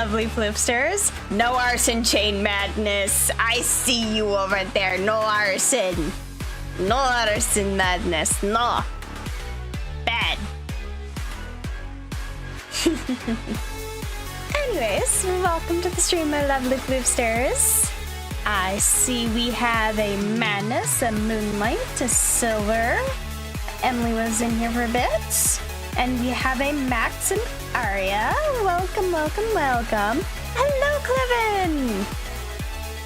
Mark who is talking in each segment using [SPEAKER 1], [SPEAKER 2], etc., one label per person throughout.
[SPEAKER 1] lovely flipsters. No arson chain madness. I see you over there. No arson. No arson madness. No. Bad. Anyways, welcome to the stream, my lovely flipsters. I see we have a Madness, a Moonlight, a Silver. Emily was in here for a bit. And we have a Max and Aria. Welcome, welcome, welcome. Hello, Clevin.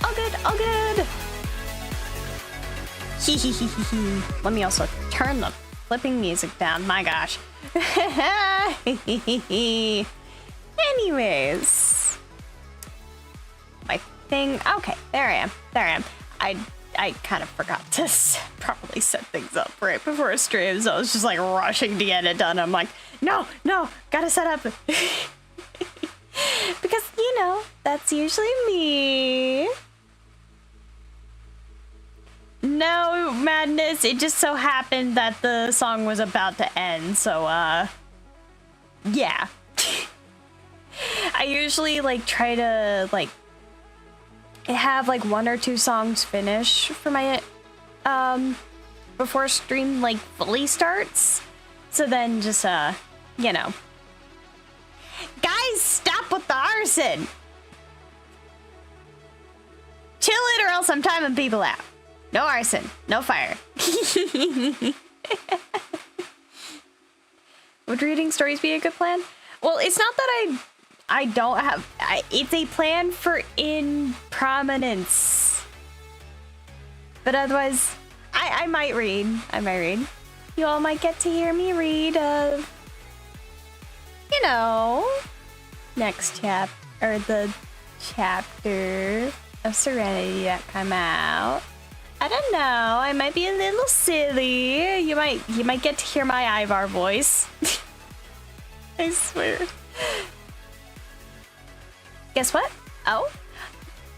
[SPEAKER 1] All good, all good. Hee. Let me also turn the flipping music down. My gosh. Anyways. My thing. Okay, there I am. I kind of forgot to properly set things up right before stream, so I was just like rushing to get it done. I'm like, no, gotta set up. Because, you know, that's usually me. No, Madness, it just so happened that the song was about to end, so, yeah. I usually, like, try to, like, have like 1 or 2 songs finish for my before stream like fully starts, so then just you know, guys, stop with the arson. Chill it or else I'm timing people out. No arson, no fire. Would reading stories be a good plan? Well, it's not that I don't have... it's a plan for in Prominence. But otherwise, I might read. You all might get to hear me read, you know, next or the chapter of Serenity that come out. I don't know. I might be a little silly. You might get to hear my Ivar voice. I swear. Guess what? Oh,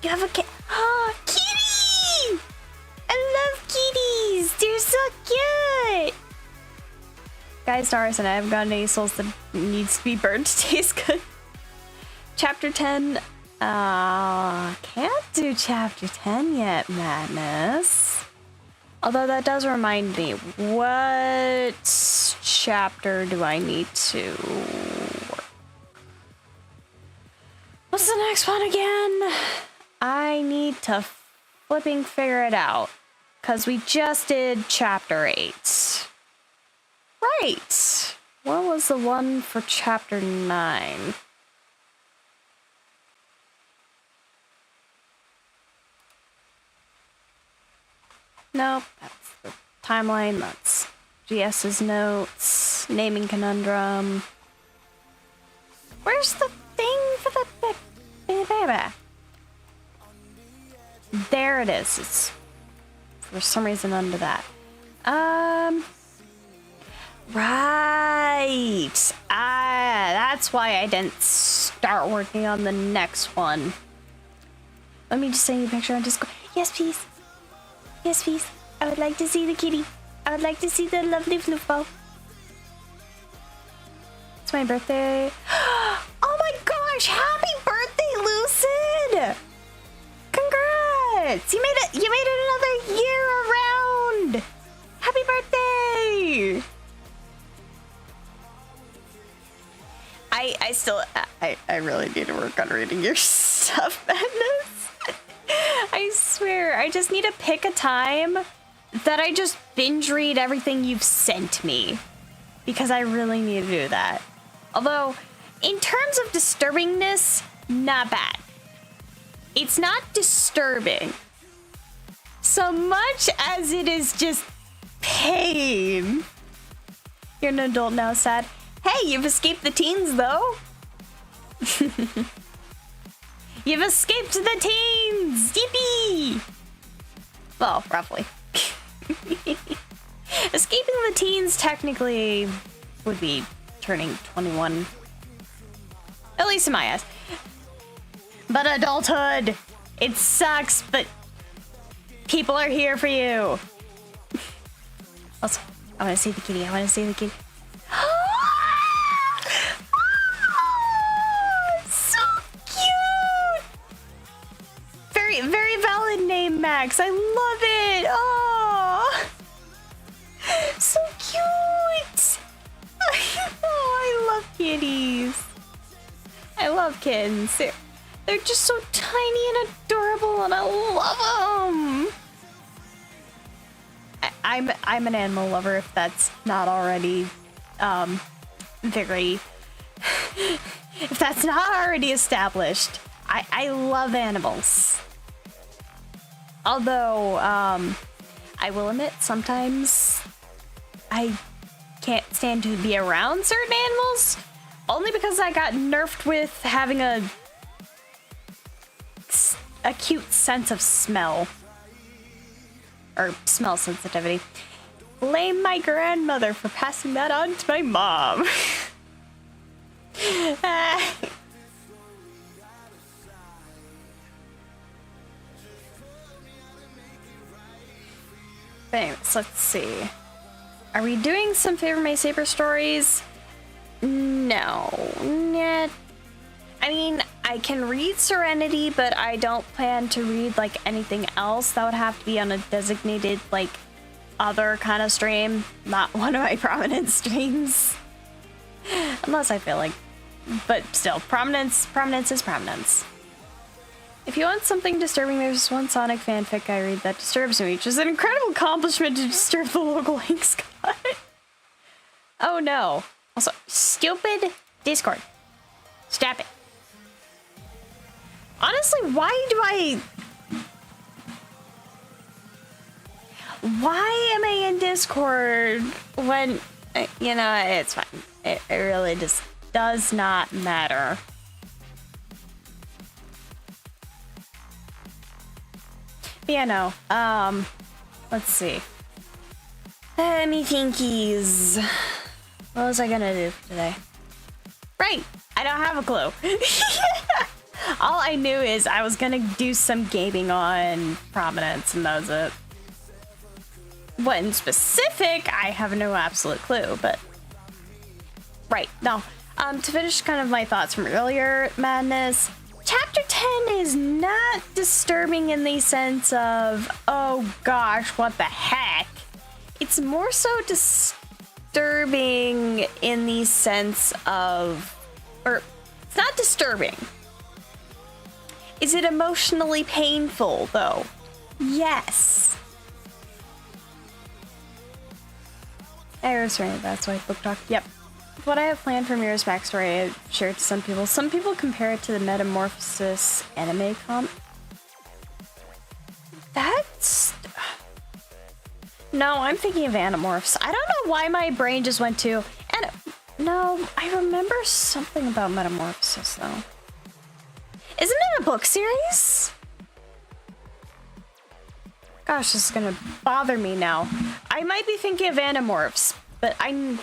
[SPEAKER 1] you have a cat. Oh, kitty! I love kitties. They're so cute. Guys, stars, and I haven't got any souls that needs to be burned to taste good. Chapter 10. Can't do chapter 10 yet, Madness. Although that does remind me, what chapter do I need to work? What's the next one again? I need to flipping figure it out. Because we just did chapter 8. Right. What was the one for chapter 9? Nope, that's the timeline. That's GS's notes. Naming conundrum. Where's the thing for the baby? There it is. It's for some reason under that. Right. That's why I didn't start working on the next one. Let me just send you a picture on Discord. Yes, please. Yes, please. I would like to see the kitty. I would like to see the lovely floofball. It's my birthday. Oh my gosh! Happy birthday, Lucid! Congrats! You made it another year around. Happy birthday! I really need to work on reading your stuff, Madness. I swear, I just need to pick a time that I just binge read everything you've sent me. Because I really need to do that. Although, in terms of disturbingness, not bad. It's not disturbing so much as it is just pain. You're an adult now, sad. Hey, you've escaped the teens, though. You've escaped the teens! Yippee! Well, roughly. Escaping the teens technically would be turning 21. At least in my eyes. But adulthood! It sucks, but people are here for you. Also, I want to see the kitty. I want to see the kitty. So cute! Nuzmax. I love it. Oh, so cute. Oh, I love kitties. I love kittens. They're just so tiny and adorable, and I love them. I'm an animal lover, if that's not already very if that's not already established. I love animals. Although I will admit sometimes I can't stand to be around certain animals, only because I got nerfed with having a cute sense of smell. Or smell sensitivity. Blame my grandmother for passing that on to my mom. Thanks, let's see. Are we doing some Favor My Saber stories? No. Nah. I mean, I can read Serenity, but I don't plan to read like anything else. That would have to be on a designated like other kind of stream, not one of my Prominence streams. Unless I feel like, but still, Prominence is Prominence. If you want something disturbing, there's one Sonic fanfic I read that disturbs me, which is an incredible accomplishment to disturb the local ink god. Oh no. Also, stupid Discord. Stop it. Honestly, why am I in Discord when, you know, it's fine. It really just does not matter. But yeah, no. Let's see. Let me thinkies. What was I gonna do today? Right, I don't have a clue. All I knew is I was gonna do some gaming on Prominence, and that was it. What in specific, I have no absolute clue, but... Right, no. To finish kind of my thoughts from earlier, Madness, Chapter 10 is not disturbing in the sense of, oh gosh, what the heck? It's more so disturbing in the sense of... Or, it's not disturbing. Is it emotionally painful, though? Yes. Serenity, that's why book talk. Yep. What I have planned for Mira's backstory, I've shared to some people. Some people compare it to the Metamorphosis anime comp. That's... No, I'm thinking of Animorphs. I don't know why my brain just went to... No, I remember something about Metamorphosis, though. Isn't it a book series? Gosh, this is gonna bother me now. I might be thinking of Animorphs, but I'm...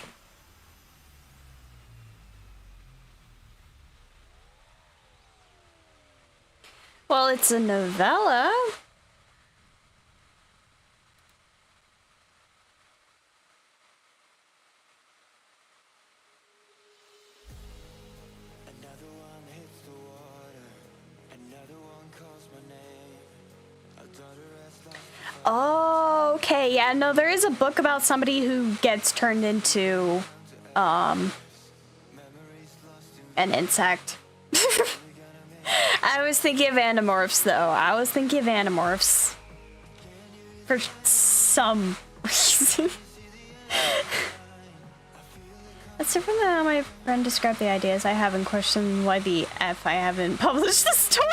[SPEAKER 1] Well, it's a novella. Oh, okay, yeah, no, there is a book about somebody who gets turned into, an insect. I was thinking of Animorphs, though. I was thinking of Animorphs. For some reason. That's different than how my friend described the ideas. I haven't questioned why the F I haven't published the story.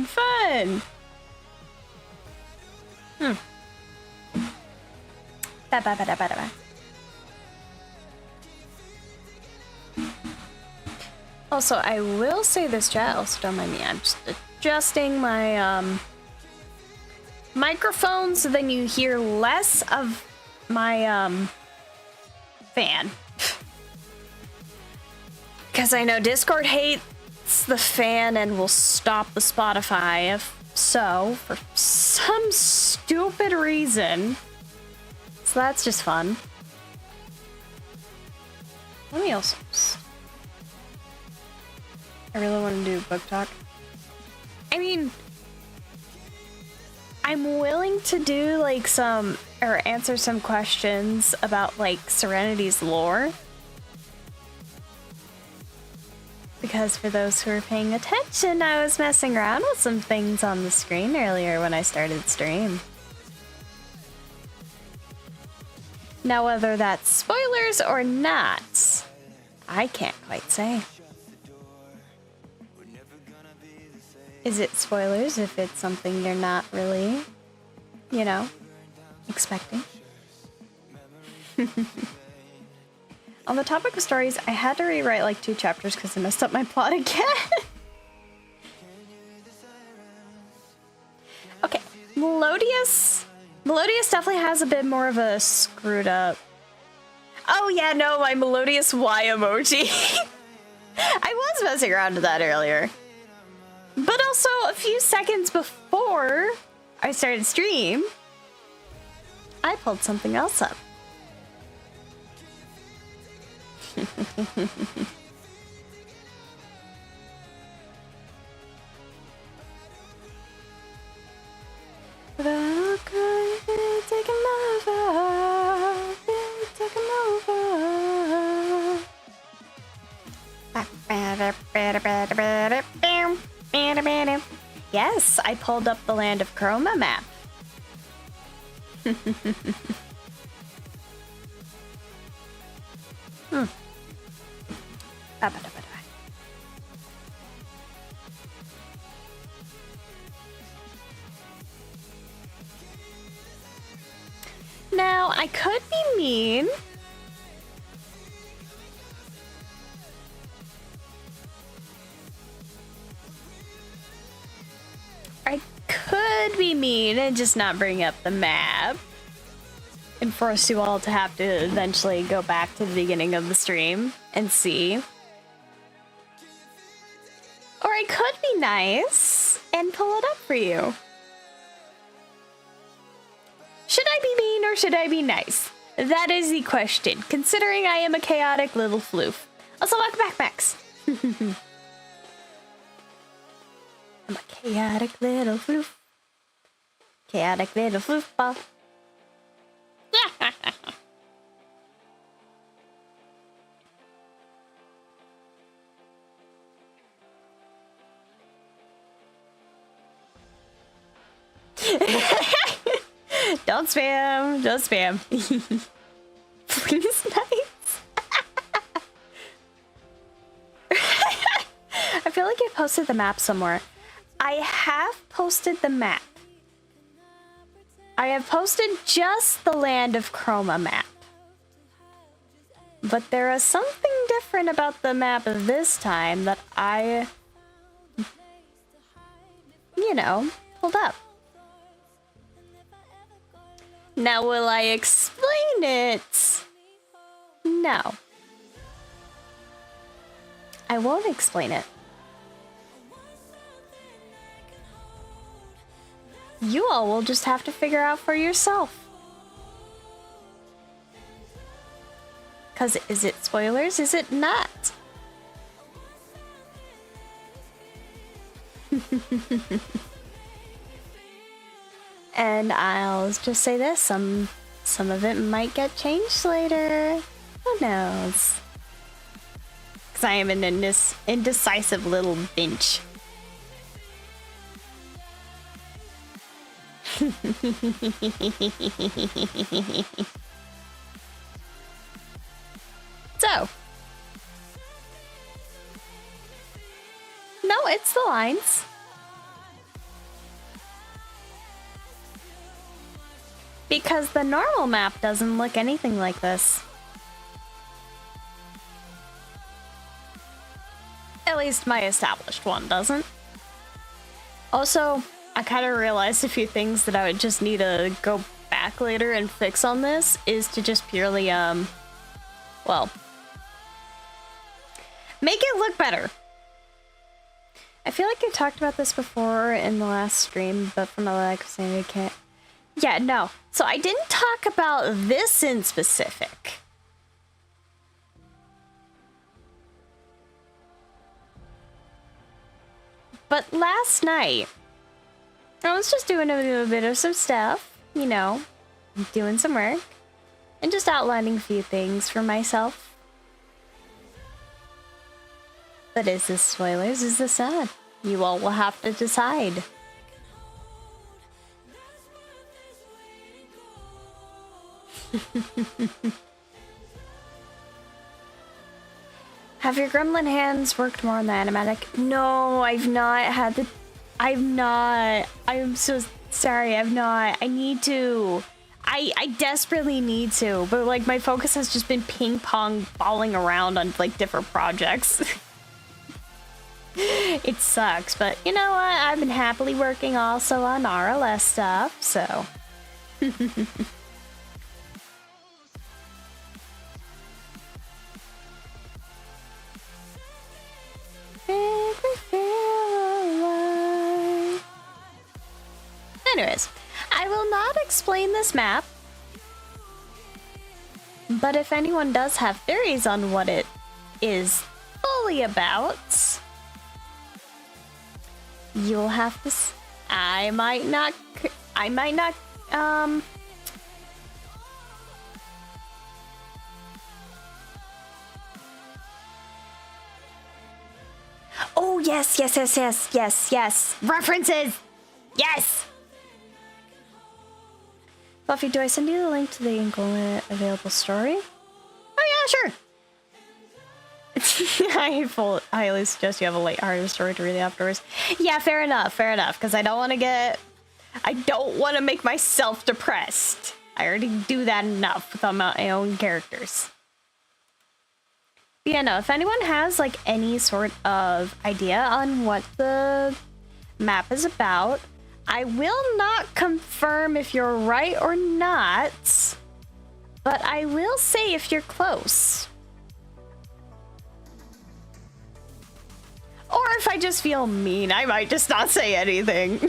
[SPEAKER 1] Fun! Ba-ba-ba-da-ba-da-ba. Also, I will say this, chat. Also, don't mind me. I'm just adjusting my microphone so then you hear less of my fan. Because I know Discord hates the fan and will stop the Spotify if so, for some stupid reason. So that's just fun. Let me also... I really want to do book talk. I mean, I'm willing to do like some, or answer some questions about like Serenity's lore. Because for those who are paying attention, I was messing around with some things on the screen earlier when I started stream. Now whether that's spoilers or not, I can't quite say. Is it spoilers if it's something you're not really, you know, expecting? On the topic of stories, I had to rewrite like 2 chapters because I messed up my plot again. Okay, Melodious definitely has a bit more of a screwed up. Oh yeah, no, my Melodious Y emoji. I was messing around with that earlier. But also, a few seconds before I started stream, I pulled something else up. Yes, I pulled up the Land of Chroma map. Now, I could be mean. I could be mean and just not bring up the map and force you all to have to eventually go back to the beginning of the stream and see. Or I could be nice and pull it up for you. Should I be mean or should I be nice? That is the question, considering I am a chaotic little floof. Also, welcome back, Max. I'm a chaotic little floof. Chaotic little floof ball. Don't spam. Don't spam. Please, nice. I feel like I posted the map somewhere. I have posted the map. I have posted just the Land of Chroma map. But there is something different about the map this time that I, you know, pulled up. Now, will I explain it? No. I won't explain it. You all will just have to figure out for yourself. Because is it spoilers? Is it not? And I'll just say this, some of it might get changed later. Who knows? Because I am an indecisive little bench. So. No, it's the lines. Because the normal map doesn't look anything like this. At least my established one doesn't. Also, I kind of realized a few things that I would just need to go back later and fix on this is to just purely, well, make it look better. I feel like I talked about this before in the last stream, but for my lack of sanity, I can't. Yeah, no. So I didn't talk about this in specific. But last night, I was just doing a bit of some stuff, you know, doing some work, and just outlining a few things for myself. But is this spoilers? Is this not? You all will have to decide. Have your gremlin hands worked more on the animatic? No, I've not had the... I've not. I'm so sorry, I've not. I need to. I desperately need to, but like my focus has just been ping pong falling around on like different projects. It sucks, but you know what? I've been happily working also on RLS stuff, so. Anyways, I will not explain this map, but if anyone does have theories on what it is fully about, you'll have to I might not, oh, yes. References! Yes! Buffy, do I send you the link to the available story? Oh yeah, sure. I highly suggest you have a light-hearted story to read afterwards. Yeah, fair enough, because I don't want to make myself depressed. I already do that enough with my own characters. But yeah, no, if anyone has like any sort of idea on what the map is about, I will not confirm if you're right or not, but I will say if you're close. Or if I just feel mean, I might just not say anything.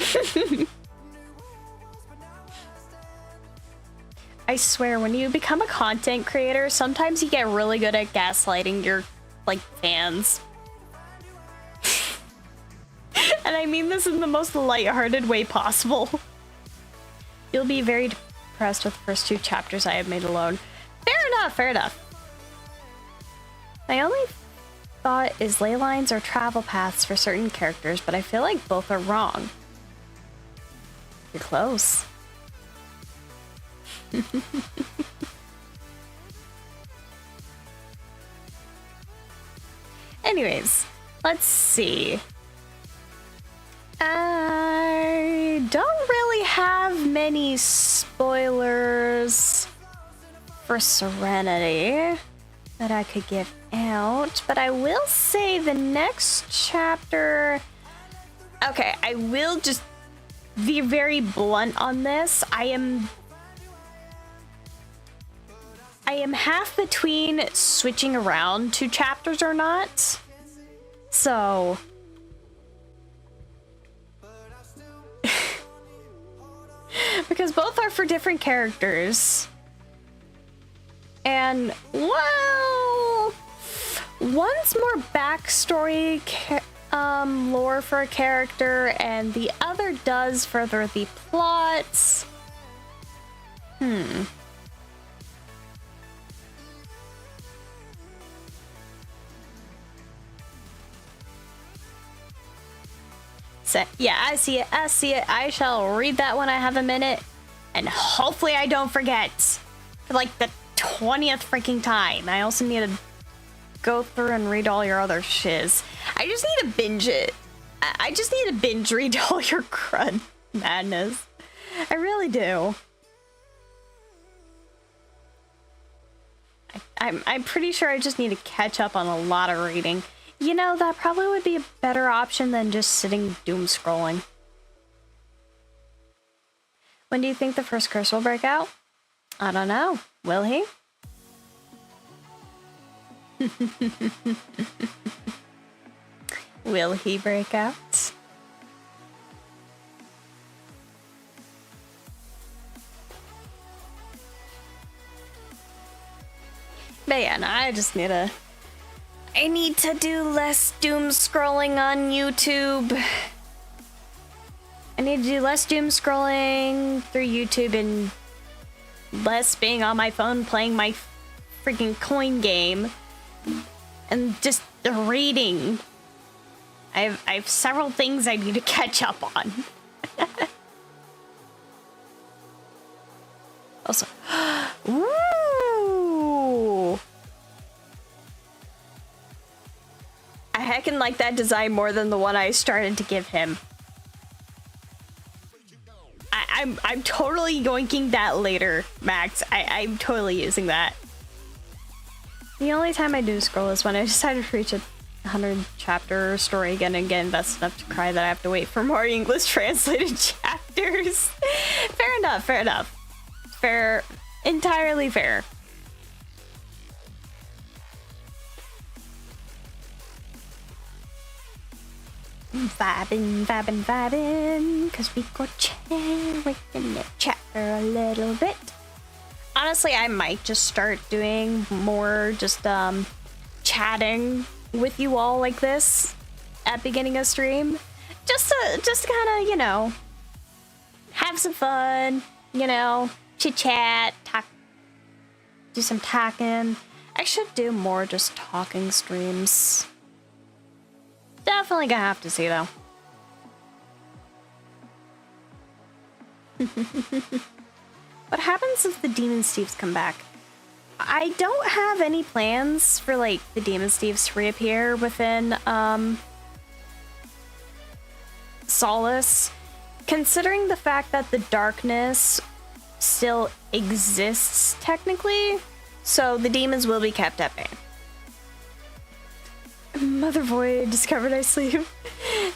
[SPEAKER 1] I swear, when you become a content creator, sometimes you get really good at gaslighting your, like, fans. And I mean this in the most lighthearted way possible. You'll be very depressed with the first 2 chapters I have made alone. Fair enough. My only thought is ley lines or travel paths for certain characters, but I feel like both are wrong. You're close. Anyways, let's see. I don't really have many spoilers for Serenity that I could give out, but I will say the next chapter... Okay, I will just be very blunt on this. I am half between switching around 2 chapters or not. So... because both are for different characters. And, well... one's more backstory lore for a character, and the other does further the plots. So, yeah, I see it. I shall read that when I have a minute. And hopefully I don't forget. For like the 20th freaking time. I also need to go through and read all your other shiz. I just need to binge it. I just need to binge read all your crud madness. I really do. I'm pretty sure I just need to catch up on a lot of reading. You know, that probably would be a better option than just sitting doom scrolling. When do you think the first curse will break out? I don't know. Will he? Will he break out? But yeah, no, I just need to I need to do less doom scrolling on YouTube. I need to do less doom scrolling through YouTube and less being on my phone playing my freaking coin game. And just reading. I have several things I need to catch up on. Also, ooh! I heckin' like that design more than the one I started to give him. I'm totally yoinking that later, Max. I'm totally using that. The only time I do scroll is when I decided to reach a 100 chapter story again and get invested enough to cry that I have to wait for more English translated chapters. Fair enough, fair enough. Fair, entirely fair. Vibing, cause we go chatting in the chapter a little bit. Honestly, I might just start doing more just chatting with you all like this at beginning of stream. Just to kind of, you know, have some fun, you know, chit chat, talk, do some talking. I should do more just talking streams. Definitely gonna have to see though. What happens if the Demon Steves come back? I don't have any plans for like the Demon Steves to reappear within Solace, considering the fact that the darkness still exists technically, so the demons will be kept at bay. Mother Void discovered I sleep,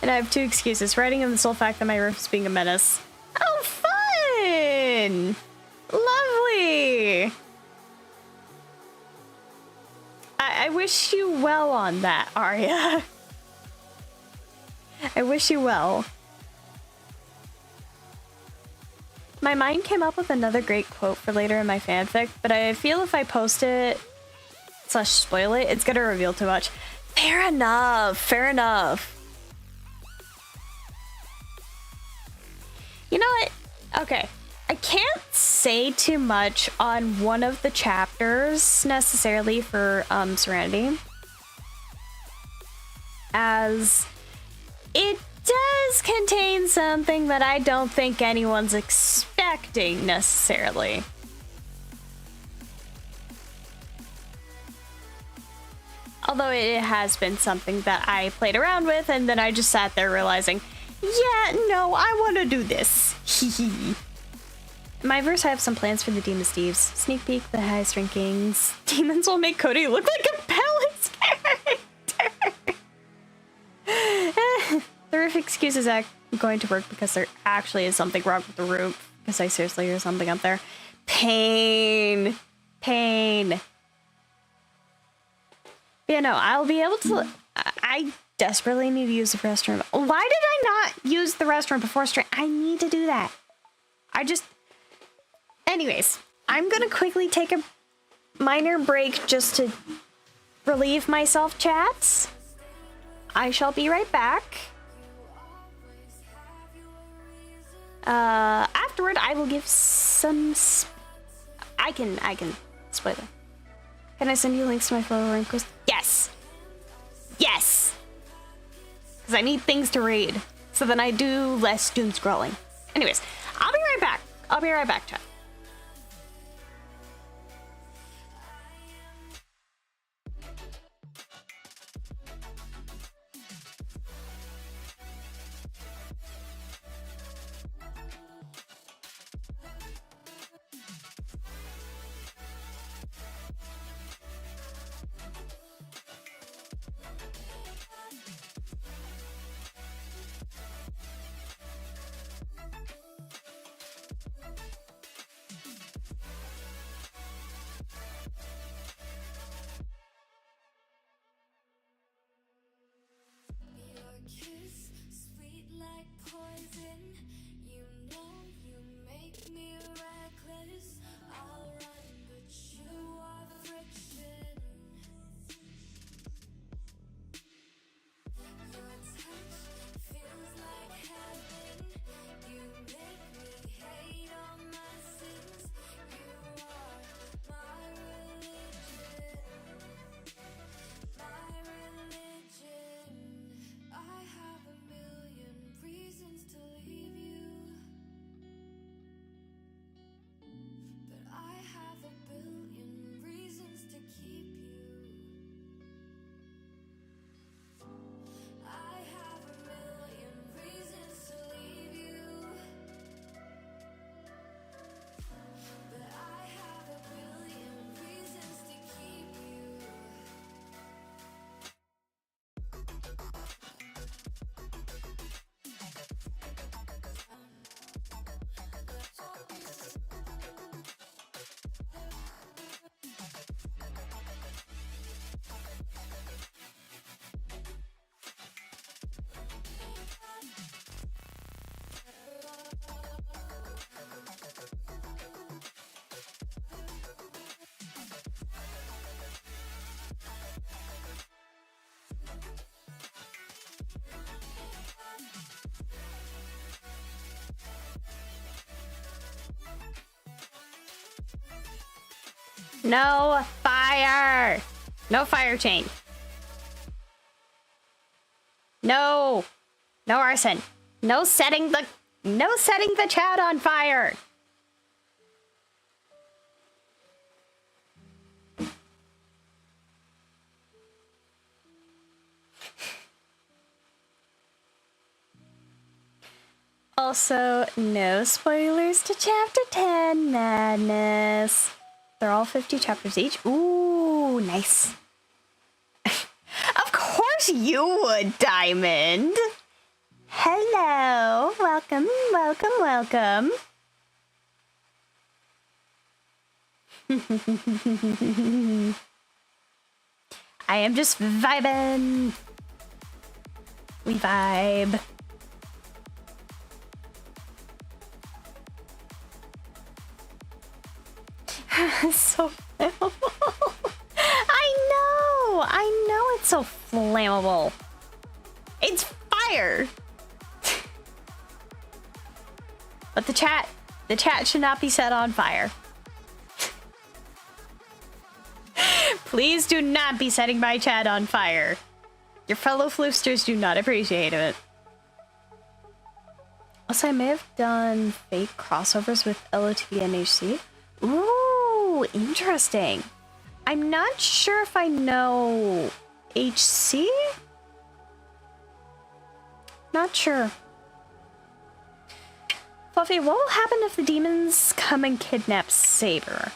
[SPEAKER 1] and I have two excuses: writing and the sole fact that my room is being a menace. Oh, fun! Lovely! I wish you well on that, Arya. I wish you well. My mind came up with another great quote for later in my fanfic, but I feel if I post it / spoil it, it's gonna reveal too much. Fair enough, fair enough. You know what? Okay. I can't say too much on one of the chapters necessarily for Serenity, as it does contain something that I don't think anyone's expecting necessarily. Although it has been something that I played around with, and then I just sat there realizing, yeah, no, I want to do this. Hee. In my verse, I have some plans for the Demon Steves. Sneak peek, the highest rankings. Demons will make Cody look like a balanced character. The roof excuses aren't going to work because there actually is something wrong with the roof. Because I seriously hear something up there. Pain. Pain. Yeah, no, I'll be able to... I desperately need to use the restroom. Why did I not use the restroom before stream? I need to do that. I just... Anyways, I'm gonna quickly take a minor break just to relieve myself, chats. I shall be right back. Afterward, I will give some... I can spoiler. Can I send you links to my photo wrinkles? Yes! Yes! Because I need things to read, so then I do less doom scrolling. Anyways, I'll be right back. I'll be right back, chat. No fire. No fire chain. No. No arson. No setting the chat on fire. Also, no spoilers to chapter 10 madness. They're all 50 chapters each. Ooh, nice. Of course you would, Diamond. Hello. Welcome, welcome, welcome. I am just vibing. We vibe. So flammable. I know it's so flammable. It's fire. But the chat should not be set on fire. Please do not be setting my chat on fire. Your fellow floosters do not appreciate it. Also, I may have done fake crossovers with LOTV and HC. Ooh, interesting. I'm not sure if I know HC? Not sure. Fluffy, what will happen if the demons come and kidnap Saber?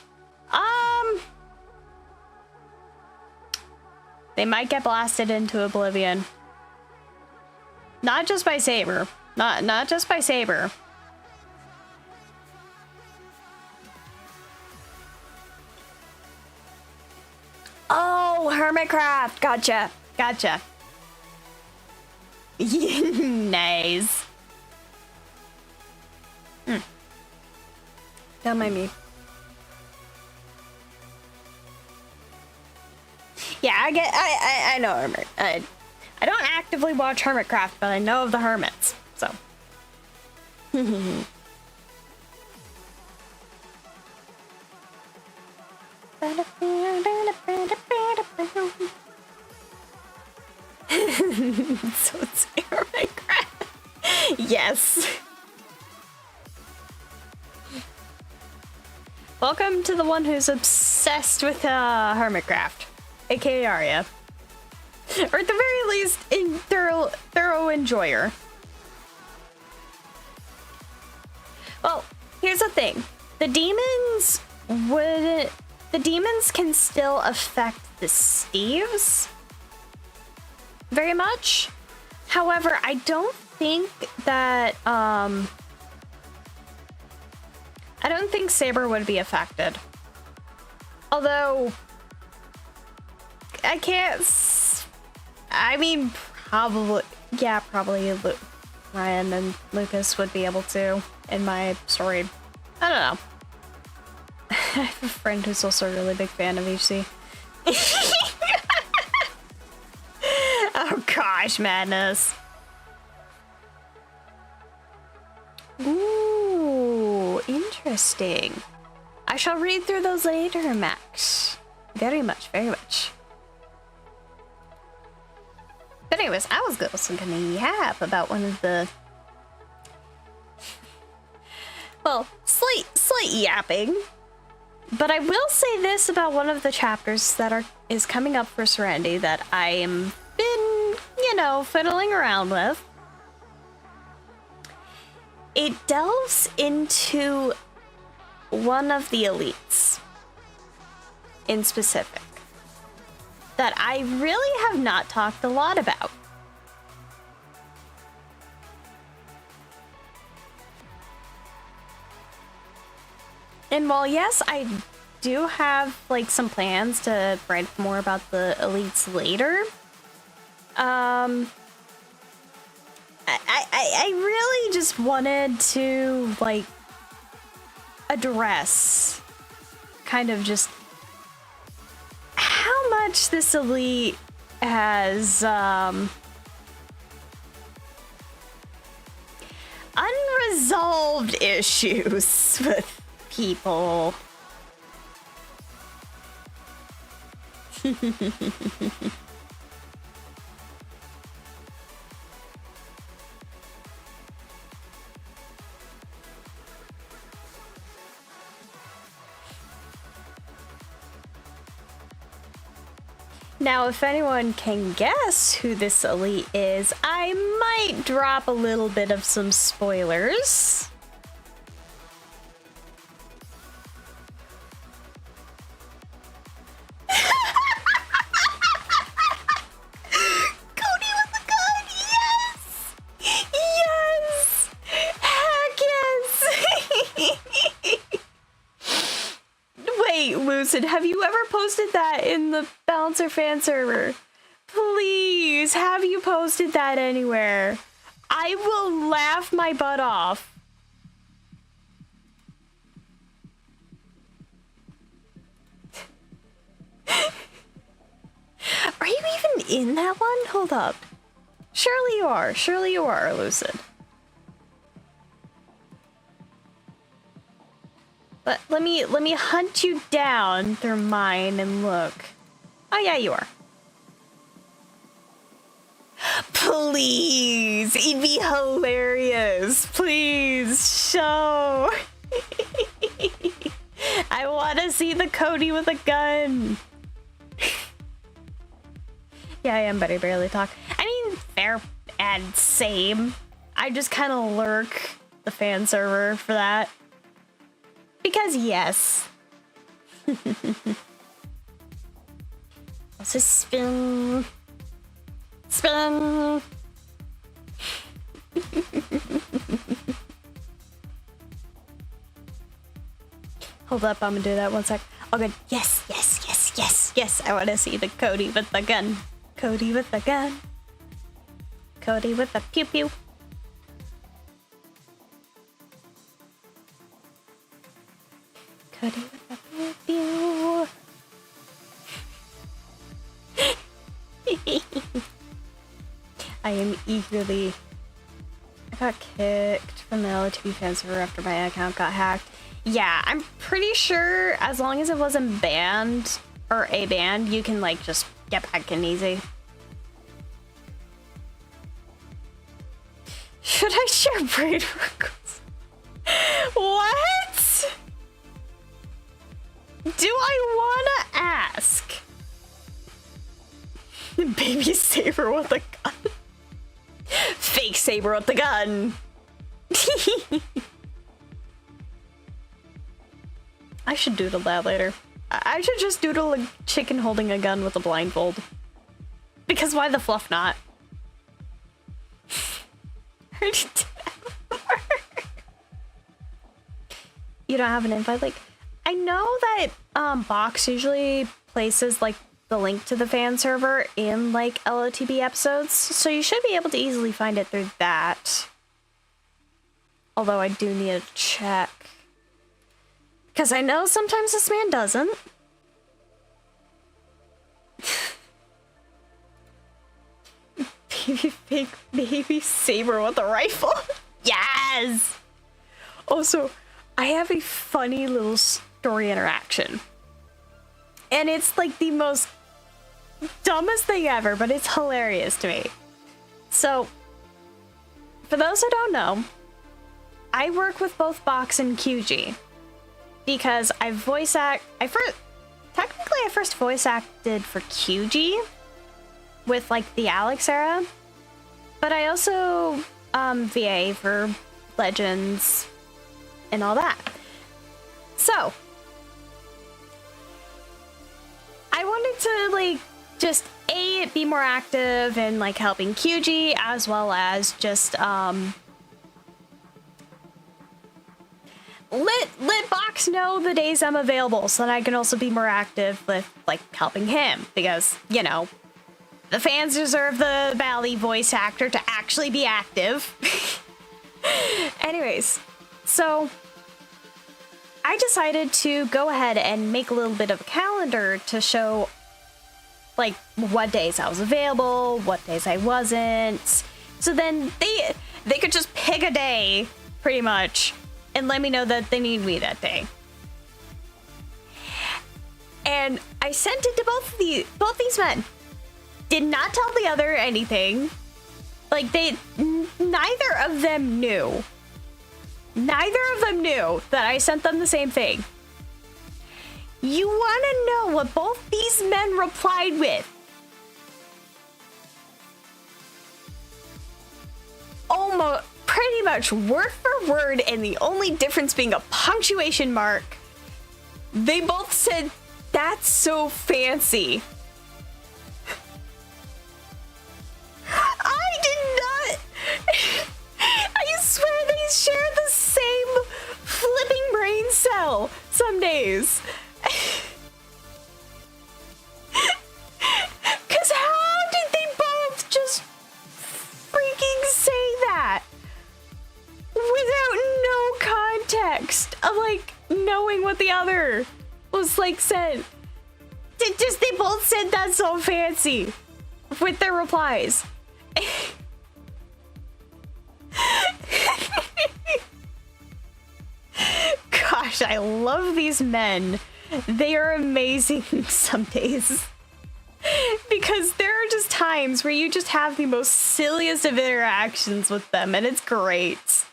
[SPEAKER 1] They might get blasted into oblivion. Not just by Saber. Not just by Saber. Oh, Hermitcraft. Gotcha. Gotcha. Nice. Don't mind me. Yeah, I know Hermit. I don't actively watch Hermitcraft, but I know of the hermits, so. So it's Hermitcraft. Yes. Welcome to the one who's obsessed with Hermitcraft, aka Arya. Or at the very least, thorough enjoyer. Well, here's the thing. The demons can still affect the Steves very much. However, I don't think that I don't think Saber would be affected. Although I can't. I mean, probably. Yeah, probably Ryan and Lucas would be able to in my story. I don't know. I have a friend who's also a really big fan of HC. Oh gosh, madness. Ooh, interesting. I shall read through those later, Max. Very much, very much. But anyways, I was also gonna yap about one of the... Well, slight yapping. But I will say this about one of the chapters that is coming up for Serenity that I am been, fiddling around with. It delves into one of the elites in specific that I really have not talked a lot about. And while yes, I do have like some plans to write more about the elites later, I really just wanted to like address kind of just how much this elite has unresolved issues with people. Now, if anyone can guess who this elite is, I might drop a little bit of some spoilers. Cody with the gun, yes! Yes! Heck yes! Wait, Lucid, have you ever posted that in the Balancer fan server? Please, have you posted that anywhere? I will laugh my butt off. Are you even in that one? Hold up. Surely you are. Surely you are, Lucid. But let me hunt you down through mine and look. Oh yeah, you are. Please, it'd be hilarious. Please show. I want to see the Cody with a gun. Yeah, I am, but I barely talk. I mean, fair and same. I just kind of lurk the fan server for that. Because yes. Let's just spin. Spin. Hold up, I'm gonna do that 1 sec. Oh good. Yes, yes, yes, yes, yes. I wanna see the Cody with the gun. Cody with the gun. Cody with the pew pew. Cody with the pew pew. I am eagerly. I got kicked from the LTV fan server after my account got hacked. Yeah, I'm pretty sure as long as it wasn't banned or a banned, you can like just get back in easy. Should I share braid records? What? Do I wanna ask? Baby Saber with a gun. Fake Saber with the gun. I should doodle that later. I should just doodle a chicken holding a gun with a blindfold. Because why the fluff not? I already did that before. You don't have an invite link? I know that Box usually places like the link to the fan server in like LOTB episodes, so you should be able to easily find it through that. Although I do need to check. Because I know sometimes this man doesn't. Fake baby Saber with a rifle. Yes! Also, I have a funny little story interaction. And it's like the most dumbest thing ever, but it's hilarious to me. So, for those who don't know, I work with both Box and QG. Because I first voice acted for QG with like the Alex era, but I also VA for Legends and all that. So I wanted to like just be more active in like helping QG, as well as just let Box know the days I'm available, so that I can also be more active with like helping him, because you know the fans deserve the Bally voice actor to actually be active. Anyways, so I decided to go ahead and make a little bit of a calendar to show like what days I was available, what days I wasn't, so then they could just pick a day pretty much and let me know that they need me that day. And I sent it to both these men. Did not tell the other anything. Like, neither of them knew. Neither of them knew that I sent them the same thing. You want to know what both these men replied with? Almost, pretty much word for word, and the only difference being a punctuation mark. They both said, "That's so fancy." I did not. I swear they share the same flipping brain cell some days. Because how did they both just freaking say that without no context of like knowing what the other was like said? They both said "that's so fancy" with their replies. Gosh, I love these men. They are amazing some days. Because there are just times where you just have the most silliest of interactions with them, and it's great.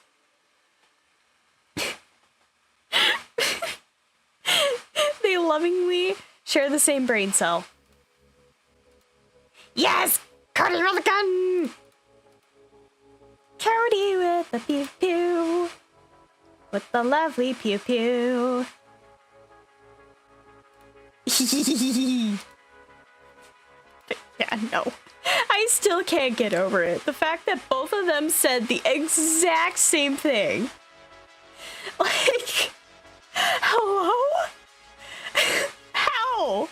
[SPEAKER 1] They lovingly share the same brain cell. Yes! Cody with a gun! Cody with a pew pew. With the lovely pew pew. Yeah, no. I still can't get over it. The fact that both of them said the exact same thing. Like, hello? How?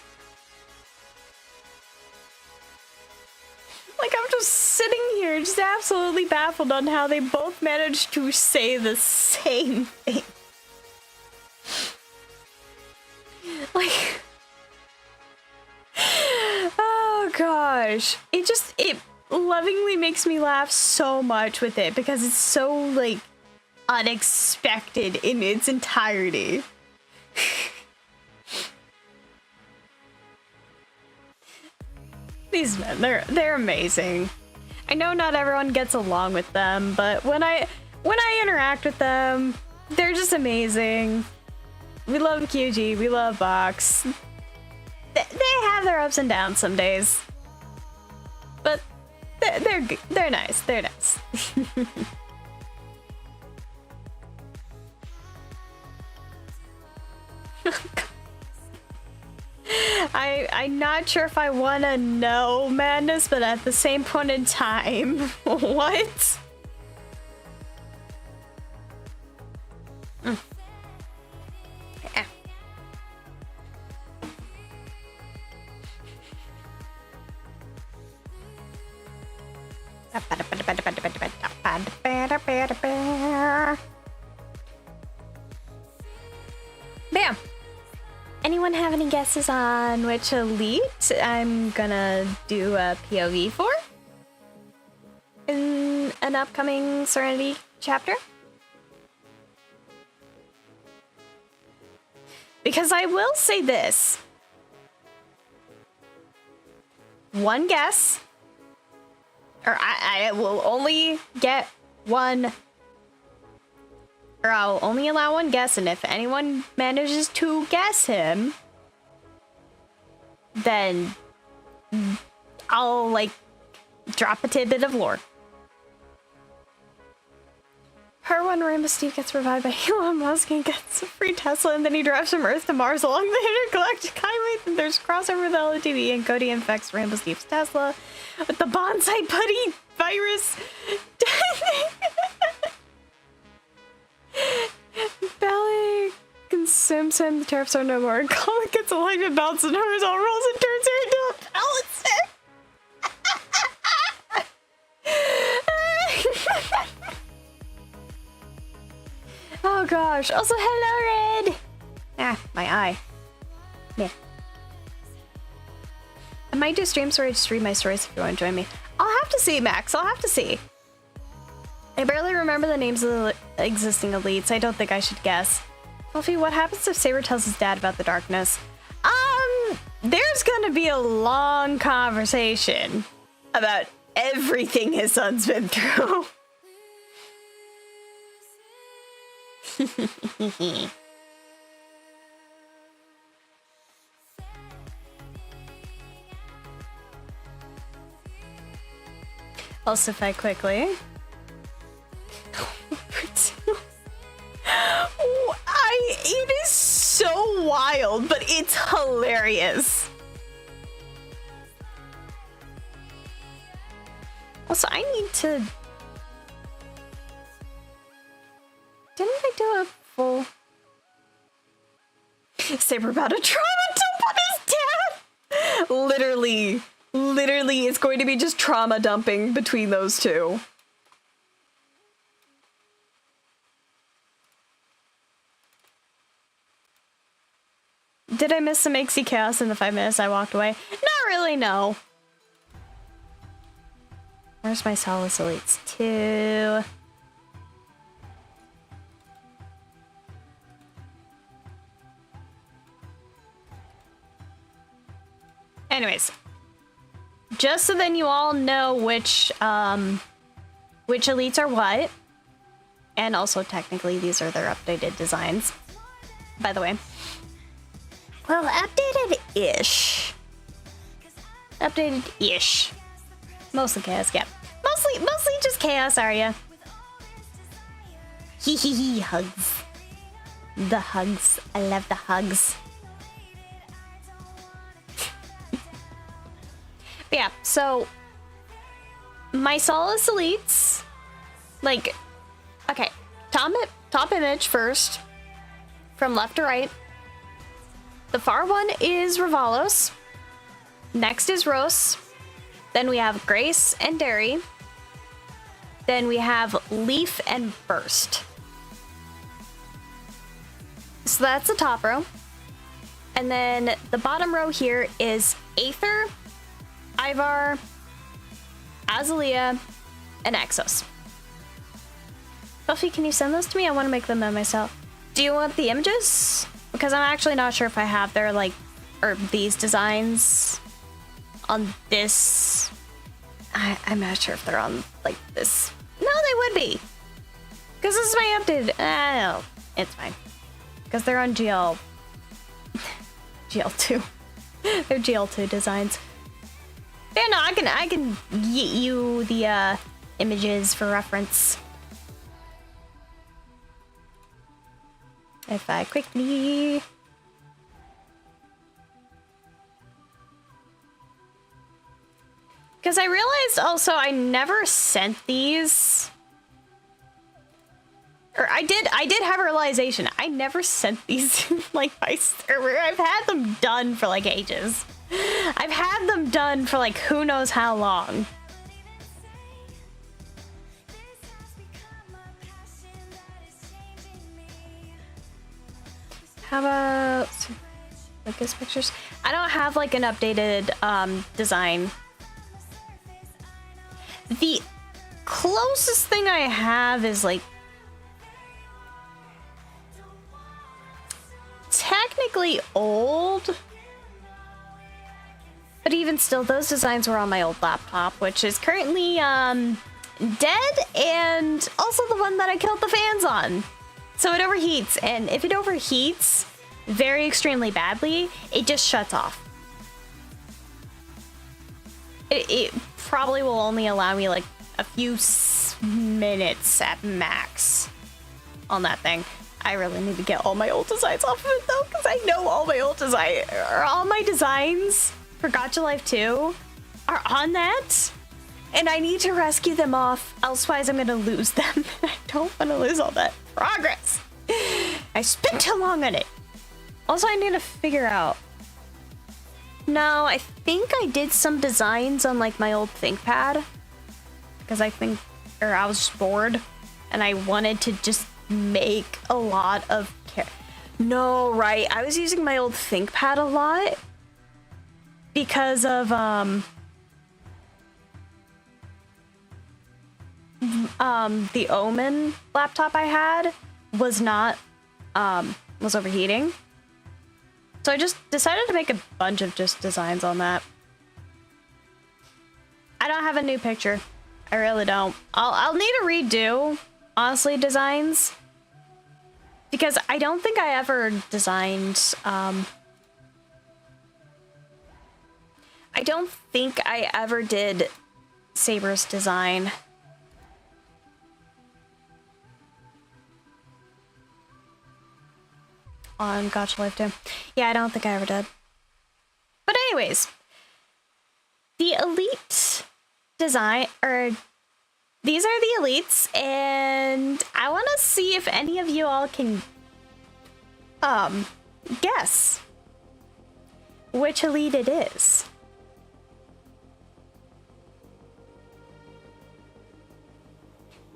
[SPEAKER 1] Like, I'm just sitting here just absolutely baffled on how they both managed to say the same thing. Like, oh gosh. It lovingly makes me laugh so much with it because it's so, like, unexpected in its entirety. These men, they're amazing. I know not everyone gets along with them, but when I interact with them, they're just amazing. We love QG, we love Box. They have their ups and downs some days, but they're nice. They're nice. I'm not sure if I want to know, Madness, but at the same point in time, what? Yeah. Bam! Anyone have any guesses on which elite I'm gonna do a POV for in an upcoming Serenity chapter? Because I will say this. One guess, or I will only get one, or I'll only allow one guess, and if anyone manages to guess him, then I'll, like, drop a tidbit of lore. Her when Rainbow Steve gets revived by Elon Musk and gets a free Tesla, and then he drives from Earth to Mars along the intergalactic highway, and there's crossover with LTV, and Cody infects Rainbow Steve's Tesla with the bonsai putty virus. Ballet consumes him, the tariffs are no more, and Colin gets elected, bounces and hovers all rolls and turns her into a palisade. Oh gosh. Also, hello, Red. Ah, my eye. Yeah. I might do streams where I just read my stories if you want to join me. I'll have to see, Max. I'll have to see. I barely remember the names of the existing elites. I don't think I should guess. Fluffy, what happens if Saber tells his dad about the darkness? there's gonna be a long conversation about everything his son's been through. I'll suffice quickly. It is so wild, but it's hilarious. Also, I need to... Didn't I do a full... Saber about a trauma dump on his dad? Literally, it's going to be just trauma dumping between those two. Did I miss some Ixie chaos in the 5 minutes I walked away? Not really, no. Where's my Solace Elites 2? Anyways, just so then you all know which elites are what, and also technically these are their updated designs, by the way. Well, updated-ish. Updated-ish. Mostly chaos, yeah. Mostly just chaos, are ya? Hee hee hee, hugs. The hugs. I love the hugs. But yeah, so my Solace Elites, like, okay, top image first, from left to right. The far one is Ravalos. Next is Rose. Then we have Grace and Derry. Then we have Leaf and Burst. So that's the top row. And then the bottom row here is Aether, Ivar, Azalea, and Exos. Buffy, can you send those to me? I want to make them myself. Do you want the images? Because I'm actually not sure if I have their, like, or these designs on this. I'm not sure if they're on, like, this. No, they would be. Because this is my updated. No, it's fine. Because they're on GL. GL2. They're GL2 designs. Yeah, no, I can get you the images for reference. If I quickly... Because I realized also I never sent these. Or I did have a realization. I never sent these like by server. I've had them done for like ages. I've had them done for like who knows how long. How about focus pictures? I don't have like an updated design. The closest thing I have is like technically old, but even still, those designs were on my old laptop, which is currently dead, and also the one that I killed the fans on. So it overheats, and if it overheats very extremely badly, it just shuts off. It probably will only allow me like a few minutes at max on that thing. I really need to get all my old designs off of it though, because I know all my old designs for Gacha Life 2 are on that, and I need to rescue them off, elsewise I'm gonna lose them. I don't want to lose all that progress. I spent too long on it. Also, I need to figure out. No, I think I did some designs on like my old ThinkPad, because I was just bored and I wanted to just make a lot of No, right. I was using my old ThinkPad a lot because of the Omen laptop I had was not was overheating. So I just decided to make a bunch of just designs on that. I don't have a new picture. I really don't. I'll need to redo, honestly, designs. Because I don't think I ever designed, I don't think I ever did Saber's design. On Gotcha Life 2. Yeah, I don't think I ever did. But anyways, the elite design, or these are the elites, and I want to see if any of you all can guess which elite it is.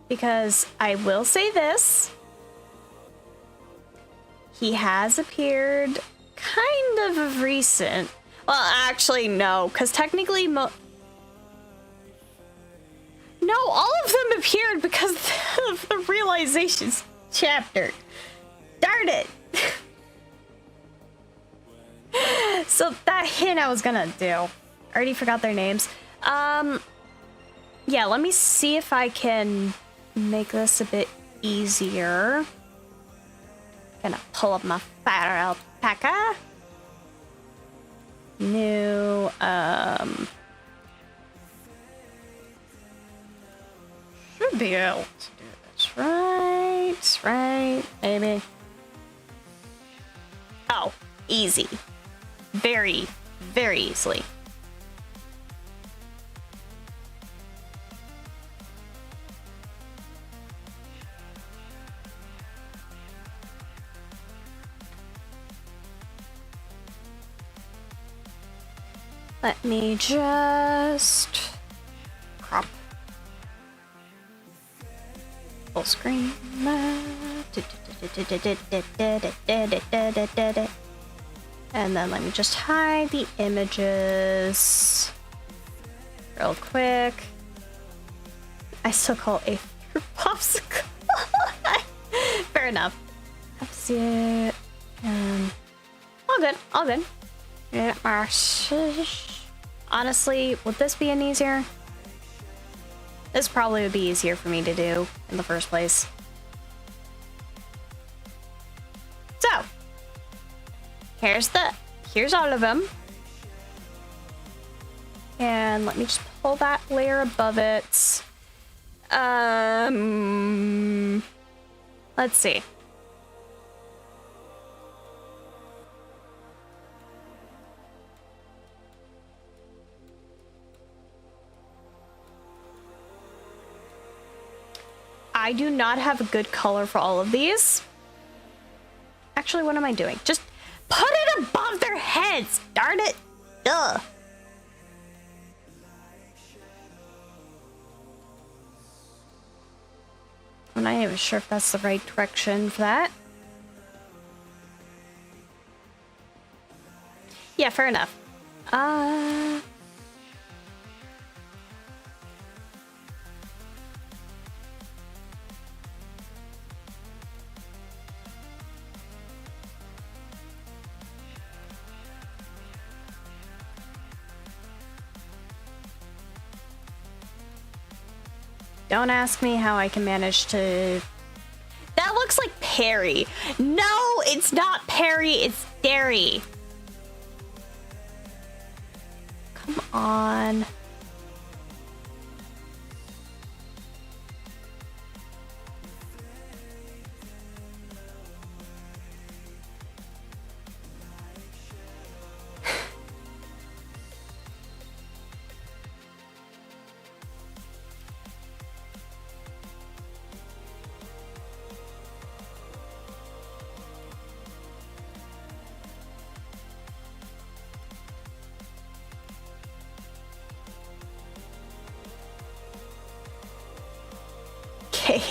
[SPEAKER 1] Because I will say this, he has appeared kind of recent. Well, actually, no, because technically no, all of them appeared because of the realizations chapter. Darn it. So that hint I was gonna do. I already forgot their names. Yeah, let me see if I can make this a bit easier. Gonna pull up my fire alpaca. New, should be able to do this, right, maybe. Oh, easy. Very, very easily. Let me just crop full screen. And then let me just hide the images real quick. I still call a popsicle. Fair enough. That's it. All good, all good. Honestly, would this be an easier? This probably would be easier for me to do in the first place. So, here's all of them. And let me just pull that layer above it. Let's see. I do not have a good color for all of these. Actually, what am I doing? Just put it above their heads! Darn it! Duh! I'm not even sure if that's the right direction for that. Yeah, fair enough. Don't ask me how I can manage to... That looks like Perry. No, it's not Perry, it's Derry. Come on. Okay.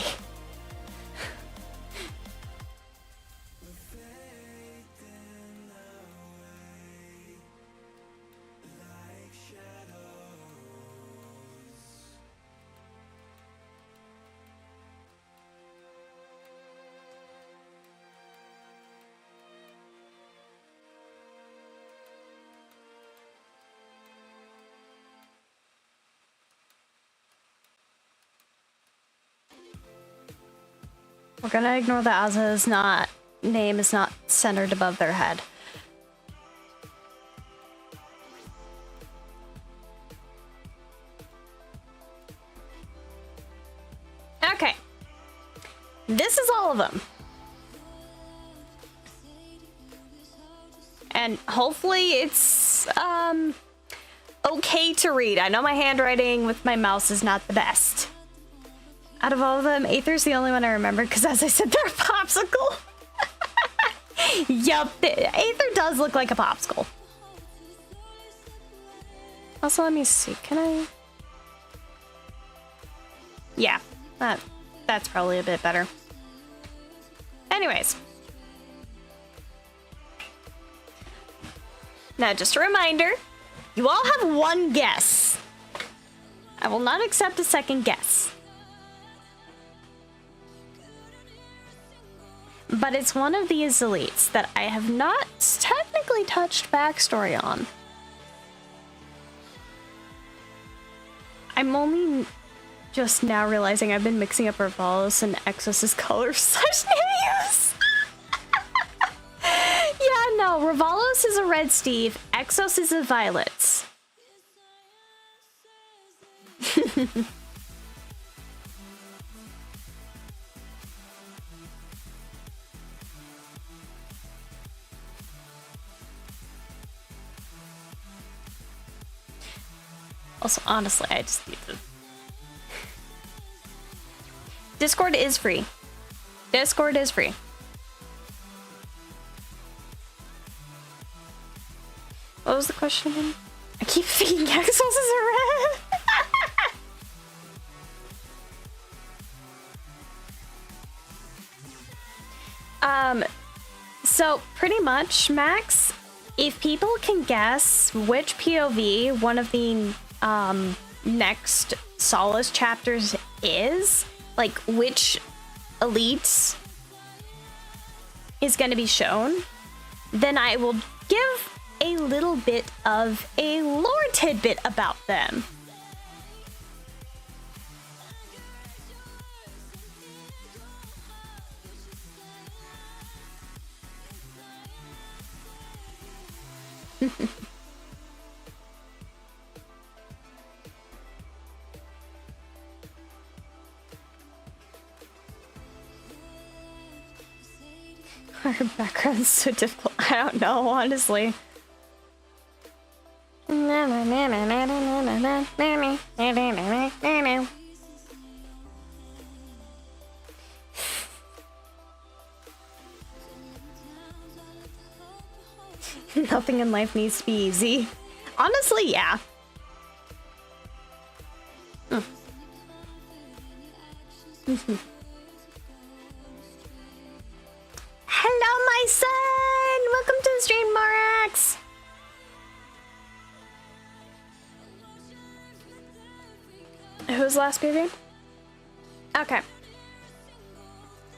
[SPEAKER 1] We're gonna ignore the Az's name is not centered above their head. Okay. This is all of them. And hopefully it's okay to read. I know my handwriting with my mouse is not the best. Out of all of them, Aether's the only one I remember because, as I said, they're a popsicle. Yup, Aether does look like a popsicle. Also, let me see. Can I? Yeah, that's probably a bit better. Anyways. Now, just a reminder, you all have one guess. I will not accept a second guess. But it's one of these elites that I have not technically touched backstory on. I'm only just now realizing I've been mixing up Ravalos and Exos' color/names. Yeah, no, Ravalos is a red Steve, Exos is a violet. Also, honestly, I just need to... Discord is free. Discord is free. What was the question again? I keep thinking Exos is a red. So pretty much, Max, if people can guess which POV one of the next Solace chapters is, like which elites is going to be shown, then I will give a little bit of a lore tidbit about them. Our background's so difficult. I don't know, honestly. Nothing in life needs to be easy. Honestly, yeah. Hello, my son! Welcome to the stream, Morax! Who's last baby? Okay.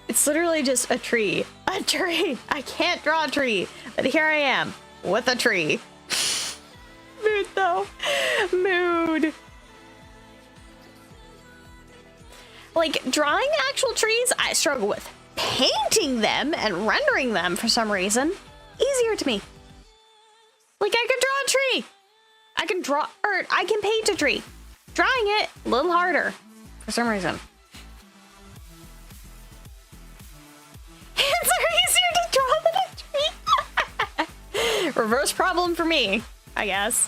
[SPEAKER 1] It's literally just a tree. A tree! I can't draw a tree, but here I am with a tree. Mood, though. Mood. Like, drawing actual trees, I struggle with. Painting them and rendering them, for some reason, easier to me. Like, I can draw a tree. I can paint a tree. Drawing it, a little harder, for some reason. Hands are easier to draw than a tree. Reverse problem for me, I guess.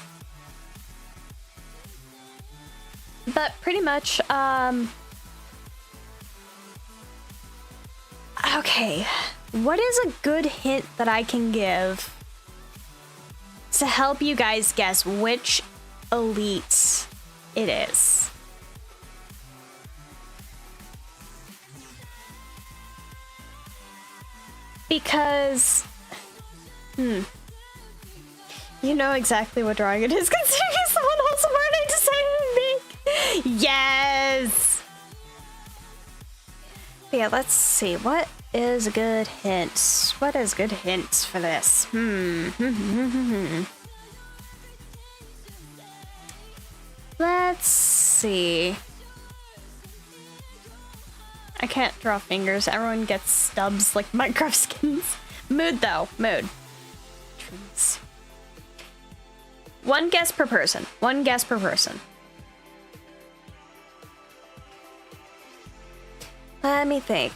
[SPEAKER 1] But pretty much, okay, what is a good hint that I can give to help you guys guess which elite it is? Because, you know exactly what drawing it is, considering someone else already decided to make. Yes! But yeah, let's see. What is a good hint? What is good hints for this? Let's see. I can't draw fingers. Everyone gets stubs like Minecraft skins. Mood though, mood. Trees. One guess per person. One guess per person. Let me think.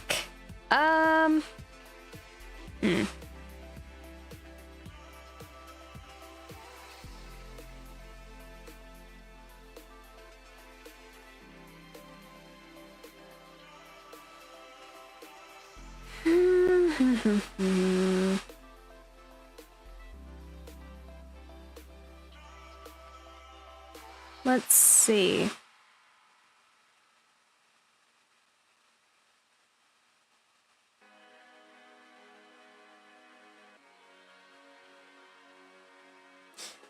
[SPEAKER 1] Let's see.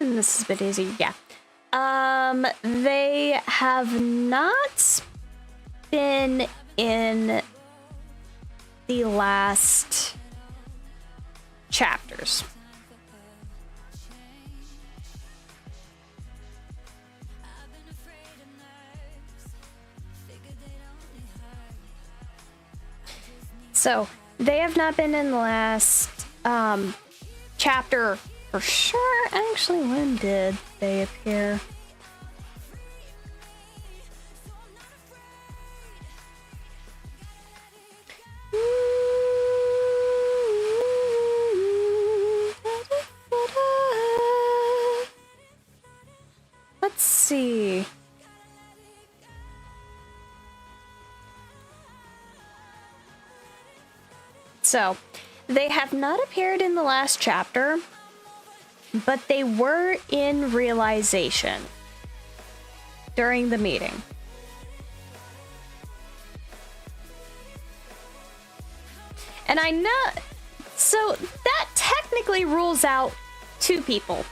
[SPEAKER 1] And this is a bit easy, yeah. They have not been in the last chapters. So, they have not been in the last chapter for sure. Actually, when did they appear? Let's see. So, they have not appeared in the last chapter, but they were in realization during the meeting. And I know, so that technically rules out 2 people.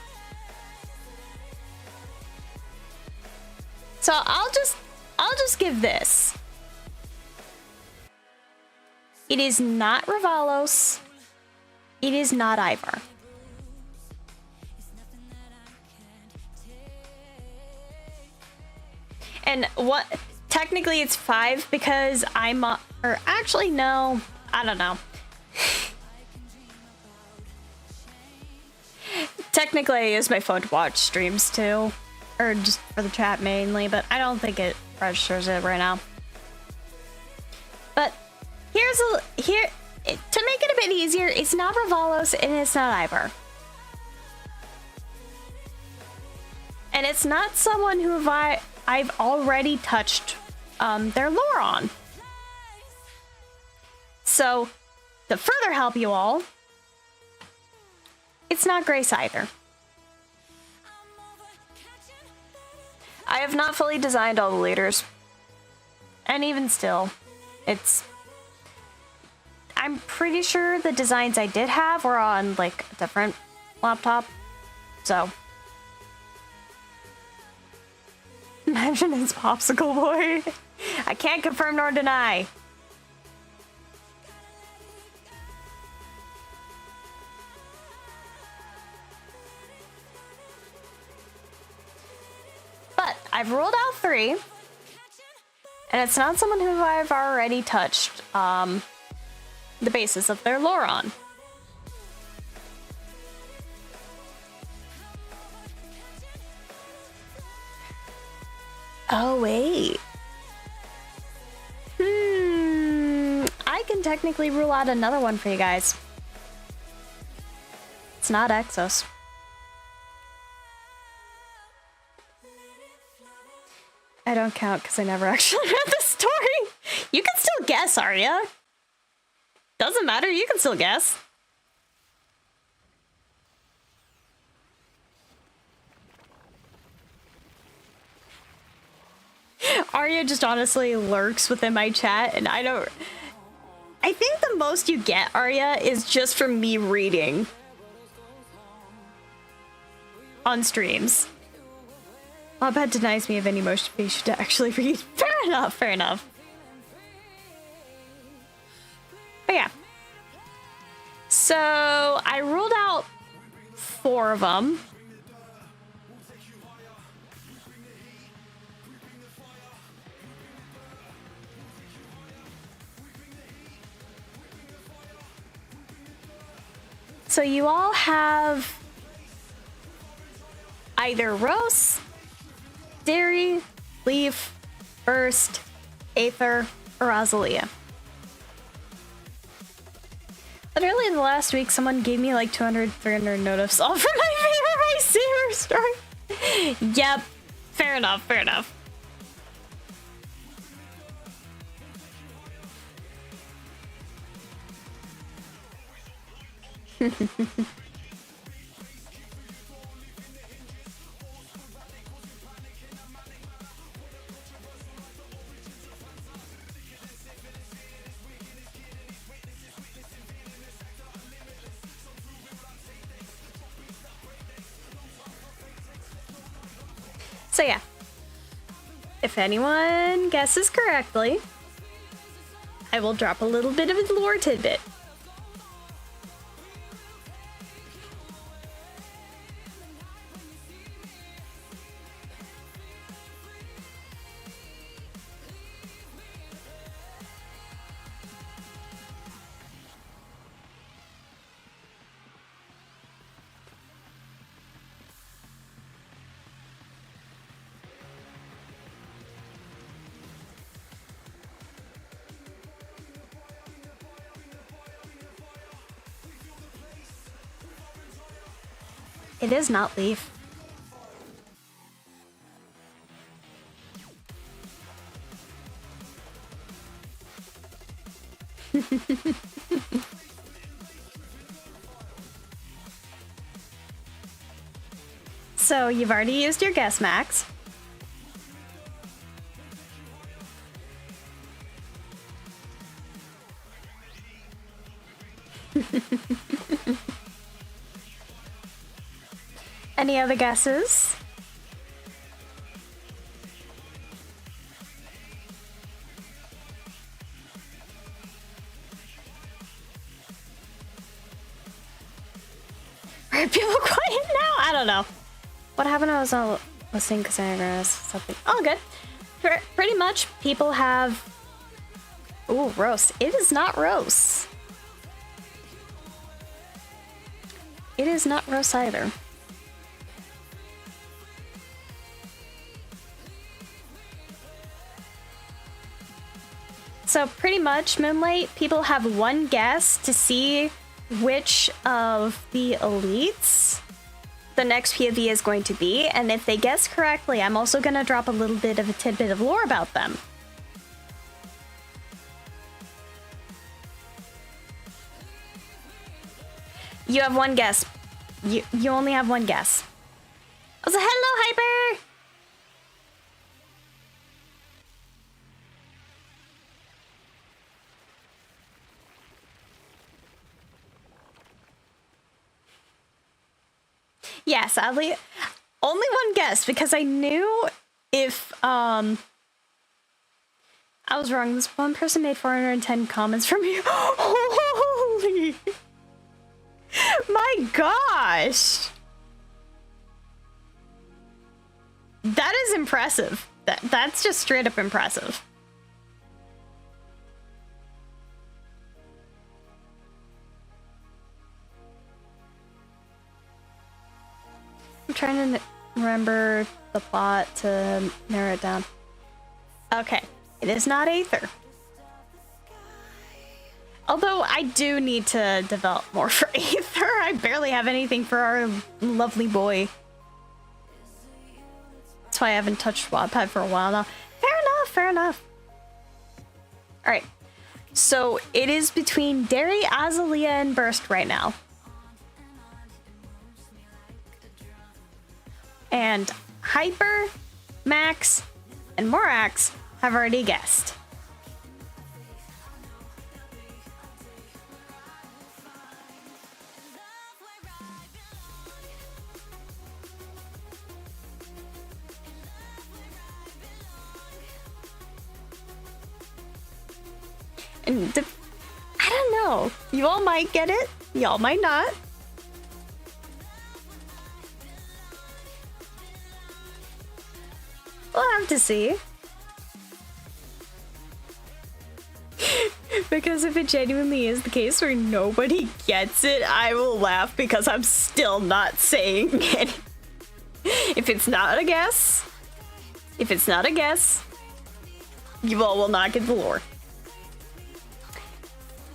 [SPEAKER 1] So I'll just give this. It is not Ravalos. It is not Ivar. And what, technically it's 5 because I'm, or actually no, I don't know. Technically I use my phone to watch streams too, or just for the chat mainly, but I don't think it registers it right now. But to make it a bit easier, it's not Ravalos and it's not Ivar. And it's not someone who I've already touched their lore on. So, to further help you all, it's not Grace either. I have not fully designed all the leaders. And even still, I'm pretty sure the designs I did have were on, like, a different laptop. So. Imagine it's Popsicle Boy. I can't confirm nor deny. But I've ruled out 3. And it's not someone who I've already touched the basis of their lore on. Oh, wait. I can technically rule out another one for you guys. It's not Exos. I don't count because I never actually read the story. You can still guess, Arya. Doesn't matter, you can still guess. Arya just honestly lurks within my chat, and I think the most you get, Arya, is just from me reading on streams. Wabad denies me of any motivation to actually read. Fair enough, fair enough. But yeah. So, I ruled out 4 of them. So you all have either Rose, Dairy, Leaf, Burst, Aether, or Azalea. Literally in the last week, someone gave me like 200, 300 notifs all for my favorite Saber story. Yep, fair enough, fair enough. So yeah, if anyone guesses correctly, I will drop a little bit of a lore tidbit. It is not Leaf. So you've already used your guess, Max. Any other guesses? Are people quiet now? I don't know. What happened? I was all listening because I asked something. Oh, good. Pretty much, people have. Ooh, roast. It is not roast. It is not roast either. So pretty much, Moonlight, people have one guess to see which of the elites the next POV is going to be, and if they guess correctly, I'm also going to drop a little bit of a tidbit of lore about them. You have one guess. You only have one guess. I was like, hello, Hyper! Yeah, sadly, only one guess because I knew if I was wrong. This one person made 410 comments from you. Holy, my gosh, that is impressive. That's just straight up impressive. I'm trying to remember the plot to narrow it down. Okay, it is not Aether. Although I do need to develop more for Aether. I barely have anything for our lovely boy. That's why I haven't touched Wattpad for a while now. Fair enough, fair enough. Alright, so it is between Dairy, Azalea, and Burst right now. And Hyper, Max, and Morax have already guessed. And I don't know. You all might get it. Y'all might not. We'll have to see. Because if it genuinely is the case where nobody gets it, I will laugh because I'm still not saying it. If it's not a guess, you all will not get the lore.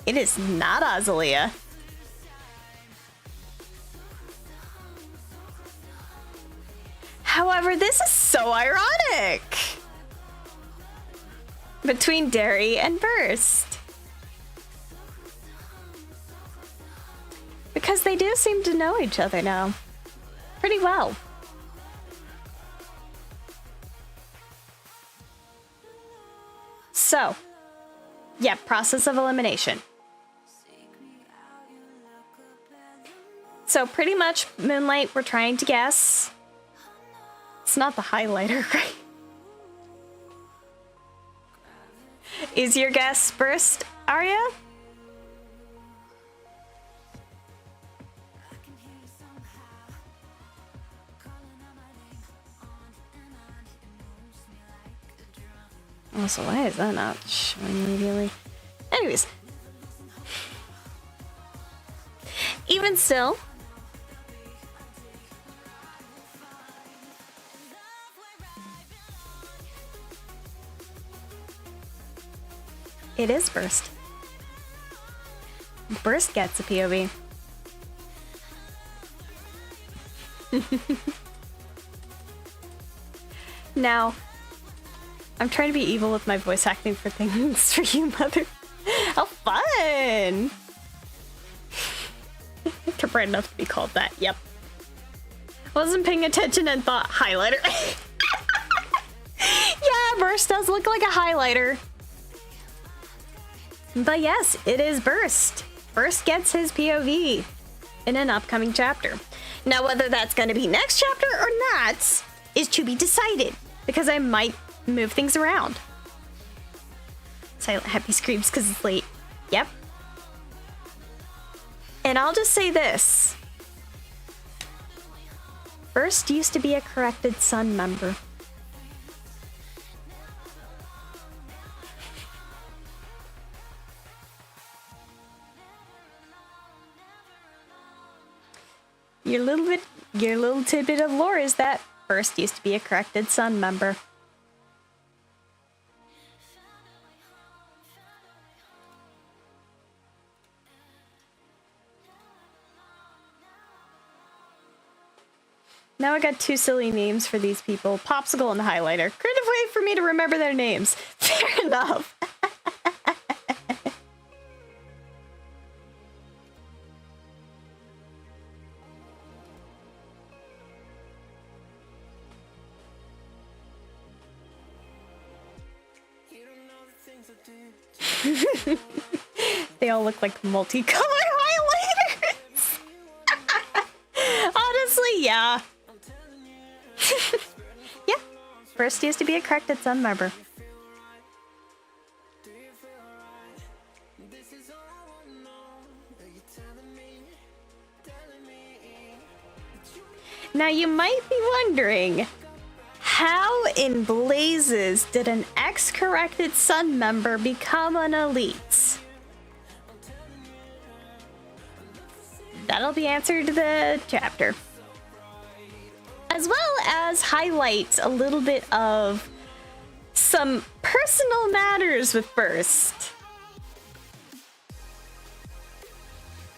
[SPEAKER 1] It is not Azalea. However, this is so ironic. Between Derry and Burst. Because they do seem to know each other now. Pretty well. So, yeah, process of elimination. So pretty much, Moonlight, we're trying to guess. It's not the highlighter, right? Is your guess Burst, Arya? Also, why is that not showing immediately? Anyways. Even still. It is Burst. Burst gets a POV. Now, I'm trying to be evil with my voice acting for things for you, Mother. How fun! I'm bright enough to be called that, yep. Wasn't paying attention and thought highlighter. Yeah, Burst does look like a highlighter. But yes, it is Burst. Burst gets his POV in an upcoming chapter. Now, whether that's going to be next chapter or not is to be decided, because I might move things around. Silent happy screams because it's late. Yep. And I'll just say this. Burst used to be a corrected Sun member. Your little tidbit of lore is that Burst used to be a corrected Sun member. Now I got two silly names for these people, Popsicle and Highlighter. Creative way for me to remember their names. Fair enough. They all look like multicolored highlighters. Honestly, yeah. Yeah. Burst used to be a corrected Sun member. Now you might be wondering, how in blazes did an ex-corrected Sun member become an elite? That'll be answered to the chapter. As well as highlight a little bit of some personal matters with Burst.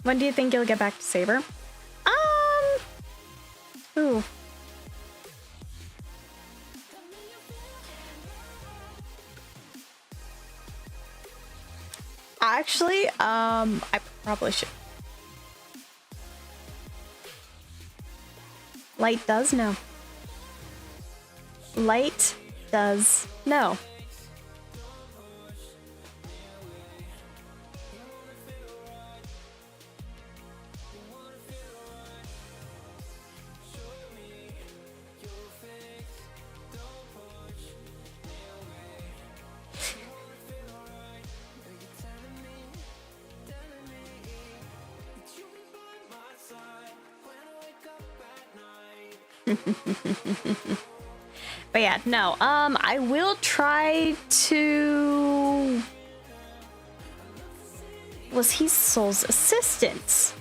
[SPEAKER 1] When do you think you'll get back to Saber? Ooh. Actually, I probably should. Light does know. Light does know. But yeah, no, I will try to was he Soul's assistant?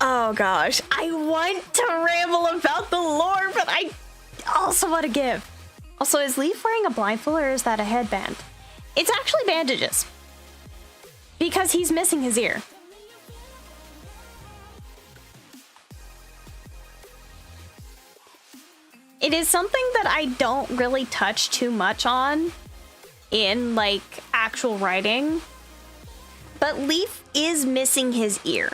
[SPEAKER 1] Oh gosh, I want to ramble about the lore, but I also want to give. Also, is Leaf wearing a blindfold or is that a headband? It's actually bandages. Because he's missing his ear. It is something that I don't really touch too much on in like actual writing. But Leaf is missing his ear.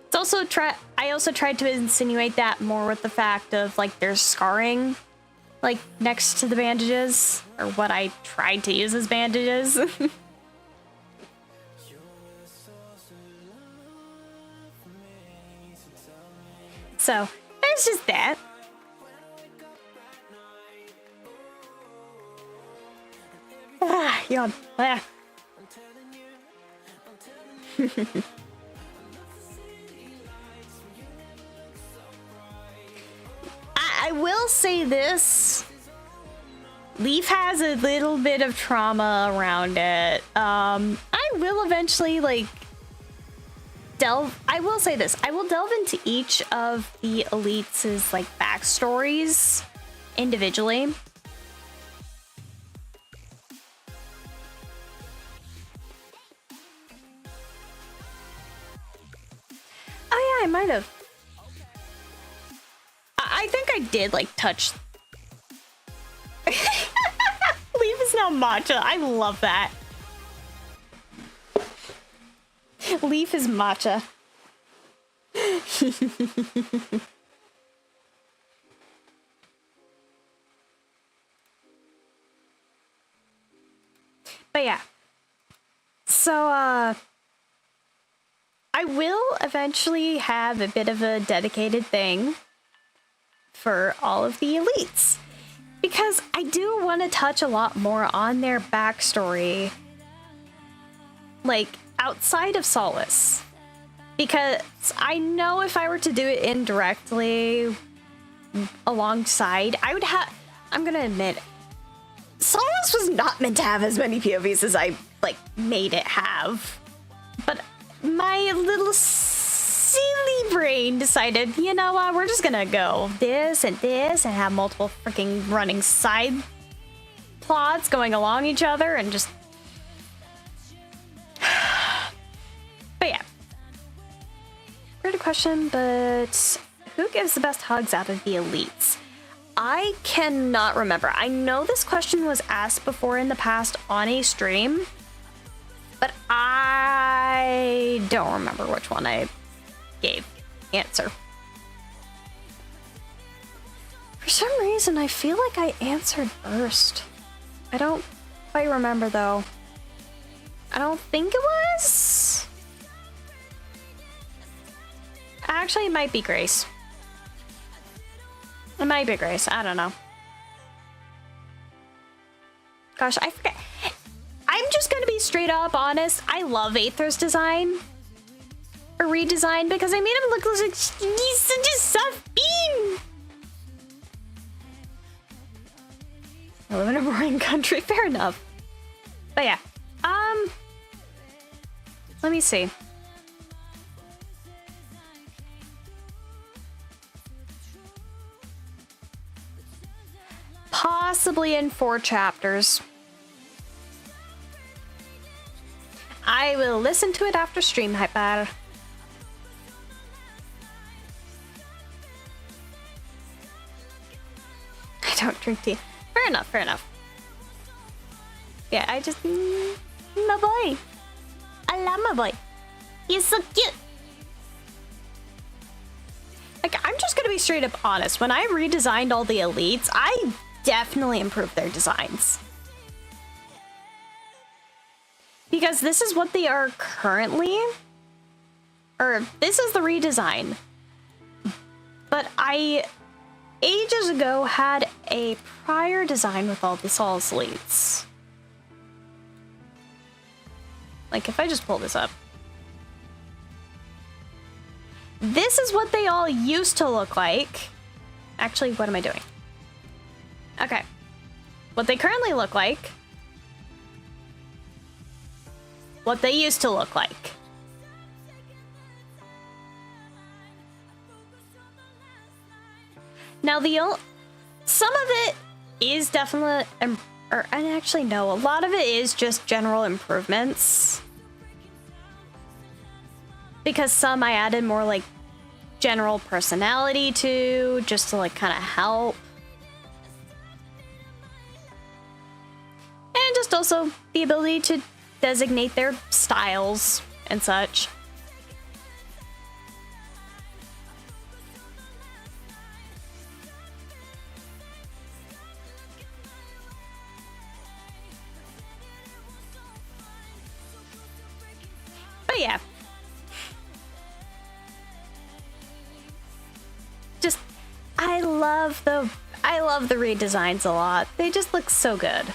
[SPEAKER 1] It's also I also tried to insinuate that more with the fact of like there's scarring like next to the bandages, or what I tried to use as bandages. So there's just that. Yawn. I will say this. Leaf has a little bit of trauma around it. I will eventually like I will say this. I will delve into each of the elites' like backstories individually. Oh yeah, I might have. I think I did like touch. Leaf is now matcha. I love that. Leaf is matcha. But yeah. So I will eventually have a bit of a dedicated thing for all of the elites, because I do want to touch a lot more on their backstory, like outside of Solace, because I know if I were to do it indirectly alongside, I would have, I'm gonna admit, Solace was not meant to have as many POVs as I like made it have, but my little silly brain decided, you know what, we're just gonna go this and have multiple freaking running side plots going along each other and just. But yeah. Weird question, but who gives the best hugs out of the elites? I cannot remember. I know this question was asked before in the past on a stream, but I don't remember which one I gave answer. For some reason, I feel like I answered first. I don't quite remember though. I don't think it was. Actually, it might be Grace. It might be Grace. I don't know. Gosh, I forget. I'm just gonna be straight up honest. I love Aether's design. Or redesign, because I made him look like he's such a soft bean. I live in a boring country. Fair enough. But yeah. Let me see. Possibly in 4 chapters. I will listen to it after stream, Hyper. I don't drink tea. Fair enough, fair enough. Yeah, I just... my boy. I love my boy. He's so cute. Like, I'm just gonna be straight up honest. When I redesigned all the elites, I definitely improved their designs. Because this is what they are currently. Or, this is the redesign. But I, ages ago, had a prior design with all the Sol's elites. Like, if I just pull this up. This is what they all used to look like. Actually, what am I doing? Okay. What they currently look like. What they used to look like. Now some of it is definitely, and actually no, a lot of it is just general improvements. Because some I added more like general personality to, just to like kind of help. And just also the ability to designate their styles and such. But yeah. Just, I love the redesigns a lot. They just look so good.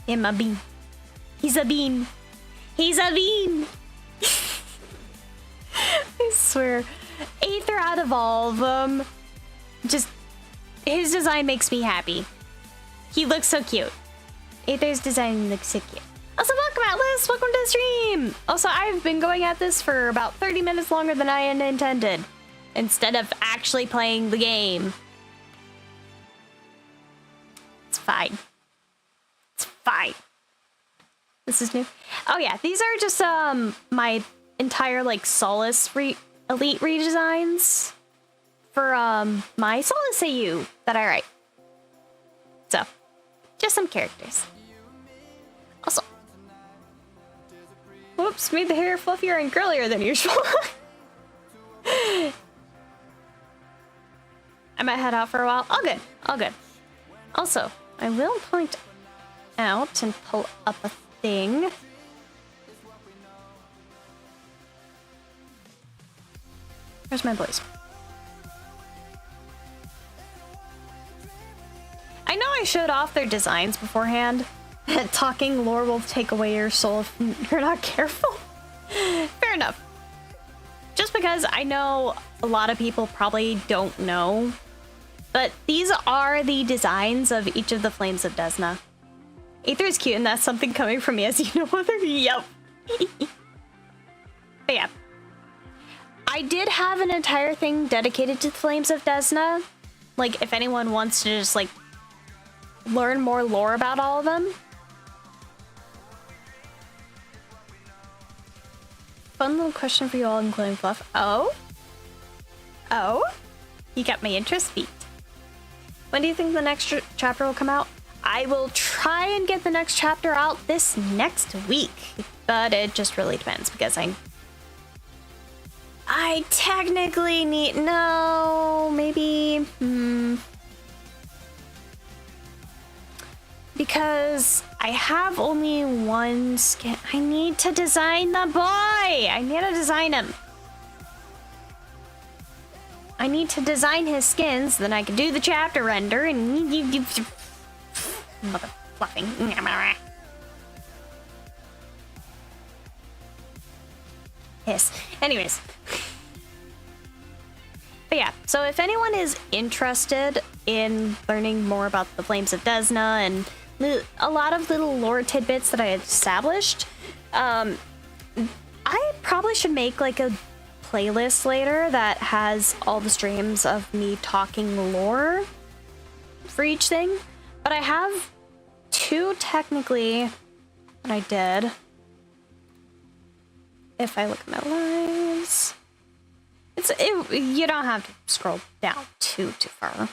[SPEAKER 1] Him a bean. He's a bean. He's a bean. I swear. Aether out of all of them. Just, his design makes me happy. He looks so cute. Aether's design looks so cute. Also, welcome Atlas, welcome to the stream. Also, I've been going at this for about 30 minutes longer than I had intended, instead of actually playing the game. It's fine. It's fine. This is new. Oh yeah, these are just my entire like Solace Elite redesigns for my Solace AU that I write. So, just some characters. Also, whoops, made the hair fluffier and curlier than usual. I might head out for a while. All good, all good. Also, I will point out and pull up a thing. Where's my boys? I know I showed off their designs beforehand. Talking lore will take away your soul if you're not careful. Fair enough. Just because I know a lot of people probably don't know, but these are the designs of each of the Flames of Desna. Aether is cute, and that's something coming from me, as you know, mother. Yep. But yeah. I did have an entire thing dedicated to the Flames of Desna. Like, if anyone wants to just, like, learn more lore about all of them. Fun little question for you all, including Fluff. Oh? Oh? You got my interest peaked. When do you think the next chapter will come out? I will try and get the next chapter out this next week, but it just really depends because I technically need, no, maybe, because I have only one skin. I need to design the boy. I need to design him. I need to design his skins, then I can do the chapter render and mother fluffing. Yes. Anyways. But yeah, so if anyone is interested in learning more about the Flames of Desna and a lot of little lore tidbits that I had established, I probably should make like a playlist later that has all the streams of me talking lore for each thing. But I have two technically that I did. If I look at my lives, you don't have to scroll down too far.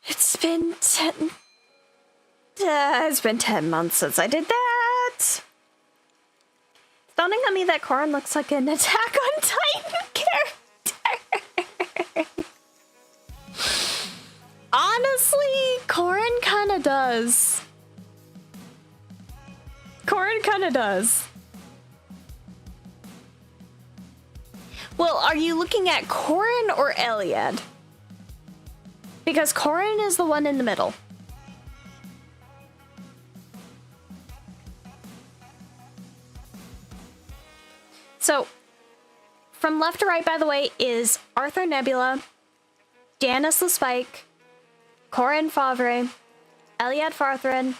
[SPEAKER 1] It's been 10 months since I did that. It's dawning on me that Corrin looks like an Attack on Titan character. Honestly, Corrin kind of does. Corrin kind of does. Well, are you looking at Corrin or Iliad? Because Corrin is the one in the middle. So, from left to right, by the way, is Arthur Nebula, Janice the Spike, Corin Favre, Eliad Farthrin,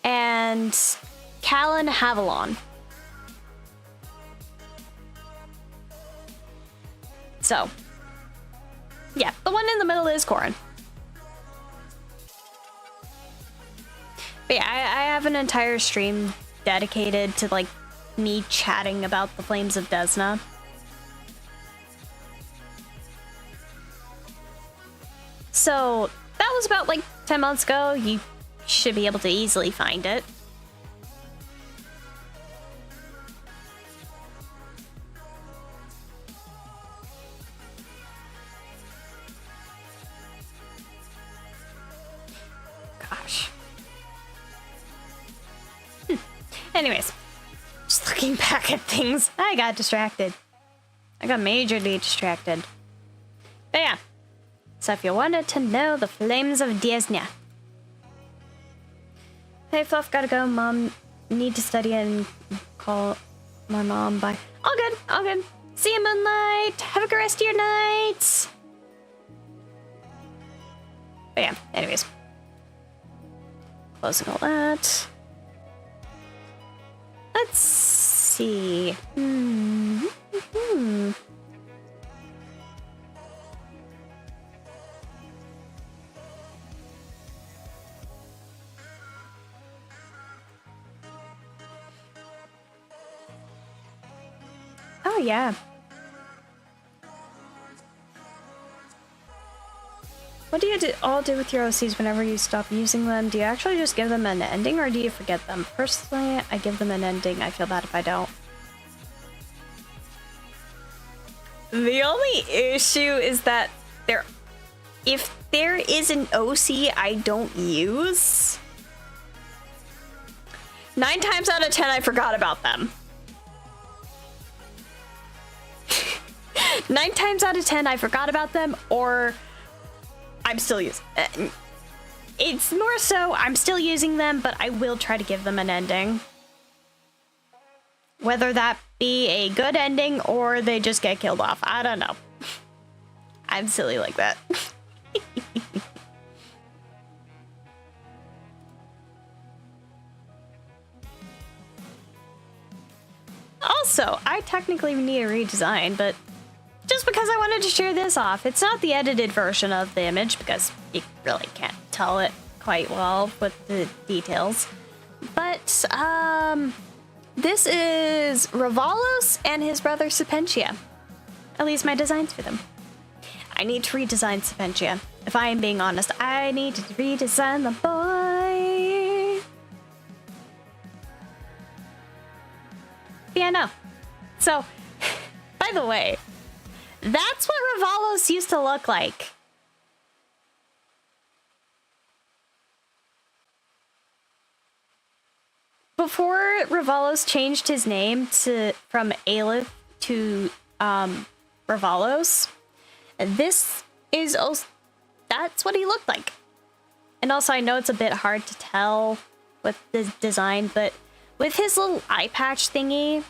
[SPEAKER 1] and Callan Havalon. So, yeah, the one in the middle is Corin. But yeah, I have an entire stream dedicated to, like, me chatting about the Flames of Desna. So, that was about, like, 10 months ago. You should be able to easily find it. Gosh. Anyways, just looking back at things, I got distracted. I got majorly distracted. But yeah. So if you wanted to know the Flames of Desna. Hey Fluff, gotta go. Mom, need to study and call my mom. Bye. All good, all good. See you, Moonlight. Have a good rest of your night. But yeah, anyways. Closing all that. Let's see. Oh, yeah. What do you all do with your OCs whenever you stop using them? Do you actually just give them an ending, or do you forget them? Personally, I give them an ending. I feel bad if I don't. The only issue is that if there is an OC I don't use, 9 times out of 10 I forgot about them. 9 times out of 10 I forgot about them, or I'm still using. It's more so I'm still using them, but I will try to give them an ending. Whether that be a good ending or they just get killed off, I don't know. I'm silly like that. Also, I technically need a redesign, but just because I wanted to share this off, it's not the edited version of the image because you really can't tell it quite well with the details. But, this is Ravalos and his brother Serpentia. At least my designs for them. I need to redesign Serpentia. If I am being honest, I need to redesign the boy. Yeah, no. So, by the way, that's what Ravalos used to look like. Before Ravalos changed his name from Aelith to Ravalos, this is also, that's what he looked like. And also, I know it's a bit hard to tell with the design, but with his little eye patch thingy,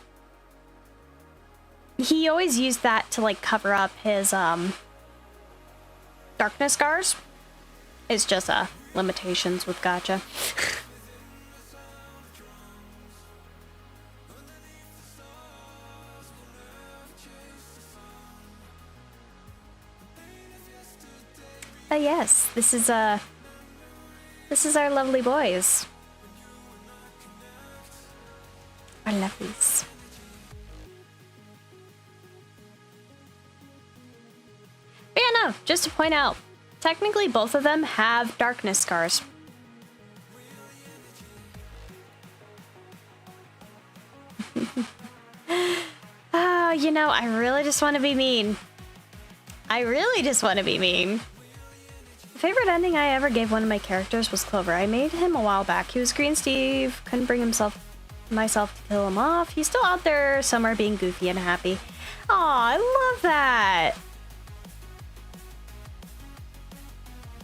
[SPEAKER 1] he always used that to like cover up his darkness scars. It's just limitations with gacha. But yes, this is our lovely boys. Our lovelies. But yeah, no, just to point out, technically both of them have darkness scars. Oh, you know, I really just want to be mean. I really just want to be mean. The favorite ending I ever gave one of my characters was Clover. I made him a while back. He was Green Steve. Couldn't bring myself to kill him off. He's still out there somewhere being goofy and happy. Aw, I love that.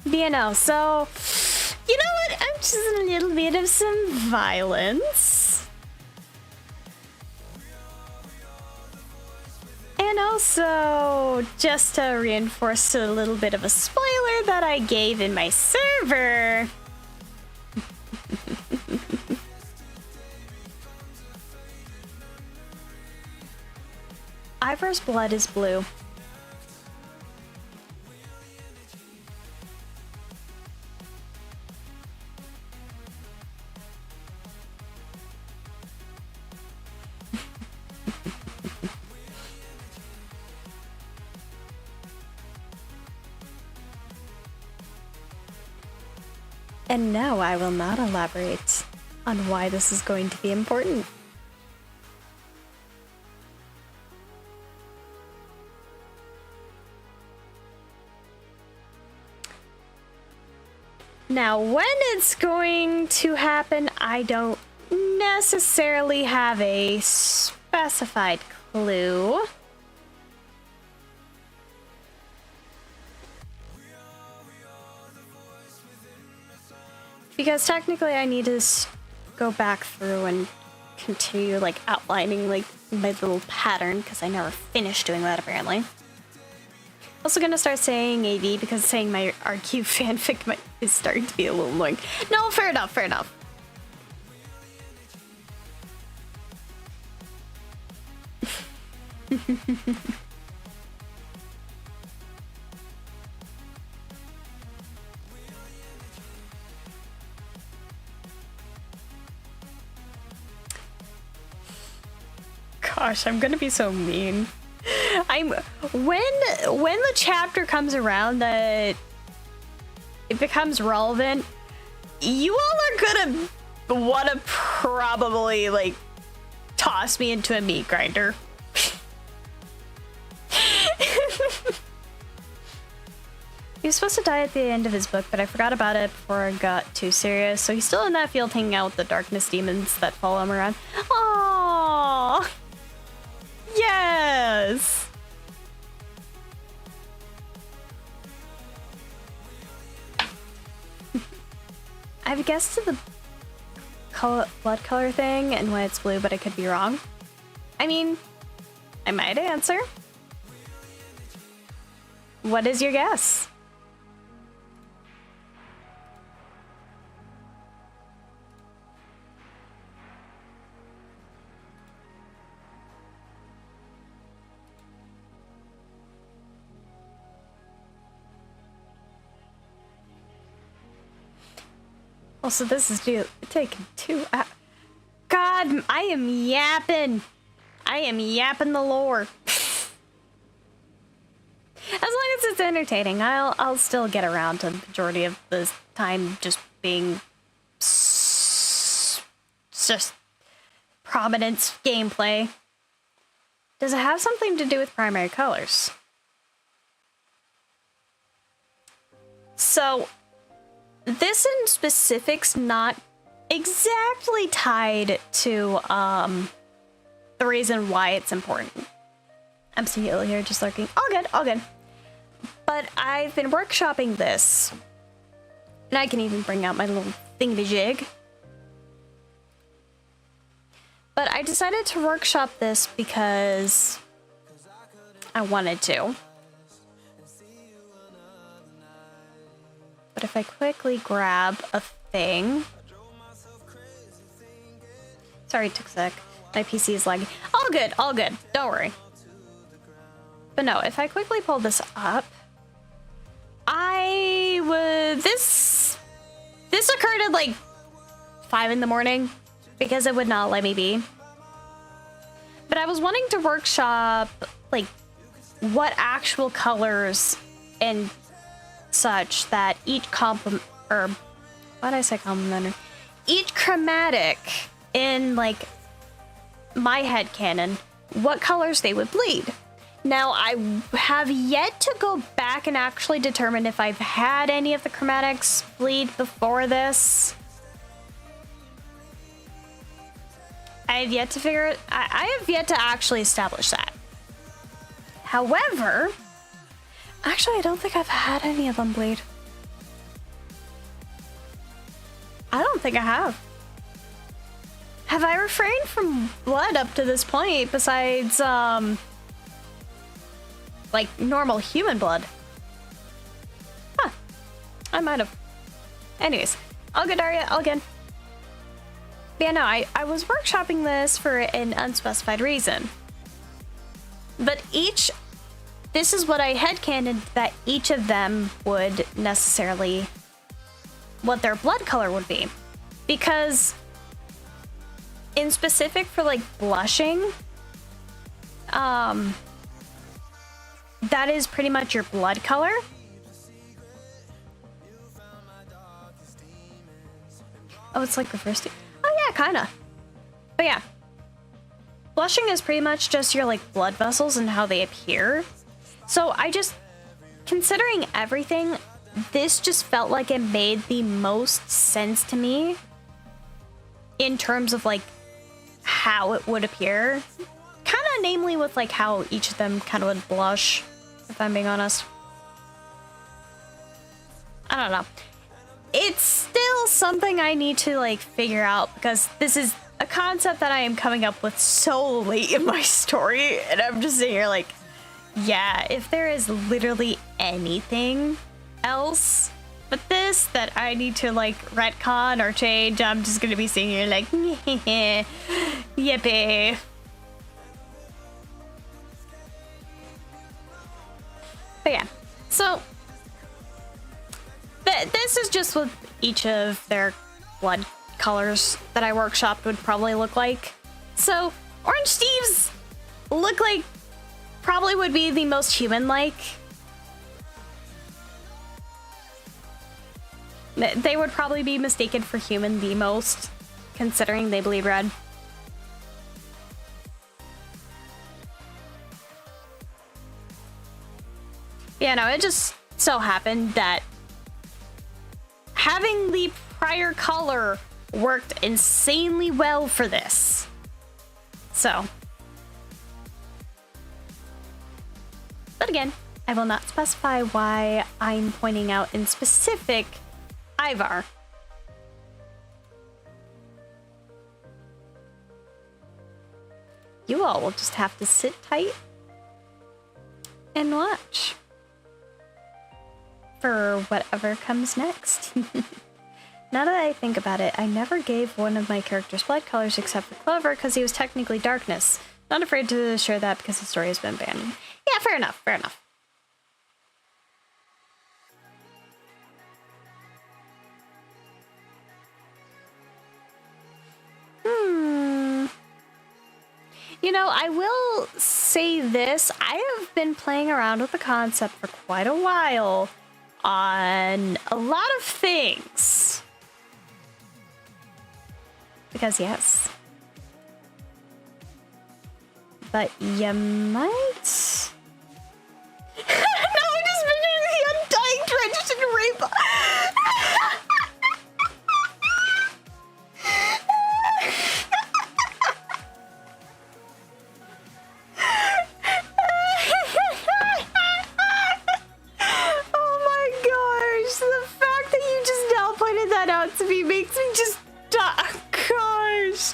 [SPEAKER 1] But you know, so, you know what? I'm just a little bit of some violence. And also, just to reinforce a little bit of a spoiler that I gave in my server. Ivor's blood is blue. And no, I will not elaborate on why this is going to be important. Now, when it's going to happen, I don't necessarily have a specified clue. Because technically I need to go back through and continue like outlining like my little pattern, because I never finished doing that apparently. Also gonna start saying AV because saying my RQ fanfic is starting to be a little annoying. No, fair enough, fair enough. Gosh, I'm gonna be so mean. When the chapter comes around that it becomes relevant, you all are gonna wanna probably like toss me into a meat grinder. He was supposed to die at the end of his book, but I forgot about it before I got too serious. So he's still in that field hanging out with the darkness demons that follow him around. Aww. Yes. I've guessed to the blood color thing and why it's blue, but I could be wrong. I mean, I might answer. What is your guess? Also, this is taking 2 hours. God, I am yapping. I am yapping the lore. As long as it's entertaining, I'll still get around to the majority of the time just being just Prominence gameplay. Does it have something to do with primary colors? So, this in specific's not exactly tied to the reason why it's important. I'm still here just lurking. All good, all good. But I've been workshopping this. And I can even bring out my little thingamajig. But I decided to workshop this because I wanted to. But if I quickly grab a thing... Sorry, it took a sec. My PC is lagging. All good, all good. Don't worry. But no, if I quickly pull this up... This occurred at like 5 in the morning because it would not let me be. But I was wanting to workshop like what actual colors and such that each each chromatic in like my headcanon, what colors they would bleed. Now, I have yet to go back and actually determine if I've had any of the chromatics bleed before this. I have yet to figure it. I have yet to actually establish that. However, actually, I don't think I've had any of them bleed. I don't think I have. Have I refrained from blood up to this point besides, like normal human blood. Huh. I might have. Anyways, all good, Arya, all good. But yeah, no, I was workshopping this for an unspecified reason. But this is what I headcanoned, that each of them would necessarily, what their blood color would be. Because in specific for like blushing, that is pretty much your blood color. Oh, it's like reversed. Oh yeah, kinda. But yeah. Blushing is pretty much just your like blood vessels and how they appear. So considering everything, this just felt like it made the most sense to me in terms of like how it would appear. Kind of namely with like how each of them kind of would blush, if I'm being honest. I don't know. It's still something I need to like figure out, because this is a concept that I am coming up with so late in my story, and I'm just sitting here like, yeah, if there is literally anything else but this that I need to like retcon or change, I'm just gonna be sitting here like, yippee. But yeah, so this is just what each of their blood colors that I workshopped would probably look like. So Orange Steve's look like probably would be the most human-like. They would probably be mistaken for human the most, considering they bleed red. Yeah, no, it just so happened that having the prior color worked insanely well for this. So. But again, I will not specify why I'm pointing out in specific Ivar. You all will just have to sit tight and watch for whatever comes next. Now that I think about it, I never gave one of my characters blood colors except for Clover because he was technically darkness. Not afraid to share that because the story has been banned. Yeah, fair enough, fair enough. You know, I will say this. I have been playing around with the concept for quite a while on a lot of things. Because yes. But you might... No, I just been the Undying Tradition Rainbow. Oh my gosh, the fact that you just now pointed that out to me makes me just... Gosh.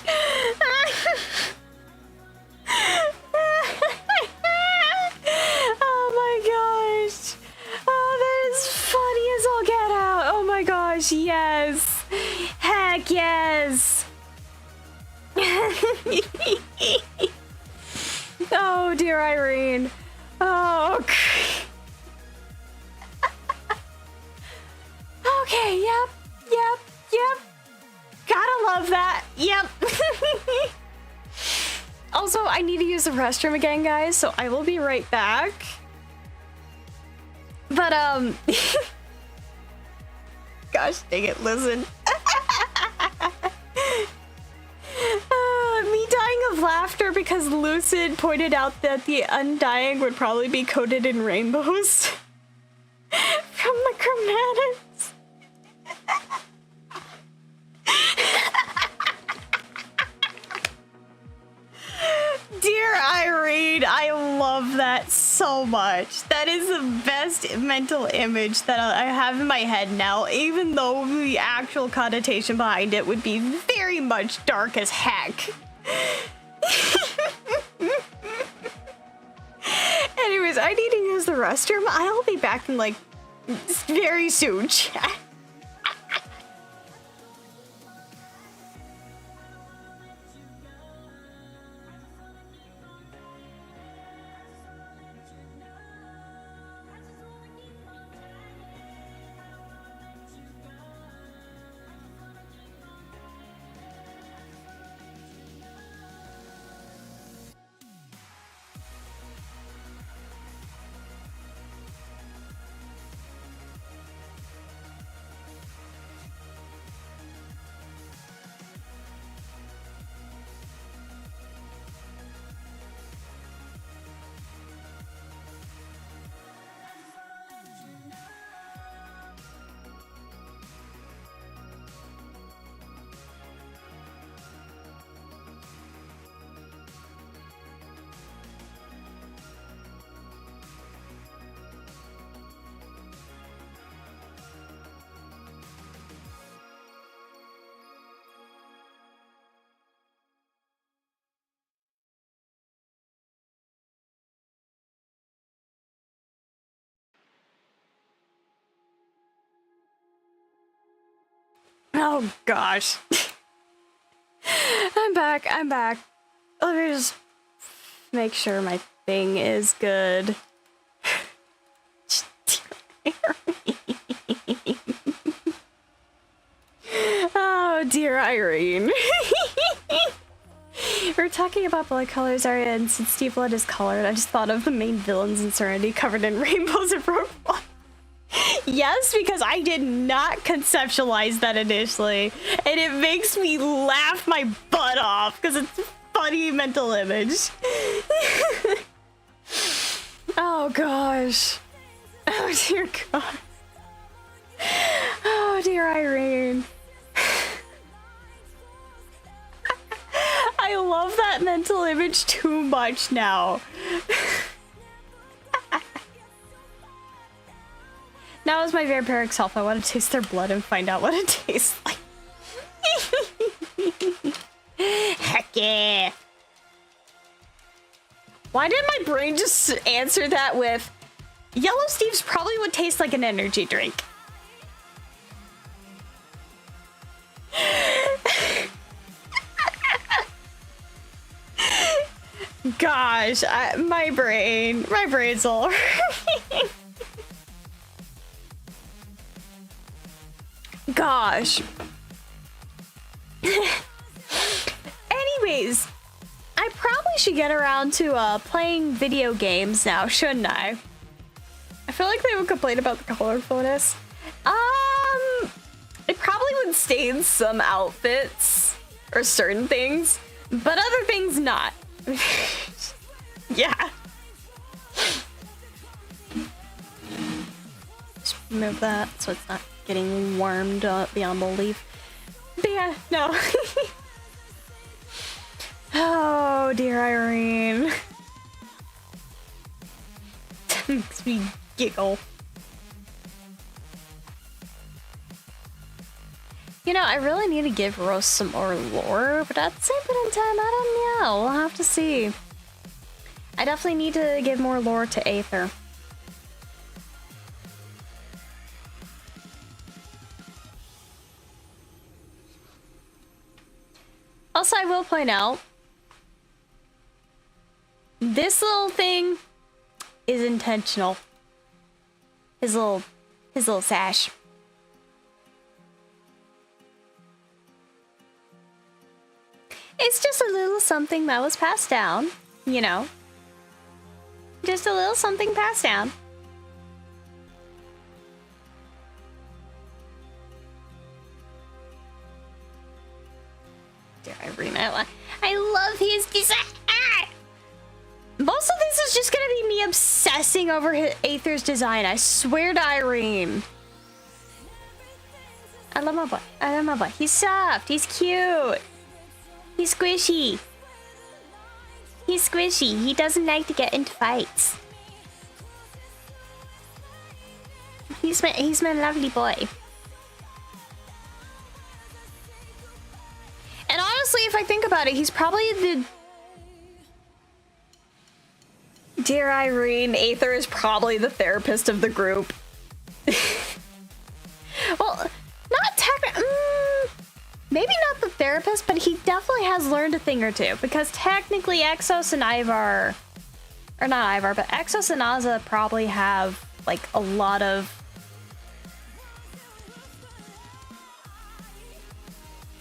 [SPEAKER 1] Oh my gosh. Oh, that is funny as all get out. Oh my gosh, yes. Heck yes. Oh dear Irene. Oh, okay. Okay, yep. Gotta love that. Yep. Also, I need to use the restroom again, guys, so I will be right back. But, gosh dang it, listen. Me dying of laughter because Lucid pointed out that the Undying would probably be coated in rainbows. From the Prominence. Dear Irene, I love that so much. That is the best mental image that I have in my head now, even though the actual connotation behind it would be very much dark as heck. Anyways, Anyways, I need to use the restroom. I'll be back in like very soon, chat. Oh gosh. I'm back. Let me just make sure my thing is good. Oh dear Irene. We're talking about blood colors, Arya, and since Steve Blood is colored, I just thought of the main villains in Serenity covered in rainbows and broke blood. Yes, because I did not conceptualize that initially, and it makes me laugh my butt off because it's a funny mental image. Oh gosh. Oh dear God. Oh dear Irene. I love that mental image too much now. Now as my vampiric self, I want to taste their blood and find out what it tastes like. Heck yeah. Why did my brain just answer that with, Yellow Steve's probably would taste like an energy drink. Gosh, my brain's all Gosh. Anyways, I probably should get around to playing video games now, shouldn't I? I feel like they would complain about the colorfulness. It probably would stain some outfits or certain things, but other things not. Yeah. Just remove that so it's not getting warmed up beyond belief. But yeah, no. Oh dear Irene. Makes me giggle. You know, I really need to give Rose some more lore, but at the same point in time, I don't know. We'll have to see. I definitely need to give more lore to Aether. Also, I will point out, this little thing is intentional. His little sash. It's just a little something that was passed down, you know. Just a little something passed down. Dear Irene, I love his design. Ah! Most of this is just gonna be me obsessing over Aether's design. I swear to Irene. I love my boy. I love my boy. He's soft. He's cute. He's squishy. He's squishy. He doesn't like to get into fights. He's my lovely boy. And honestly, if I think about it, he's probably Dear Irene, Aether is probably the therapist of the group. Well, not technically. Maybe not the therapist, but he definitely has learned a thing or two. Because technically, Exos and Ivar, or not Ivar, but Exos and Azza probably have like a lot of.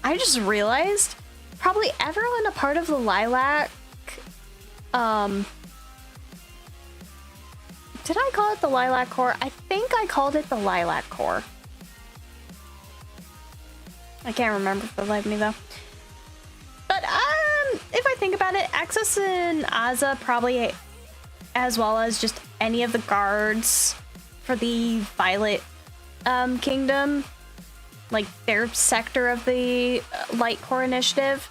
[SPEAKER 1] I just realized probably everyone a part of the Lilac. Did I call it the Lilac Core? I think I called it the Lilac Core. I can't remember for the life of me though. But if I think about it, Exos and Azza probably, as well as just any of the guards for the Violet Kingdom, like their sector of the Light Core Initiative,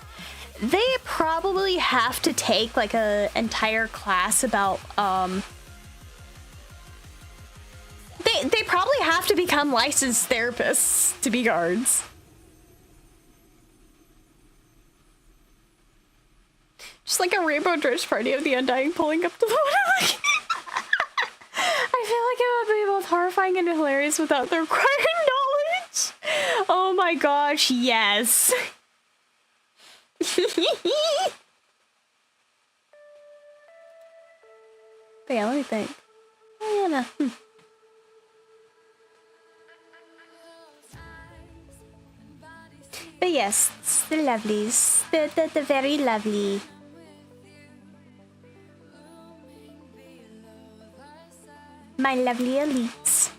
[SPEAKER 1] they probably have to take like a entire class about they probably have to become licensed therapists to be guards. Just like a Rainbow Dredge party of the Undying pulling up to the water. I feel like it would be both horrifying and hilarious without the required knowledge. Oh my gosh, yes. But yeah, let me think. Oh, yeah, no. But yes, it's the lovelies. The very lovely. My lovely elites.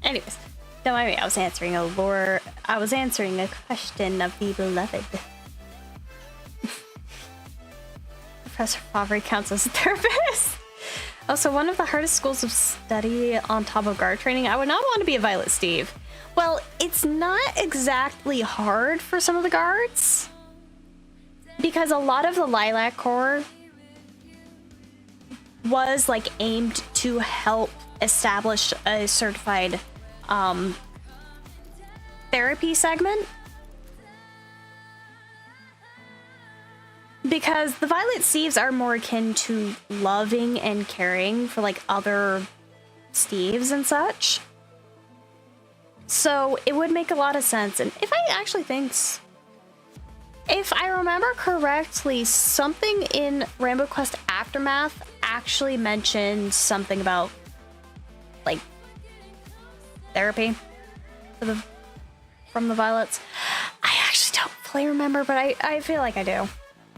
[SPEAKER 1] Anyways, don't mind me. I was answering a question of the beloved. Professor Favre counts as a therapist. Also, one of the hardest schools of study on top of guard training. I would not want to be a Violet Steve. Well, it's not exactly hard for some of the guards, because a lot of the Lilac Corps was like aimed to help establish a certified therapy segment, because the Violet Steves are more akin to loving and caring for like other Steves and such, so it would make a lot of sense. And if I remember correctly, something in Rainbow Quest Aftermath actually mentioned something about like therapy from the Violets. I actually don't fully remember, but I feel like I do.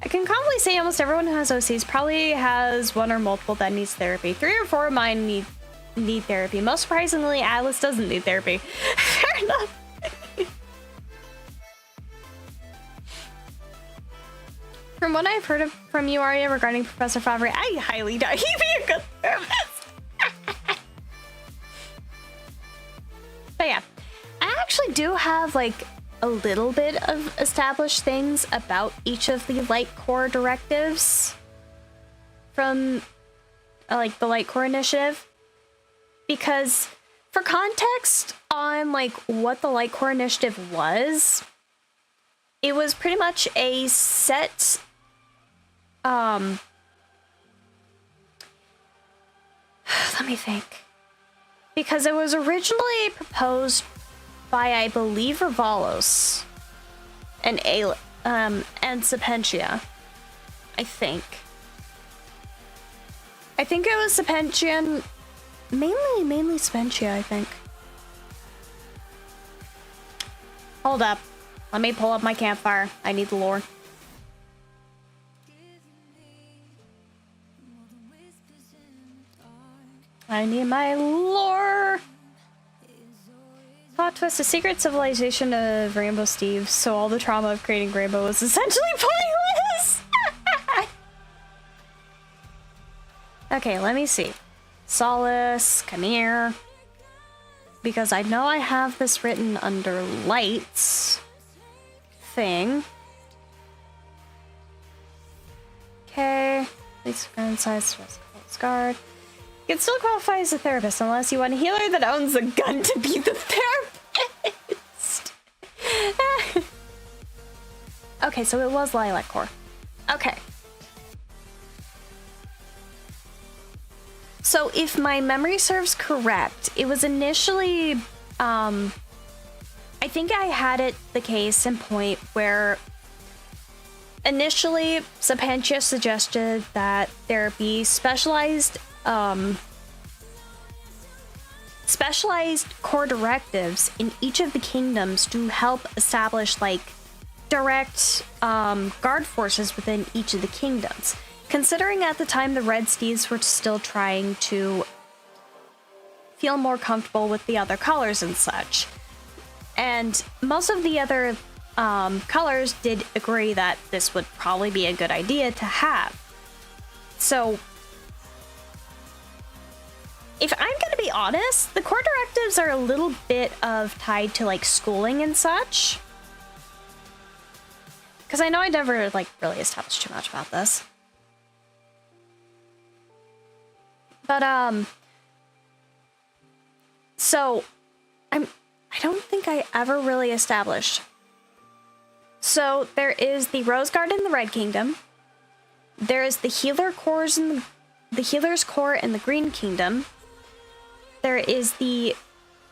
[SPEAKER 1] I can confidently say almost everyone who has OCs probably has one or multiple that needs therapy. 3 or 4 of mine need therapy. Most surprisingly, Alice doesn't need therapy. Fair enough. From what I've heard from you, Arya, regarding Professor Favre, I highly doubt he'd be a good therapist. But yeah, I actually do have like a little bit of established things about each of the Light Core directives from like the Light Core Initiative, because for context on like what the Light Core Initiative was, it was pretty much a set let me think. Because it was originally proposed by, I believe, Ravalos and Sapentia. I think it was Sapentia, mainly Sapentia, I think. Hold up. Let me pull up my campfire. I need the lore. I need my lore. Plot twist: the secret civilization of Rainbow Steve, so all the trauma of creating Rainbow was essentially pointless. Okay, let me see. Solace, come here. Because I know I have this written under lights thing. Okay. Please inside guard. You can still qualify as a therapist unless you want a healer that owns a gun to be the therapist. Okay, so it was Lilac Core. Okay. So if my memory serves correct, it was initially, I think I had it the case in point where initially Sapantia suggested that there be specialized core directives in each of the kingdoms to help establish like direct guard forces within each of the kingdoms. Considering at the time the Red Steeds were still trying to feel more comfortable with the other colors and such. And most of the other colors did agree that this would probably be a good idea to have. So, if I'm gonna be honest, the core directives are a little bit of tied to like schooling and such. Because I know I never like really established too much about this. But so I don't think I ever really established. So there is the Rose Guard in the Red Kingdom. There is the Healer Cores in the Healer's Core in the Green Kingdom. There is the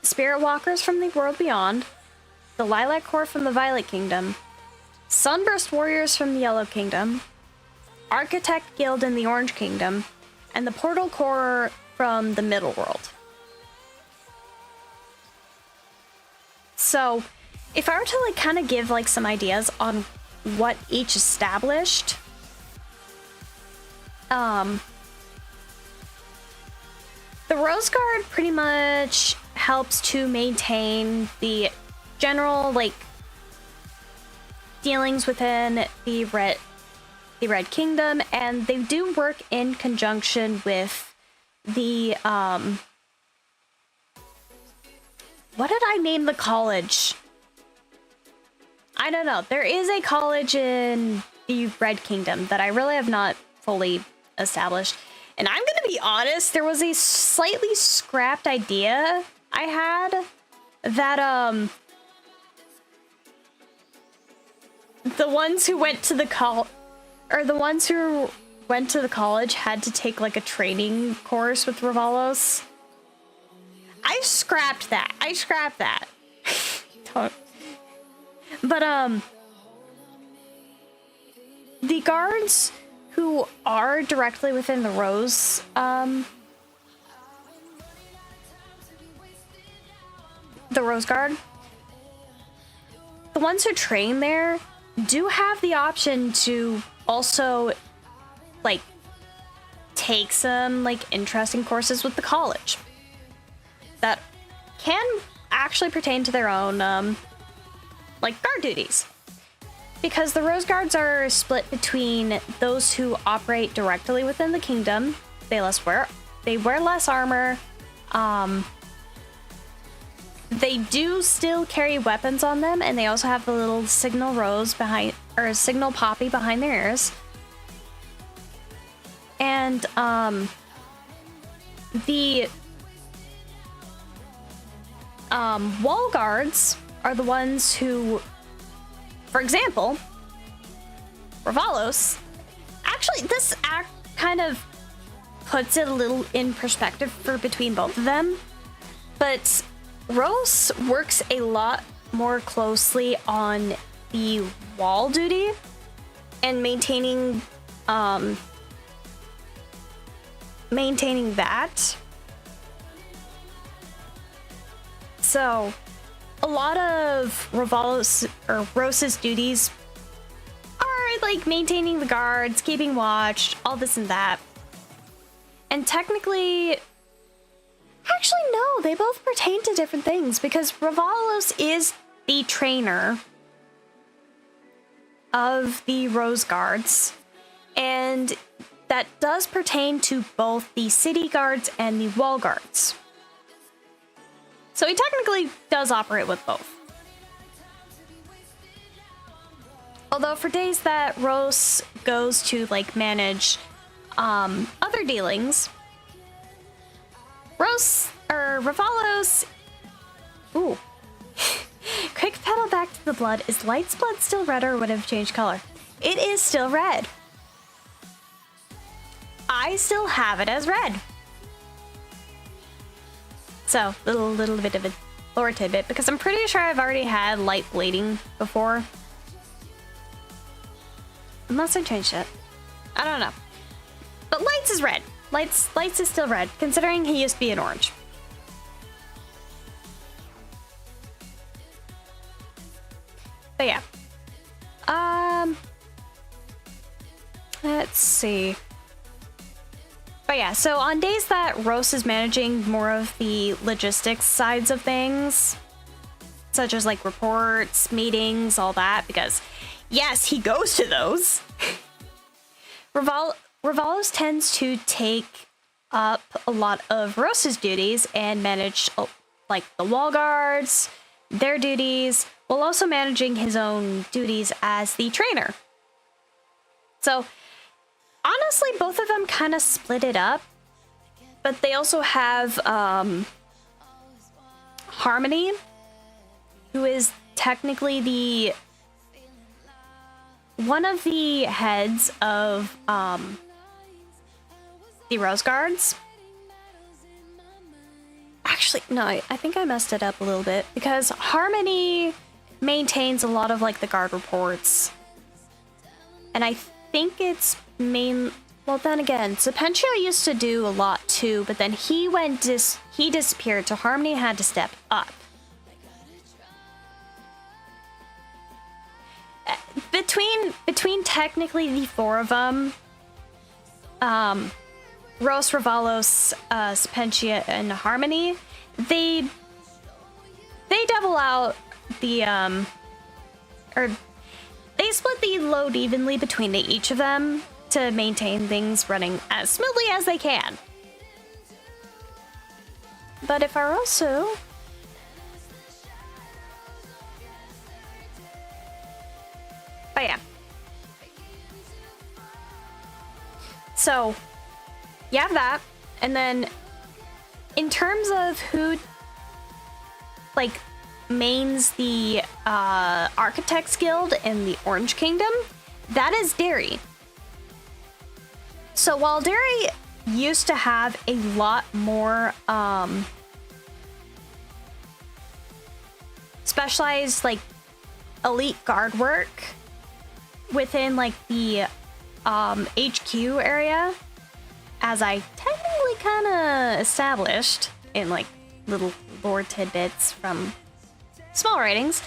[SPEAKER 1] Spirit Walkers from the World Beyond, the Lilac Core from the Violet Kingdom, Sunburst Warriors from the Yellow Kingdom, Architect Guild in the Orange Kingdom, and the Portal Core from the Middle World. So, if I were to like kind of give like some ideas on what each established, the Rose Guard pretty much helps to maintain the general like dealings within the Red Kingdom, and they do work in conjunction with the what did I name the college? I don't know. There is a college in the Red Kingdom that I really have not fully established. And I'm gonna be honest, there was a slightly scrapped idea I had that the ones who went to the college had to take like a training course with Ravalos. I scrapped that. But the guards who are directly within the Rose the Rose Guard, the ones who train there do have the option to also like take some like interesting courses with the college that can actually pertain to their own like guard duties, because the Rose Guards are split between those who operate directly within the kingdom. They wear less armor. They do still carry weapons on them, and they also have the little signal rose behind, or signal poppy behind their ears. And the wall guards are the ones who, for example, Ravalos. Actually, this act kind of puts it a little in perspective for between both of them, but Rose works a lot more closely on the wall duty and maintaining that. So a lot of Rose's duties are like maintaining the guards, keeping watch, all this and that. And technically, actually no, they both pertain to different things, because Ravalos is the trainer of the Rose Guards, and that does pertain to both the city guards and the wall guards. So he technically does operate with both. Although for days that Rose goes to like manage other dealings, Ravalos, ooh, quick pedal back to the blood. Is Light's blood still red or would it have changed color? It is still red. I still have it as red. So, little bit of a lore tidbit, because I'm pretty sure I've already had Light bleeding before. Unless I changed it. I don't know. But Light's is red. Light's is still red, considering he used to be an orange. But yeah. Let's see. But yeah, so on days that Rose is managing more of the logistics sides of things, such as like reports, meetings, all that, because yes, he goes to those. Ravalos tends to take up a lot of Rose's duties and manage like the wall guards, their duties, while also managing his own duties as the trainer. So honestly, both of them kind of split it up, but they also have Harmony, who is technically one of the heads of the Rose Guards. Actually, no, I think I messed it up a little bit, because Harmony maintains a lot of like the guard reports, and I think it's well, then again, Serenity used to do a lot too, but then he disappeared, so Harmony had to step up. Between technically the four of them, Rose, Ravalos, Serenity, and Harmony, they double out the or they split the load evenly between each of them to maintain things running as smoothly as they can. But if I also yeah. So you have that, and then in terms of who like mains the Architects Guild in the Orange Kingdom, that is Derry. So while Derry used to have a lot more specialized like elite guard work within like the HQ area, as I technically kind of established in like little lore tidbits from small writings,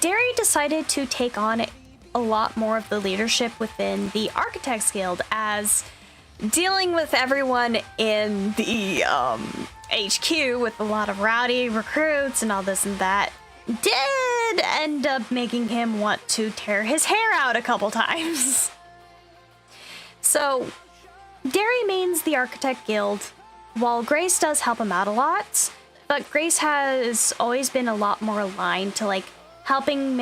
[SPEAKER 1] Derry decided to take on a lot more of the leadership within the Architects Guild, as dealing with everyone in the HQ with a lot of rowdy recruits and all this and that did end up making him want to tear his hair out a couple times. So Derry mains the Architect Guild, while Grace does help him out a lot, but Grace has always been a lot more aligned to like helping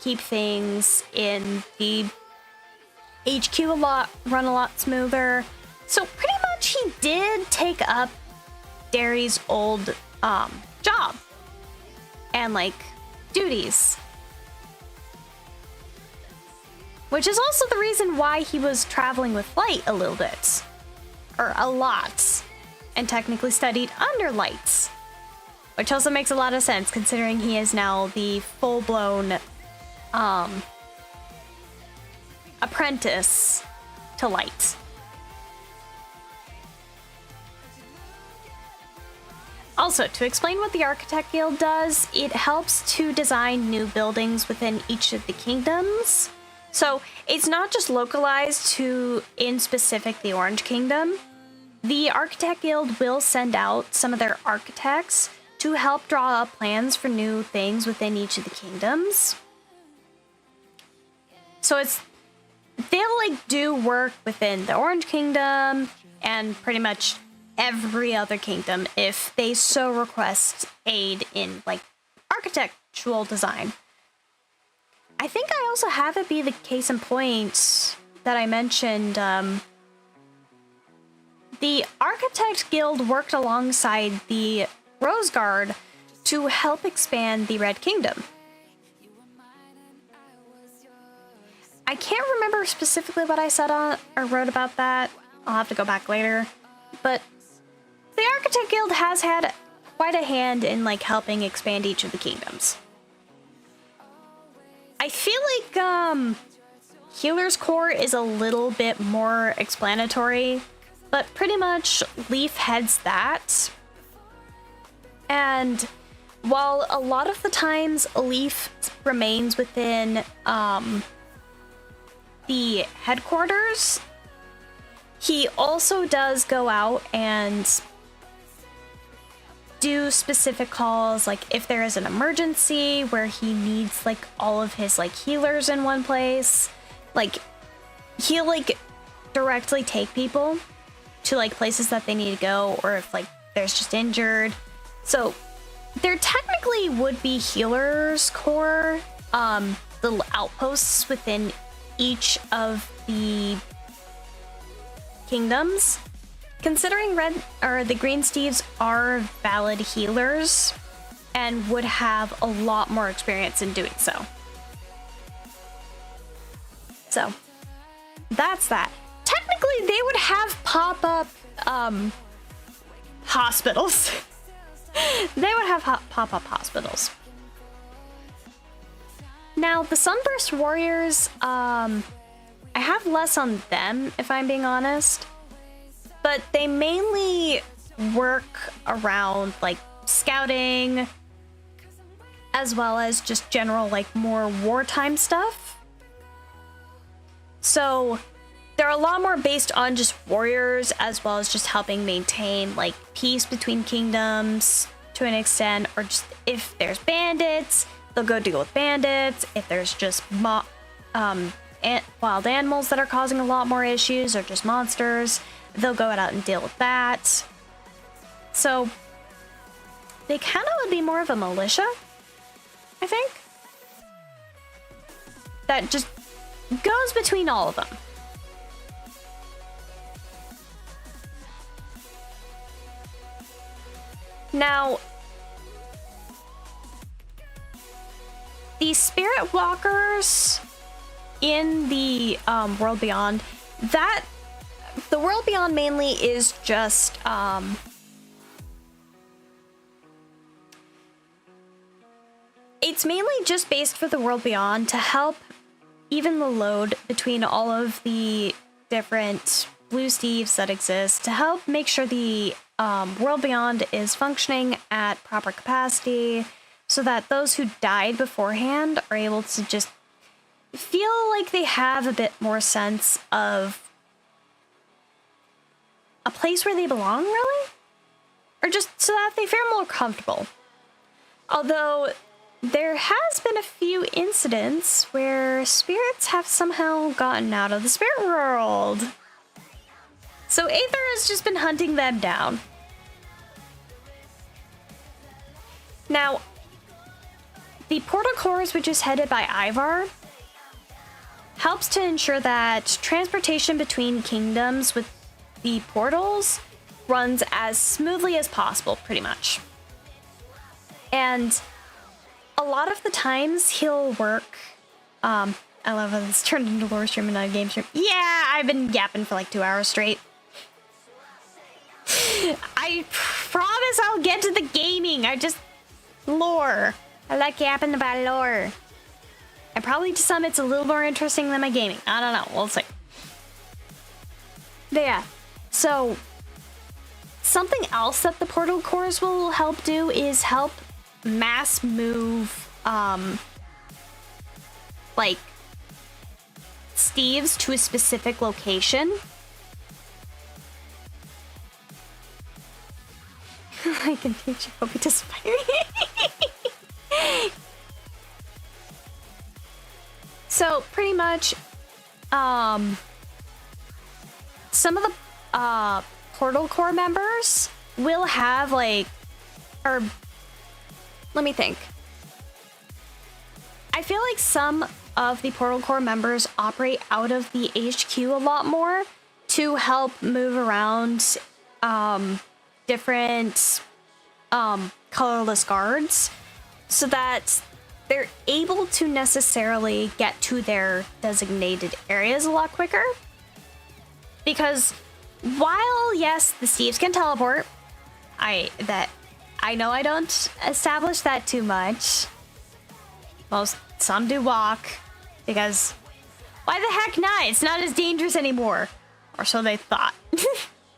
[SPEAKER 1] keep things in the HQ run a lot smoother. So pretty much he did take up Derry's old job and like duties, which is also the reason why he was traveling with Light a little bit, or a lot, and technically studied under Lights, which also makes a lot of sense considering he is now the full-blown apprentice to Light. Also, to explain what the Architect Guild does, it helps to design new buildings within each of the kingdoms. So it's not just localized to, in specific, the Orange Kingdom. The Architect Guild will send out some of their architects to help draw up plans for new things within each of the kingdoms. So they'll like do work within the Orange Kingdom and pretty much every other kingdom if they so request aid in like architectural design. I think I also have it be the case in point that I mentioned. The Architect Guild worked alongside the Rose Guard to help expand the Red Kingdom. I can't remember specifically what I said on or wrote about that. I'll have to go back later. But the Architect Guild has had quite a hand in like helping expand each of the kingdoms. I feel like Healer's Core is a little bit more explanatory, but pretty much Leaf heads that. And while a lot of the times Leaf remains within the headquarters, he also does go out and do specific calls, like if there is an emergency where he needs like all of his like healers in one place, like he'll like directly take people to like places that they need to go, or if like there's just injured. So there technically would be Healer's Core little outposts within each of the kingdoms. Considering the Green Steves are valid healers and would have a lot more experience in doing so. So that's that. Technically, they would have pop-up hospitals. They would have pop-up hospitals. Now, the Sunburst Warriors, I have less on them, if I'm being honest. But they mainly work around, like, scouting, as well as just general, like, more wartime stuff. So they're a lot more based on just warriors, as well as just helping maintain, like, peace between kingdoms to an extent, or just if there's bandits, they'll go deal with bandits. If there's just wild animals that are causing a lot more issues, or just monsters, they'll go out and deal with that. So they kind of would be more of a militia, I think, that just goes between all of them. Now, the Spirit Walkers in the World Beyond, the World Beyond mainly is just it's mainly just based for the World Beyond to help even the load between all of the different blue steves that exist, to help make sure the World Beyond is functioning at proper capacity, so that those who died beforehand are able to just feel like they have a bit more sense of a place where they belong, really? Or just so that they feel more comfortable. Although there has been a few incidents where spirits have somehow gotten out of the spirit world. So Aether has just been hunting them down. Now, the Portal Cores, which is headed by Ivar, helps to ensure that transportation between kingdoms with the portals runs as smoothly as possible, pretty much. And a lot of the times he'll work, I love how this turned into lore stream and not a game stream. Yeah, I've been yapping for like 2 hours straight. I promise I'll get to the gaming. Lore. I like yapping about lore. And probably to some it's a little more interesting than my gaming. I don't know, we'll see. But yeah, so something else that the Portal Cores will help do is help mass move, like, steves to a specific location. I can teach you how to inspire. So pretty much, some of the Portal Core members will have like, or let me think. I feel like some of the Portal Core members operate out of the HQ a lot more to help move around different colorless guards so that they're able to necessarily get to their designated areas a lot quicker. Because while, yes, the Steves can teleport, I know I don't establish that too much. Some do walk, because why the heck not? It's not as dangerous anymore. Or so they thought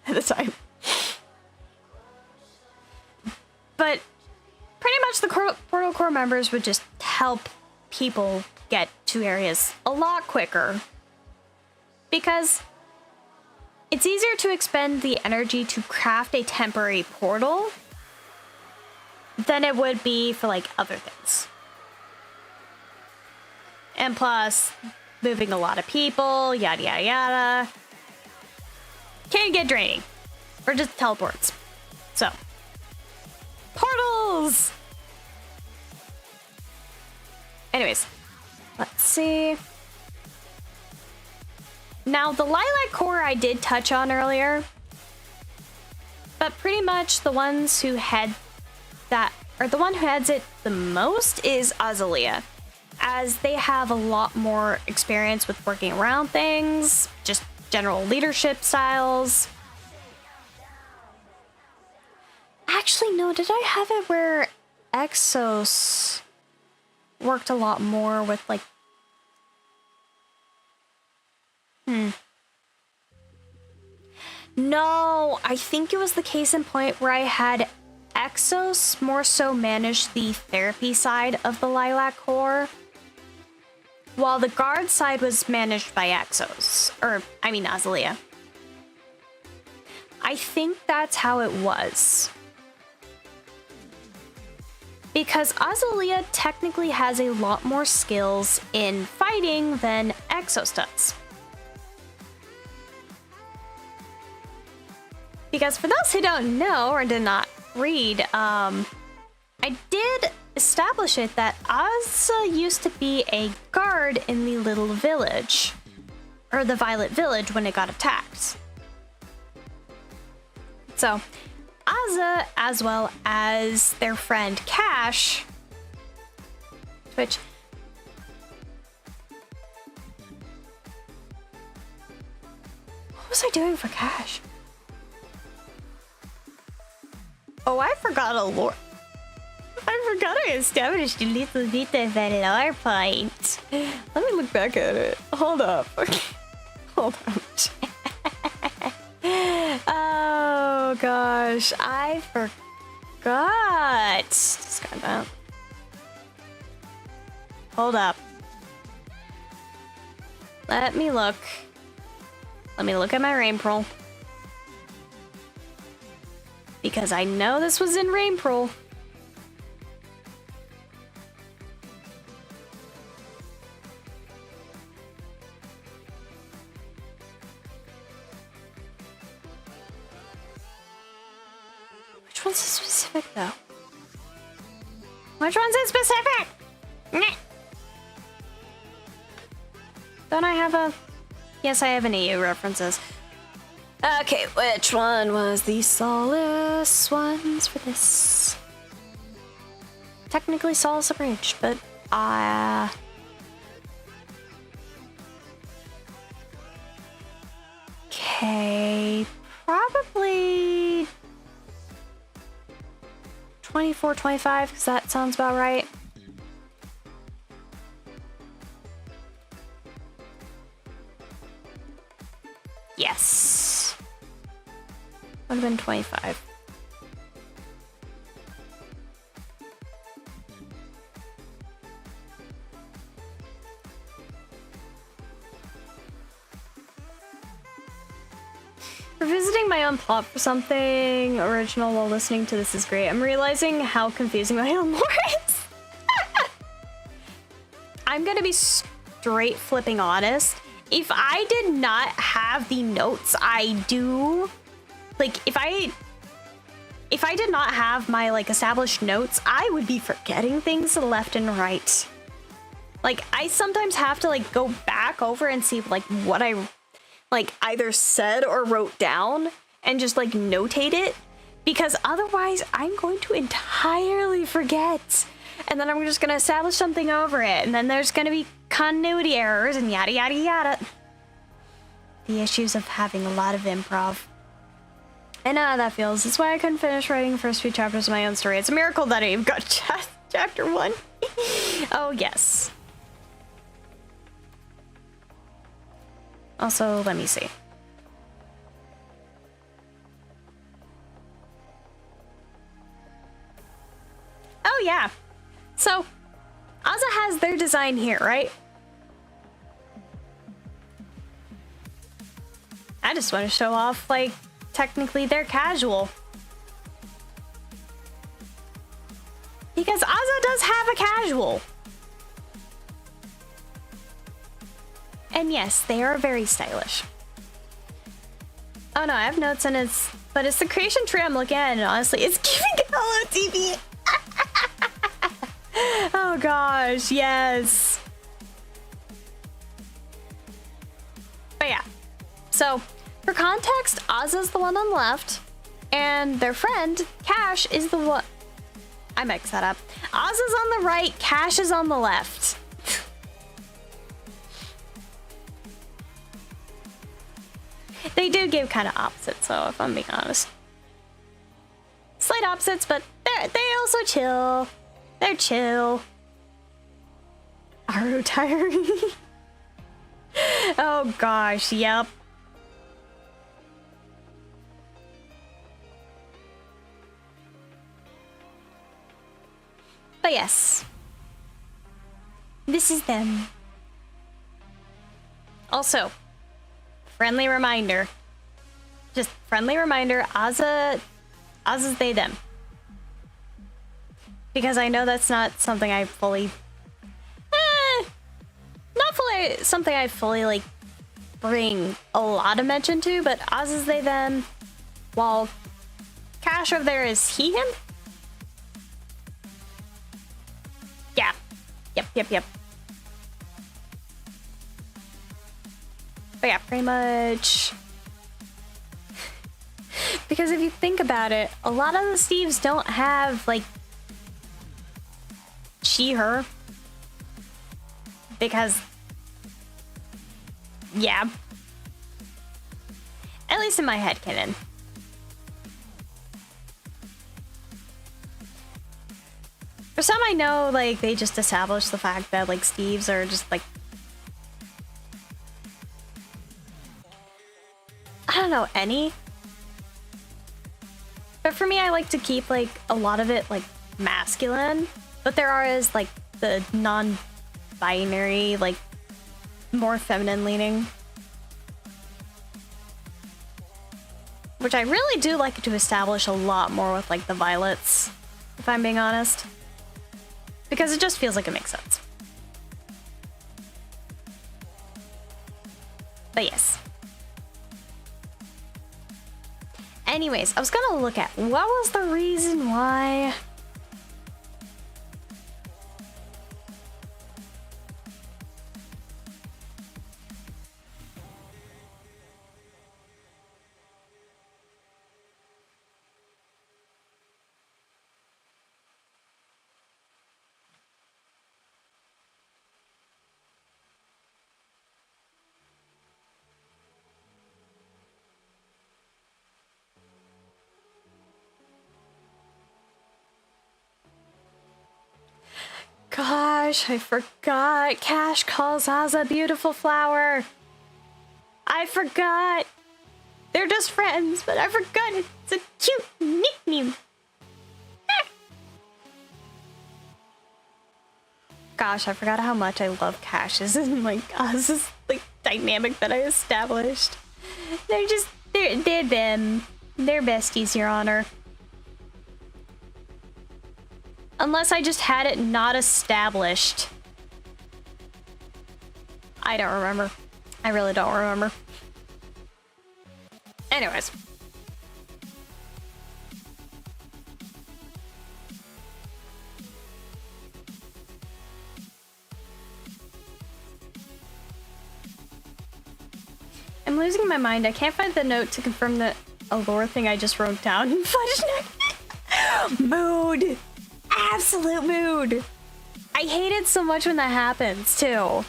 [SPEAKER 1] at the time. But pretty much the Portal Core members would just help people get to areas a lot quicker. Because it's easier to expend the energy to craft a temporary portal than it would be for like other things. And plus, moving a lot of people, yada yada yada, can get draining. Or just teleports. So, portals! Anyways, let's see. Now, the Lilac Core I did touch on earlier, but pretty much the ones who head that, or the one who heads it the most is Azalea, as they have a lot more experience with working around things, just general leadership styles. Actually, no, did I have it where Exos worked a lot more with, like... No, I think it was the case in point where I had Exos more so manage the therapy side of the Lilac Core, while the guard side was managed by Exos, or, I mean, Azalea. I think that's how it was. Because Azalea technically has a lot more skills in fighting than Exos does. Because for those who don't know or did not read, I did establish it that Azza used to be a guard in the little village, or the Violet Village when it got attacked. So, Azza, as well as their friend Cash, which... What was I doing for Cash? Oh, I forgot a lore. I forgot I established a little bit of a lore point. Let me look back at it. Hold up. Hold up. Oh gosh, I forgot. Just got that. Hold up. Let me look. Let me look at my rain pearl. Because I know this was in rain pearl. Which one's specific though? Which one's specific? Don't I have a... Yes, I have an EU references. Okay, which one was the Solace ones for this? Technically Solace Abridged, but okay, probably 24, 25, because that sounds about right. Yes. Would have been 25. Revisiting my own plot for something original while listening to this is great. I'm realizing how confusing my own lore is. I'm gonna be straight flipping honest. If I did not have the notes I do, like if I did not have my like established notes, I would be forgetting things left and right. Like I sometimes have to like go back over and see like what I like either said or wrote down and just like notate it, because otherwise I'm going to entirely forget. And then I'm just gonna establish something over it, and then there's gonna be continuity errors and yada yada yada. The issues of having a lot of improv. I know how that feels. That's why I couldn't finish writing the first few chapters of my own story. It's a miracle that I even got chapter 1. Oh yes. Also, let me see. Oh yeah. So, Azza has their design here, right? I just want to show off, like, technically they're casual. Because Azza does have a casual. And yes, they are very stylish. Oh no, I have notes and but it's the creation tree I'm looking at, and honestly, it's giving Hello TV. Oh gosh, yes. But yeah, so for context, Azza's the one on the left, and their friend, Cash, is the one... I mixed that up. Azza's on the right, Cash is on the left. They do give kind of opposites, though, if I'm being honest. Slight opposites, but they also chill. They're chill. Are retiring? Oh gosh, yep. But yes. This is them. Also, friendly reminder. Just friendly reminder, Azza's they, them. Because I know that's not something I fully... something I fully, like, bring a lot of mention to, but Azza's they, them, while Cash over there is he, him? Yeah. Yep. But yeah, pretty much. Because if you think about it, a lot of the Steves don't have, like, she, her. Because, yeah. At least in my headcanon. For some I know, like, they just established the fact that, like, Steves are just, like, I don't know, any. But for me, I like to keep, like, a lot of it, like, masculine. But there are, like, the non-binary, like, more feminine leaning. Which I really do like to establish a lot more with, like, the violets, if I'm being honest. Because it just feels like it makes sense. But yes. Anyways, I was gonna look at what was the reason why... Gosh, I forgot. Cash calls Azza beautiful flower. I forgot. They're just friends, but I forgot it's a cute nickname. Gosh, I forgot how much I love Cash's and like Azza's like dynamic that I established. They're them. They're besties, Your Honor. Unless I just had it not established. I don't remember. I really don't remember. Anyways. I'm losing my mind. I can't find the note to confirm the allure thing I just wrote down. Mood. Absolute mood. I hate it so much when that happens, too.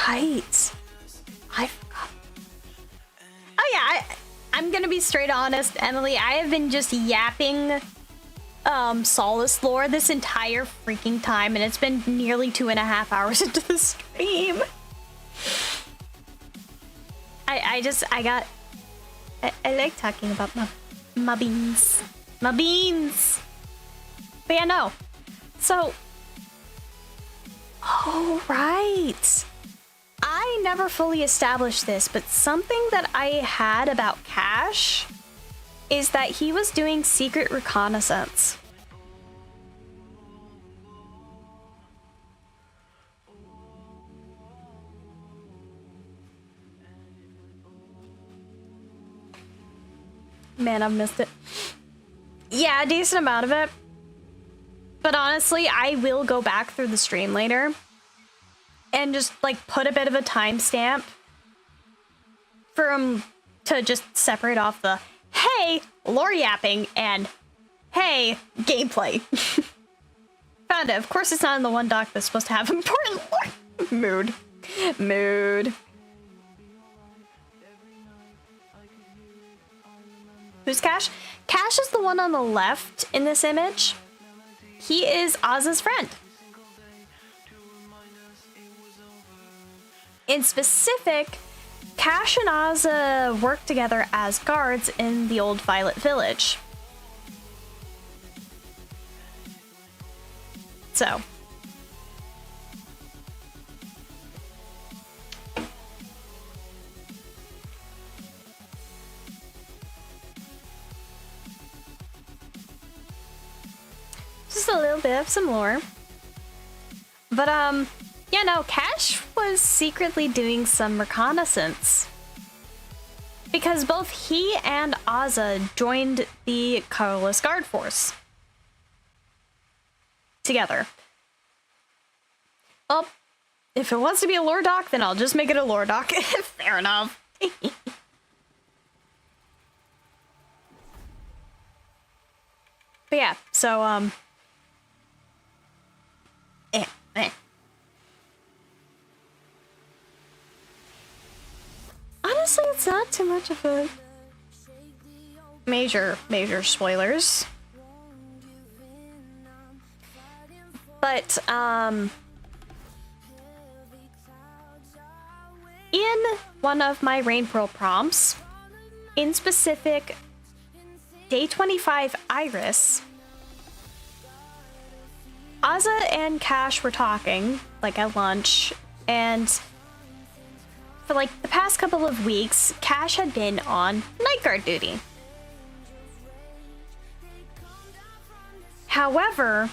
[SPEAKER 1] Right. I forgot. Oh yeah, I'm gonna be straight honest, Emily. I have been just yapping Solace lore this entire freaking time, and it's been nearly 2.5 hours into the stream. I like talking about my beans. My beans! But yeah, no. So... Oh, right. I never fully established this, but something that I had about Cash is that he was doing secret reconnaissance. Man, I've missed it. Yeah, a decent amount of it. But honestly, I will go back through the stream later and just like put a bit of a timestamp for him to just separate off the hey, lore yapping and hey, gameplay. Found it. Of course, it's not in the one doc that's supposed to have important lore. Mood. Mood. Who's Cash? Cash is the one on the left in this image. He is Oz's friend. In specific, Cash and Ozza work together as guards in the old Violet Village. So. Just a little bit of some lore. But, yeah, no, Cash was secretly doing some reconnaissance. Because both he and Ozza joined the colorless guard force. Together. Well, if it wants to be a lore doc, then I'll just make it a lore doc. Fair enough. But yeah, so, honestly, it's not too much of a major spoilers. But, in one of my Rain Pearl prompts, in specific, Day 25 Iris, Ozza and Cash were talking, like at lunch, and for like the past couple of weeks, Cash had been on night guard duty. However,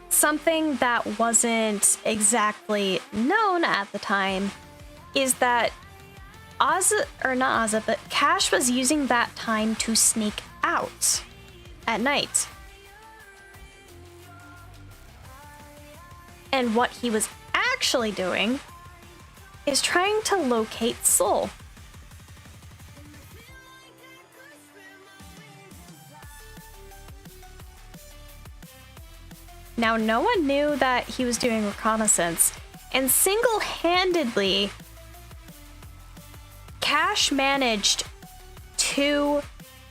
[SPEAKER 1] something that wasn't exactly known at the time is that Ozza, or not Ozza, but Cash was using that time to sneak out at night. And what he was actually doing is trying to locate Soul. Now, no one knew that he was doing reconnaissance, and single-handedly, Cash managed to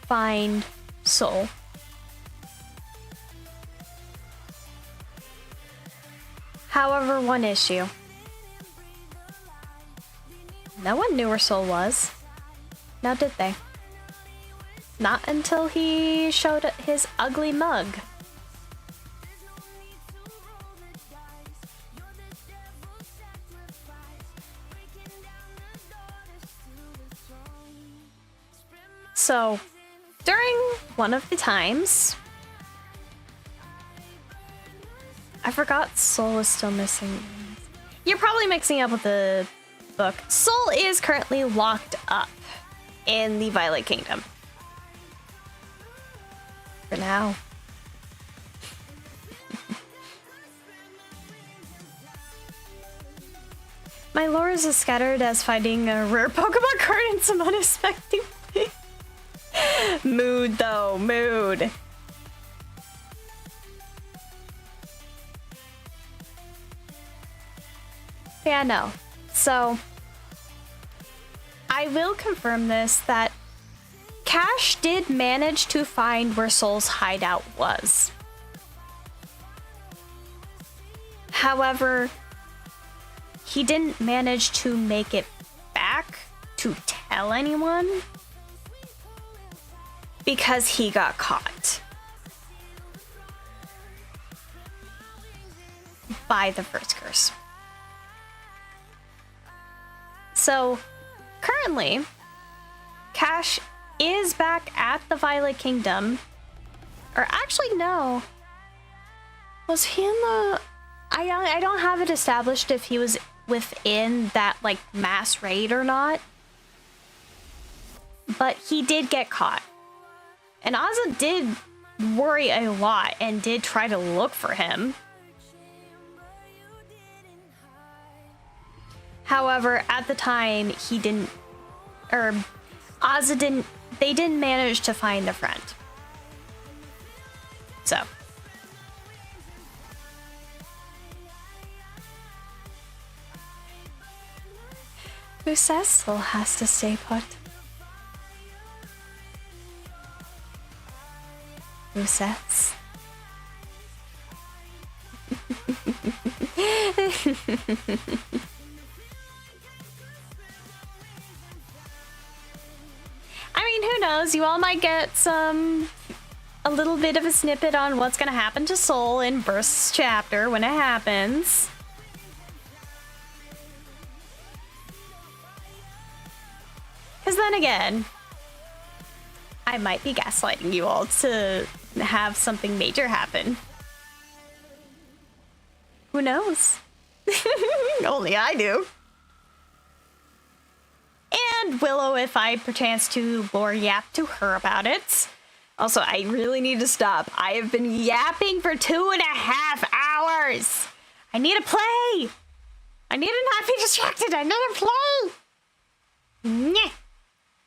[SPEAKER 1] find Soul. However, one issue. No one knew where Soul was. Now did they? Not until he showed his ugly mug. So, during one of the times, I forgot Soul is still missing. You're probably mixing up with the book. Soul is currently locked up in the Violet Kingdom. For now. My lore is as scattered as finding a rare Pokemon card in some unexpected place. Mood though, mood. Yeah, no. So, I will confirm this, that Cash did manage to find where Soul's hideout was. However, he didn't manage to make it back to tell anyone because he got caught by the first curse. So, currently, Cash is back at the Violet Kingdom. Or actually, no. Was he in the... I don't have it established if he was within that, like, mass raid or not. But he did get caught. And Ozza did worry a lot and did try to look for him. However, at the time, he didn't... Or, Ozza didn't... They didn't manage to find a friend. So... Who says Soul has to stay put? Who says? I mean, who knows? You all might get a little bit of a snippet on what's gonna happen to Soul in Burst's chapter when it happens. Because then again, I might be gaslighting you all to have something major happen. Who knows? Only I do. And Willow, if I perchance to lore yap to her about it. Also, I really need to stop. I have been yapping for 2.5 hours. I need to play. I need to not be distracted. I need to play. Nyeh.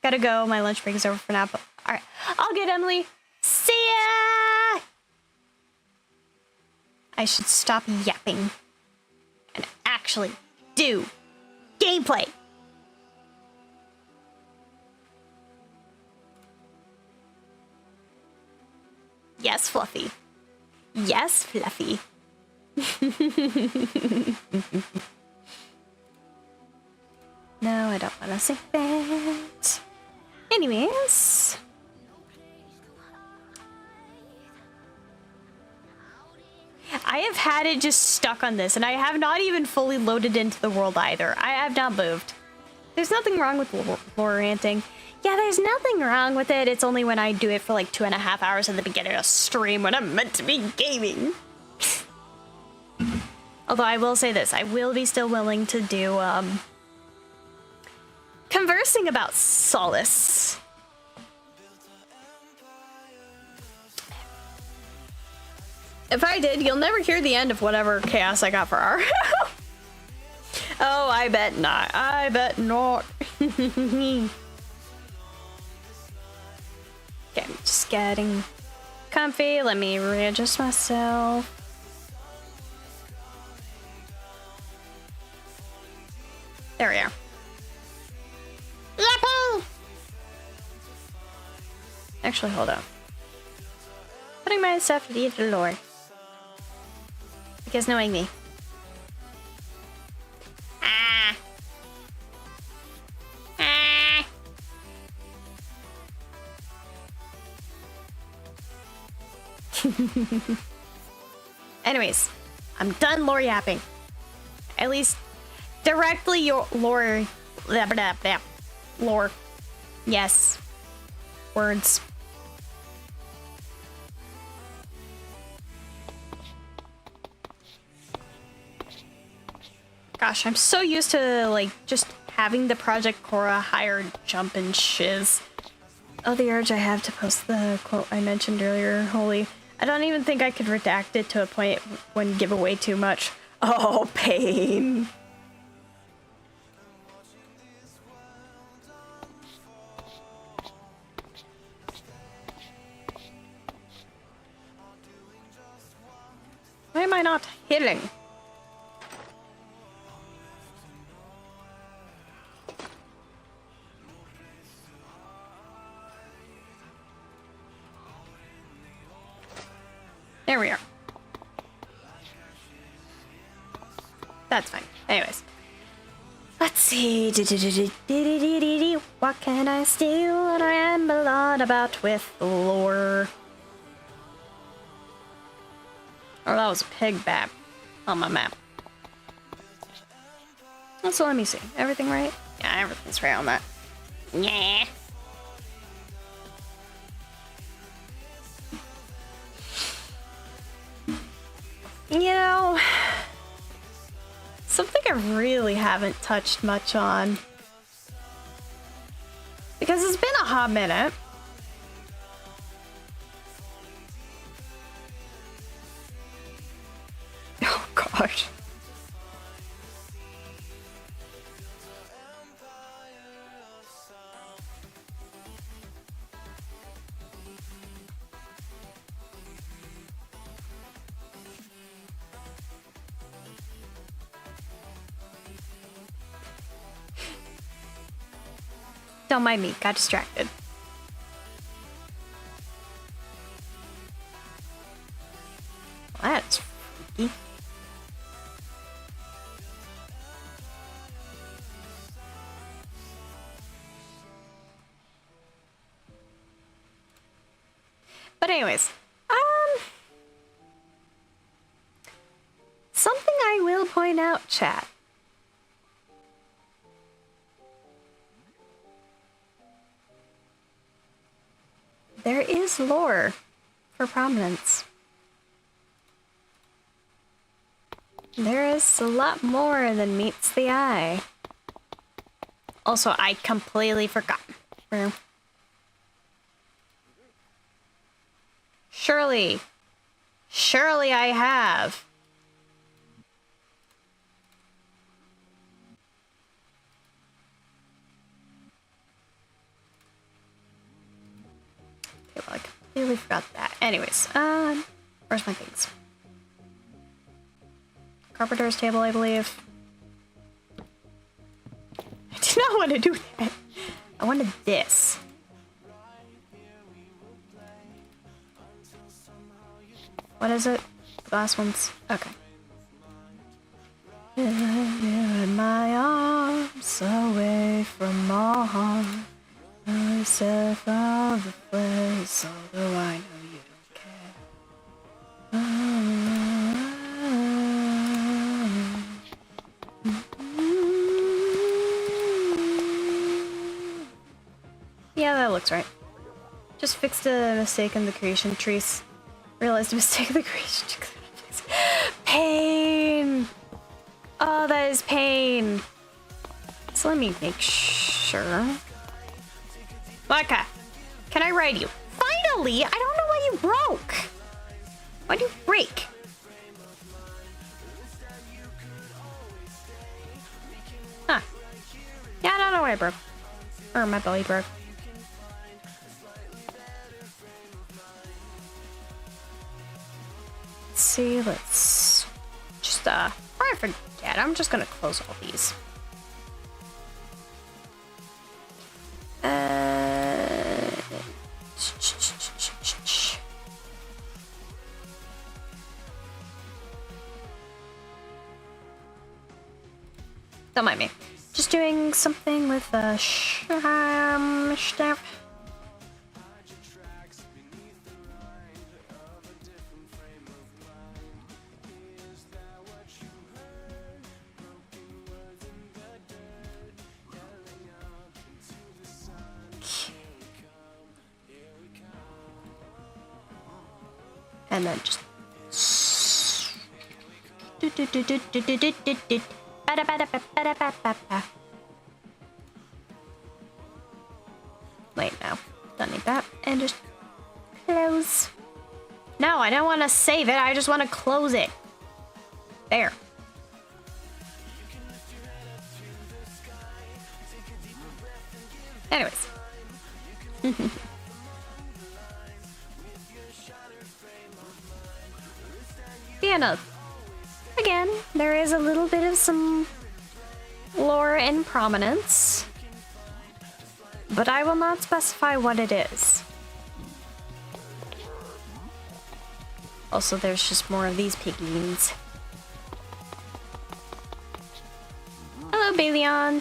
[SPEAKER 1] Gotta go. My lunch break is over for now. But all right, I'll get Emily. See ya. I should stop yapping and actually do gameplay. Yes, Fluffy. Yes, Fluffy. No, I don't want to sing that. Anyways. I have had it just stuck on this, and I have not even fully loaded into the world either. I have not moved. There's nothing wrong with lore ranting. Yeah, there's nothing wrong with it. It's only when I do it for like 2.5 hours at the beginning of a stream when I'm meant to be gaming. Although I will say this, I will be still willing to do conversing about Solace. If I did, you'll never hear the end of whatever chaos I got for R. Oh, I bet not. I bet not. Okay, I'm just getting comfy. Let me readjust myself. There we are. Yippee! Actually, hold on. Putting my stuff to the lore. Because knowing me. Ah. Ah. Anyways, I'm done lore yapping. At least directly your lore. Blah, blah, blah. Lore. Yes. Words. Gosh, I'm so used to, like, just having the Project Cora higher jump and shiz. Oh, the urge I have to post the quote I mentioned earlier. Holy. I don't even think I could redact it to a point when give away too much. Oh, pain. Why am I not hitting? There we are. That's fine. Anyways. Let's see. What can I steal and ramble on about with lore? Oh, that was a pig bat on my map. So let me see. Everything right? Yeah, everything's right on that. Yeah. You know, something I really haven't touched much on, because it's been a hot minute. Oh gosh. Don't mind me, got distracted. Well, that's freaky. But anyways, something I will point out, chat. There is lore for Prominence. There is a lot more than meets the eye. Also, I completely forgot. Surely I have. Okay, well, I completely forgot that. Anyways, where's my things? Carpenter's table, I believe. I did not want to do that. I wanted this. What is it? The last one's... Okay. In my arms, away from all harm. I said from the place, although I know you don't care. Yeah, that looks right. Just fixed a mistake in the creation trees. Realized a mistake in the creation trees. Pain! Oh, that is pain. So let me make sure. Maka, can I ride you? Finally! I don't know why you broke. Why'd you break? Huh. Yeah, I don't know why I broke. Or my belly broke. Let's see, let's just, before I forget, I'm just gonna close all these. Don't mind me. Just doing something with the stuff. And then just... Wait, no. Don't need that. And just close. No, I don't want to save it. I just want to close it. There. Anyways. Piano. Again, there is a little bit of some lore and prominence, but I will not specify what it is. Also, there's just more of these piggies. Hello, Baleon.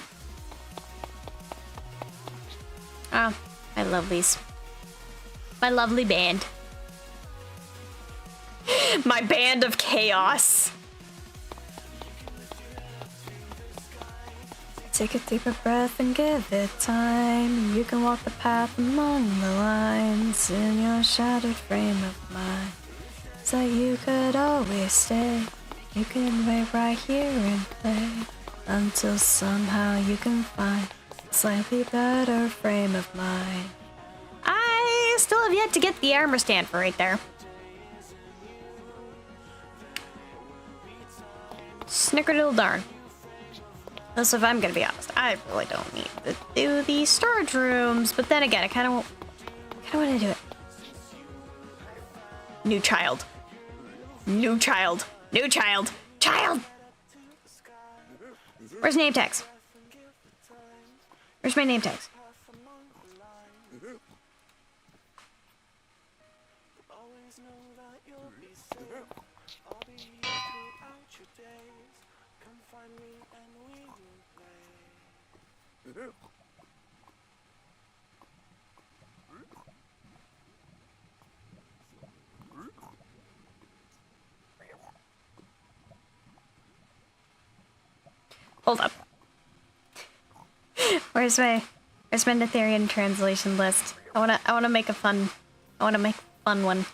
[SPEAKER 1] Ah, I love these. My lovely band. My band of chaos. Take a deeper breath and give it time. You can walk the path among the lines in your shattered frame of mind. So you could always stay. You can wait right here and play until somehow you can find a slightly better frame of mind. I still have yet to get the armor stand for right there. Snickerdoodle darn. Also, if I'm gonna be honest, I really don't need to do these storage rooms, but then again, I kind of want to do it. New child. New child. New child. Child! Where's name tags? Where's my name tags? Hold up. Where's my Netherian translation list? I wanna make a fun one.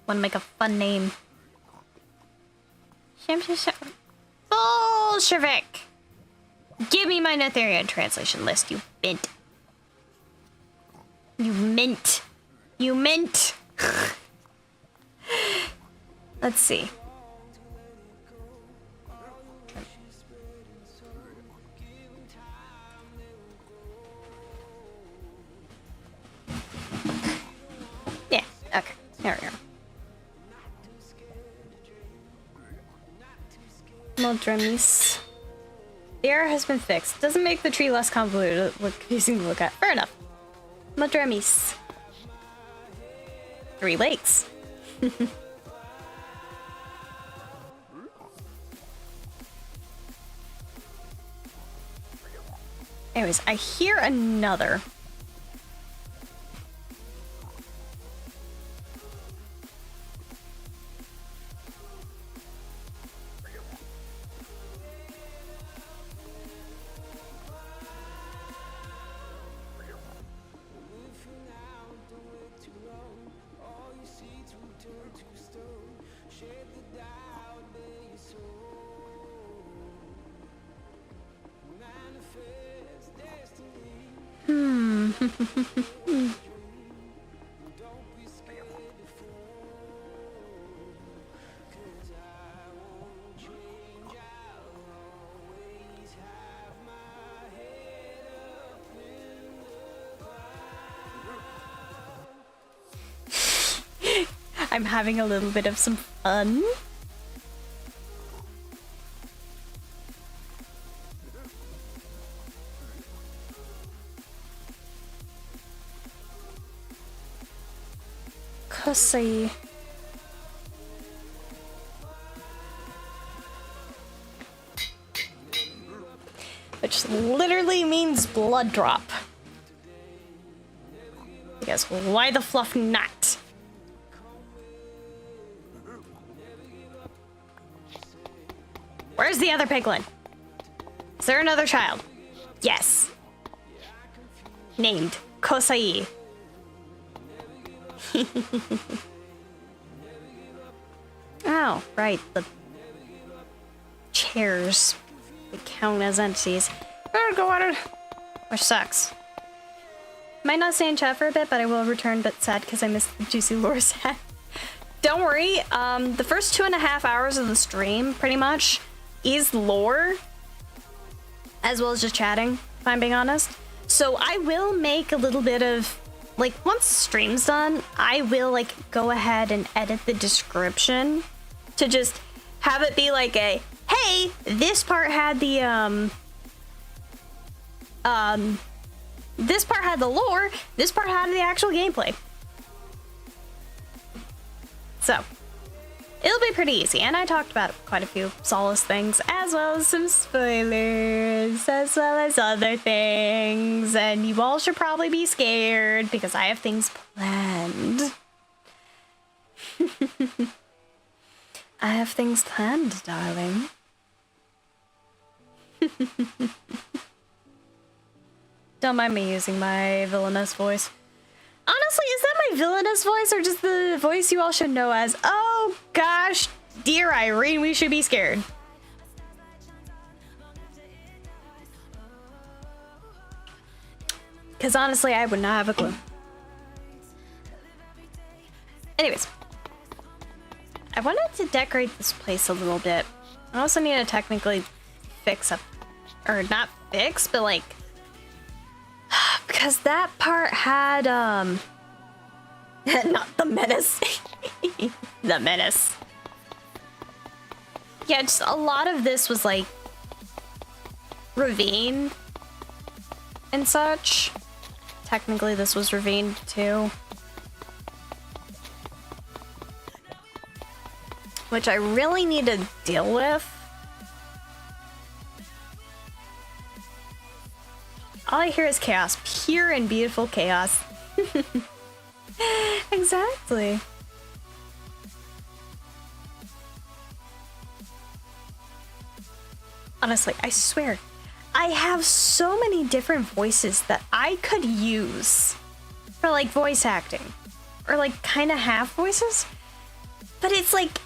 [SPEAKER 1] Wanna make a fun name. Bolshevik! Give me my Netherian translation list, you bint. You mint. You mint. Let's see. Yeah, okay. There we go. Modramis. The error has been fixed. Doesn't make the tree less convoluted, confusing to look at. Fair enough. Modramis. 3 lakes. Anyways, I hear another. I'm having a little bit of some fun. Kosei. Which literally means blood drop. Because why the fluff not? Where's the other piglin? Is there another child? Yes. Named Kosai. Oh, right, the chairs. They count as entities. Better go on it. Which sucks. Might not stay in chat for a bit, but I will return, but sad because I missed the juicy lore set. Don't worry, the first 2.5 hours of the stream, pretty much, is lore. As well as just chatting, if I'm being honest. So I will make a little bit of, like, once the stream's done, I will, like, go ahead and edit the description to just have it be like a, hey, this part had the, this part had the lore, this part had the actual gameplay. So, it'll be pretty easy, and I talked about quite a few Solace things, as well as some spoilers, as well as other things, and you all should probably be scared, because I have things planned. I have things planned, darling. Don't mind me using my villainous voice. Honestly, is that my villainous voice or just the voice you all should know as, oh gosh, dear Irene, we should be scared? Because honestly, I would not have a clue. Anyways. I wanted to decorate this place a little bit. I also need to technically fix up, or not fix, but like, because that part had, not the menace. The menace. Yeah, just a lot of this was like ravine and such. Technically this was ravine too. Which I really need to deal with. All I hear is chaos. Pure and beautiful chaos. Exactly. Honestly, I swear, I have so many different voices that I could use for like voice acting. Or like kind of half voices. But it's like,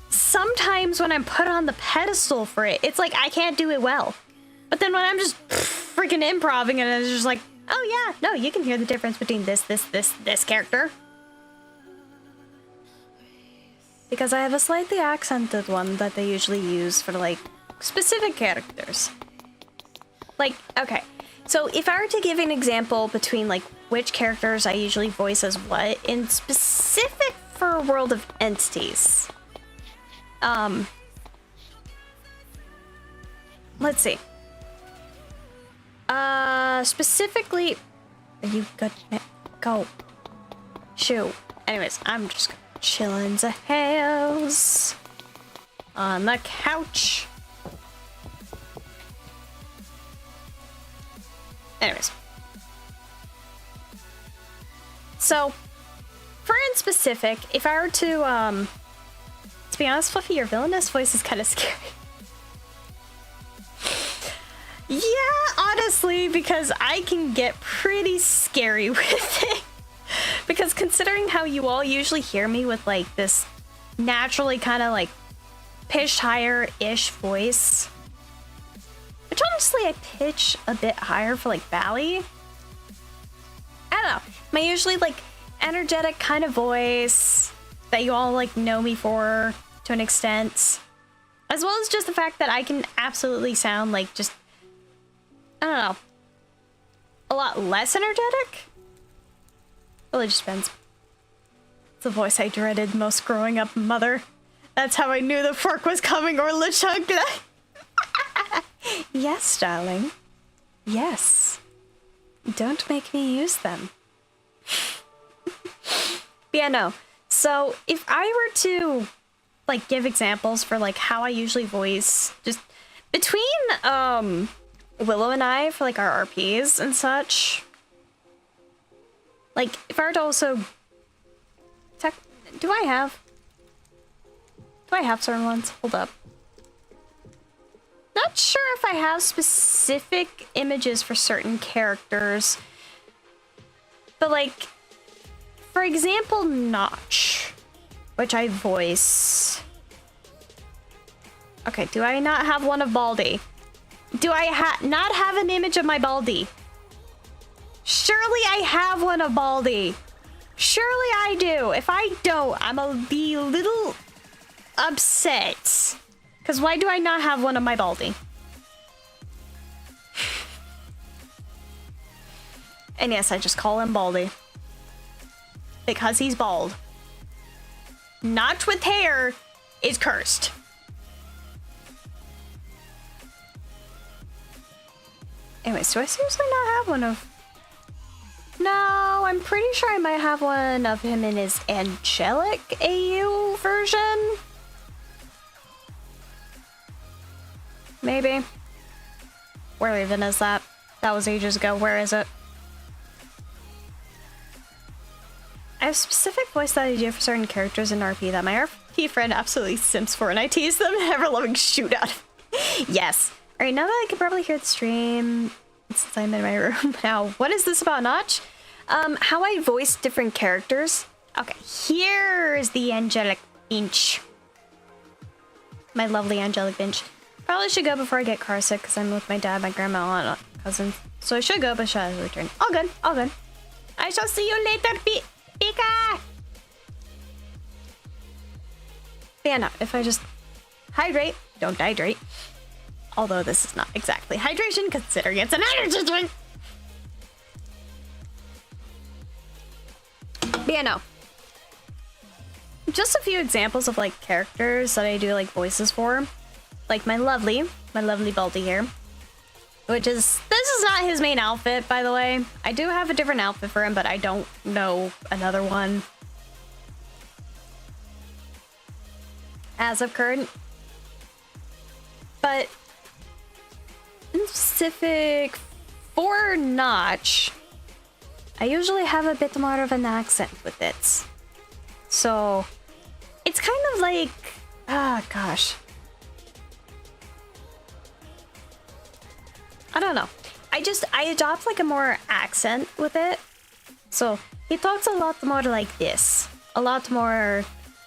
[SPEAKER 1] sometimes when I'm put on the pedestal for it, it's like I can't do it well. But then when I'm just freaking improving and it's just like, oh yeah, no, you can hear the difference between this character. Because I have a slightly accented one that they usually use for like specific characters. Like, okay, so if I were to give an example between like which characters I usually voice as what in specific for World of Entities. Let's see. Specifically, you good? Go. Shoot. Anyways, I'm just gonna chill in the house on the couch. Anyways, so for in specific, if I were to be honest, Fluffy, your villainous voice is kind of scary. Yeah, honestly, because I can get pretty scary with it. Because considering how you all usually hear me with like this naturally kind of like pitched higher-ish voice, which honestly I pitch a bit higher for like Bally. I don't know, my usually like energetic kind of voice that you all like know me for to an extent, as well as just the fact that I can absolutely sound like just, I don't know, a lot less energetic. Really just depends. It's the voice I dreaded most growing up, mother. That's how I knew the fork was coming, or LeChunk. Yes, darling. Yes. Don't make me use them. But yeah, no. So if I were to like give examples for like how I usually voice just between Willow and I for like our RPs and such. Like if I were to also do I have certain ones? Hold up. Not sure if I have specific images for certain characters. But like, for example, Notch, which I voice Okay, do I not have one of Baldy? Do I not have an image of my Baldy? Surely I have one of Baldy. Surely I do. If I don't, I'm gonna be a little upset. Because why do I not have one of my Baldy? And yes, I just call him Baldy. Because he's bald. Notch with hair is cursed. Anyways, do I seriously not have one of... No, I'm pretty sure I might have one of him in his angelic AU version. Maybe. Where even is that? That was ages ago. Where is it? I have a specific voice that I do for certain characters in RP that my RP friend absolutely simps for, and I tease them ever-loving shootout. Yes. Alright, now that I can probably hear the stream since I'm in my room now, what is this about Notch? How I voice different characters. Okay, here's the angelic bench. My lovely angelic bench. Probably should go before I get car sick because I'm with my dad, my grandma, and cousins. So I should go, but should return. All good, all good. I shall see you later, Pika! Yeah, no, if I just hydrate, don't dehydrate. Although this is not exactly hydration, considering it's an energy drink. But yeah, no. Just a few examples of like characters that I do like voices for. Like my lovely Baldy here. Which is, this is not his main outfit, by the way. I do have a different outfit for him, but I don't know another one as of current. But in specific for Notch, I usually have a bit more of an accent with it. So it's kind of like, gosh. I don't know. I adopt like a more accent with it. So he talks a lot more like this. A lot more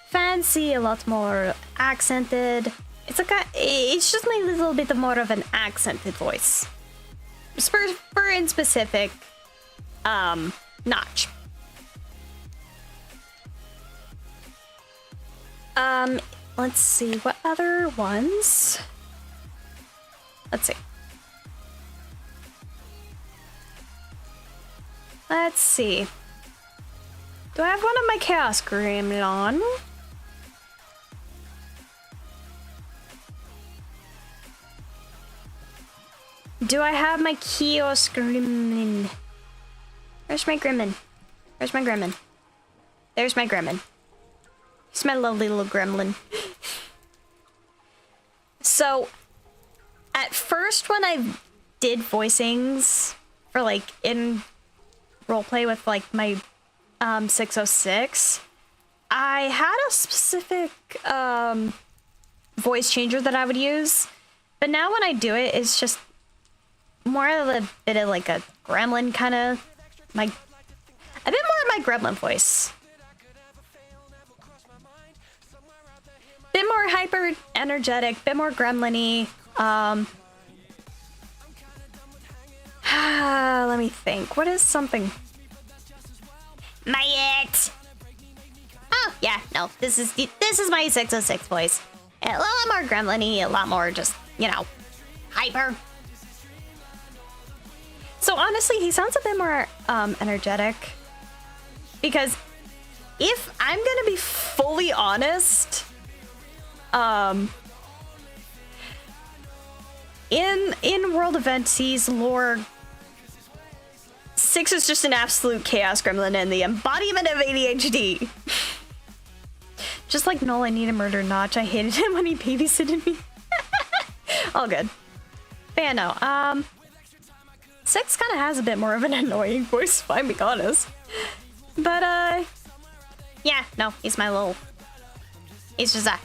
[SPEAKER 1] fancy, a lot more accented. It's just my little bit more of an accented voice. For in specific, Notch. Let's see, what other ones? Let's see. Let's see. Do I have one of my Chaos Gremlin? Do I have my Chaos Gremlin? Where's my Gremlin? Where's my Gremlin? There's my Gremlin. He's my lovely little Gremlin. So, at first when I did voicings for like in roleplay with like my 606, I had a specific voice changer that I would use, but now when I do it, it's just more of a bit of like a gremlin kind of a bit more of my gremlin voice, bit more hyper energetic, bit more gremlin-y. Let me think. What is something? My it. Oh yeah, no. This is my 606 voice. A lot more gremlin-y, a lot more just, you know, hyper. So honestly, he sounds a bit more energetic. Because if I'm gonna be fully honest, in World of Fantasies lore, 6 is just an absolute chaos gremlin and the embodiment of ADHD. Just like Noel, I need to murder Notch. I hated him when he babysitted me. All good. But yeah, no. 6 kind of has a bit more of an annoying voice, if I'm being honest. But, yeah, no, he's my little... He's just a,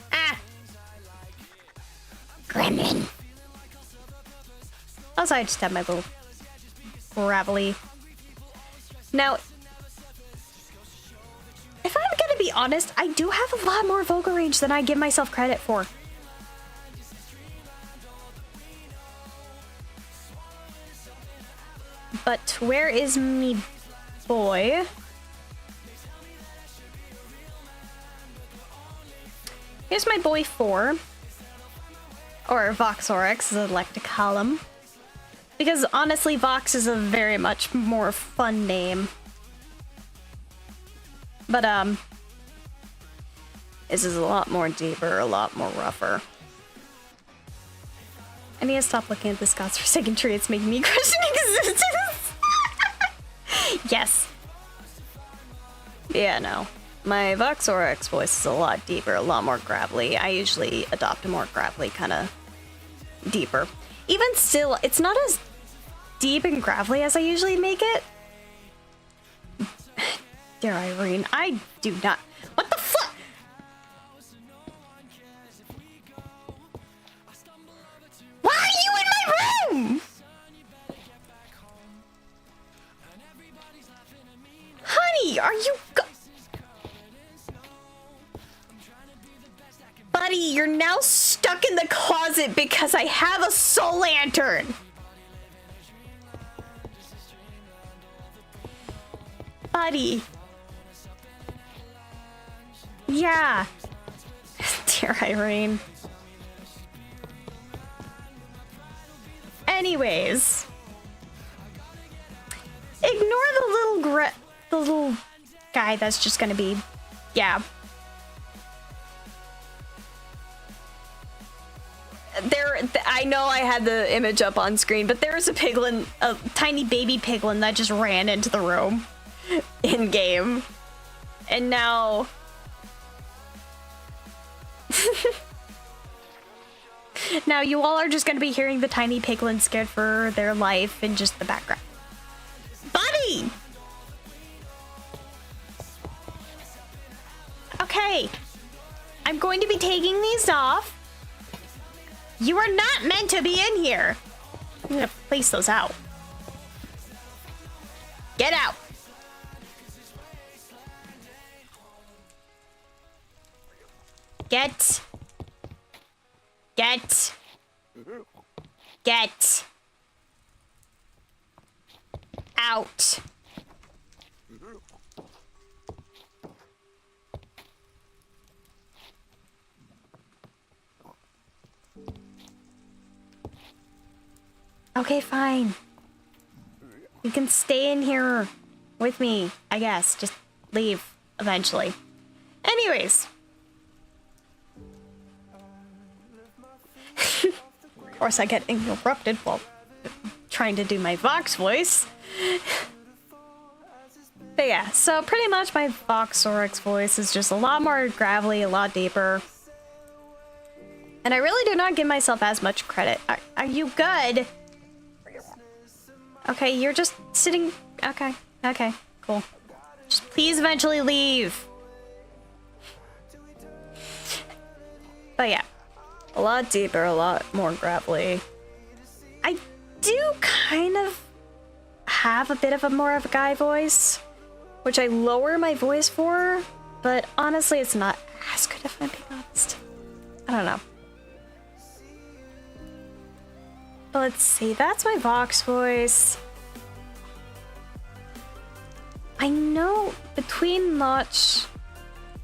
[SPEAKER 1] gremlin. Also, I just have my little gravelly. Now, if I'm gonna be honest, I do have a lot more vocal range than I give myself credit for. But where is me boy? Here's my boy 4. Or Voxoryx, as I'd like to call him. Because honestly, Vox is a very much more fun name. But, this is a lot more deeper, a lot more rougher. I need to stop looking at this God's Forsaken tree. It's making me question existence. Yes. Yeah, no. My Voxoryx voice is a lot deeper, a lot more gravelly. I usually adopt a more gravelly kind of deeper. Even still, it's not as deep and gravelly as I usually make it. Dear Irene, I do not. What the fuck? Why are you in my room? Honey, are you Buddy, you're now stuck in the closet because I have a soul lantern. Buddy. Yeah. Dear Irene. Anyways. Ignore the little guy that's just gonna be, yeah. I know I had the image up on screen, but there was a piglin, a tiny baby piglin that just ran into the room in game. And now... now you all are just gonna be hearing the tiny piglin scared for their life in just the background. Buddy! Okay. I'm going to be taking these off. You are not meant to be in here. I'm gonna place those out. Get out. Get out. Okay, fine. You can stay in here with me, I guess. Just leave eventually. Anyways. Of course, I get interrupted while trying to do my Vox voice. But yeah, so pretty much my Voxoryx voice is just a lot more gravelly, a lot deeper. And I really do not give myself as much credit. Are you good? Okay, you're just sitting... Okay, cool. Just please eventually leave. But yeah, a lot deeper, a lot more gravelly. I do kind of have a bit of a more of a guy voice, which I lower my voice for, but honestly it's not as good if I'm being honest. I don't know. But let's see, that's my Vox voice. I know between Notch,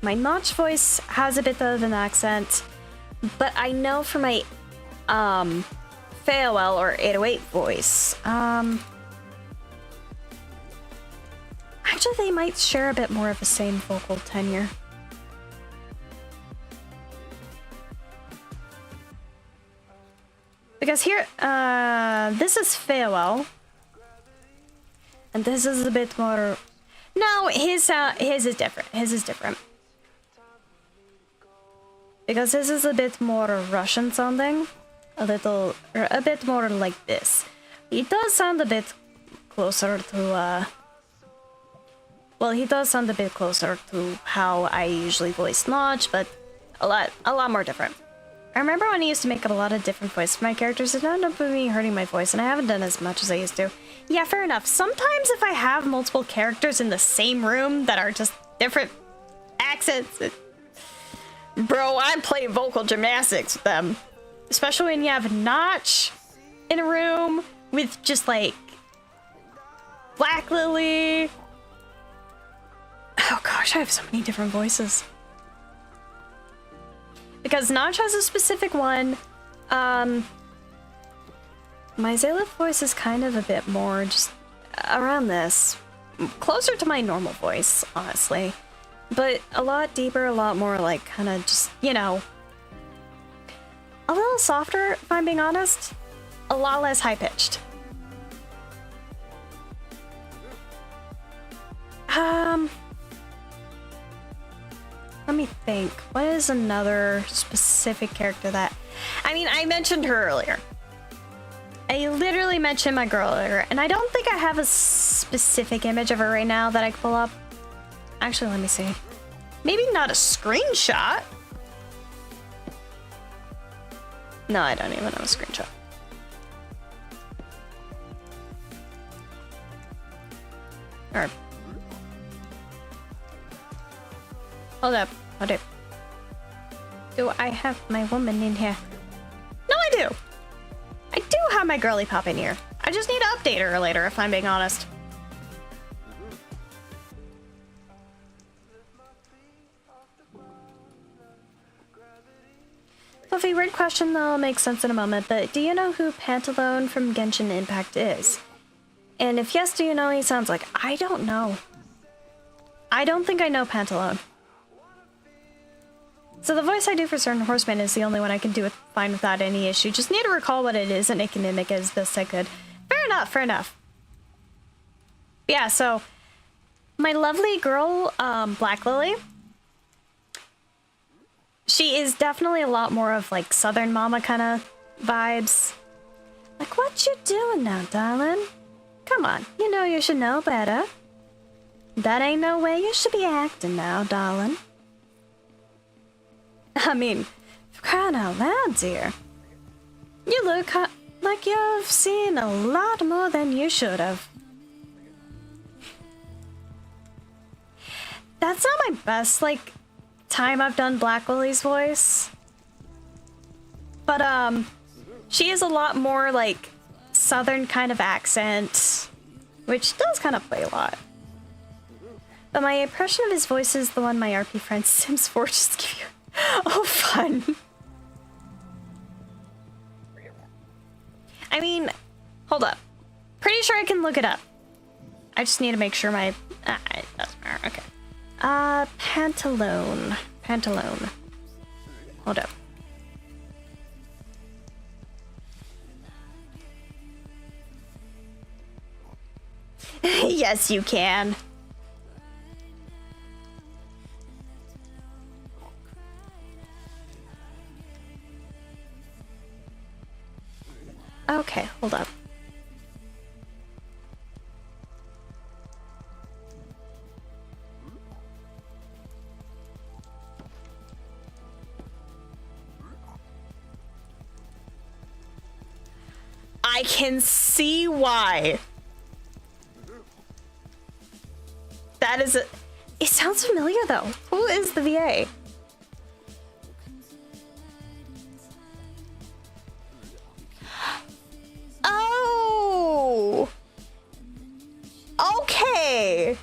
[SPEAKER 1] my Notch voice has a bit of an accent, but I know for my Farewell or 808 voice, actually they might share a bit more of the same vocal tenure. Because here, this is Farewell, and this is a bit more. No, his is different. His is different because his is a bit more Russian sounding, a bit more like this. He does sound a bit closer to. Well, he does sound a bit closer to how I usually voice Notch, but a lot more different. I remember when I used to make up a lot of different voices for my characters, it ended up with me hurting my voice, and I haven't done as much as I used to. Yeah, fair enough. Sometimes if I have multiple characters in the same room that are just different accents, bro, I'm playing vocal gymnastics with them. Especially when you have Notch in a room with just like Black Lily. Oh gosh, I have so many different voices. Because Notch has a specific one. My Zalith voice is kind of a bit more just around this. Closer to my normal voice, honestly. But a lot deeper, a lot more like kind of just, you know, a little softer, if I'm being honest. A lot less high-pitched. Let me think. What is another specific character that... I mean, I mentioned her earlier. I literally mentioned my girl earlier, and I don't think I have a specific image of her right now that I can pull up. Actually, let me see. Maybe not a screenshot. No, I don't even have a screenshot. Or... Hold up. Hold up. Do I have my woman in here? No, I do. I do have my girly pop in here. I just need to update her later, if I'm being honest. Fluffy, weird question that'll make sense in a moment, but do you know who Pantalone from Genshin Impact is? And if yes, do you know what he sounds like? I don't know. I don't think I know Pantalone. So the voice I do for certain horsemen is the only one I can do it fine without any issue. Just need to recall what it is and I can mimic it as best I could. Fair enough, fair enough. Yeah, so my lovely girl, Black Lily, she is definitely a lot more of like Southern Mama kind of vibes. Like, what you doing now, darling? Come on, you know you should know better. That ain't no way you should be acting now, darling. I mean, for crying out loud, dear. You look like you've seen a lot more than you should have. That's not my best, like, time I've done Black Lily's voice. But, she is a lot more, like, Southern kind of accent, which does kind of play a lot. But my impression of his voice is the one my RP friend Sims 4 just gave you. Oh, fun. I mean, hold up. Pretty sure I can look it up. I just need to make sure my... it doesn't matter. Okay. Pantalone. Pantalone. Hold up. Yes, you can. Okay, hold up. I can see why. That is a... It sounds familiar though. Who is the VA? Oh! Okay!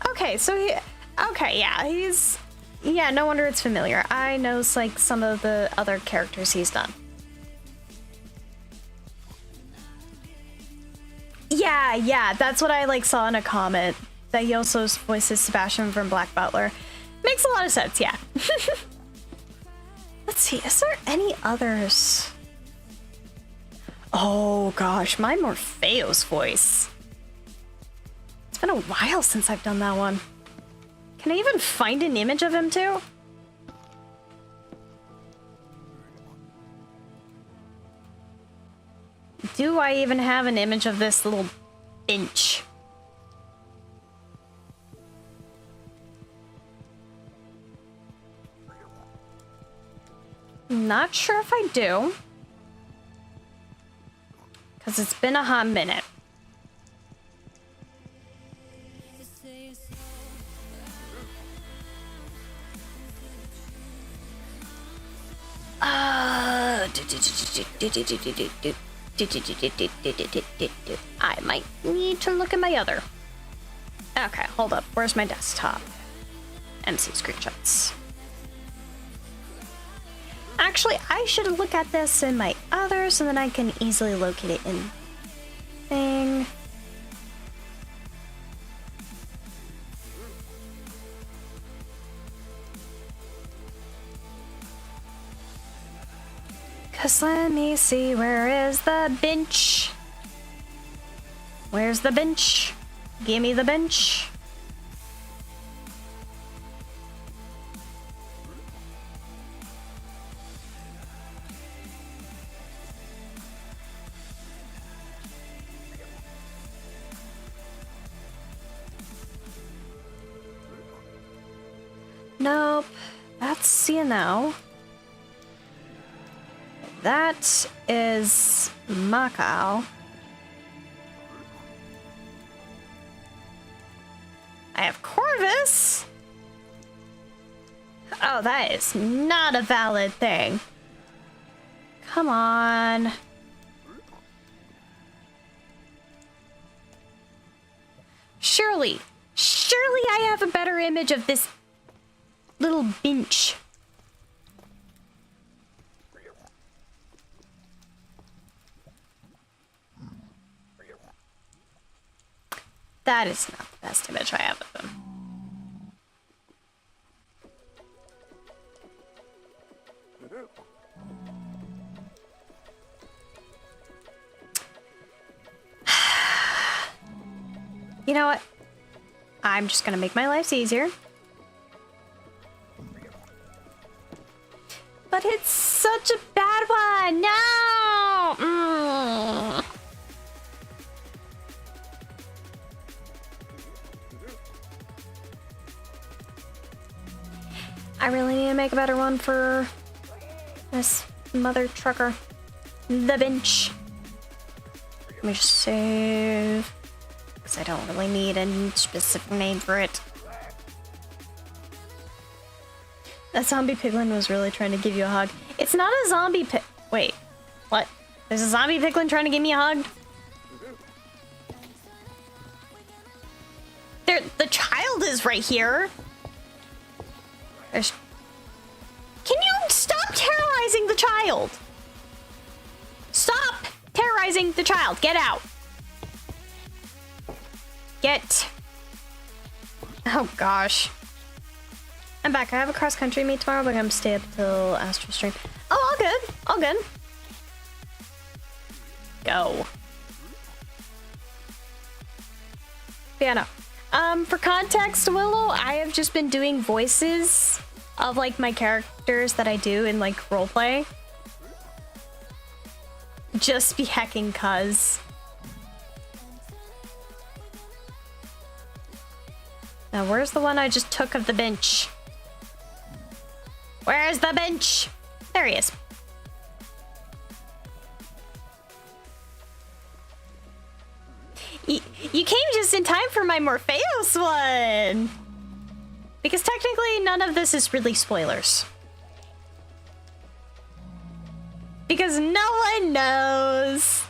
[SPEAKER 1] Okay, so he... Okay, yeah, he's... Yeah, no wonder it's familiar. I know, like, some of the other characters he's done. Yeah, that's what I, like, saw in a comment. That he also voices Sebastian from Black Butler. Makes a lot of sense, yeah. Let's see, is there any others? Oh, gosh, my Morpheus voice. It's been a while since I've done that one. Can I even find an image of him, too? Do I even have an image of this little bench? Not sure if I do. Because it's been a hot minute. I might need to look at my other. Okay, hold up. Where's my desktop? MC screenshots. Actually, I should look at this in my other so then I can easily locate it in thing. Cause let me see, where is the bench? Where's the bench? Give me the bench. Nope, that's CNO. That is Macau. I have Corvus. Oh, that is not a valid thing. Come on. Surely I have a better image of this little bench. That is not the best image I have of them. You know what? I'm just gonna make my life easier. But it's such a bad one! No! I really need to make a better one for this mother trucker. The bench. Let me just save. Because I don't really need a specific name for it. That zombie piglin was really trying to give you a hug. It's not a zombie Wait, what? There's a zombie piglin trying to give me a hug? The child is right here. Can you stop terrorizing the child? Stop terrorizing the child. Get out. Get. Oh gosh. I'm back. I have a cross-country meet tomorrow, but I'm gonna stay up till Astral stream. Oh, all good. All good. Go. Yeah, no. For context, Willow, I have just been doing voices of, like, my characters that I do in, like, roleplay. Just be hecking cuz. Now, where's the one I just took of the bench? Where's the bench? There he is. You came just in time for my Morpheus one! Because technically, none of this is really spoilers. Because no one knows.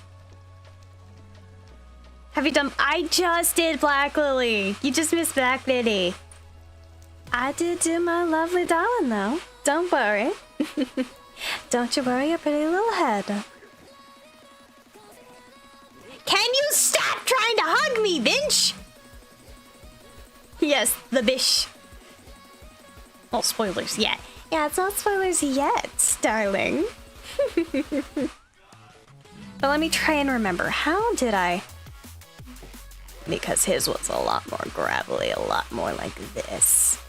[SPEAKER 1] Have you done? I just did Black Lily. You just missed Black Lily. I did do my lovely darling though. Don't worry. Don't you worry your pretty little head. Can you stop trying to hug me, bitch? Yes, the bish. No spoilers yet. Yeah, it's not spoilers yet, darling. But let me try and remember. How did I? Because his was a lot more gravelly, a lot more like this.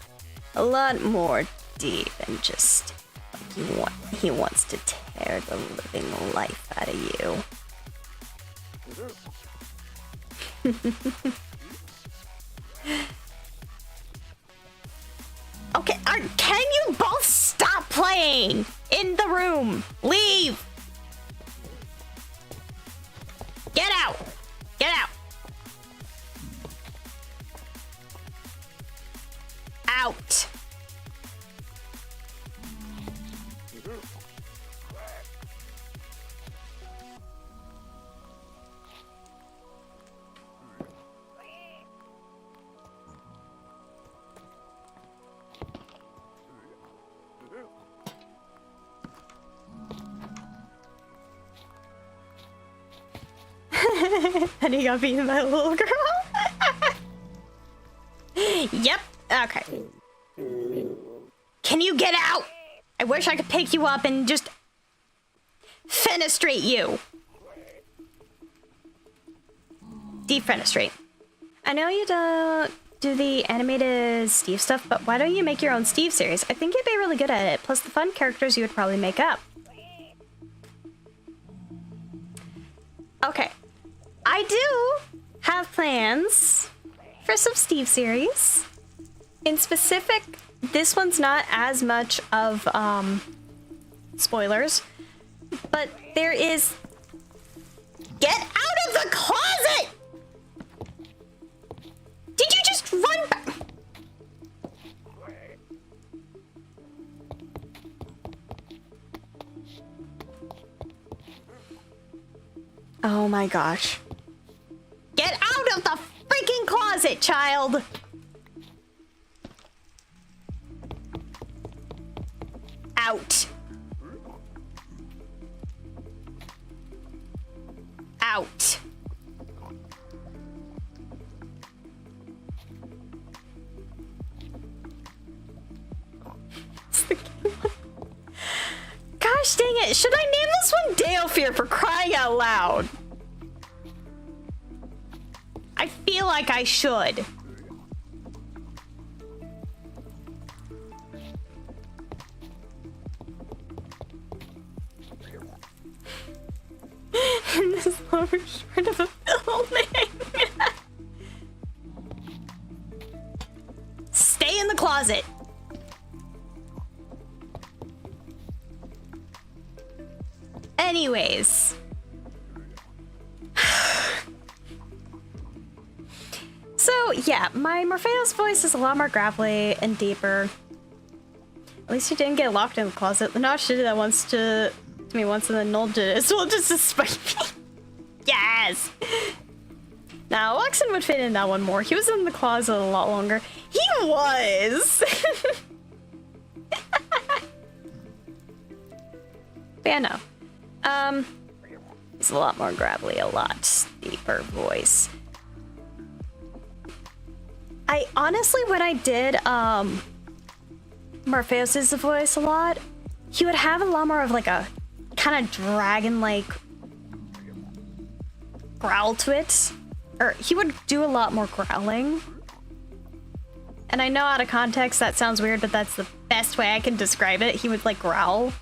[SPEAKER 1] A lot more deep and just like he wants to tear the living life out of you. Okay, can you both stop playing in the room? Leave. Get out. Get out. Out. And he got beaten by a little girl. Yep. Okay. Can you get out? I wish I could pick you up and just fenestrate you. Defenestrate. I know you don't do the animated Steve stuff, but why don't you make your own Steve series? I think you'd be really good at it. Plus the fun characters you would probably make up. Okay. I do have plans for some Steve series. In specific, this one's not as much of spoilers, but there is... Get out of the closet! Did you just run back? Oh my gosh. Get out of the freaking closet, child! Out. Out. Gosh dang it, should I name this one Dalefear for crying out loud? I feel like I should. In this lower short of a building. Stay in the closet. Anyways. So, yeah, my Morpheus voice is a lot more gravelly and deeper. At least you didn't get locked in the closet. The Notch did that once to me once, and then Noel did it as well just to spite me. Yes! Now, Luxon would fit in that one more. He was in the closet a lot longer. He was! But yeah, no. He's a lot more gravelly, a lot deeper voice. I honestly, when I did Morpheus' voice a lot, he would have a lot more of like a kind of dragon-like growl to it. Or he would do a lot more growling. And I know out of context that sounds weird, but that's the best way I can describe it. He would like growl.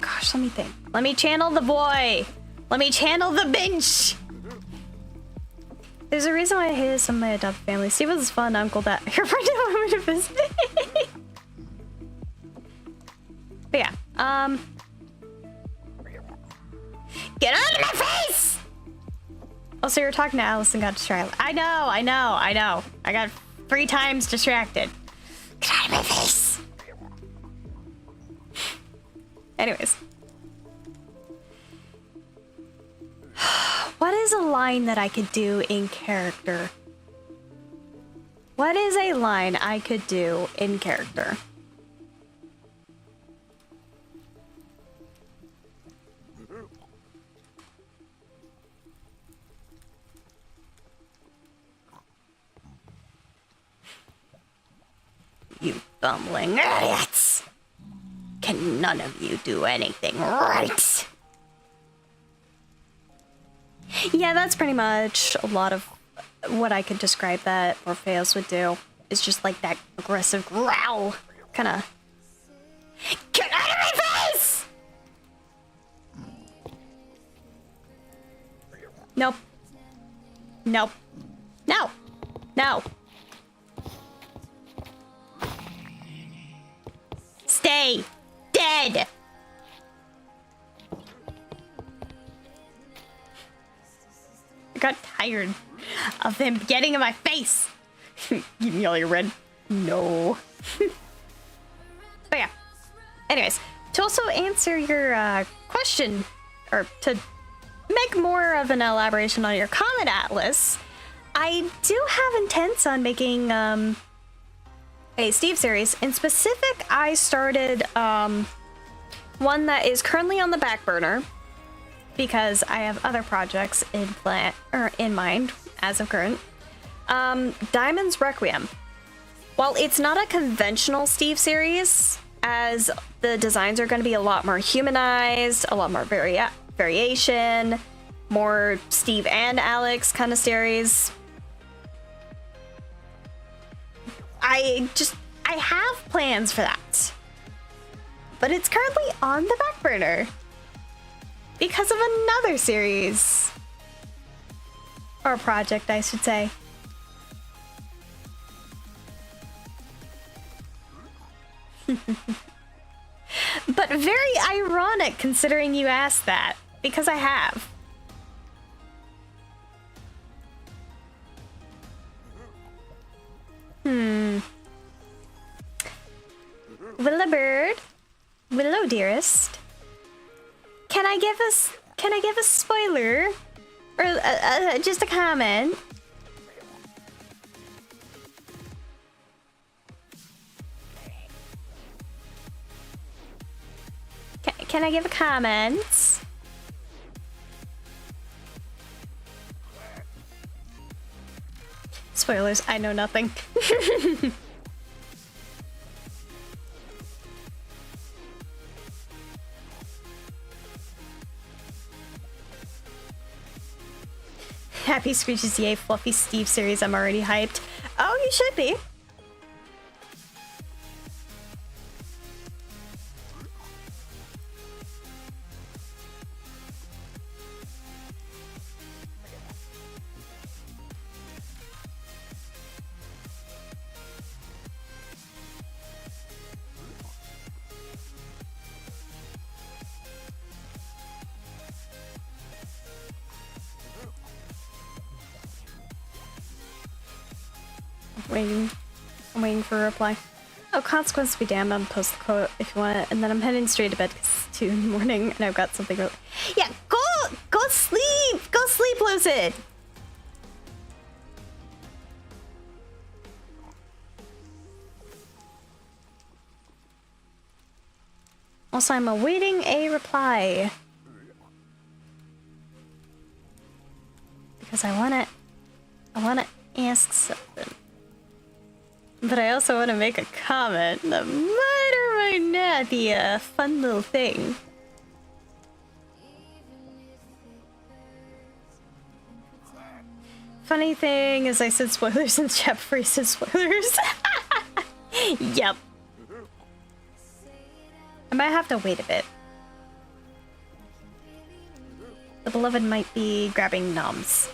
[SPEAKER 1] Gosh, let me think. Let me channel the boy. Let me channel the bench. There's a reason why I hated some of my adopted family. Steve was a fun uncle that your friend didn't want me to visit. But yeah, get out of my face! Oh, so you're talking to Alice and got distracted. I know. I got 3 times distracted. Get out of my face! Anyways. What is a line that I could do in character? What is a line I could do in character? You bumbling idiots! Can none of you do anything right? Yeah, that's pretty much a lot of what I could describe that Morpheus would do. It's just like that aggressive growl. Kinda... Get out of my face! Nope. Nope. No! No! Stay dead! I got tired of him getting in my face. Give me all your red. No. But yeah. Anyways, to also answer your question, or to make more of an elaboration on your comment, Atlas, I do have intents on making a Steve series. In specific, I started one that is currently on the back burner. because I have other projects in mind as of current. Diamond's Requiem. While it's not a conventional Steve series, as the designs are going to be a lot more humanized, a lot more variation, more Steve and Alex kind of series. I have plans for that. But it's currently on the back burner because of another series. Or project, I should say. But very ironic considering you asked that, because I have. Willowbird, Willow dearest, can I give a spoiler or just a comment? Can I give a comment? Spoilers, I know nothing. Happy Screeches, yay, Fluffy Steve series, I'm already hyped. Oh, you should be. I'm waiting for a reply. Oh, consequence be damned, I'll post the quote if you want it, and then I'm heading straight to bed because it's 2 in the morning and I've got something really— Yeah, go sleep! Go sleep, Lucid! Also, I'm awaiting a reply. Because I wanna ask something. But I also want to make a comment that might or might not be a fun little thing. Funny thing is I said spoilers and chat before he said spoilers. Yep. I might have to wait a bit. The beloved might be grabbing noms.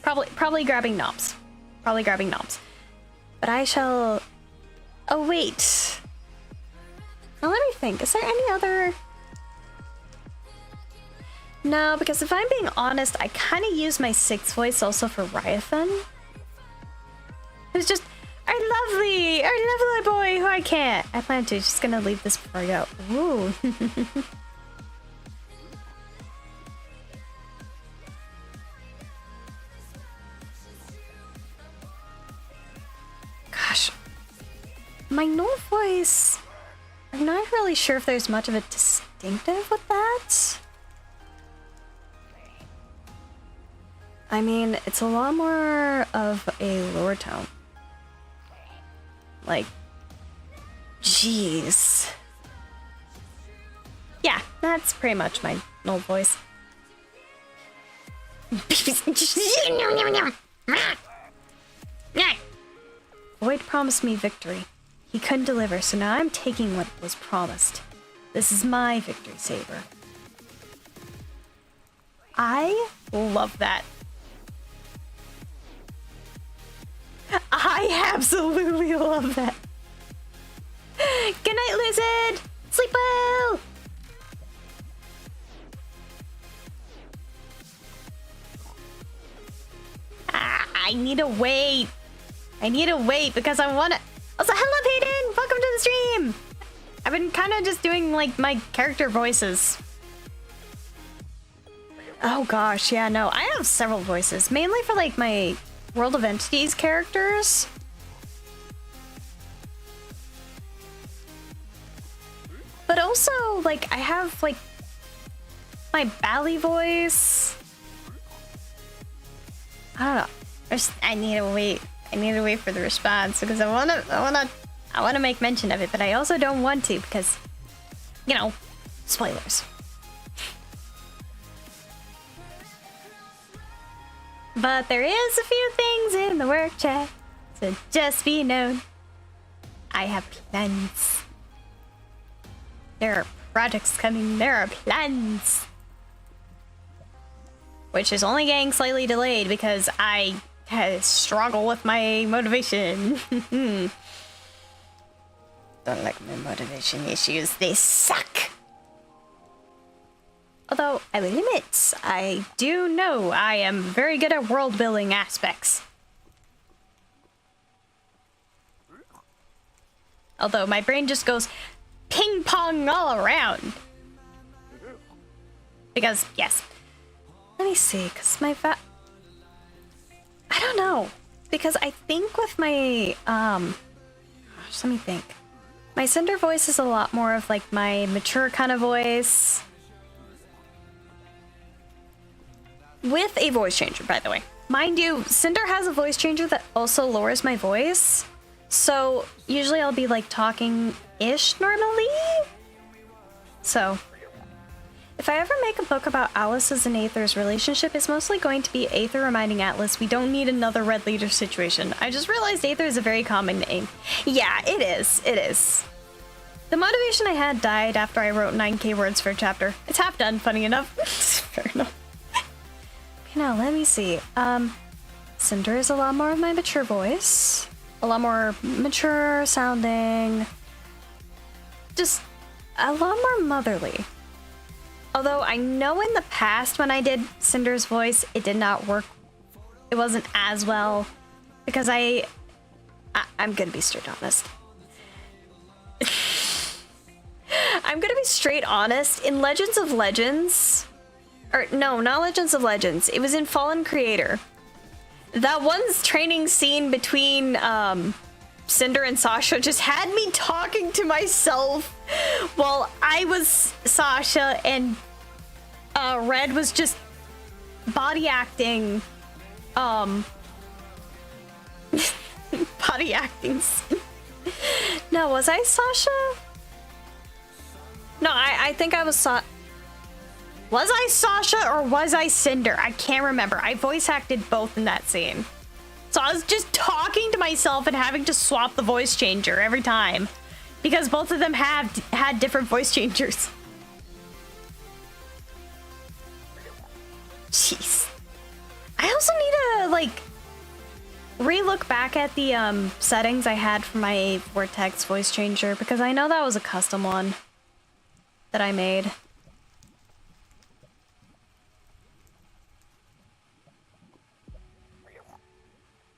[SPEAKER 1] Probably grabbing noms. Probably grabbing noms. But I shall await. Now let me think, is there any other— No, because if I'm being honest, I kind of use my 6th voice also for Ryathan. Who's just our lovely boy who I can't. I plan to, just gonna leave this before I go. Ooh. Gosh. My null voice, I'm not really sure if there's much of a distinctive with that. I mean, it's a lot more of a lower tone. Like, jeez. Yeah, that's pretty much my null voice. Void promised me victory. He couldn't deliver, so now I'm taking what was promised. This is my victory saber. I love that. I absolutely love that. Good night, Lizard! Sleep well! I need to wait. I need to wait because I want to— Also, hello, Peyton! Welcome to the stream! I've been kind of just doing, like, my character voices. Oh gosh, yeah, no. I have several voices. Mainly for, like, my World of Entities characters. But also, like, I have, like, my Bally voice. I don't know. I need to wait. I need to wait for the response because I wanna make mention of it, but I also don't want to because, you know, spoilers. But there is a few things in the work chat, so just be known. I have plans. There are projects coming, there are plans. Which is only getting slightly delayed because I struggle with my motivation. Don't like my motivation issues, they suck. Although, I will admit, I do know I am very good at world building aspects. Although my brain just goes ping pong all around. Because, yes. Let me see, because my I don't know. Because I think with my, let me think. My Cinder voice is a lot more of like my mature kind of voice. With a voice changer, by the way. Mind you, Cinder has a voice changer that also lowers my voice. So usually I'll be like talking-ish normally. So if I ever make a book about Alice's and Aether's relationship, it's mostly going to be Aether reminding Atlas we don't need another red leader situation. I just realized Aether is a very common name. Yeah, it is. It is. The motivation I had died after I wrote 9k words for a chapter. It's half done, funny enough. Fair enough. Okay, now let me see. Cinder is a lot more of my mature voice. A lot more mature sounding. Just a lot more motherly. Although I know in the past when I did Cinder's voice, it did not work. It wasn't as well because I'm gonna be straight honest. I'm gonna be straight honest. In Legends of Legends, or no, not Legends of Legends. It was in Fallen Creator. That one training scene between Cinder and Sasha just had me talking to myself while I was Sasha and Red was just body acting. Body acting. No, was I Sasha? No, I think I was Was I Sasha or was I Cinder? I can't remember. I voice acted both in that scene. So I was just talking to myself and having to swap the voice changer every time. Because both of them had different voice changers. Jeez. I also need to, like, re-look back at the settings I had for my Vortex voice changer. Because I know that was a custom one that I made.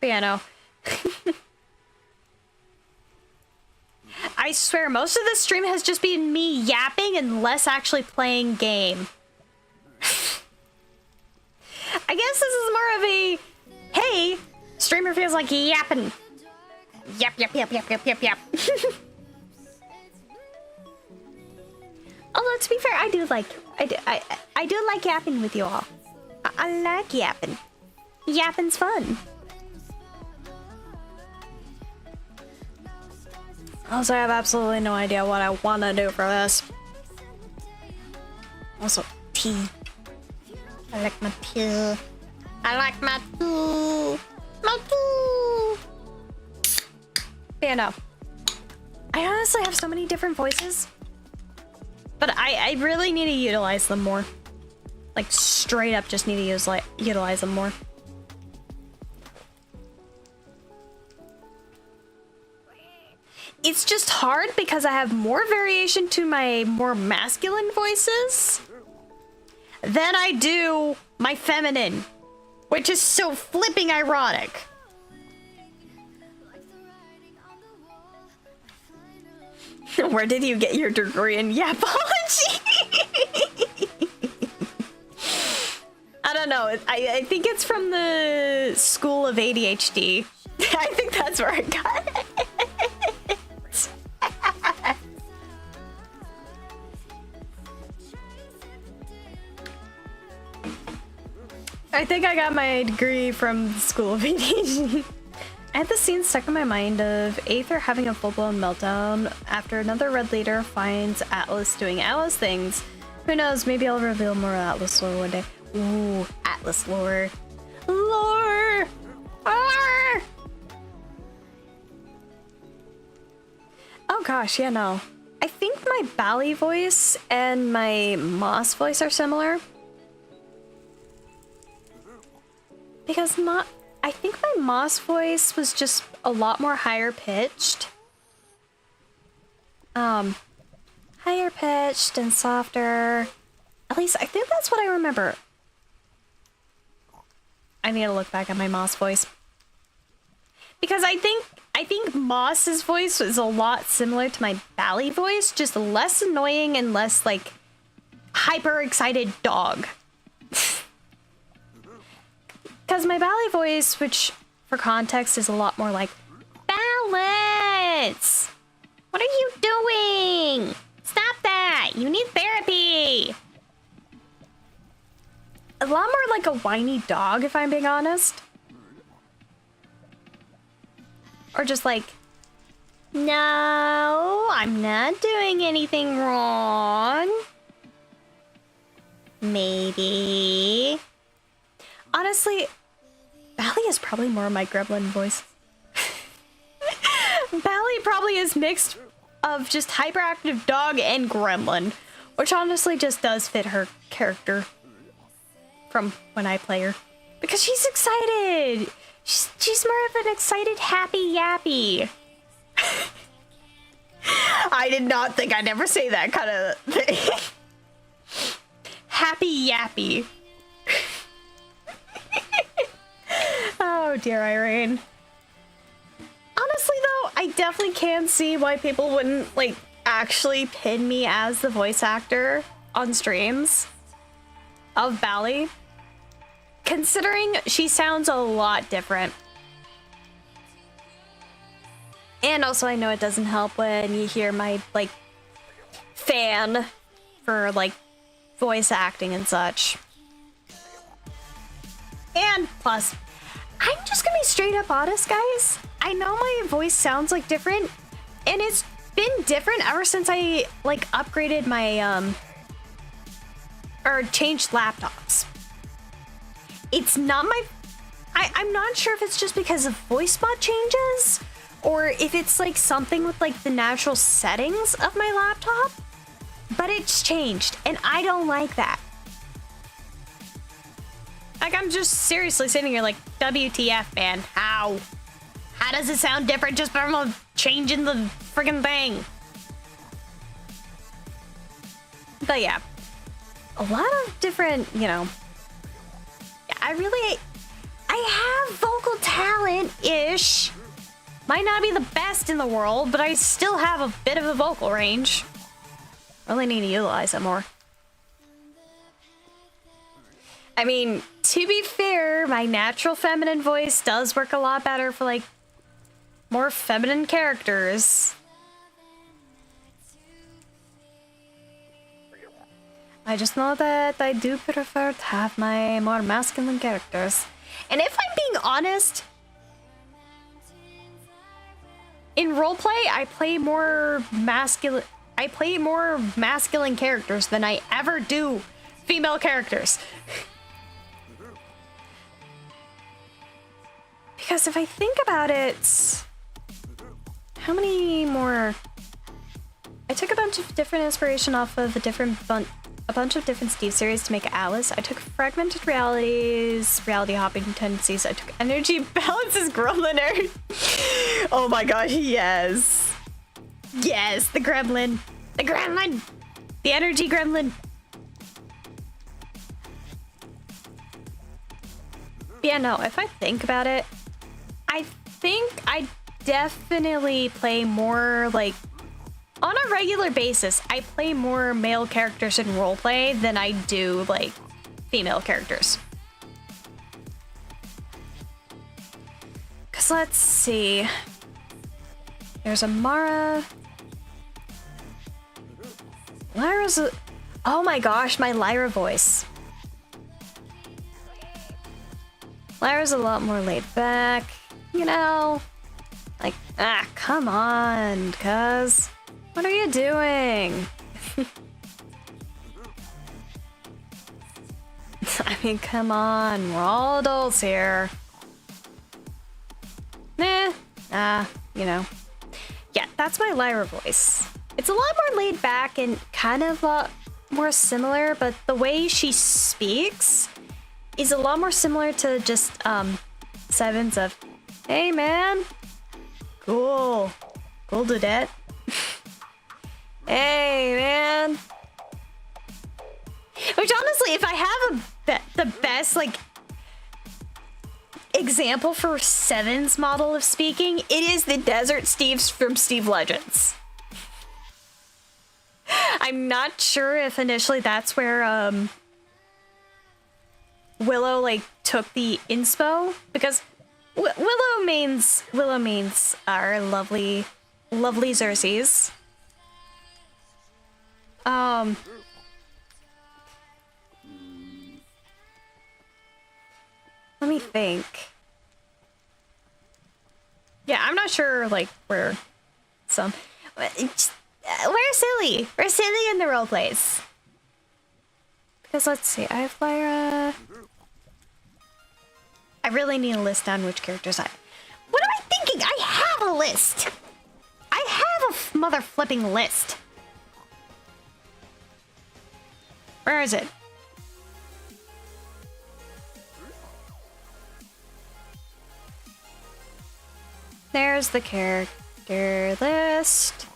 [SPEAKER 1] But yeah, no. I swear, most of this stream has just been me yapping and less actually playing game. I guess this is more of a, hey, streamer feels like yapping. Yap, yap, yap, yap, yap, yap, yap. Although, to be fair, I do like yapping with you all. I like yapping. Yapping's fun. Also, I have absolutely no idea what I want to do for this. Also, tea. I like my tea. I like my tea. My tea. Yeah, no. I honestly have so many different voices. But I really need to utilize them more. Like, straight up just need to utilize them more. It's just hard because I have more variation to my more masculine voices than I do my feminine, which is so flipping ironic. Where did you get your degree in yapology? I don't know. I think it's from the School of ADHD. I think that's where I got it. I think I got my degree from the School of Aviation. I had the scene stuck in my mind of Aether having a full-blown meltdown after another Red Leader finds Atlas doing Atlas things. Who knows, maybe I'll reveal more Atlas lore one day. Ooh, Atlas lore. Lore! Lore! Oh gosh, yeah, no. I think my Bally voice and my Moss voice are similar. Because I think my Moss voice was just a lot more higher pitched. Higher pitched and softer. At least I think that's what I remember. I need to look back at my Moss voice. Because I think Moss's voice was a lot similar to my Bally voice, just less annoying and less like hyper excited dog. Because my Bally voice, which for context is a lot more like, Balance! What are you doing? Stop that! You need therapy! A lot more like a whiny dog, if I'm being honest. Or just like, no, I'm not doing anything wrong. Maybe. Honestly, Bally is probably more my gremlin voice. Bally probably is mixed of just hyperactive dog and gremlin, which honestly just does fit her character from when I play her. Because she's excited! She's more of an excited, happy yappy. I did not think I'd ever say that kind of thing. Happy yappy. Oh dear, Irene. Honestly though, I definitely can see why people wouldn't like actually pin me as the voice actor on streams of Bally. Considering she sounds a lot different. And also I know it doesn't help when you hear my like fan for like voice acting and such. And plus, I'm just gonna be straight up honest, guys. I know my voice sounds like different, and it's been different ever since I like upgraded my or changed laptops. It's not my I'm not sure if it's just because of voice mod changes or if it's like something with like the natural settings of my laptop, but it's changed and I don't like that. Like I'm just seriously sitting here like, WTF, man, how does it sound different just from changing the friggin' thing? But yeah, a lot of different, you know, I have vocal talent-ish. Might not be the best in the world, but I still have a bit of a vocal range. Really need to utilize it more. I mean, to be fair, my natural feminine voice does work a lot better for like more feminine characters. I just know that I do prefer to have my more masculine characters. And if I'm being honest, in roleplay, I play more masculine characters than I ever do female characters. Because if I think about it, how many more? I took a bunch of different inspiration off of a bunch of different Steve series to make Alice. I took fragmented realities, reality hopping tendencies. I took energy balances, gremlin. Oh my gosh, yes. Yes, the gremlin. The gremlin. The energy gremlin. Yeah, no, if I think about it, I think I definitely play more like on a regular basis. I play more male characters in roleplay than I do like female characters. Cause let's see. There's a Mara. Lyra's oh my gosh, my Lyra voice. Lyra's a lot more laid back, you know? Like, come on, cuz. What are you doing? I mean, come on, we're all adults here. You know. Yeah, that's my Lyra voice. It's a lot more laid back and kind of more similar, but the way she speaks is a lot more similar to just Seven's of, hey man, cool dudette. Hey man. Which honestly, if I have the best like example for Seven's model of speaking, it is the Desert Steves from Steve Legends. I'm not sure if initially that's where Willow like took the inspo, because Willow means our lovely Xerxes. Let me think. Yeah, I'm not sure like where some. Where's Silly? Where's Silly in the role plays? Because let's see, I have Lyra. I really need to list down which characters I. What am I thinking? I have a list. I have a mother flipping list. Where is it? There's the character list.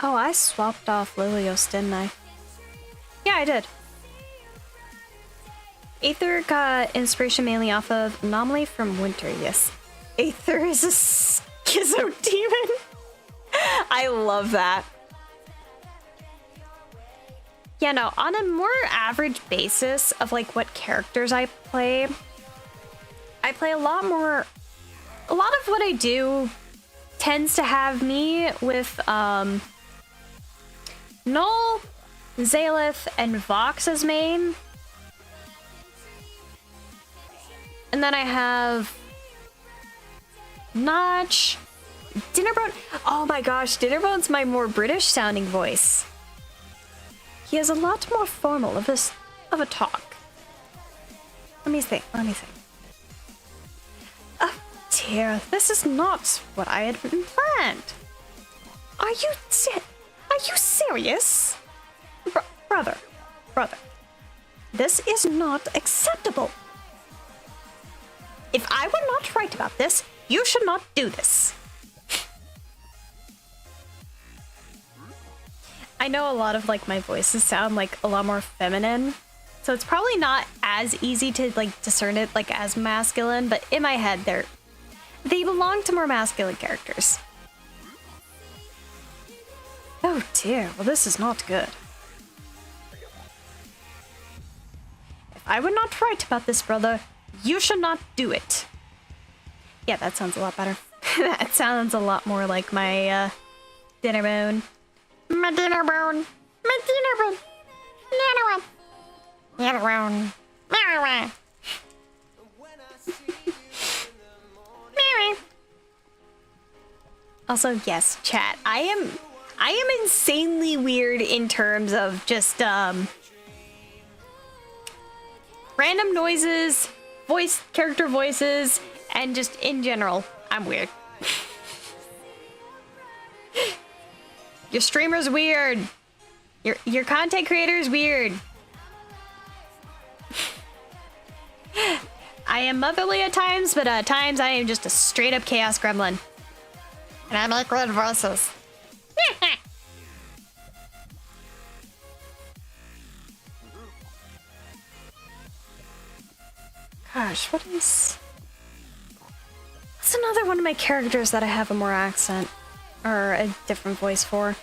[SPEAKER 1] Oh, I swapped off Lilios, didn't I? Yeah, I did. Aether got inspiration mainly off of Anomaly from Winter, yes. Aether is a schizo demon. I love that. Yeah, no, on a more average basis of like what characters I play a lot more. A lot of what I do tends to have me with Null, Zalith, and Vox as main. And then I have Notch, Dinnerbone. Oh my gosh, Dinnerbone's my more British sounding voice. He has a lot more formal of a talk. Let me think. Oh dear, this is not what I had planned. Are you serious? Brother. This is not acceptable. If I were not right about this, you should not do this. I know a lot of like my voices sound like a lot more feminine, so it's probably not as easy to like discern it like as masculine, but in my head they belong to more masculine characters. Oh dear, well this is not good. If I were not right about this, brother, you should not do it. Yeah, that sounds a lot better. That sounds a lot more like my Dinnerbone. My Dinnerbone. My Dinnerbone. Dinnerbone. Dinnerbone. Also, yes, chat. I am insanely weird in terms of just random noises, character voices, and just in general, I'm weird. Your streamer's weird. Your content creator's weird. I am motherly at times, but at times I am just a straight up chaos gremlin. And I make red voices. Gosh, what's another one of my characters that I have a more accent or a different voice for?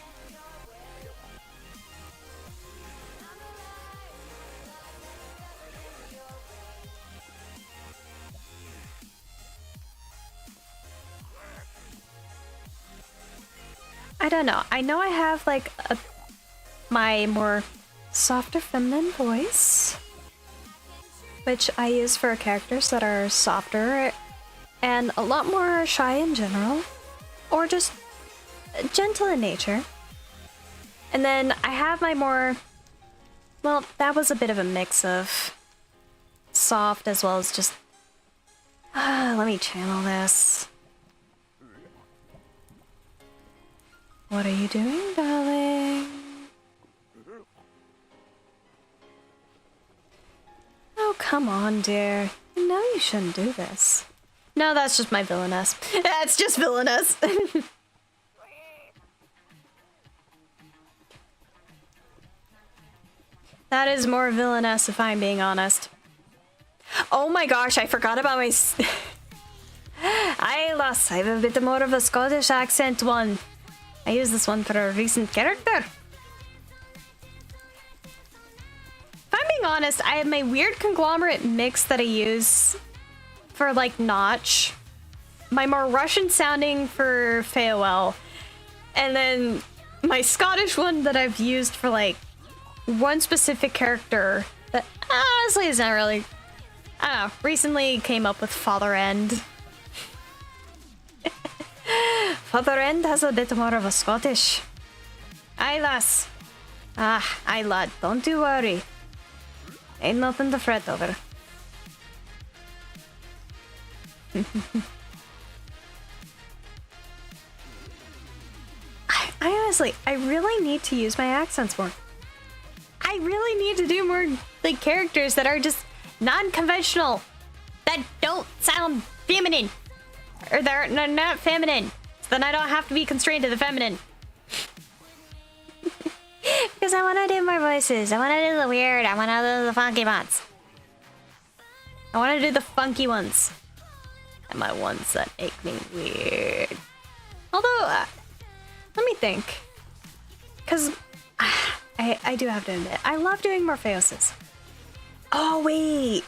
[SPEAKER 1] I don't know. I know I have like my more softer feminine voice, which I use for characters that are softer and a lot more shy in general, or just gentle in nature. And then I have my more, well, that was a bit of a mix of soft as well as just, let me channel this. What are you doing, darling? Oh, come on, dear. You know you shouldn't do this. No, that's just my villainess. That's just villainess. That is more villainous if I'm being honest. Oh my gosh, I forgot about my... I have a bit more of a Scottish accent one. I use this one for a recent character. If I'm being honest, I have my weird conglomerate mix that I use for like Notch, my more Russian sounding for Fayetteville, and then my Scottish one that I've used for like one specific character that honestly is not really, I don't know, recently came up with Father End. Father End has a bit more of a Scottish. Aye, lass. Ah, aye, lad, don't you worry. Ain't nothing to fret over. I honestly, I really need to use my accents more. I really need to do more like characters that are just non-conventional, that don't sound feminine, or they're not feminine. So then I don't have to be constrained to the feminine. Because I want to do more voices. I want to do the weird. I want to do the funky ones. I want to do the funky ones. And my ones that make me weird. Although, let me think. Because I do have to admit, I love doing Morpheuses. Oh, wait.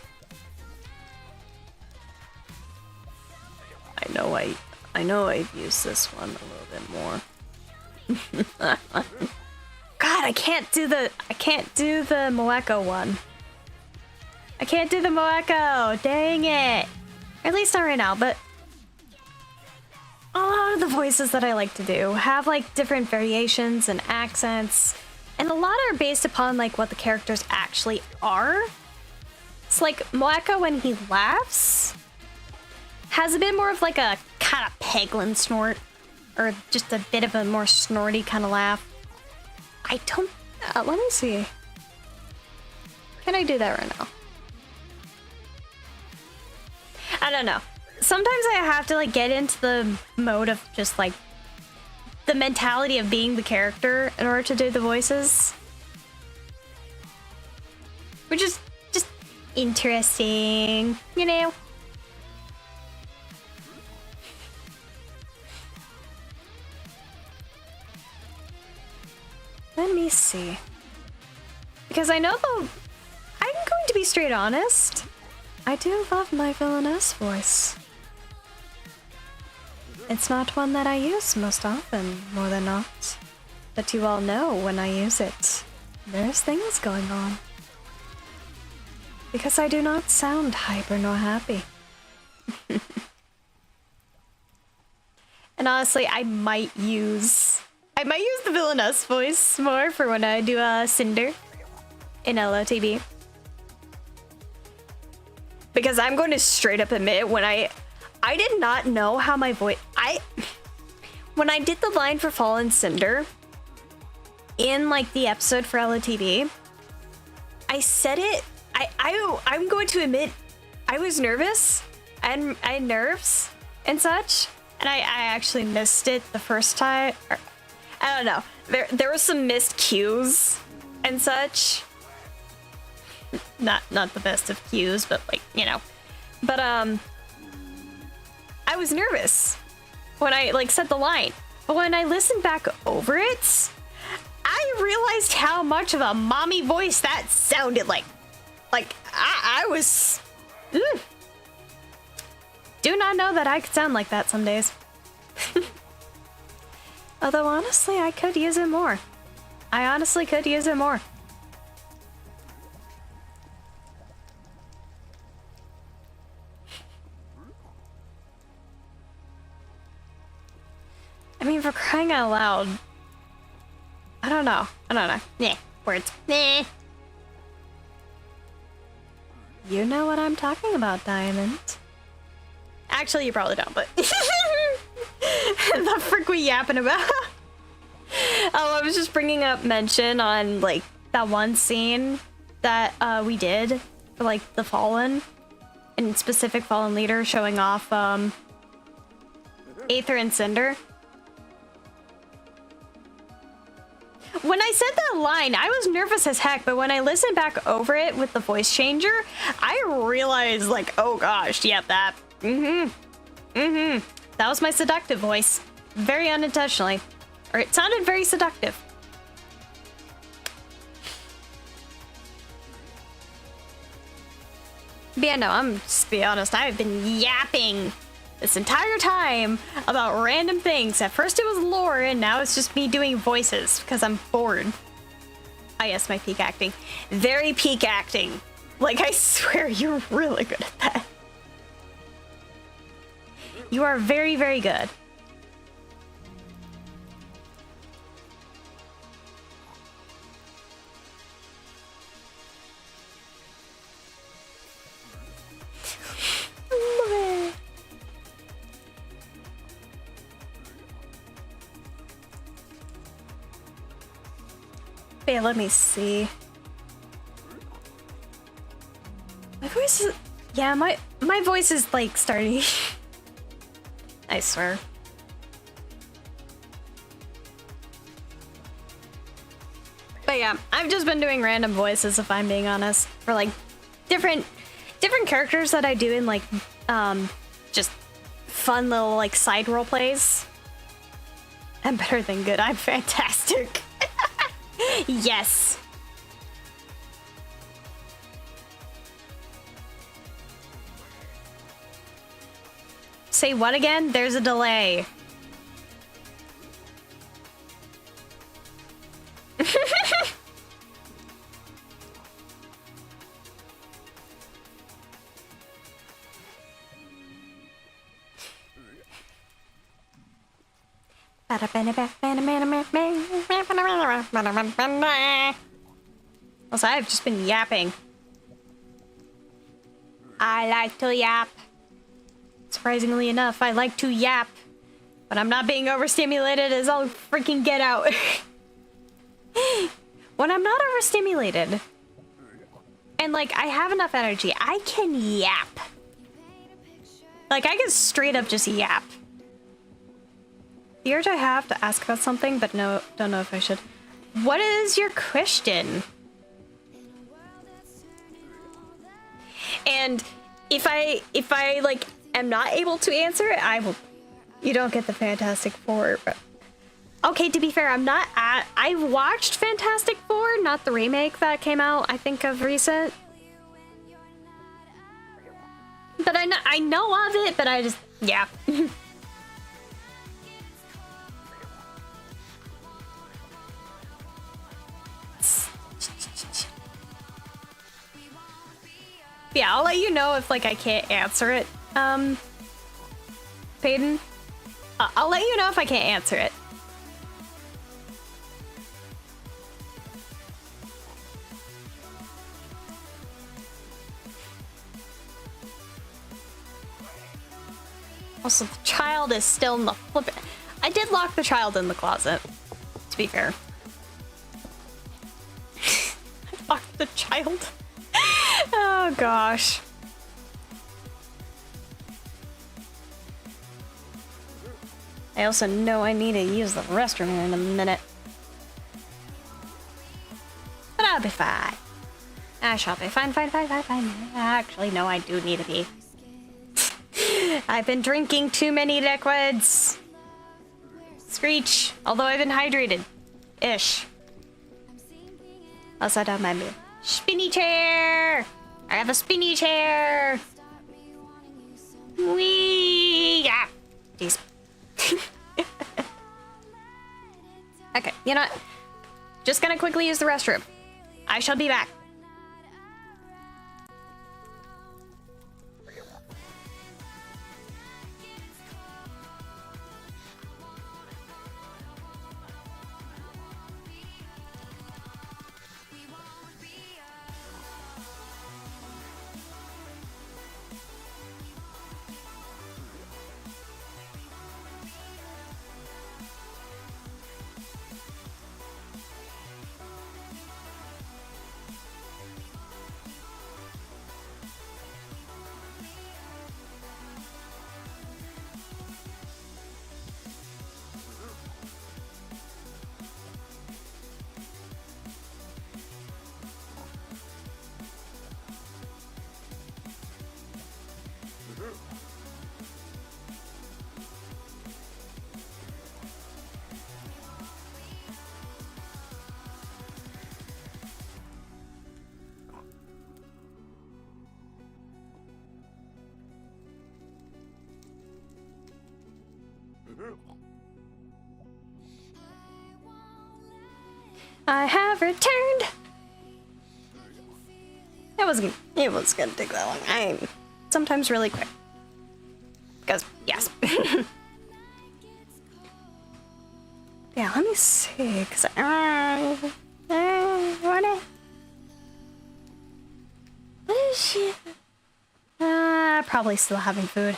[SPEAKER 1] I know I've used this one a little bit more. God, I can't do the Moeko one. I can't do the Moeko. Dang it. Or at least not right now, but a lot of the voices that I like to do have like different variations and accents, and a lot are based upon like what the characters actually are. It's like Moeko, when he laughs, has a bit more of like a kind of peglin snort, or just a bit of a more snorty kind of laugh. I don't... let me see. Can I do that right now? I don't know. Sometimes I have to like get into the mode of just like the mentality of being the character in order to do the voices. Which is just interesting, you know? Let me see. Because I know though, I'm going to be straight honest. I do love my villainess voice. It's not one that I use most often, more than not. But you all know when I use it, there's things going on. Because I do not sound hyper nor happy. And honestly, I might use the villainess voice more for when I do Cinder in LOTB. Because I'm going to straight up admit, when I did not know how my voice... When I did the line for Fallen Cinder in like the episode for LOTB, I said it... I'm going to admit, I was nervous, and I had nerves and such, and I actually missed it the first time. Or, I don't know. There were some missed cues and such. Not the best of cues, but like, you know. But I was nervous when I like said the line. But when I listened back over it, I realized how much of a mommy voice that sounded like. Like I was do not know that I could sound like that some days. Although honestly, I could use it more. I honestly could use it more. I mean, for crying out loud. I don't know. Yeah, words. Nah. You know what I'm talking about, Diamond. Actually, you probably don't, but... The frick we yapping about? Oh, I was just bringing up mention on, like, that one scene that we did for, like, the Fallen. And specific Fallen leader showing off, Aether and Cinder. When I said that line, I was nervous as heck, but when I listened back over it with the voice changer, I realized, like, oh gosh, yep, that. That was my seductive voice. Very unintentionally. Or it sounded very seductive. But yeah, no, I'm just be honest, I've been yapping this entire time about random things. At first it was lore, and now it's just me doing voices because I'm bored. Ah, yes, my peak acting. Very peak acting. Like, I swear you're really good at that. You are very, very good. Love it. Wait, let me see. My voice is... Yeah, my voice is, like, starting... I swear. But yeah, I've just been doing random voices, if I'm being honest, for, like, different characters that I do in, like, just fun little, like, side role plays. I'm better than good. I'm fantastic. Yes. Say what again? There's a delay. Also, I've just been yapping. I like to yap. Surprisingly enough, I like to yap. But I'm not being overstimulated as I'll freaking get out. When I'm not overstimulated, and like I have enough energy, I can yap. Like I can straight up just yap. The urge I have to ask about something, but no, don't know if I should. What is your question? And if I like am not able to answer it, I will. You don't get the Fantastic Four. But... Okay, to be fair, I watched Fantastic Four, not the remake that came out, I think, of recent. But I know of it, but I just, yeah. Yeah, I'll let you know if, like, I can't answer it, Peyton. I'll let you know if I can't answer it. Also, the child is still in the flippin'. I did lock the child in the closet, to be fair. I locked the child. Oh gosh. I also know I need to use the restroom in a minute. But I'll be fine. I shall be fine. Actually, no, I do need to be. I've been drinking too many liquids. Screech. Although I've been hydrated. Ish. Also, I don't mind me. Spinny chair! I have a spinny chair! Wee! Yeah! Jeez. You know, just gonna quickly use the restroom. I shall be back. I have returned. It was gonna take that long. I'm sometimes really quick. Because, yes. Yeah, let me see, because what is she? Probably still having food.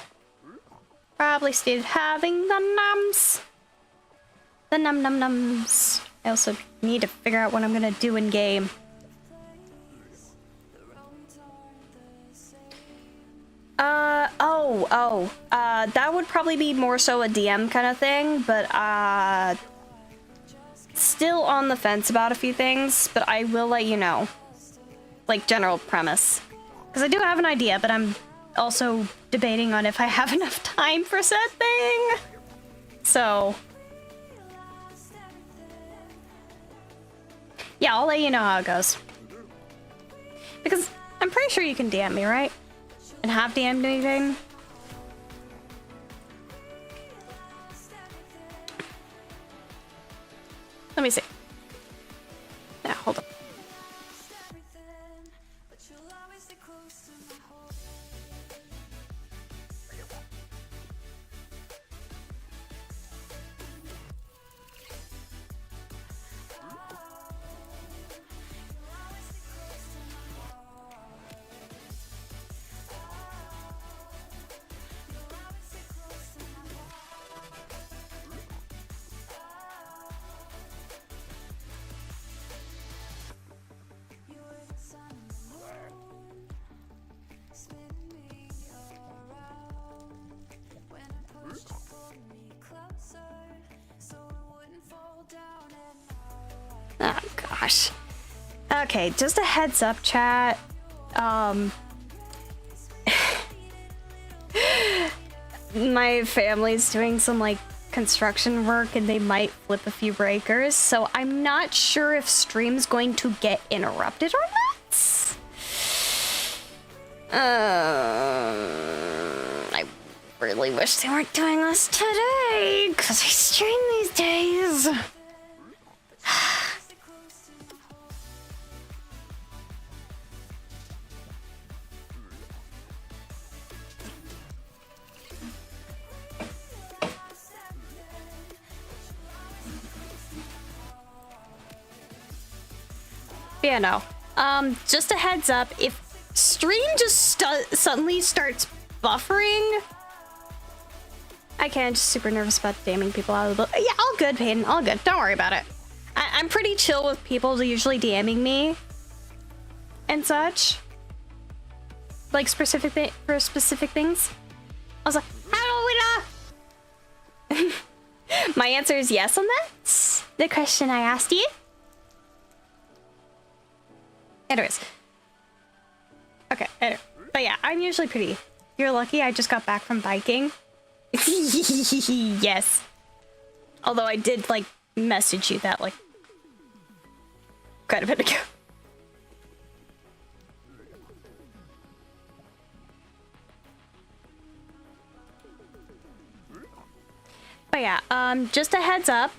[SPEAKER 1] Probably still having the nums. The nums. I also need to figure out what I'm gonna do in game. That would probably be more so a DM kind of thing, but still on the fence about a few things, but I will let you know. Like, general premise. Because I do have an idea, but I'm also debating on if I have enough time for said thing. So... yeah, I'll let you know how it goes. Because I'm pretty sure you can DM me, right? And have DM'd anything? Let me see. Yeah, hold on. Oh gosh. Okay, just a heads up, chat. My family's doing some like construction work and they might flip a few breakers, so I'm not sure if stream's going to get interrupted or not. I really wish they weren't doing this today, because I stream these days. Yeah, no. Just a heads up, if stream just suddenly starts buffering, I can't, just super nervous about damning people out of the book. Yeah, all good, Peyton, all good. Don't worry about it. I'm pretty chill with people usually DMing me and such. Like for specific things. I was like, how do we know? My answer is yes on that. The question I asked you. Anyways. Okay, anyway. But yeah, I'm usually pretty... You're lucky I just got back from biking. Yes. Although I did, like, message you that, like, quite a bit ago. But yeah, just a heads up.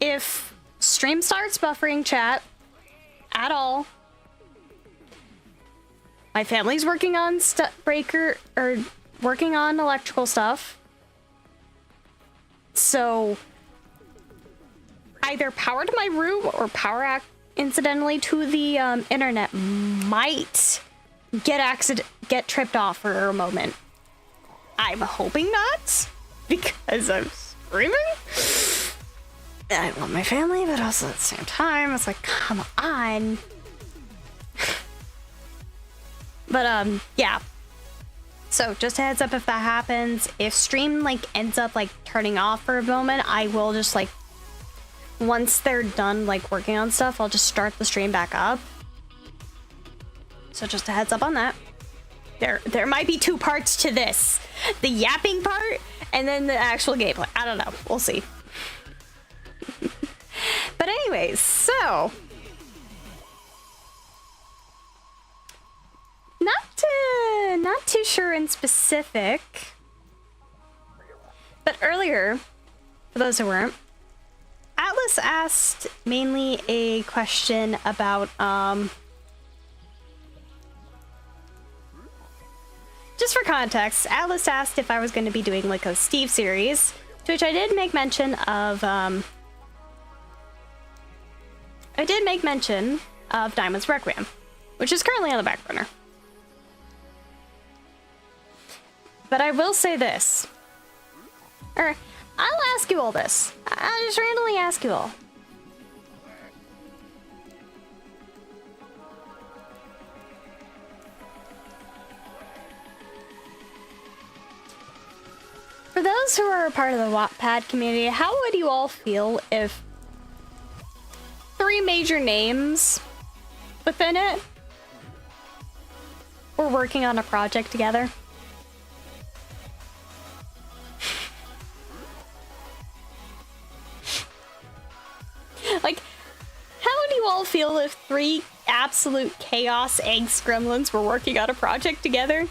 [SPEAKER 1] if stream starts buffering chat at all, my family's working on working on electrical stuff. So either power to my room or power incidentally to the internet might get tripped off for a moment. I'm hoping not, because I'm screaming. I love my family, but also at the same time, it's like, come on. But yeah. So just a heads up if that happens. If stream like ends up like turning off for a moment, I will just like, once they're done like working on stuff, I'll just start the stream back up. So just a heads up on that. There might be two parts to this. The yapping part and then the actual gameplay. I don't know. We'll see. But anyways, so not too sure in specific. But earlier, for those who weren't, Atlas asked mainly a question about just for context, Atlas asked if I was going to be doing like a Steve series, to which I did make mention of Diamond's Requiem, which is currently on the back burner. But I will say this, or I'll ask you all this. I'll just randomly ask you all. For those who are a part of the Wattpad community, how would you all feel if 3 major names within it were working on a project together? Like, how would you all feel if 3 absolute chaos angst gremlins were working on a project together?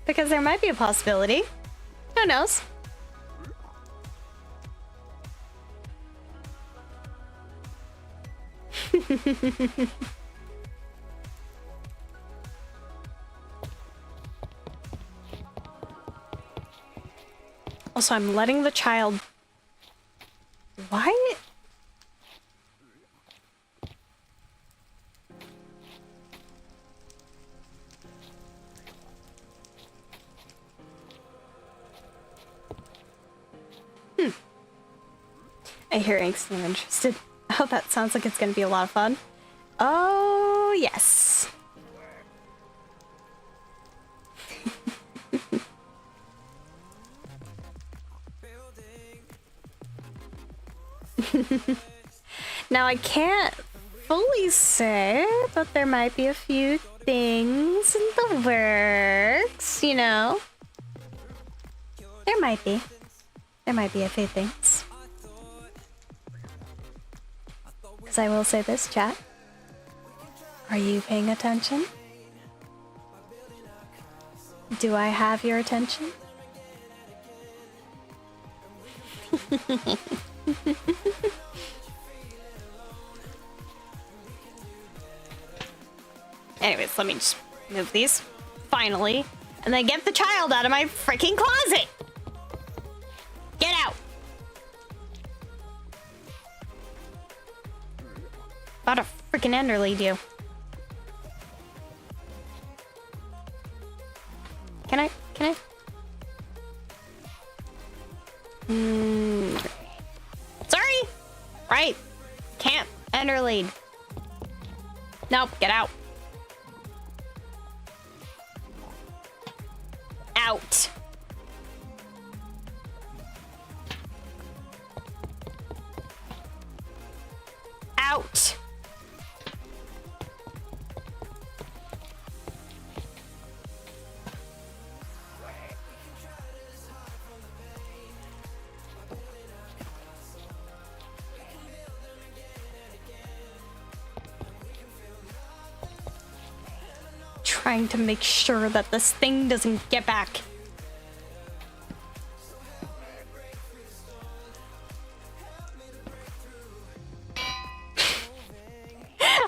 [SPEAKER 1] Because there might be a possibility. Who knows? Also, I'm letting the child... Why? I hear angst and I'm interested. Oh, that sounds like it's gonna be a lot of fun. Oh, yes. Now, I can't fully say, but there might be a few things in the works, you know? There might be. There might be a few things. Because I will say this, chat. Are you paying attention? Do I have your attention? Anyways, let me just move these. Finally. And then get the child out of my freaking closet! Get out! About to freaking enderlead you. Can I? Sorry! Right. Can't enderlead. Nope, get out. Out. Out. trying to make sure that this thing doesn't get back.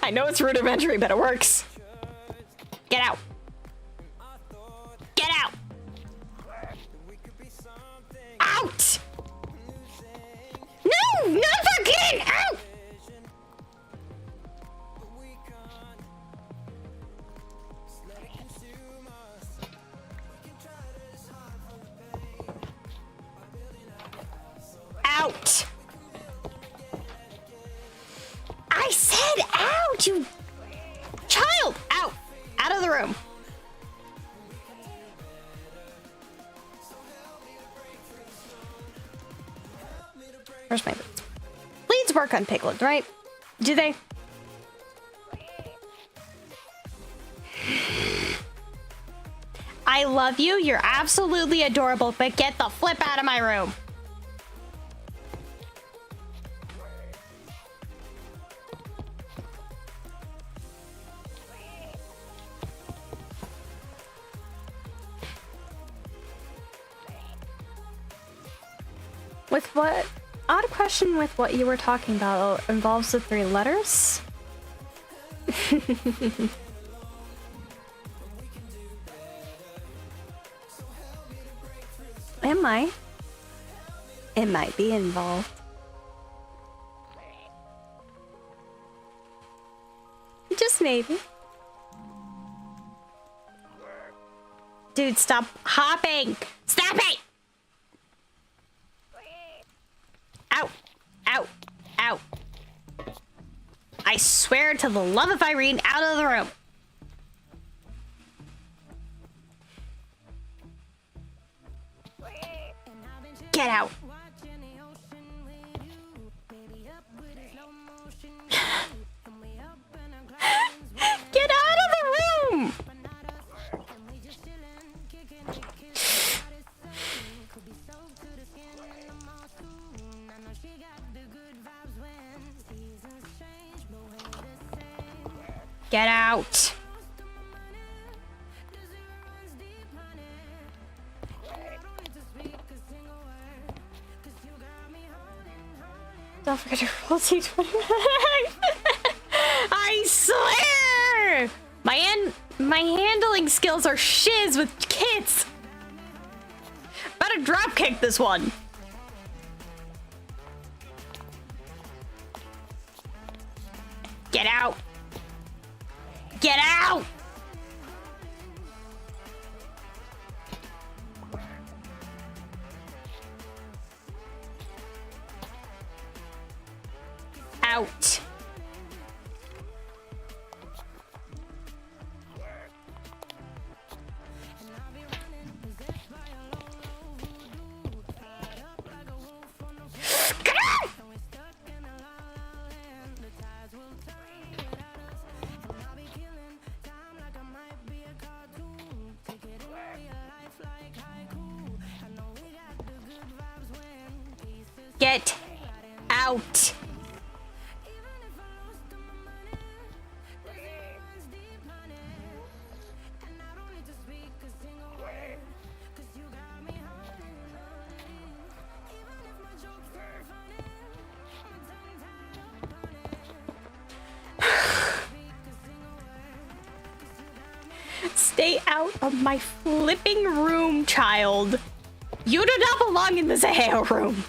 [SPEAKER 1] I know it's rudimentary, but it works. Get out. Get out. Out! No! Not fucking out! Out! I said out, you child! Out! Out of the room. Where's my boots? Leads work on piglets, right? Do they? I love you. You're absolutely adorable, but get the flip out of my room. With what? Odd question with what you were talking about involves the 3 letters? Am I? It might be involved. Just maybe. Dude, stop hopping! Stop it! Out! Out! Out! I swear to the love of Irene, out of the room! Get out! Get out of the room! Get out! Don't forget to roll T20. I swear! My handling skills are shiz with kids. Better drop kick this one. Get out! Get out! Out. Get out. Stay out of my flipping room, child. You do not belong in the Zaheo room.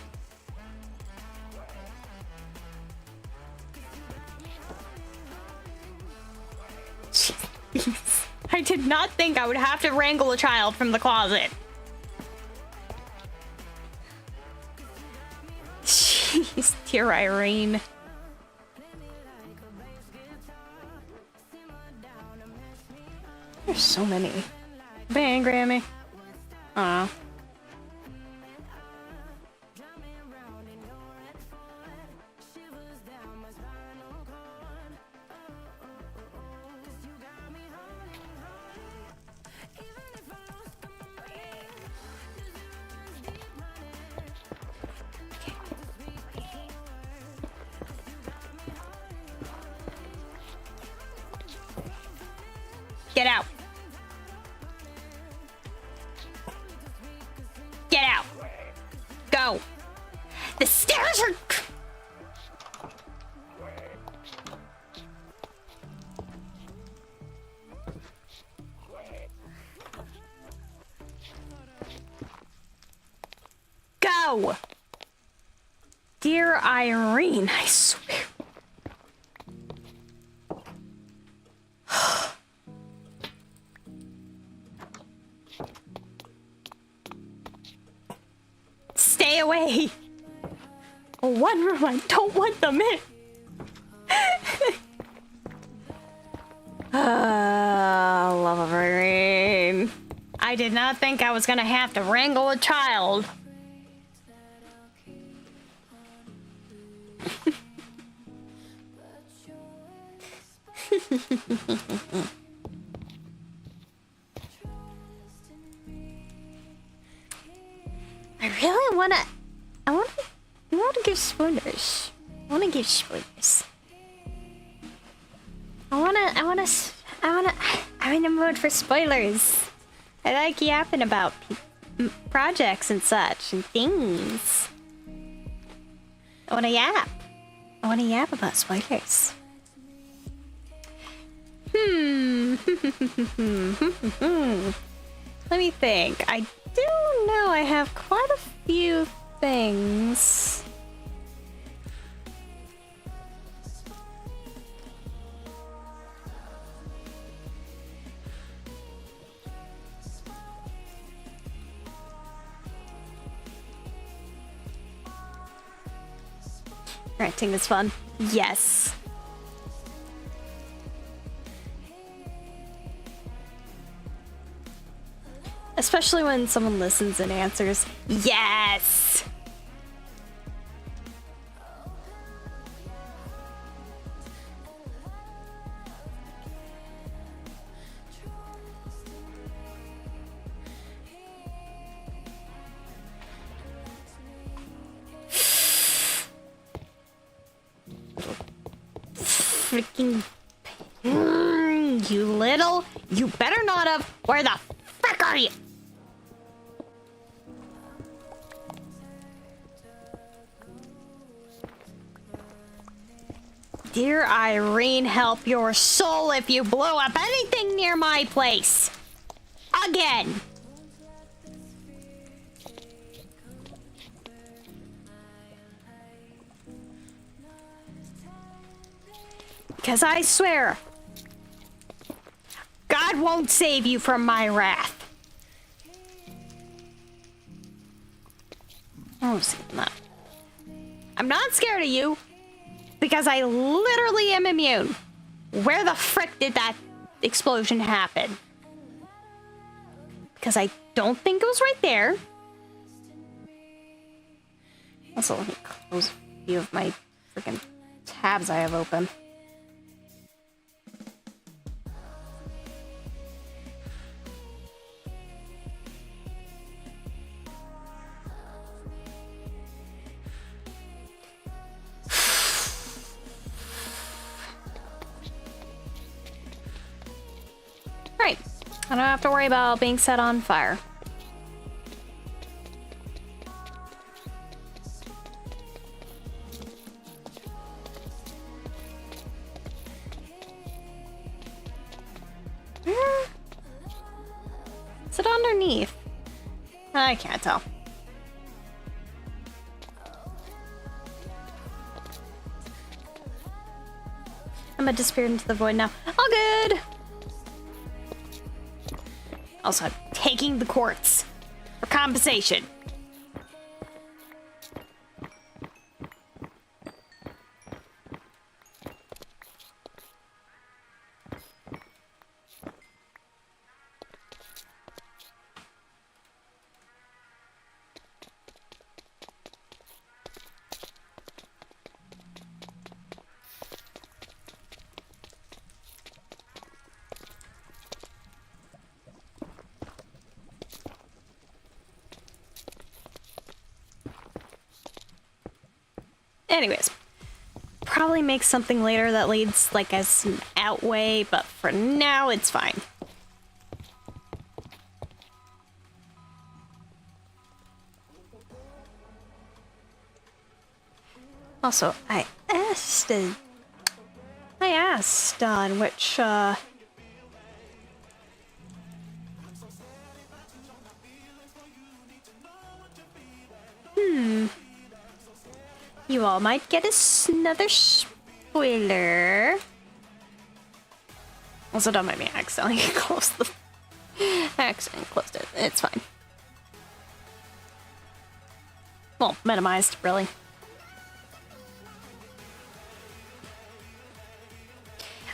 [SPEAKER 1] Jeez. I did not think I would have to wrangle a child from the closet. Jeez, dear Irene. There's so many. Are they angry at me? Aw. Get out. go. The stairs are... Go! Dear Irene, I swear. Stay away. One room I don't want them in. Love of Irene. I did not think I was gonna have to wrangle a child. I really wanna... I wanna give spoilers. I'm in the mood for spoilers. I like yapping about projects and such and things. I wanna yap. I wanna yap about spoilers. Let me think. I do know I have quite a few things. Ranting is fun. Yes. Especially when someone listens and answers. Yes! Freaking... you little... You better not have... Where the frick are you? Dear Irene, help your soul if you blow up anything near my place. Again. Because I swear, God won't save you from my wrath. Oh, see, no. I'm not scared of you. Because I literally am immune. Where the frick did that explosion happen? Because I don't think it was right there. Also, let me close a few of my freaking tabs I have open. Right. I don't have to worry about being set on fire. Where? Is it underneath? I can't tell. I'm gonna disappear into the void now. All good! Also, I'm taking the quartz for compensation. Anyways, probably make something later that leads like as an outway, but for now it's fine. Also, I asked on which, you all might get another spoiler. Also, don't mind me accidentally close the... I accidentally closed it. It's fine. Well, minimized, really.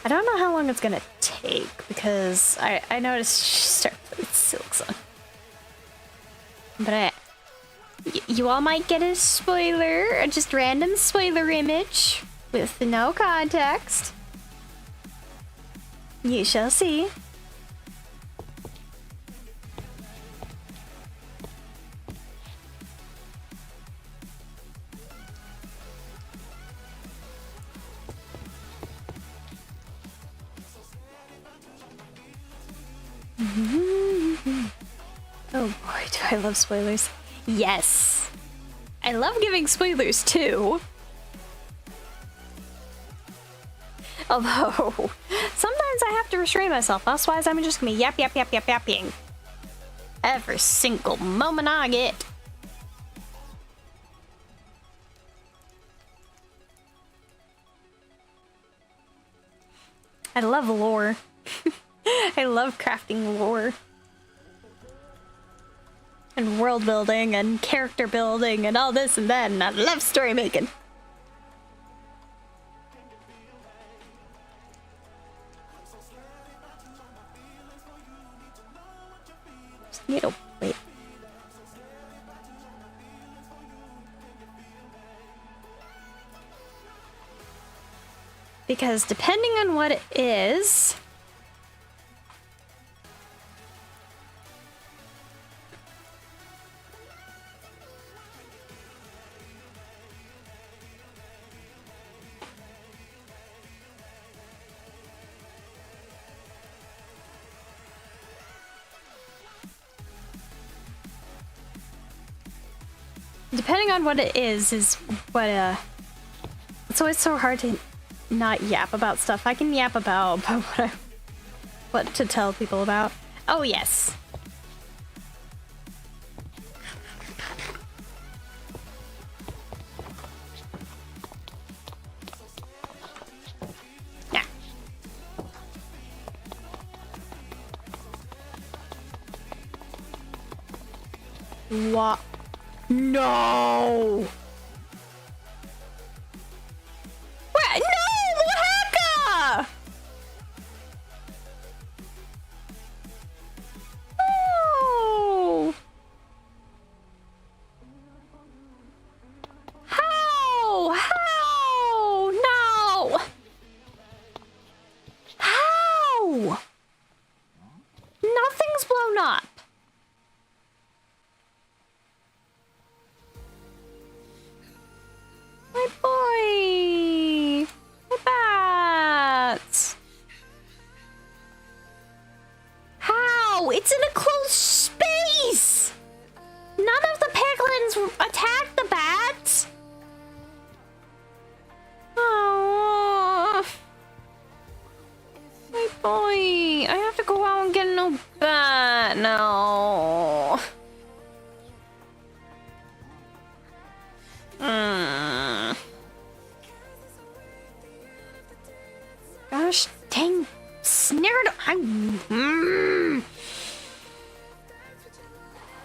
[SPEAKER 1] I don't know how long it's gonna take, because I noticed she started playing Silk Song. But you all might get a spoiler, or just random spoiler image with no context. You shall see. Oh boy, do I love spoilers. Yes! I love giving spoilers too. Although, sometimes I have to restrain myself, otherwise I'm just gonna be yapping every single moment I get. I love lore. I love crafting lore. And world building and character building and all this and that, and I love story making. Just need to wait. Because depending on what it is, what it is what it's always so hard to not yap about stuff. I can yap about what to tell people about. Oh yes. Yeah. What? No! What? No! Haka! Oh! How? How? No! How? Nothing's blown up. My boy! My bats! How? It's in a closed space! None of the piglins attack the bats! Oh, my boy! I have to go out and get a new bat now. Gosh dang, snared.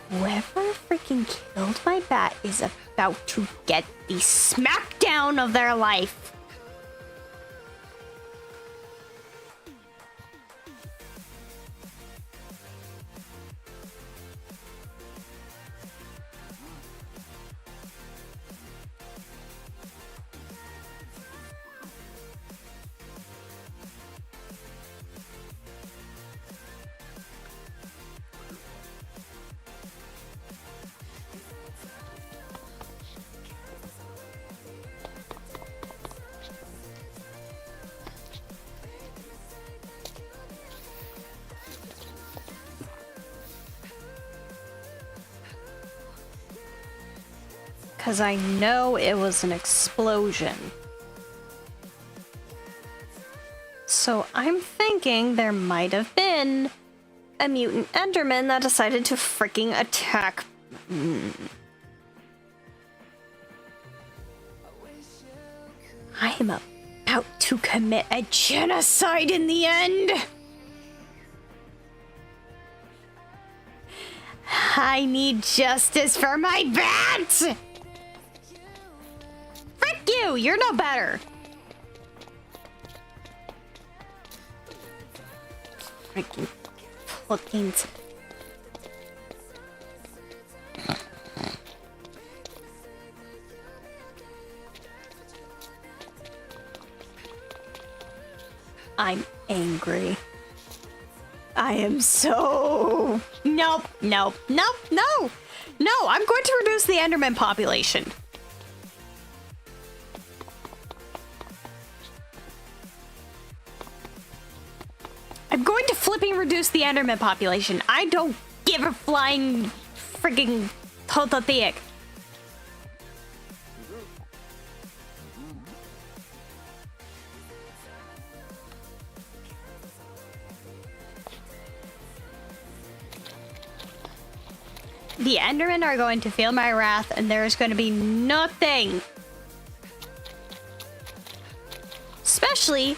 [SPEAKER 1] Whoever freaking killed my bat is about to get the smackdown of their life. Because I know it was an explosion. So I'm thinking there might have been a mutant Enderman that decided to freaking attack. I am about to commit a genocide in the end. I need justice for my bat! Frick you! You're no better! Freaking plugins. I'm angry. I am so... Nope, nope, nope, no! No, I'm going to reduce the Enderman population. I'm going to flipping reduce the Enderman population. I don't give a flying frigging tototheek. The Endermen are going to feel my wrath, and there is going to be nothing. Especially...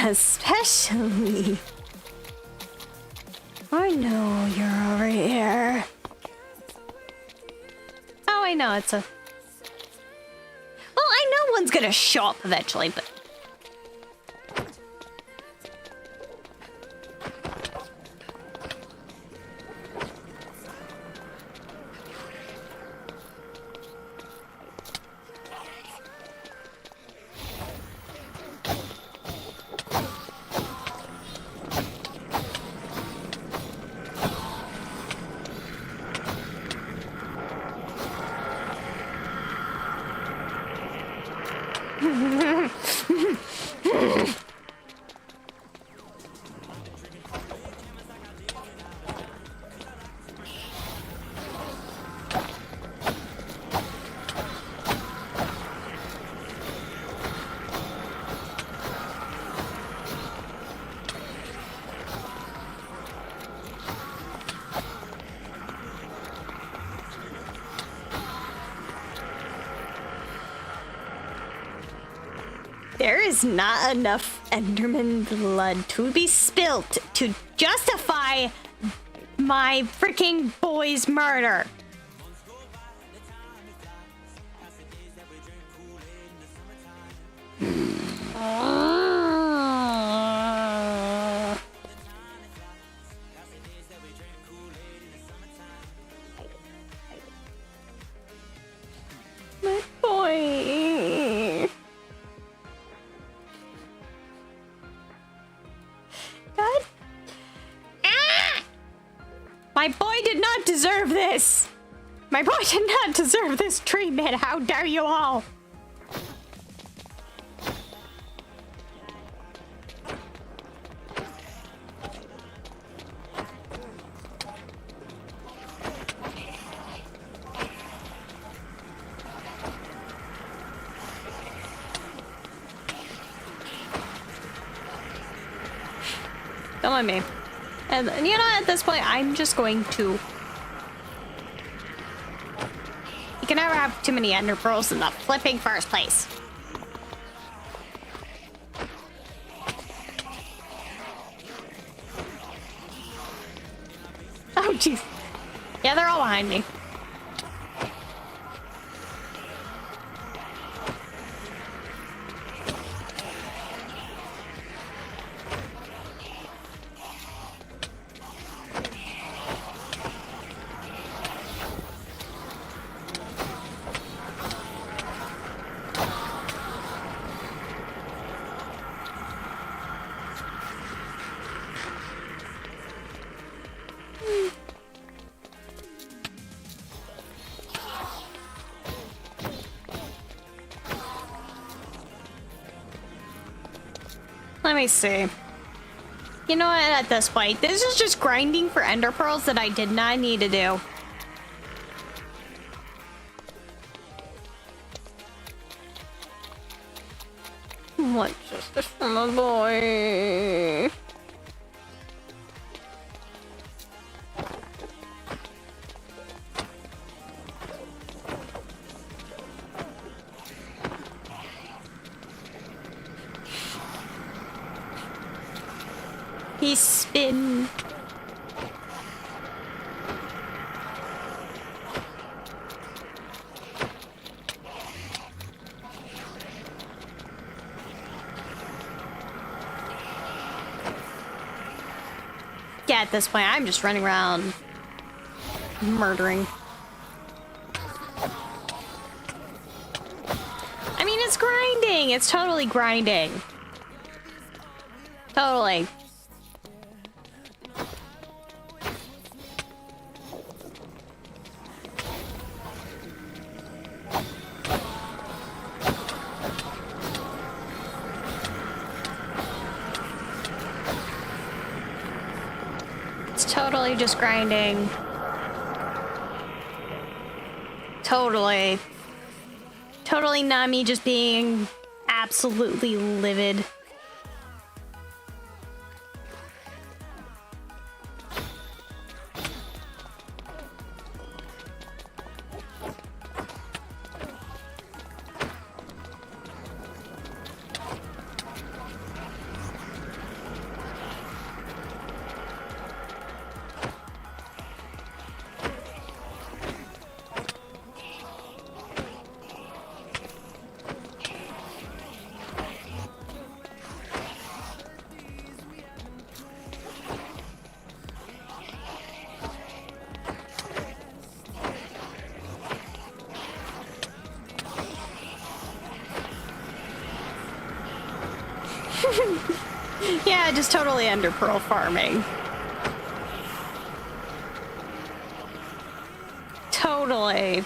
[SPEAKER 1] especially... I know you're over here. Oh, I know, it's a... Well, I know one's gonna show up eventually, but... There is not enough Enderman blood to be spilt to justify my freaking boy's murder. My boy. God. Ah! My boy did not deserve this. My boy did not deserve this treatment. How dare you all? Don't mind me. And you know, at this point, I'm just going to... You can never have too many ender pearls in the flipping first place. Oh, jeez. Yeah, they're all behind me. Let me see. You know what, at this point, this is just grinding for ender pearls that I did not need to do. What justice for my boy? He's spin. Yeah, at this point, I'm just running around murdering. I mean, it's grinding. It's totally grinding. Totally. Totally just grinding. Totally. Totally not me just being absolutely livid. Yeah, just totally under pearl farming. Totally.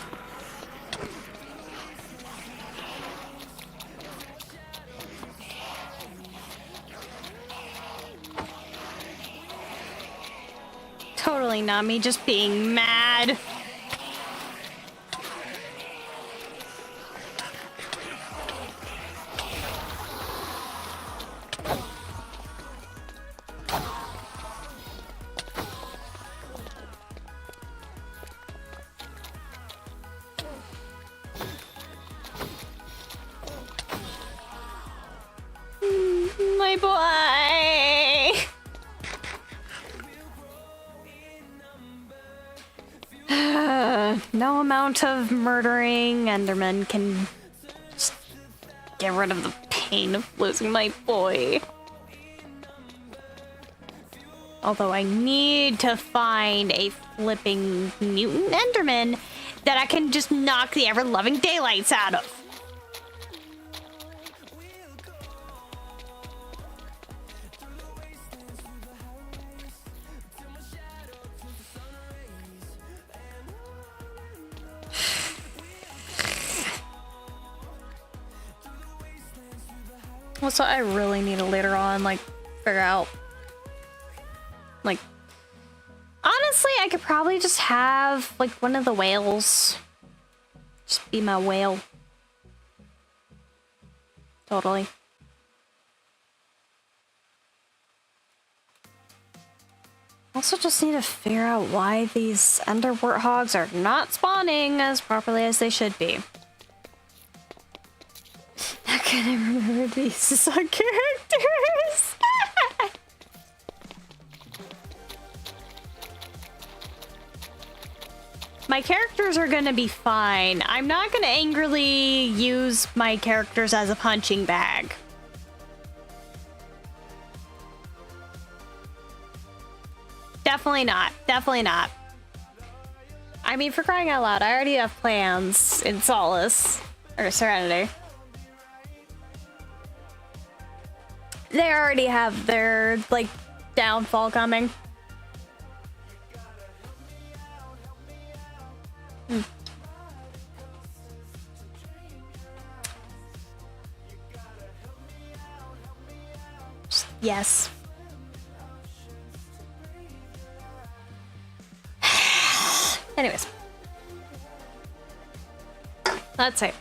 [SPEAKER 1] Totally not me just being mad. My boy. No amount of murdering Enderman can just get rid of the pain of losing my boy. Although I need to find a flipping mutant Enderman that I can just knock the ever-loving daylights out of. Also, I really need to later on, like, figure out, like, honestly, I could probably just have, like, one of the whales just be my whale. Totally. Also just need to figure out why these ender warthogs are not spawning as properly as they should be. How can I remember these on characters? My characters are gonna be fine. I'm not gonna angrily use my characters as a punching bag. Definitely not. Definitely not. I mean, for crying out loud, I already have plans in Solace. Or Serenity. They already have their, like, downfall coming. Yes. Anyways. Let's see.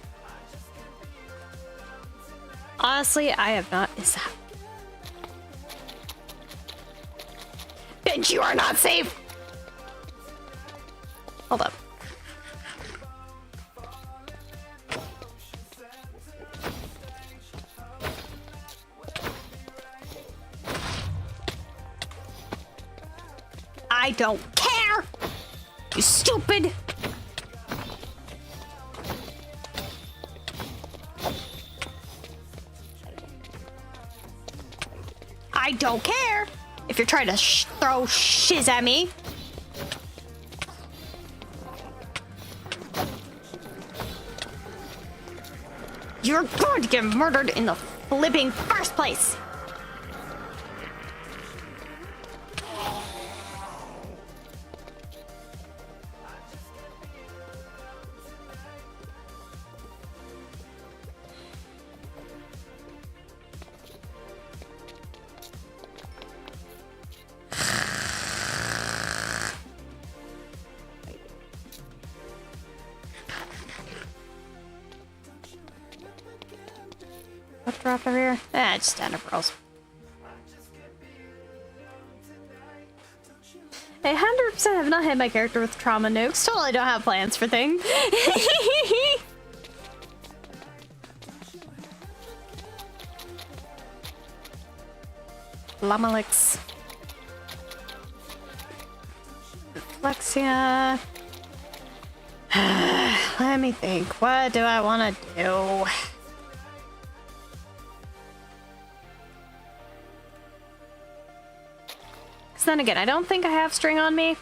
[SPEAKER 1] Honestly, I have not. Bitch, you are not safe. Hold up. I don't care. You stupid. I don't care if you're trying to throw shiz at me. You're going to get murdered in the flipping first place. What drop over here? Just stand-up pearls. I 100% have not hit my character with trauma nukes. Totally don't have plans for things. Lamalix. Flexia. Let me think. What do I want to do? Then again, I don't think I have string on me.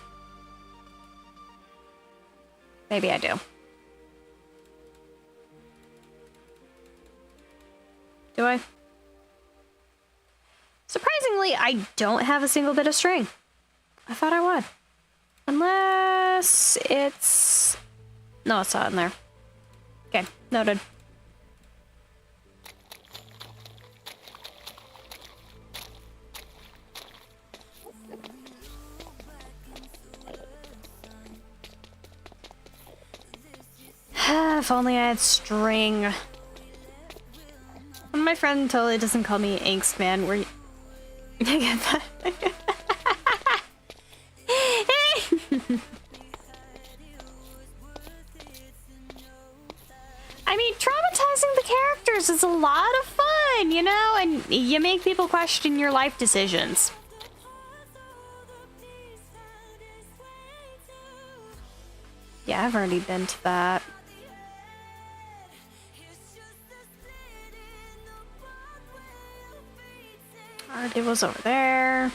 [SPEAKER 1] Maybe I do. Do I? Surprisingly, I don't have a single bit of string. I thought I would. Unless it's... No, it's not in there. Okay, noted. If only I had string. My friend totally doesn't call me Angst Man. Where you... I get that. I mean, traumatizing the characters is a lot of fun, you know? And you make people question your life decisions. Yeah, I've already been to that. Already was over there.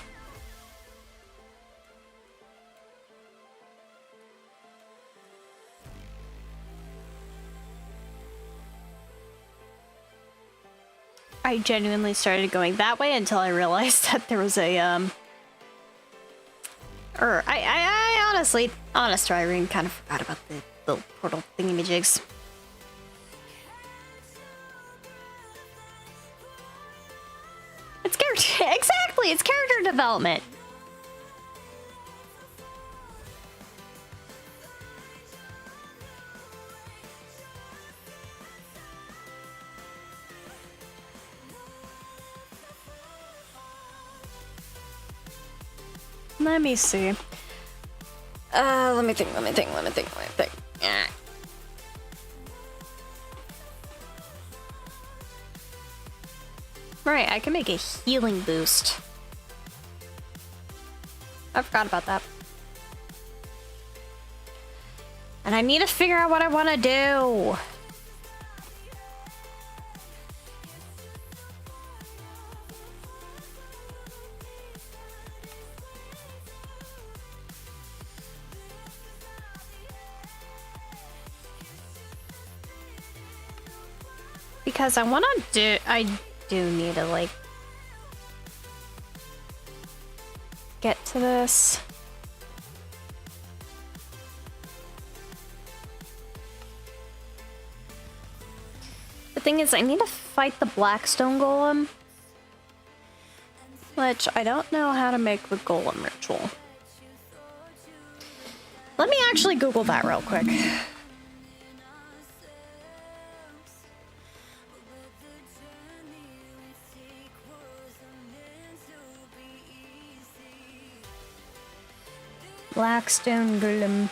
[SPEAKER 1] I genuinely started going that way until I realized that there was a, I honestly, honest Irene, kind of forgot about the little portal thingamajigs. It's character, exactly, it's character development. Let me see. Let me think. Right, I can make a healing boost. I forgot about that. And I need to figure out what I want to do. Because I want to do... I do need to, like... get to this. The thing is, I need to fight the Blackstone Golem. Which I don't know how to make the Golem ritual. Let me actually Google that real quick. Blackstone golem.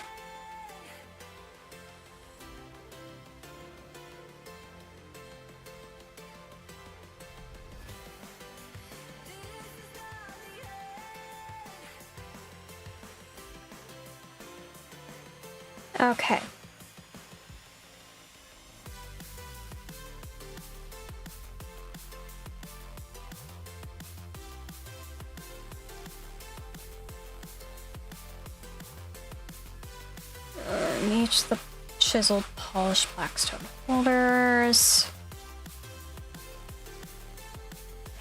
[SPEAKER 1] Okay. Each the chiseled, polished blackstone holders.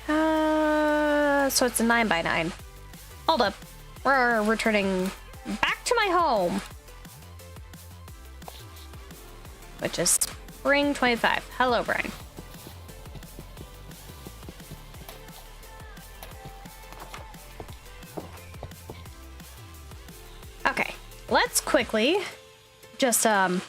[SPEAKER 1] So it's a 9x9. Hold up. We're returning back to my home. Which is spring 25. Hello, Brian. Okay, let's quickly just swap.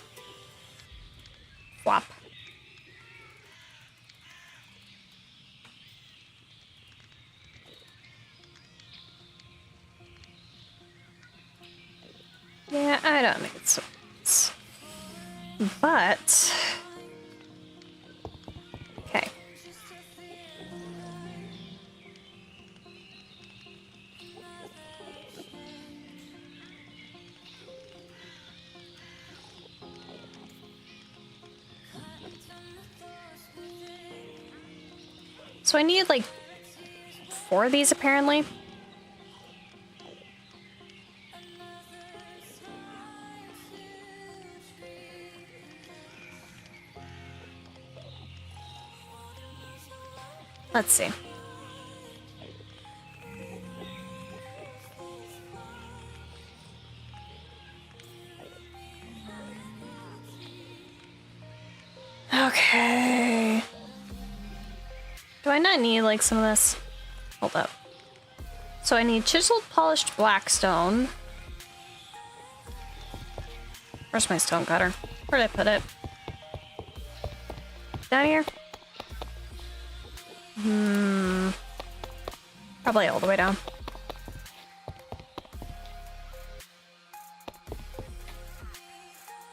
[SPEAKER 1] Yeah, I don't think it's so. But okay. So I need like 4 of these apparently. Let's see. Okay. Do I not need like some of this? Hold up. So I need chiseled polished blackstone. Where's my stone cutter? Where'd I put it? Down here? Probably all the way down.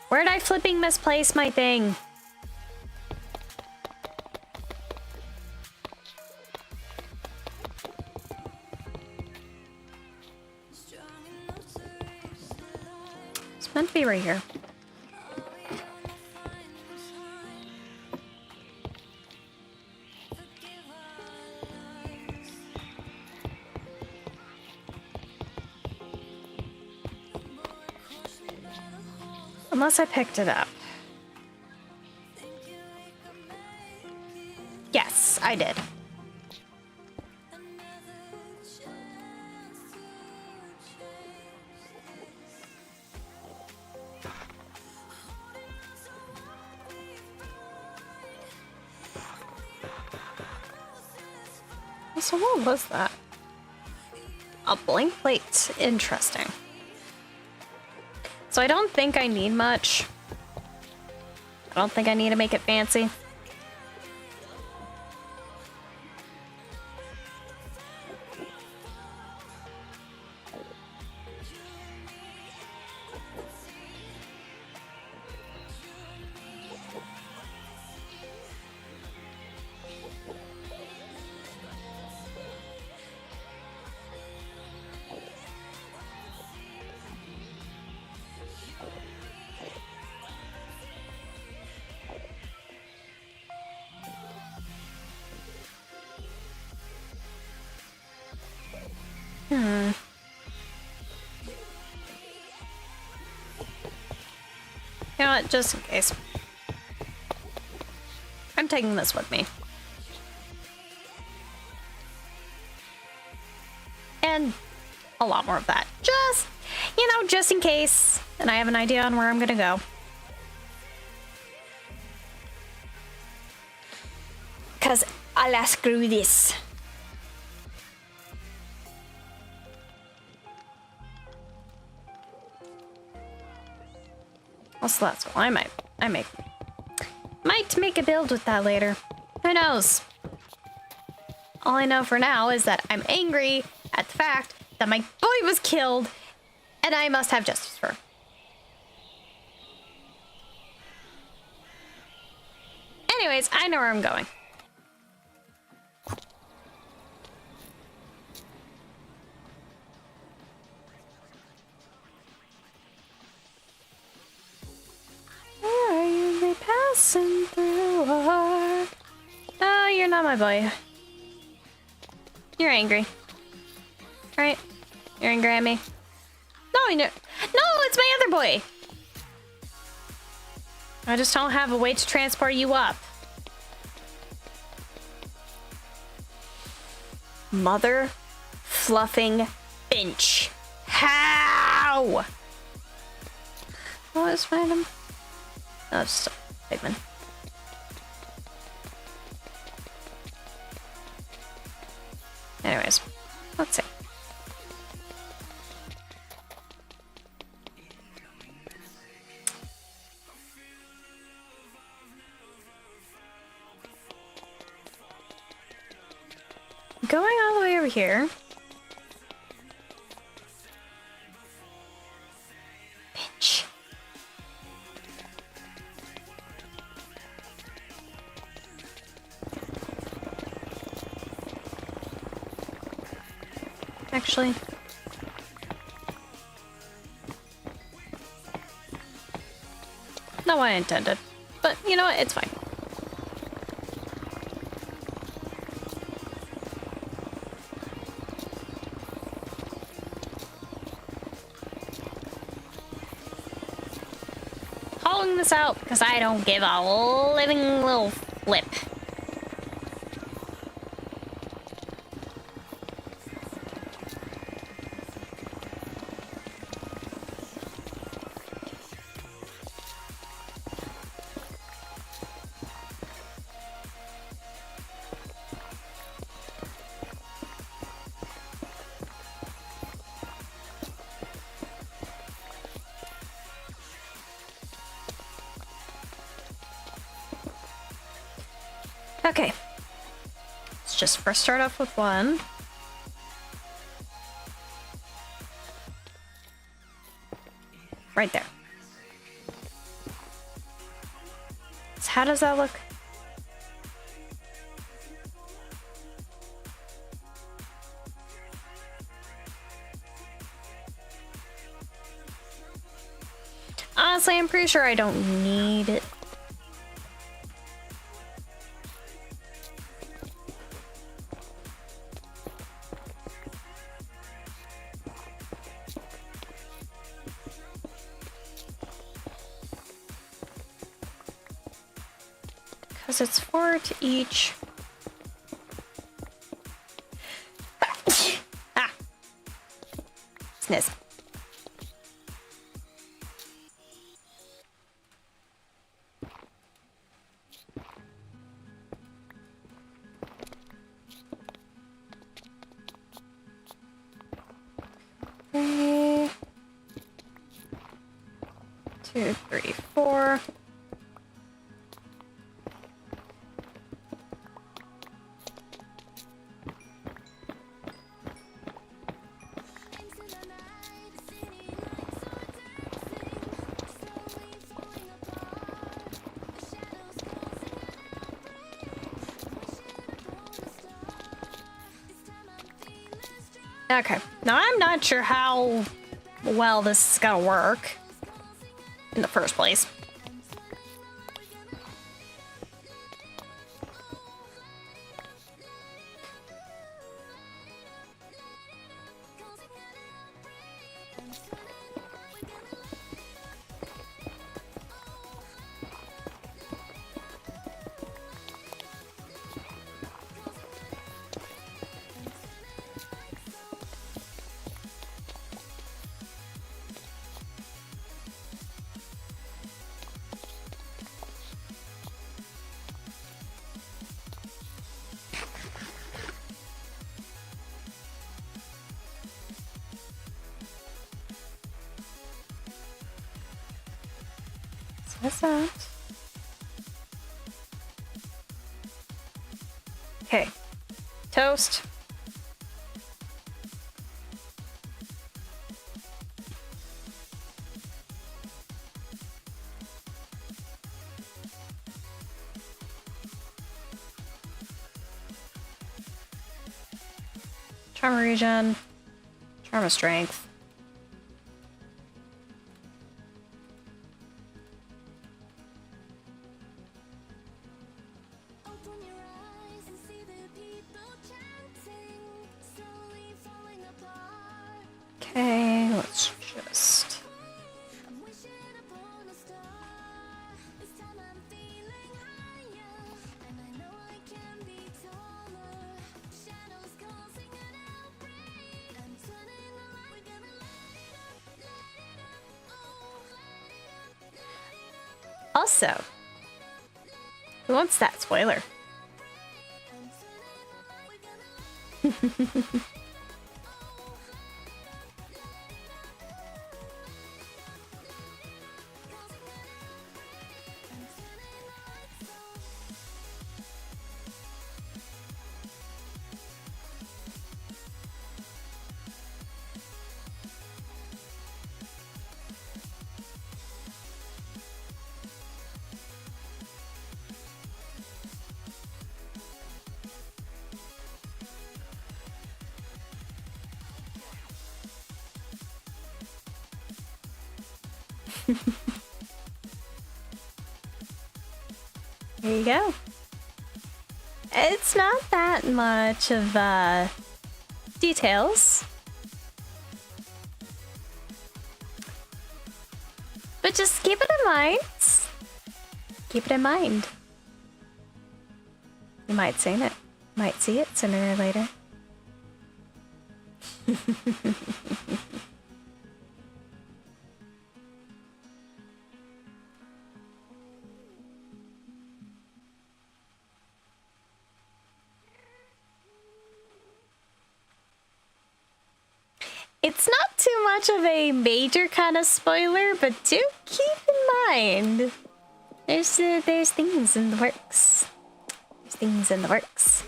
[SPEAKER 1] Where'd I flipping misplace my thing? It's meant to be right here. Unless I picked it up. Yes, I did. So what was that? A blank plate. Interesting. So I don't think I need much. I don't think I need to make it fancy. You know what, just in case. I'm taking this with me. And a lot more of that. Just, you know, just in case. And I have an idea on where I'm gonna go. Because I'll screw this. Also, that's why I might make a build with that later. Who knows? All I know for now is that I'm angry at the fact that my boy was killed And I must have justice for her. Anyways, I know where I'm going. Where are you? They passing through a heart. Oh, you're not my boy. You're angry. Right? You're angry at me? No, no, it's my other boy. I just don't have a way to transport you up. Mother fluffing Finch. How? What was random? Oh, it's just a pigman. Anyways, let's see. Going all the way over here. Bitch. Actually. Not what I intended. But you know what? It's fine. Hauling this out because I don't give a living little flip. Okay. Let's just first start off with one. Right there. So how does that look? Honestly, I'm pretty sure I don't need it. Because it's 4 to each. Ah! Sniz. Three, 2, 3, 4. Okay, now I'm not sure how well this is gonna work in the first place. What's that? Okay. Toast. Trauma regen. Trauma strength. Okay, let's just... Also, who wants that spoiler? There you go. It's not that much of details, but just keep it in mind. Keep it in mind. You might see it. Might see it sooner or later. It's not too much of a major kind of spoiler, but do keep in mind there's things in the works. There's things in the works.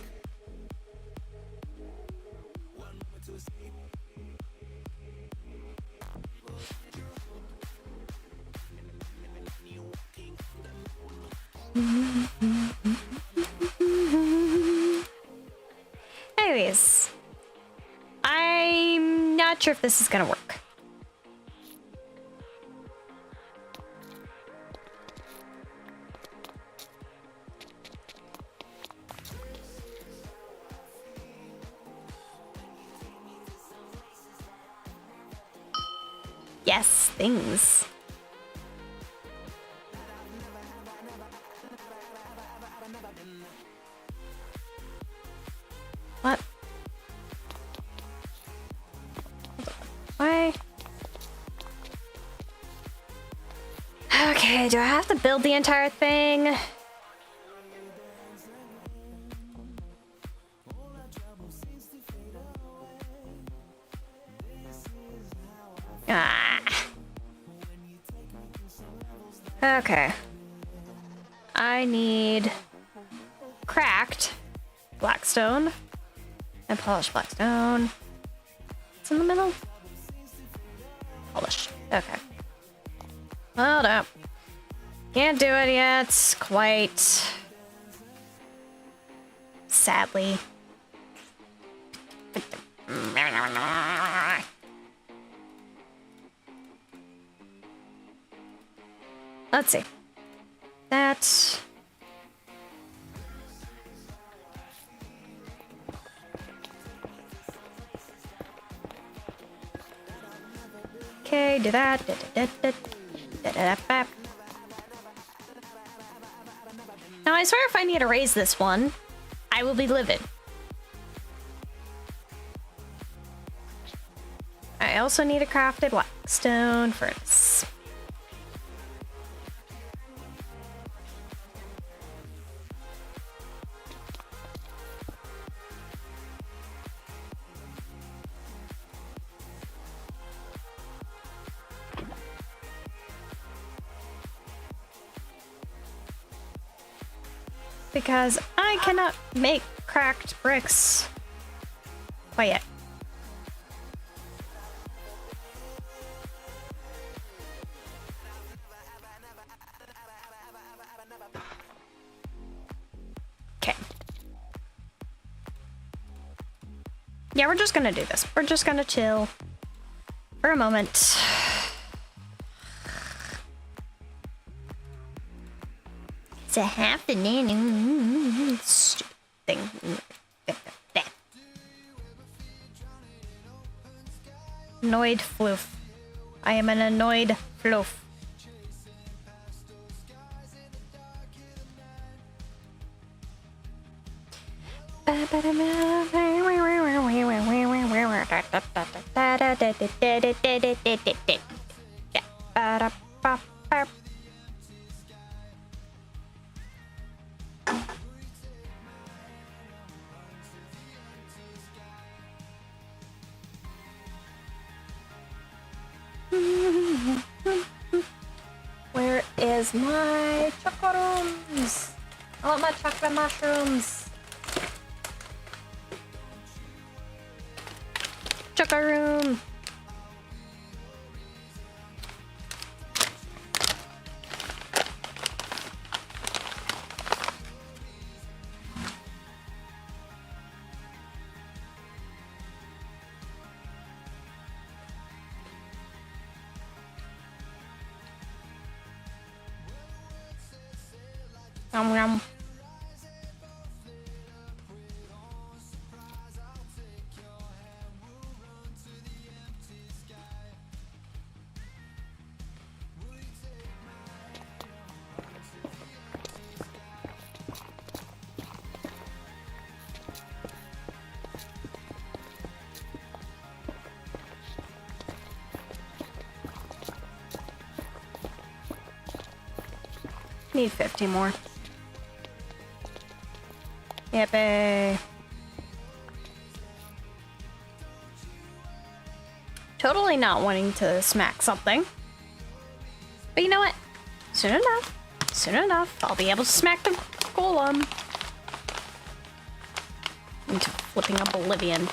[SPEAKER 1] Anyways, I'm not sure if this is gonna work. Yes, things. What? Why? Okay, do I have to build the entire thing? Ah. Okay. I need cracked blackstone and polished blackstone. It's in the middle. Polished. Okay. Hold up. Can't do it yet. Quite. Sadly. Let's see. That. Okay, do that. Now, I swear if I need to raise this one, I will be livid. I also need a crafted blackstone furnace. Because I cannot make cracked bricks quite yet. Okay. Yeah, we're just gonna do this. We're just gonna chill for a moment. It's a happening. Stupid thing. Annoyed floof. I am an annoyed floof. Where is my chocorooms? I want my chocolate mushrooms. Chocaroom. Yum yum. Need 50 more. Yippee. Totally not wanting to smack something. But you know what? Soon enough, I'll be able to smack the golem. Into flipping oblivion.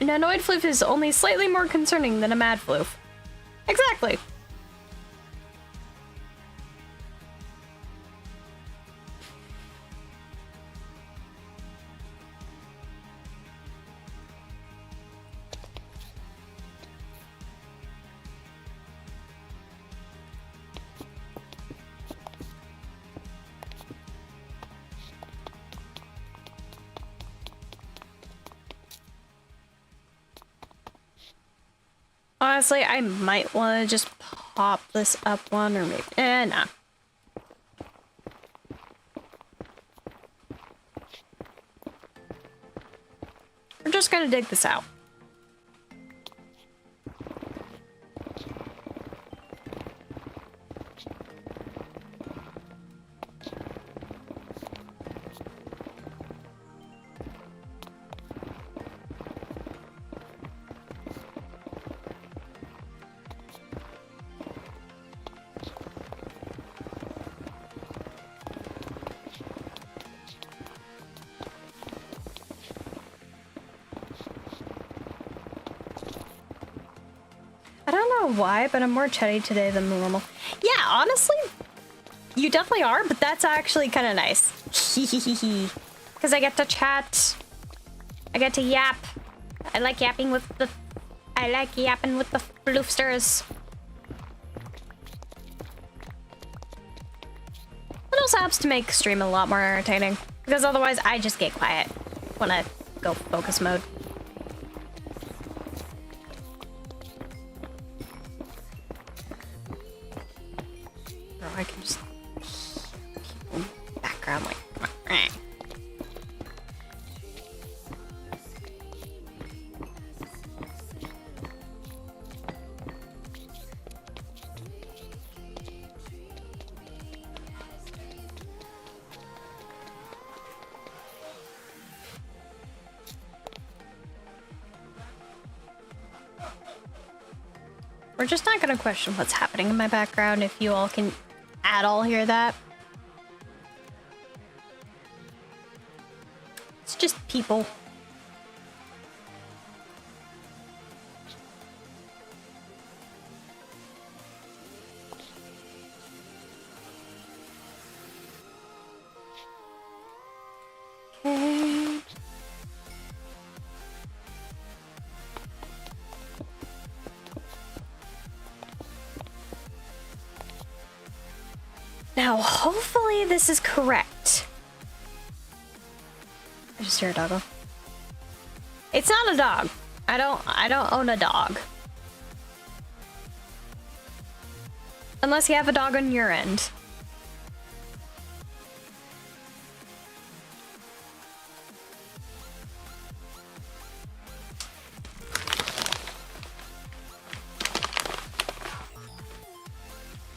[SPEAKER 1] An annoyed floof is only slightly more concerning than a mad floof. Exactly. Honestly, I might want to just pop this up one or maybe... nah. We're just gonna dig this out. I don't know why, but I'm more chatty today than normal. Yeah, honestly, you definitely are, but that's actually kind of nice. Because I get to chat. I get to yap. I like yapping with the... I like yapping with the floofsters. It also helps to make stream a lot more entertaining. Because otherwise, I just get quiet when I go focus mode. I can just keep background like we're just not gonna question what's happening in my background if you all can at all hear that. It's just people. Now, hopefully this is correct. I just hear a doggo. It's not a dog. I don't own a dog. Unless you have a dog on your end.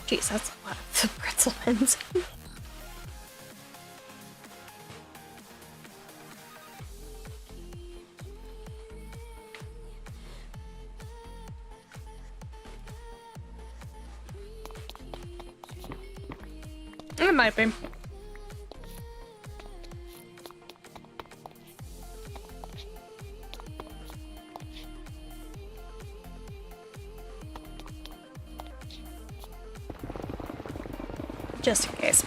[SPEAKER 1] Jeez, that's a lot of pretzel pins. It might be. Just in case.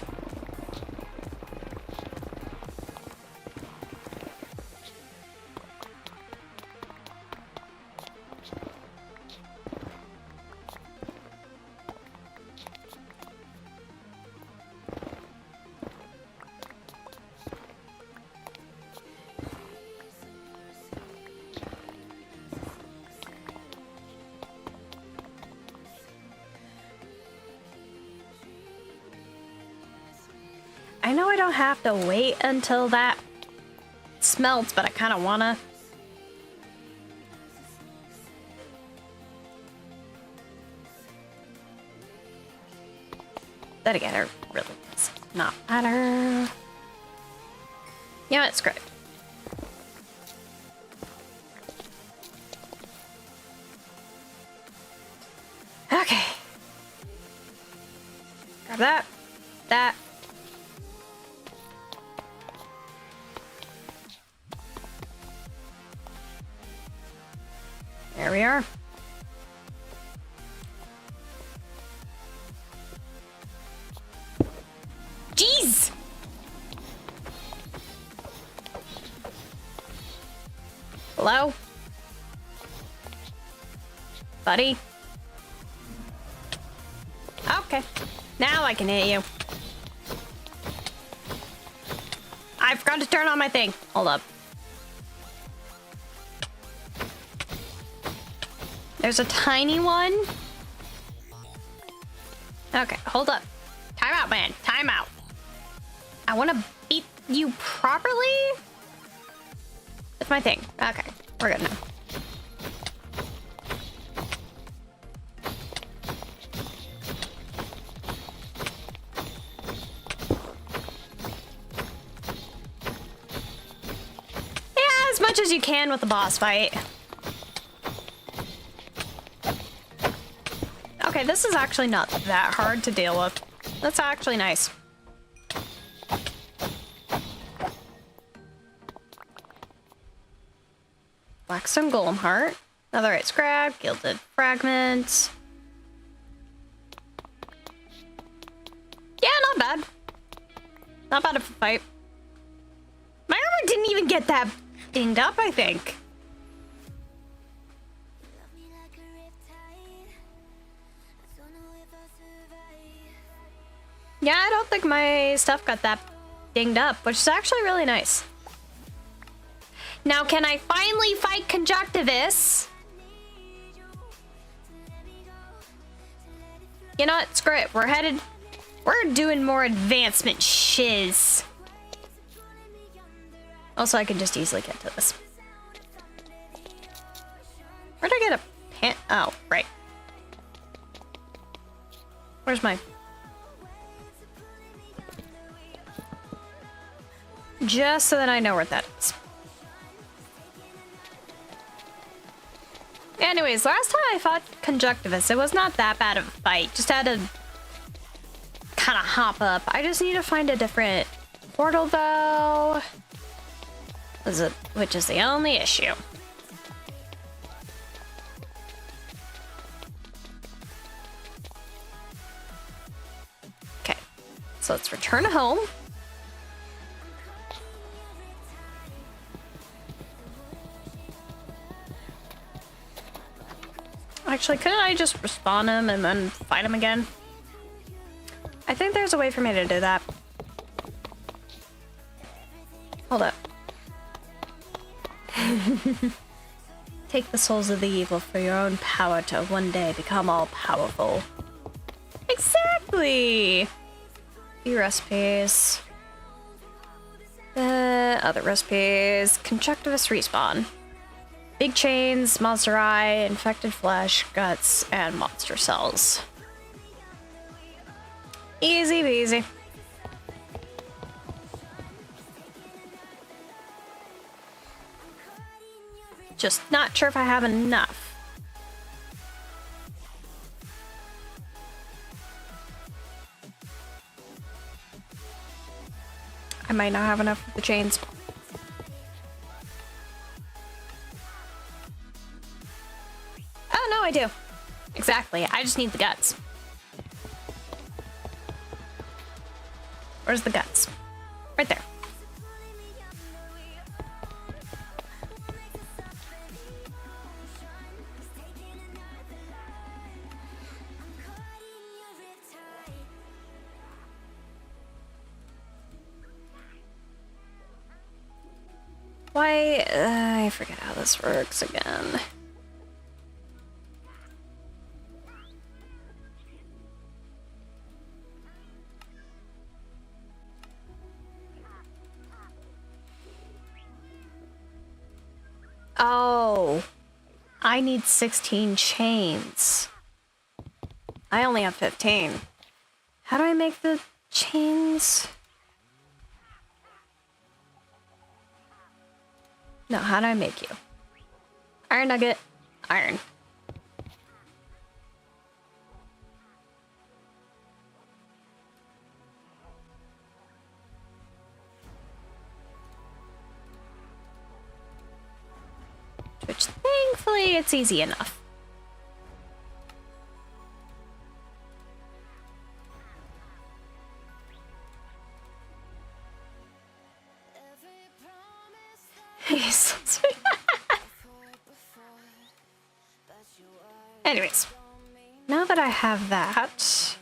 [SPEAKER 1] I know I don't have to wait until that smelts, but I kind of wanna. Then again, it really does not matter. Yeah, it's great. Okay. Grab that. That. There we are. Jeez! Hello? Buddy? Okay. Now I can hit you. I forgot to turn on my thing. Hold up. There's a tiny one. Okay, hold up. Time out, man. Time out. I want to beat you properly with my thing. Okay, we're good now. Yeah, as much as you can with the boss fight. Okay, this is actually not that hard to deal with. That's actually nice. Blackstone Golem Heart. Netherite Scrap. Gilded Fragments. Yeah, not bad. Not bad of a fight. My armor didn't even get that dinged up, I think. Yeah, I don't think my stuff got that dinged up, which is actually really nice. Now, can I finally fight Conjunctivus? You know what? Screw it. We're doing more advancement shiz. Also, I can just easily get to this. Where'd I get a pan? Oh, right. Where's my... Just so that I know where that is. Anyways, last time I fought Conjunctivus, it was not that bad of a fight. Just had to kind of hop up. I just need to find a different portal, though. Which is the only issue. Okay, so let's return home. Actually, couldn't I just respawn him and then fight him again? I I think there's a way for me to do that. Hold up. Take the souls of the evil for your own power to one day become all-powerful. Exactly! Few recipes. Other recipes. Conjunctivus respawn. Big chains, monster eye, infected flesh, guts, and monster cells. Easy peasy. Just not sure if I have enough. I might not have enough of the chains. Oh, no, I do. Exactly. I just need the guts. Where's the guts? Right there. Why? I forget how this works again. Oh, I need 16 chains. I only have 15. How do I make the chains? No, how do I make you? Iron nugget, iron. Which, thankfully, it's easy enough. Anyways, now that I have that...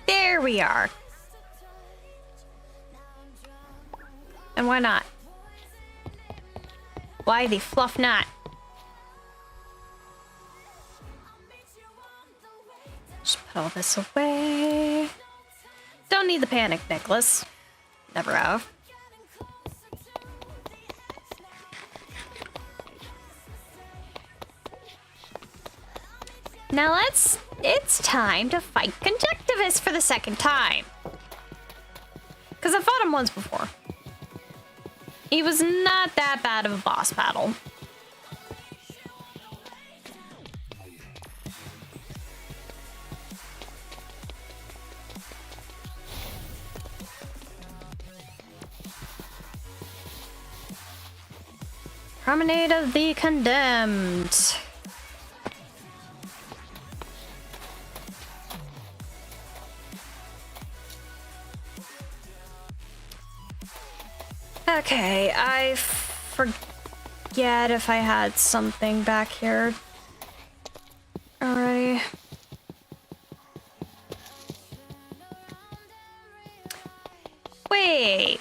[SPEAKER 1] There we are. And why not? Why the fluff not? Just put all this away. Don't need the panic necklace. Never have. Now it's time to fight Conjunctivus for the second time. Because I fought him once before. He was not that bad of a boss battle. Promenade of the Condemned. Okay, I forget if I had something back here already. Wait.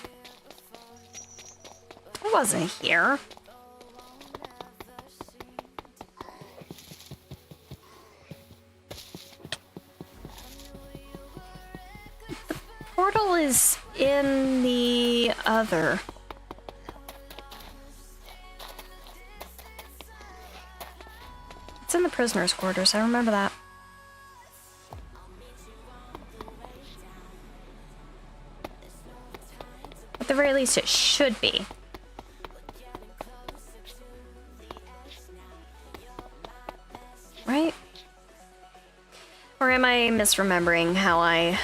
[SPEAKER 1] I wasn't here. The portal is in the other. It's in the prisoner's quarters, I remember that. At the very least, it should be. Right? Or am I misremembering how I...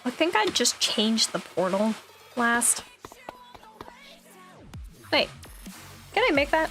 [SPEAKER 1] I think I just changed the portal last. Wait, can I make that?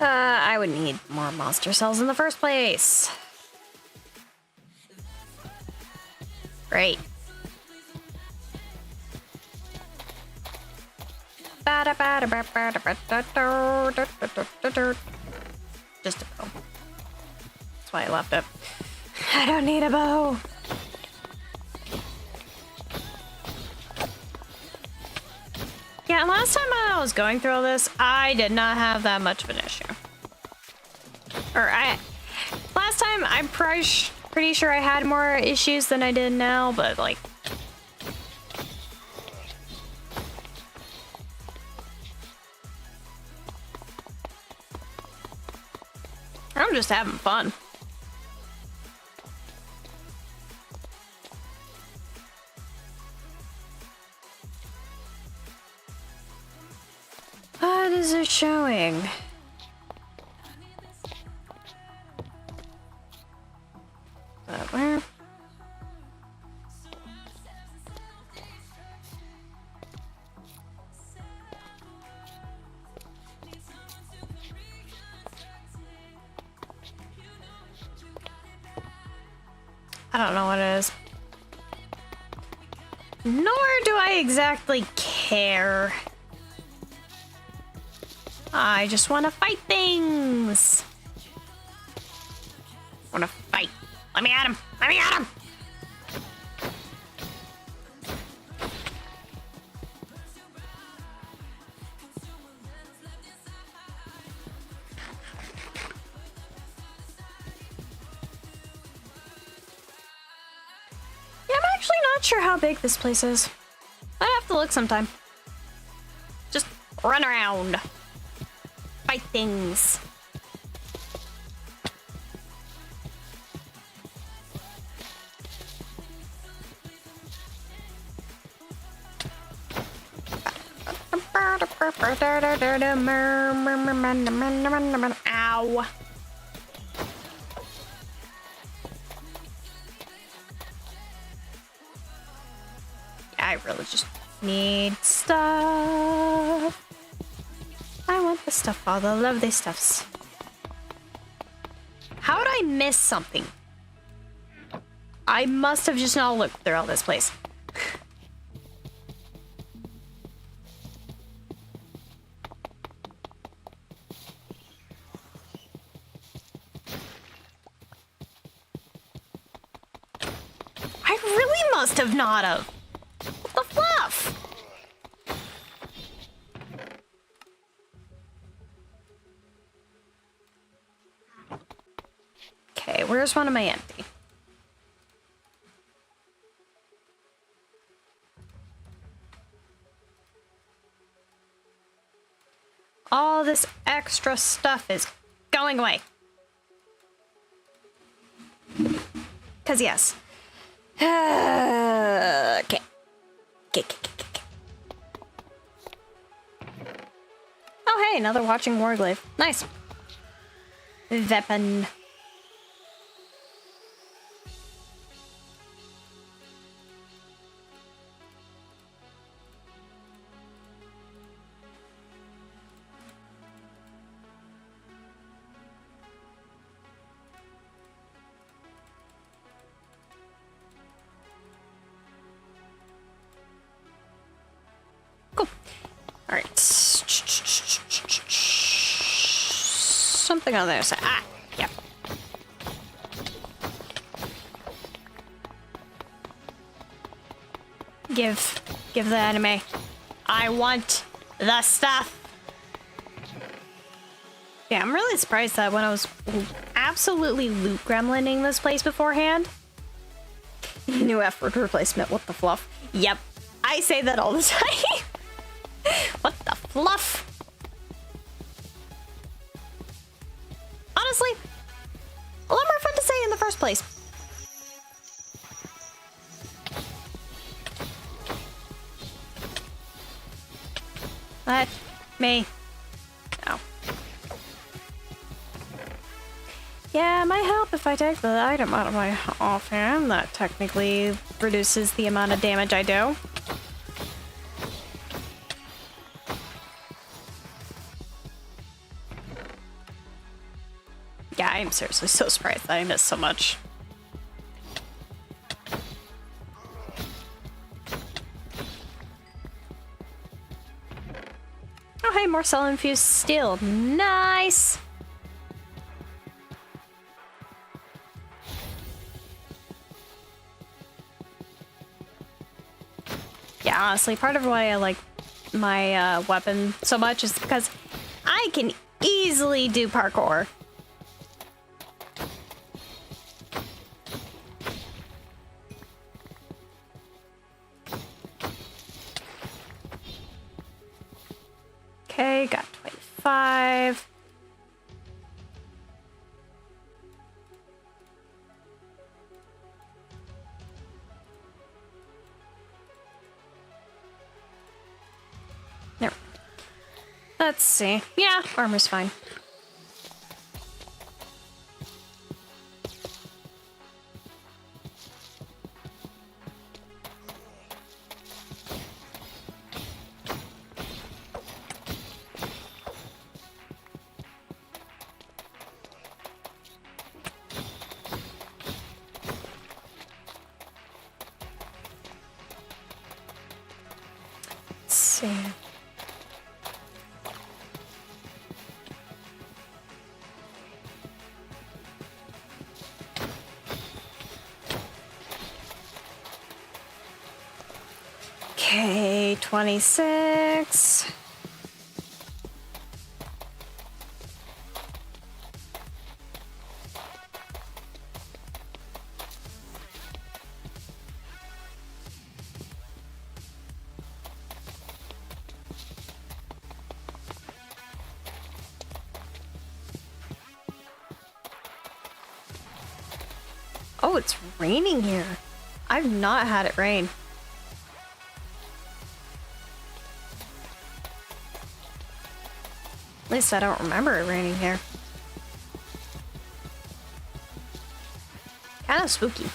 [SPEAKER 1] I would need more monster cells in the first place. Great. Just a bow. That's why I left it. I don't need a bow. Yeah, last time I was going through all this, I did not have that much of an issue. Last time, I'm pretty sure I had more issues than I did now, but like... I'm just having fun. What is it showing? Where? I don't know what it is. Nor do I exactly care. I just want to fight things. Want to fight. Let me at him. Let me at him. Yeah, I'm actually not sure how big this place is. I'd have to look sometime. Just run around. Fight things. Ow. I really just need stuff. I want the stuff, all the lovely stuffs. How would I miss something? I must have just not looked through all this place. I really must have not have. What the fluff? Okay, where's one of my empty? All this extra stuff is going away. 'Cause yes. Okay. Okay. Oh hey, another watching warglaive. Nice. Weapon. Cool. All right. Something on the other side. Ah, yep. Give the anime. I want the stuff. Yeah, I'm really surprised that when I was absolutely loot gremlining this place beforehand. New F-word replacement. What the fluff? Yep. I say that all the time. What the fluff? Honestly, a lot more fun to say in the first place. Let me know. Yeah, it might help if I take the item out of my offhand. That technically reduces the amount of damage I do. Yeah, I am seriously so surprised that I missed so much. Oh, hey, more cell-infused steel. Nice! Yeah, honestly, part of why I like my weapon so much is because I can easily do parkour. Okay, got 25. There. Let's see. Yeah, armor's fine. Let's see. Okay, 26. Oh, it's raining here. I've not had it rain. At least I don't remember it raining here. Kind of spooky.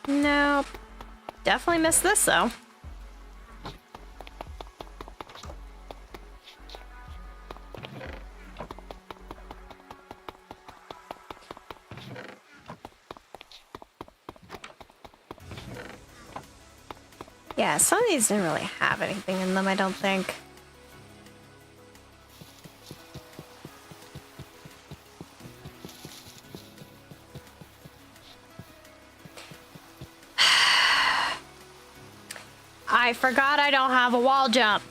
[SPEAKER 1] Nope. Definitely missed this though. Yeah, some of these didn't really have anything in them, I don't think. I forgot I don't have a wall jump.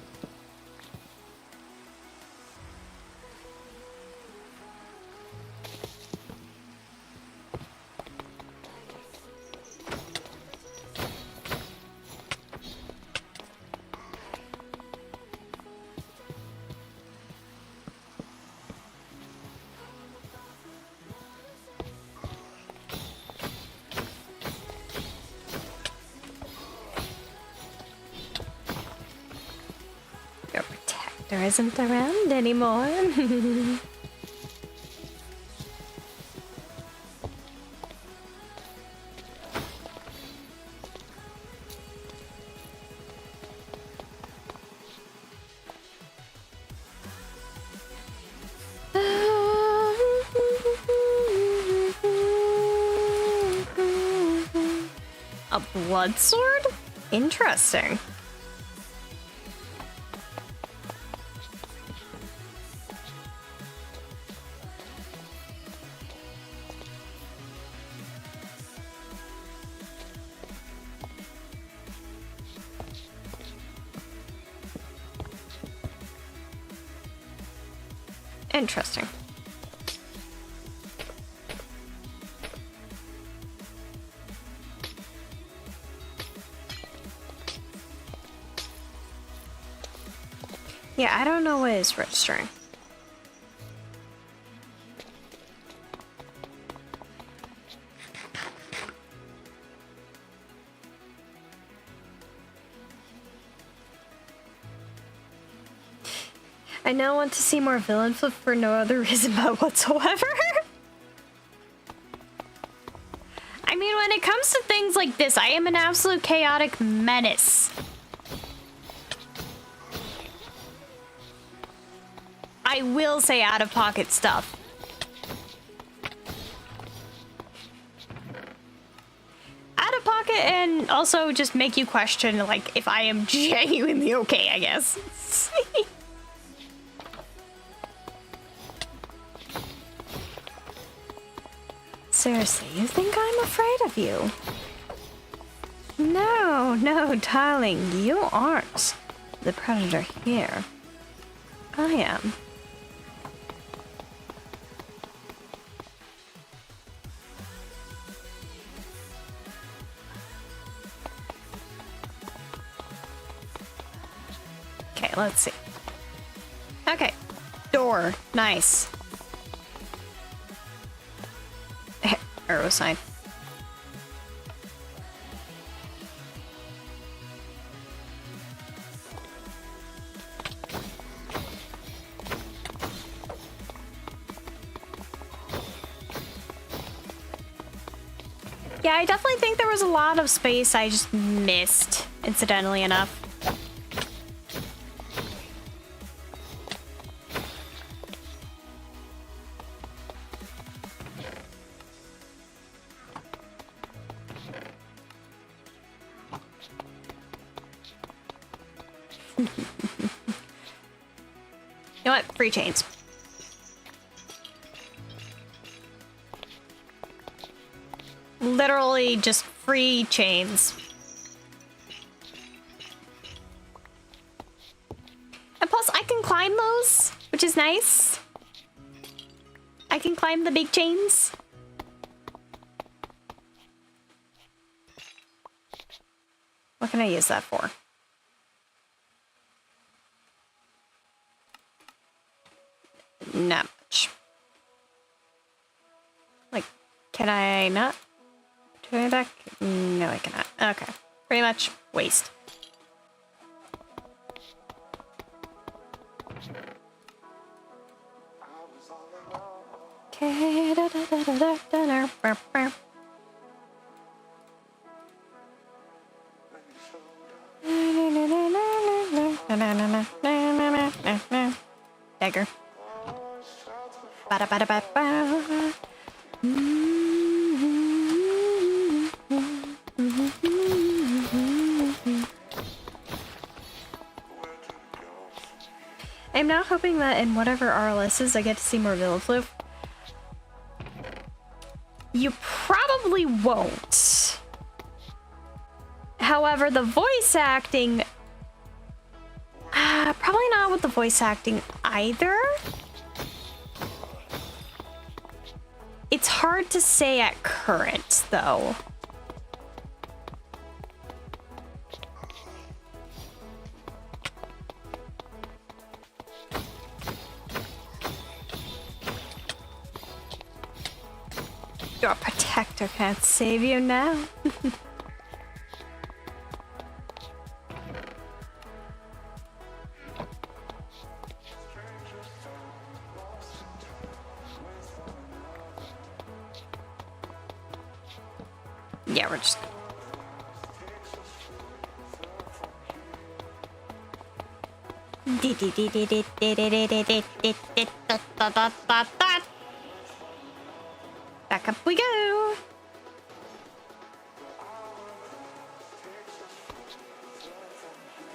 [SPEAKER 1] Isn't around anymore. A blood sword? Interesting. Interesting. Yeah, I don't know what is registering. I now want to see more villain flip for no other reason but whatsoever. I I mean, when it comes to things like this, I am an absolute chaotic menace. I will say out-of-pocket stuff. Out-of-pocket and also just make you question, like, if I am genuinely okay, I guess. Seriously, you think I'm afraid of you? No, no, darling, you aren't the predator here. I am. Okay, let's see. Okay, door, nice. Arrow sign. Yeah, I definitely think there was a lot of space I just missed, incidentally enough. You know what? Free chains. Literally just free chains. And plus, I can climb those, which is nice. I can climb the big chains. What can I use that for? Not much. Like, can I not turn it back? No, I cannot. Okay. Pretty much waste. Okay. Dagger. Ba-da-ba-da-ba-ba. I'm now hoping that in whatever RLS is, I get to see more Villain Floof. You probably won't. However, the voice acting... probably not with the voice acting either. It's hard to say at current, though. Your protector can't save you now. Yeah, we're just... Back up we go.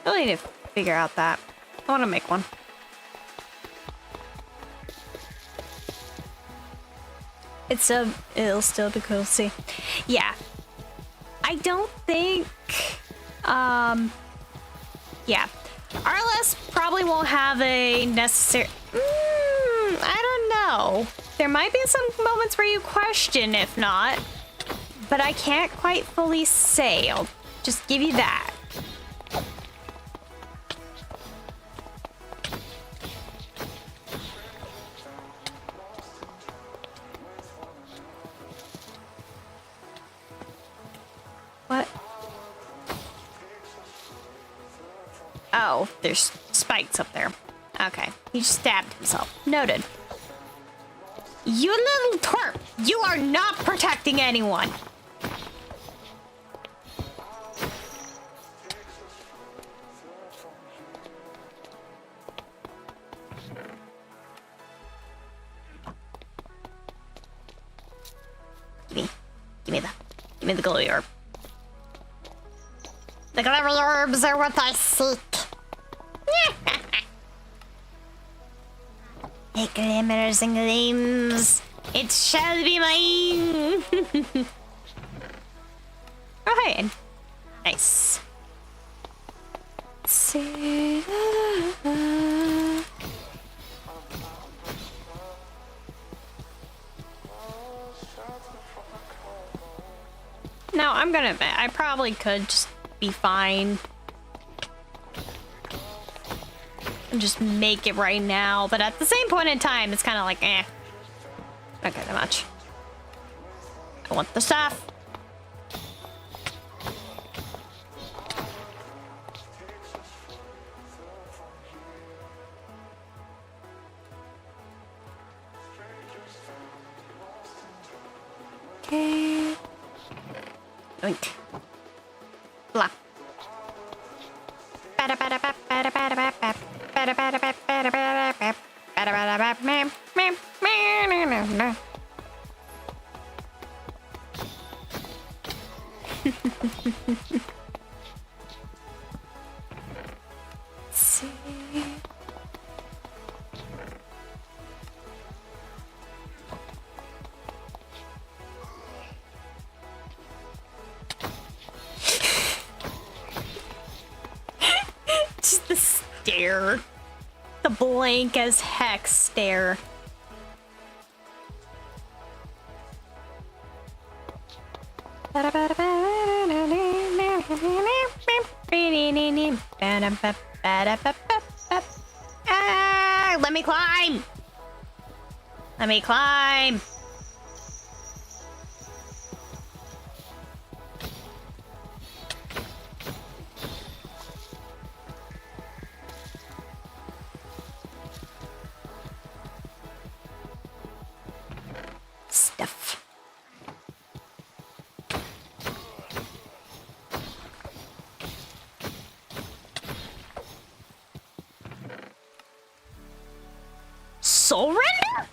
[SPEAKER 1] Really need to figure out that. I want to make one. It'll still be cool to see. Yeah. I don't think, yeah. RLS probably won't have a necessary, I don't know. There might be some moments where you question, if not, but I can't quite fully say. I'll just give you that. What? Oh, there's spikes up there. Okay, he just stabbed himself. Noted. You little twerp! You are not protecting anyone! Give me the glowy orb. The glowy orbs are what I seek. It glimmers and gleams. It shall be mine. Alright. Nice. Let's see. Now, I'm gonna admit, I probably could just be fine and just make it right now, but at the same point in time, it's kind of like, eh. Not that much. I want the stuff. Okay. Oink. Blah. See. Just the stare. The blank as heck stare. Ah, let me climb. Let me climb. Stuff. Soul render?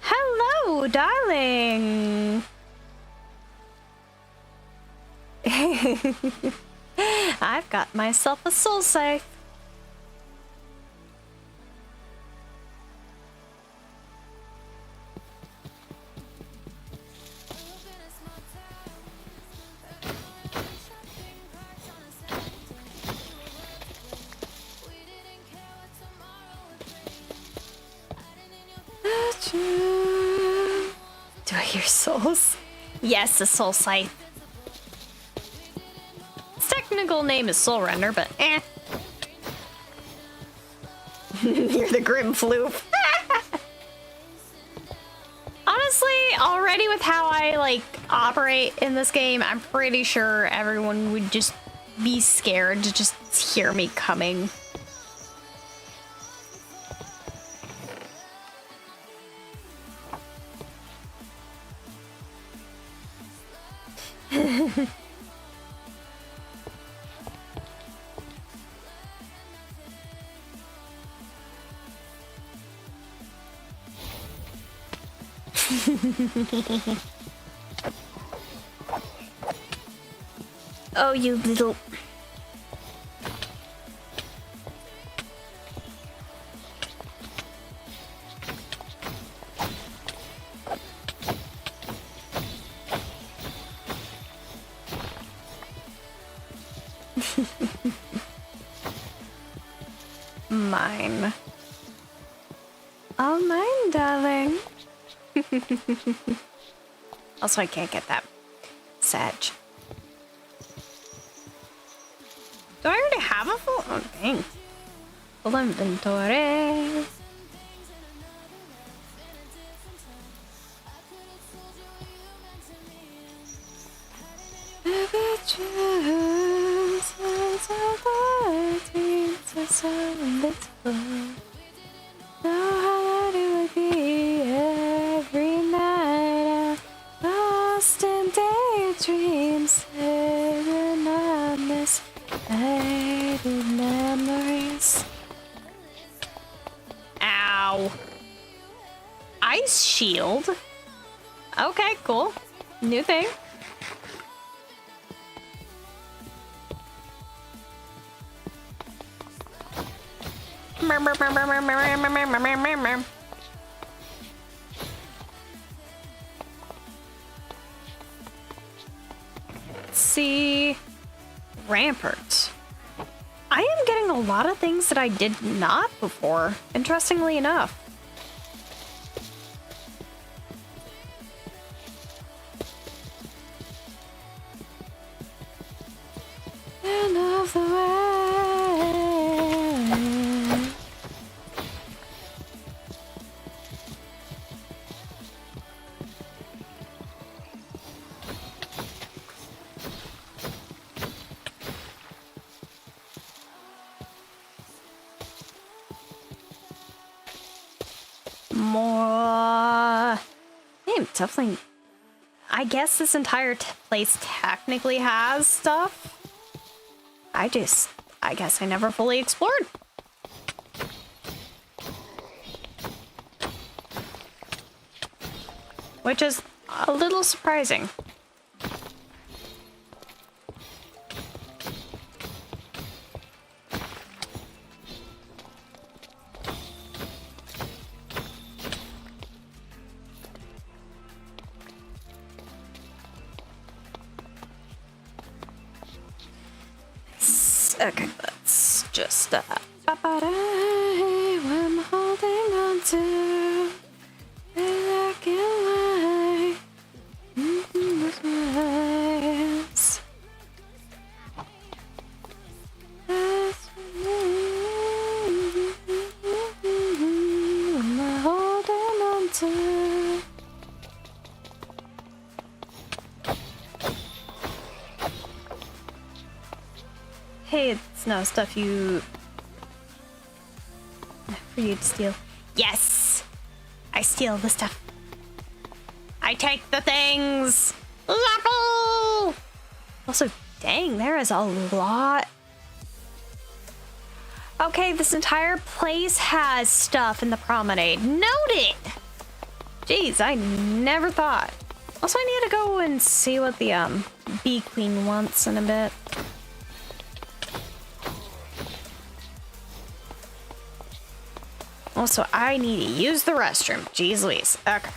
[SPEAKER 1] Hello, darling. I've got myself a soul scythe. Do I hear souls? Yes, a soul scythe. Its technical name is soul render, but eh. You're the grim floof. Honestly, already with how I like operate in this game, I'm pretty sure everyone would just be scared to just hear me coming. Oh, you little... Mine. All mine, darling. Also, I can't get that. Sag. Do I already have a full? Oh, dang. Full inventory. Dreams, anonymous, faded memories. Ow. Ice shield? Okay, cool. New thing. Let's see. Rampart. I am getting a lot of things that I did not before, interestingly enough. End of the way. More. Damn, definitely. I guess this entire place technically has stuff. I guess I never fully explored. Which is a little surprising. Okay, let's just I'm holding on to black and white. I'm holding on to. Hey, it's no stuff for you to steal. Yes! I steal the stuff. I take the things! Lapple! Also, dang, there is a lot. Okay, this entire place has stuff in the promenade. Noted! Jeez, I never thought. Also, I need to go and see what the bee queen wants in a bit. Also, I need to use the restroom. Jeez Louise. Okay.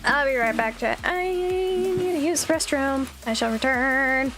[SPEAKER 1] I'll be right back, chat. I need to use the restroom. I shall return.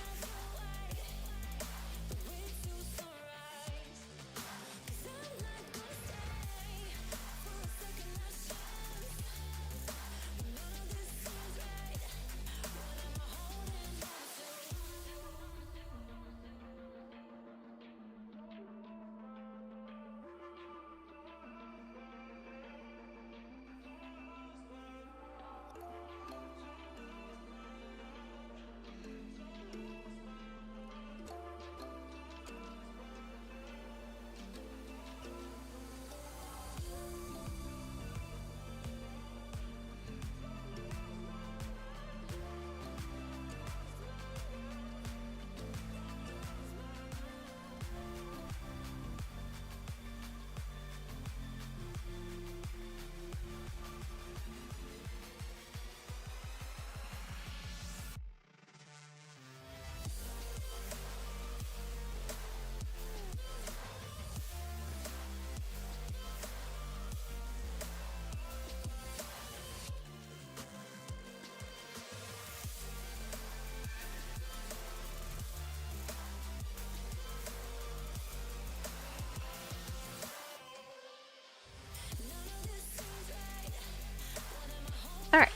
[SPEAKER 1] Alright,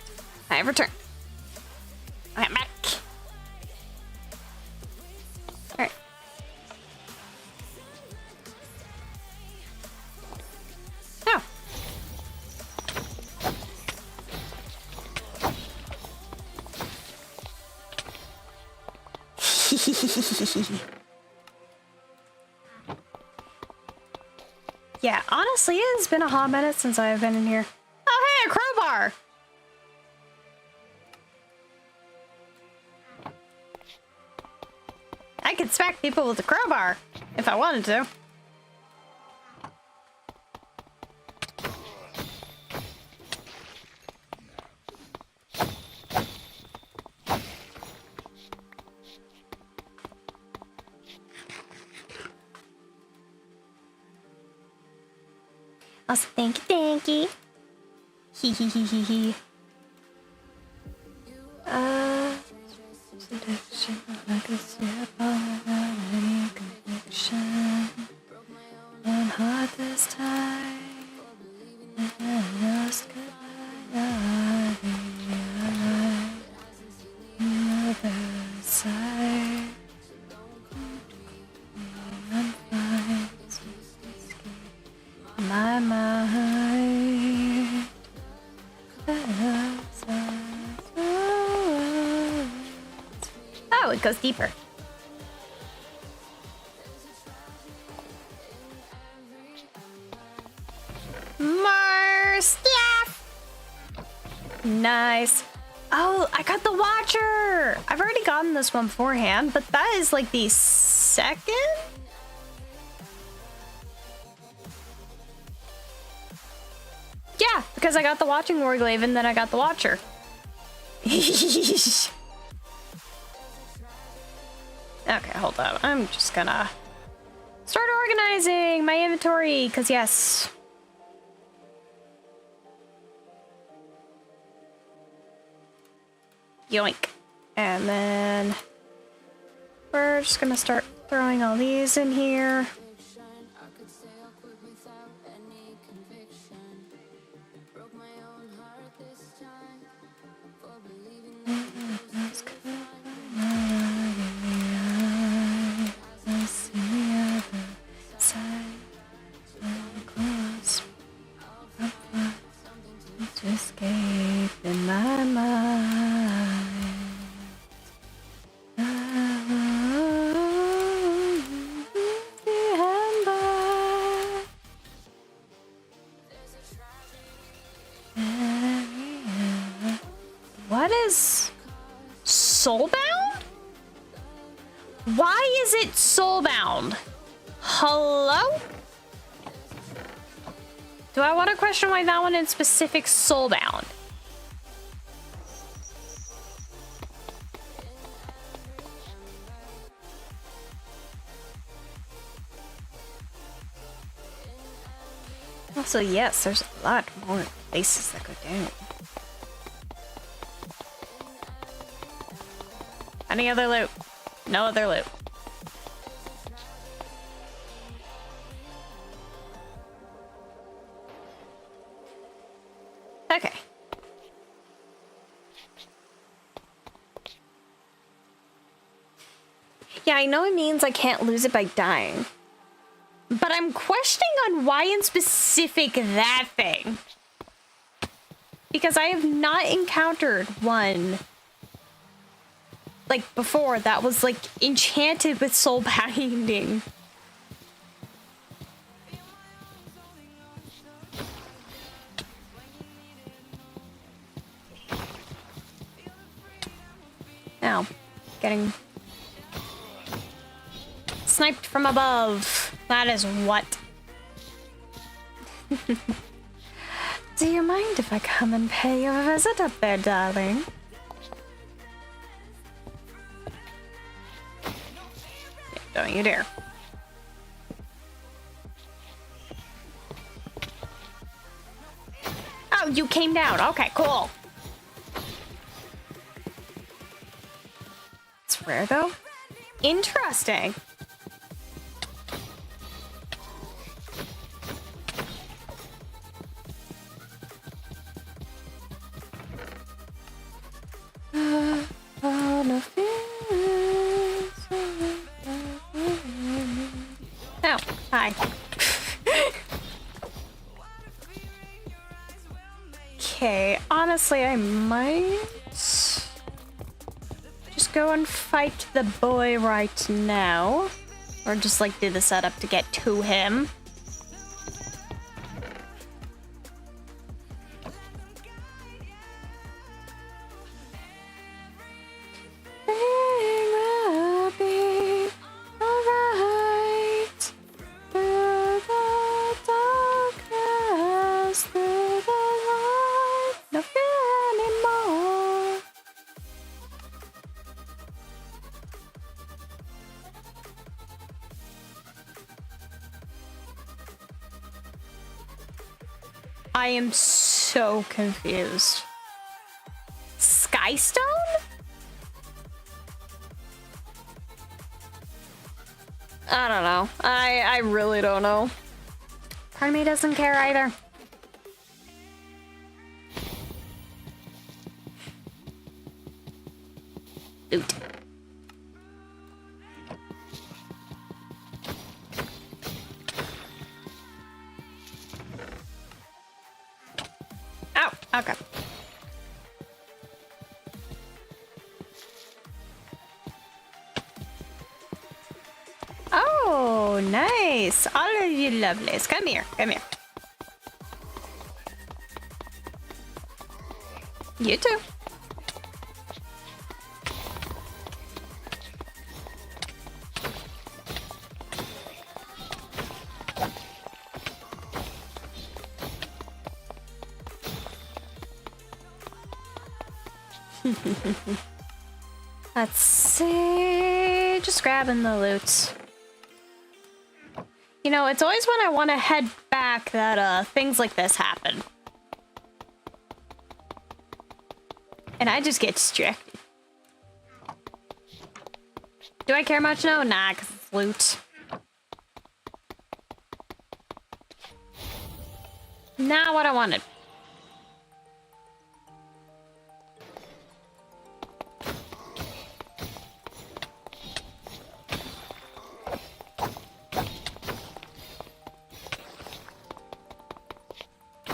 [SPEAKER 1] I have returned. I'm back. Alright. Oh. Yeah, honestly, it's been a hot minute since I've been in here. Oh, hey, a crowbar! I could smack people with a crowbar if I wanted to. Also, thank you. Hee hee hee hee hee. Seduction, like a sip of any conviction. One heart this time. And just goodbye. Other side. I'm fine. My mind. Oh, it goes deeper. More stuff. Nice. Oh, I got the Watcher. I've already gotten this one beforehand, but that is like the second. Yeah, because I got the Watching Warglaive and then I got the Watcher. Okay, hold up. I'm just gonna start organizing my inventory, because yes. Yoink. And then we're just gonna start throwing all these in here. Escape in my mind. What is soulbound? Why is it soulbound? Hello? Do I want to question why that one in specific soulbound? Also, yes, there's a lot more places that go down. Any other loot? No other loot. Okay. Yeah, I know it means I can't lose it by dying. But I'm questioning on why in specific that thing. Because I have not encountered one like before that was like enchanted with soul binding. Now, getting sniped from above. That is what. Do you mind if I come and pay you a visit up there, darling? Yeah, don't you dare. Oh, you came down. Okay, cool. It's rare, though. Interesting. Oh, hi. Okay, honestly, I might just go and fight the boy right now. Or just like do the setup to get to him. I am so confused. Skystone? I don't know. I really don't know. Part of me doesn't care either. Loot. Oh, okay. Oh, nice. All of you lovelies. Come here. Come here. You too. Let's see. Just grabbing the loot. You know, it's always when I want to head back that things like this happen. And I just get distracted. Do I care much? No, nah, because it's loot. Not what I wanted.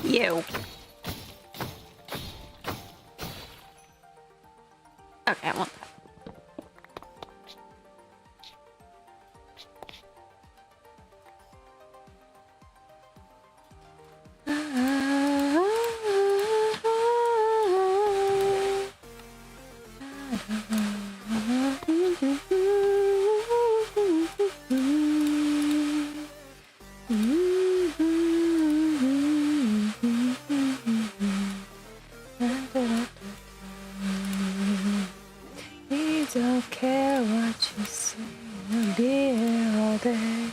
[SPEAKER 1] You. Okay, I want that. Don't care what you say, I'll be here all day.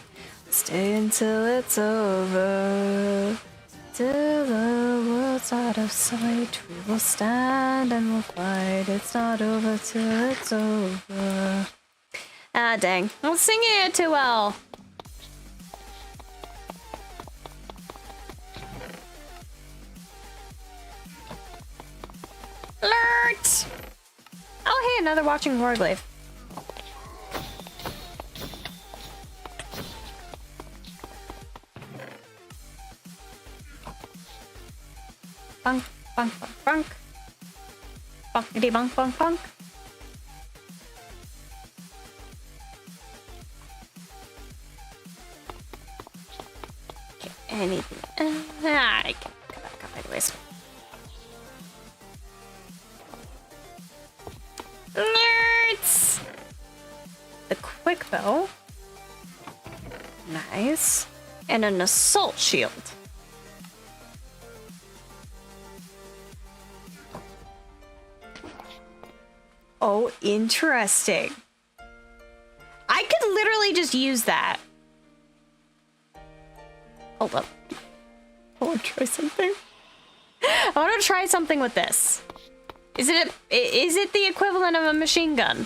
[SPEAKER 1] Stay until it's over. Till the world's out of sight, we will stand and we'll fight. It's not over till it's over. Ah, dang. I'm singing it too well. Alert! Oh, hey, another watching warglaive. Bunk, bunk, bunk, bunk. Bunkity bunk, bunk, bunk. Okay, anything. I can come back up anyways. Nerds! The quick bow. Nice. And an assault shield. Oh, interesting. I could literally just use that. Hold up. I want to try something. I want to try something with this. Is it the equivalent of a machine gun?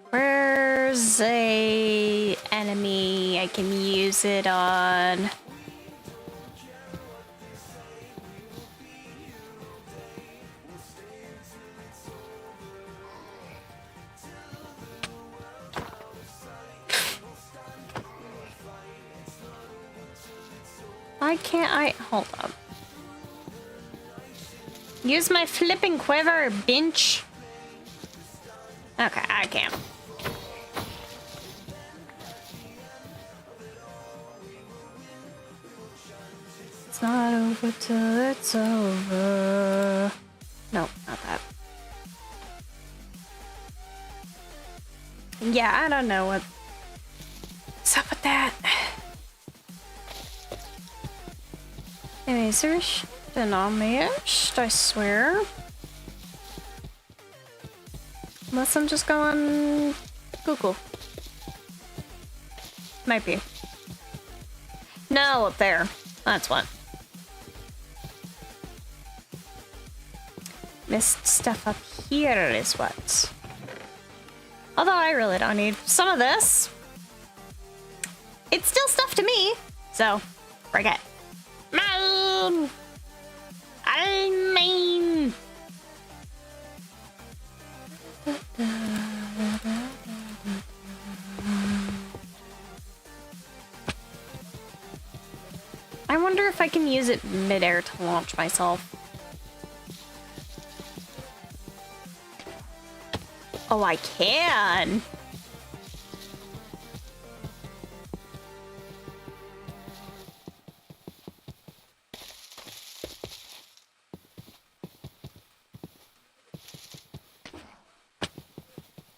[SPEAKER 1] Where's a enemy I can use it on? Why can't I? Hold up. Use my flipping quiver, bench. Okay, I can't. It's not over till it's over. No, not that. Yeah, I don't know what's up with that. Anyways, there's an almost, I swear. Unless I'm just going cuckoo. Might be. No, up there. That's what. Missed stuff up here is what. Although I really don't need some of this. It's still stuff to me, so forget. Mine! I mean... I wonder if I can use it midair to launch myself. Oh, I can!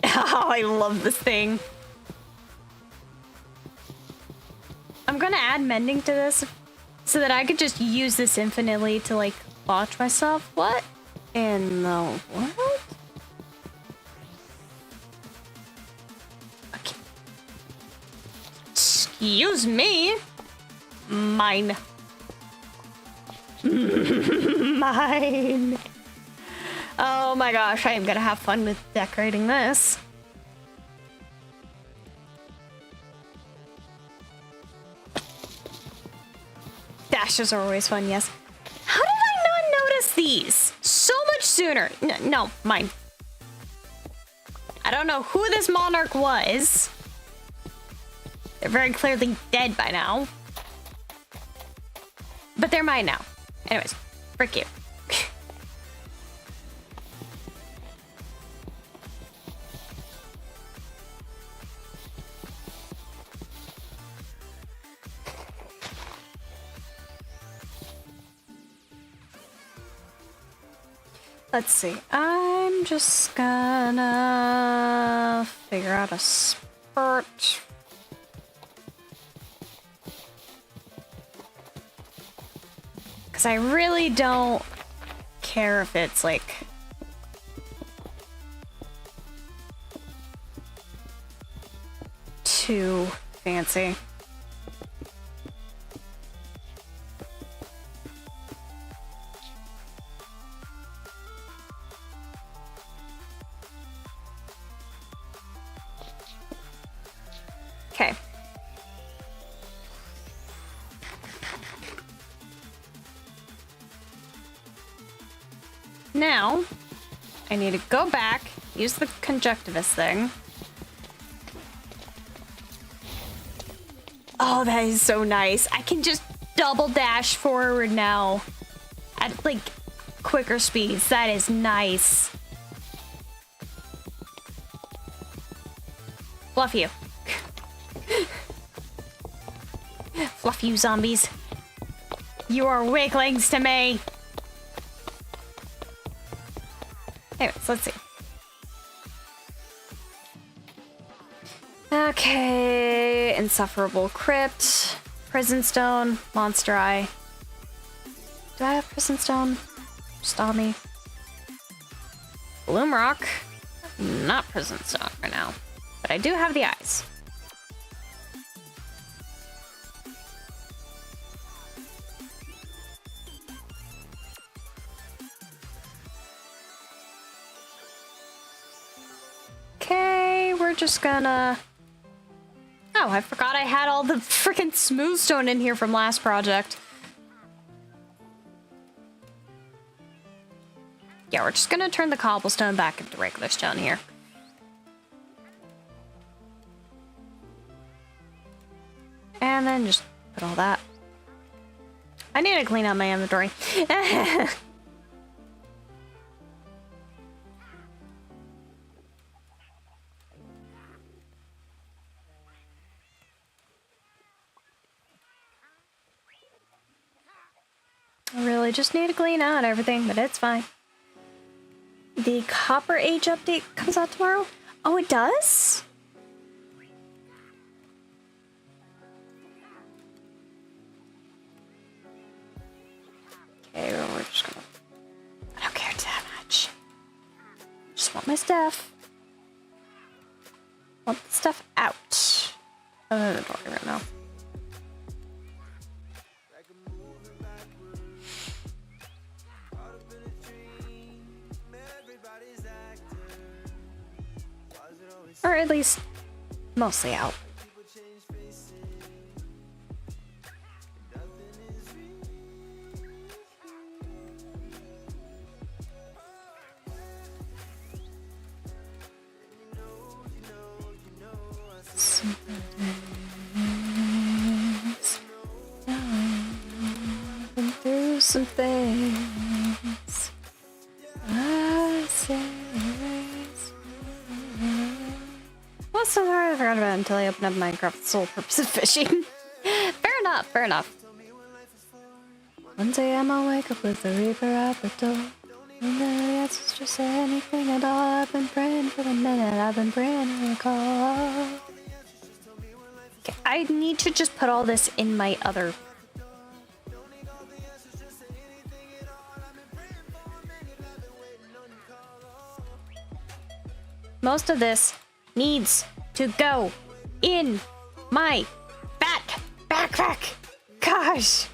[SPEAKER 1] Oh, I love this thing. I'm gonna add mending to this so that I could just use this infinitely to, like, launch myself. What in the world? Okay. Excuse me. Mine. Mine. Oh my gosh, I am gonna have fun with decorating this. Dashes are always fun, yes. How did I not notice these so much sooner? No, mine. I don't know who this monarch was. They're very clearly dead by now. But they're mine now. Anyways, frick you. Let's see. I'm just gonna figure out a spurt. Because I really don't care if it's like too fancy. Okay. Now, I need to go back, use the conjunctivus thing. Oh, that is so nice. I can just double dash forward now at, like, quicker speeds. That is nice. Fluff you. Fluff you, zombies. You are weaklings to me. Anyways, let's see. Okay, insufferable crypt, prison stone, monster eye. Do I have prison stone? Just on me. Bloom rock, not prison stone for now, but I do have the eyes. Okay, we're just gonna... Oh, I forgot I had all the freaking smooth stone in here from last project. Yeah, we're just gonna turn the cobblestone back into regular stone here. And then just put all that. I need to clean out my inventory. I really just need to clean out everything, but it's fine. The Copper Age update comes out tomorrow? Oh, it does? Okay, well, we're just gonna... I don't care that much. Just want my stuff. inventory right now. Or at least mostly out. Some things I say. What's the matter? I forgot about it until I opened up Minecraft's sole purpose of fishing. Fair enough, fair enough. One day I'll wake up with the Reaper at the door. And the answers just say anything at all. I've been praying for the minute, I've been praying for the call. Okay, I need to just put all this in my other. Most of this needs to go in my backpack. Gosh.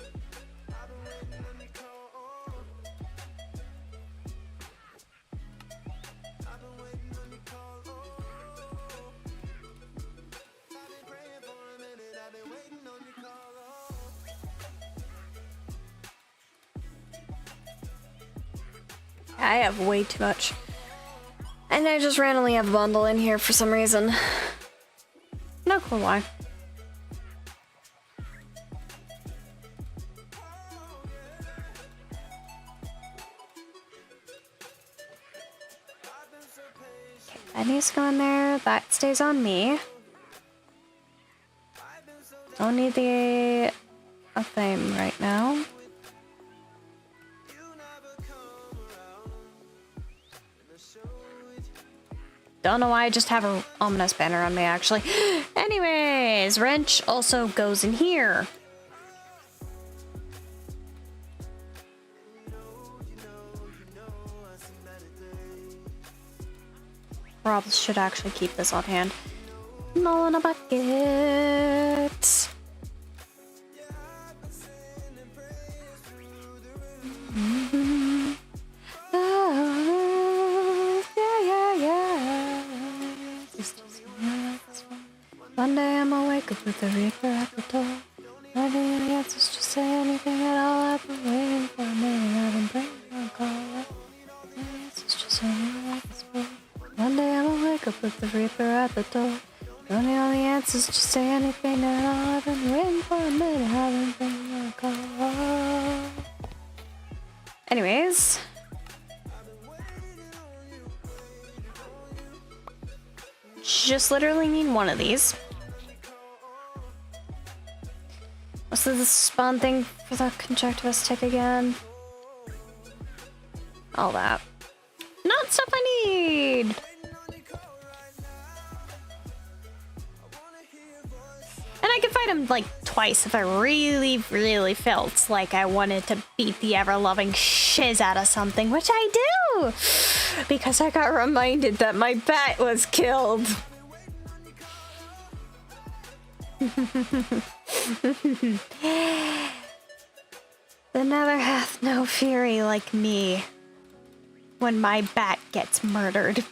[SPEAKER 1] I have way too much. And I just randomly have a bundle in here for some reason. No clue why. Okay, that needs to go in there. That stays on me. Don't need the thing right now. Don't know why I just have a ominous banner on me, actually. Anyways, wrench also goes in here. Probably should actually keep this on hand. No in a bucket. One day I'ma wake up with the Reaper at the door. I think the answers just say anything at all. I've been waiting for a minute. I've been praying for a call. The answers just say anything like it's for. One day I'ma wake up with the Reaper at the door. Don't need all the answers, just say anything at all. I've been waiting for a minute. I've been praying for a call. Anyways. Just literally need one of these. What's the spawn thing for the conjunctivus tick again? All that. Not stuff I need! And I could fight him like twice if I really, really felt like I wanted to beat the ever-loving shiz out of something, which I do! Because I got reminded that my bat was killed. The Nether hath no fury like me when my bat gets murdered.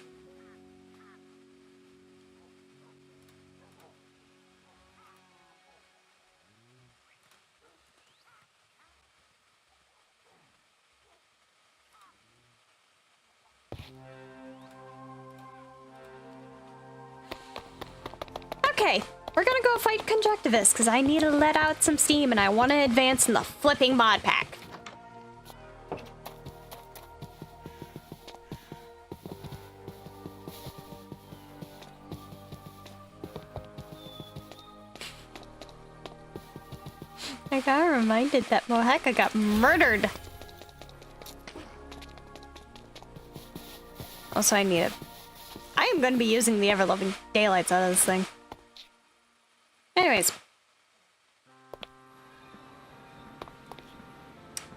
[SPEAKER 1] Okay, we're gonna go fight Conjunctivus because I need to let out some steam and I want to advance in the flipping mod pack. I got reminded that Moheka got murdered. Also, I need it. I am going to be using the ever-loving daylights out of this thing. Anyways.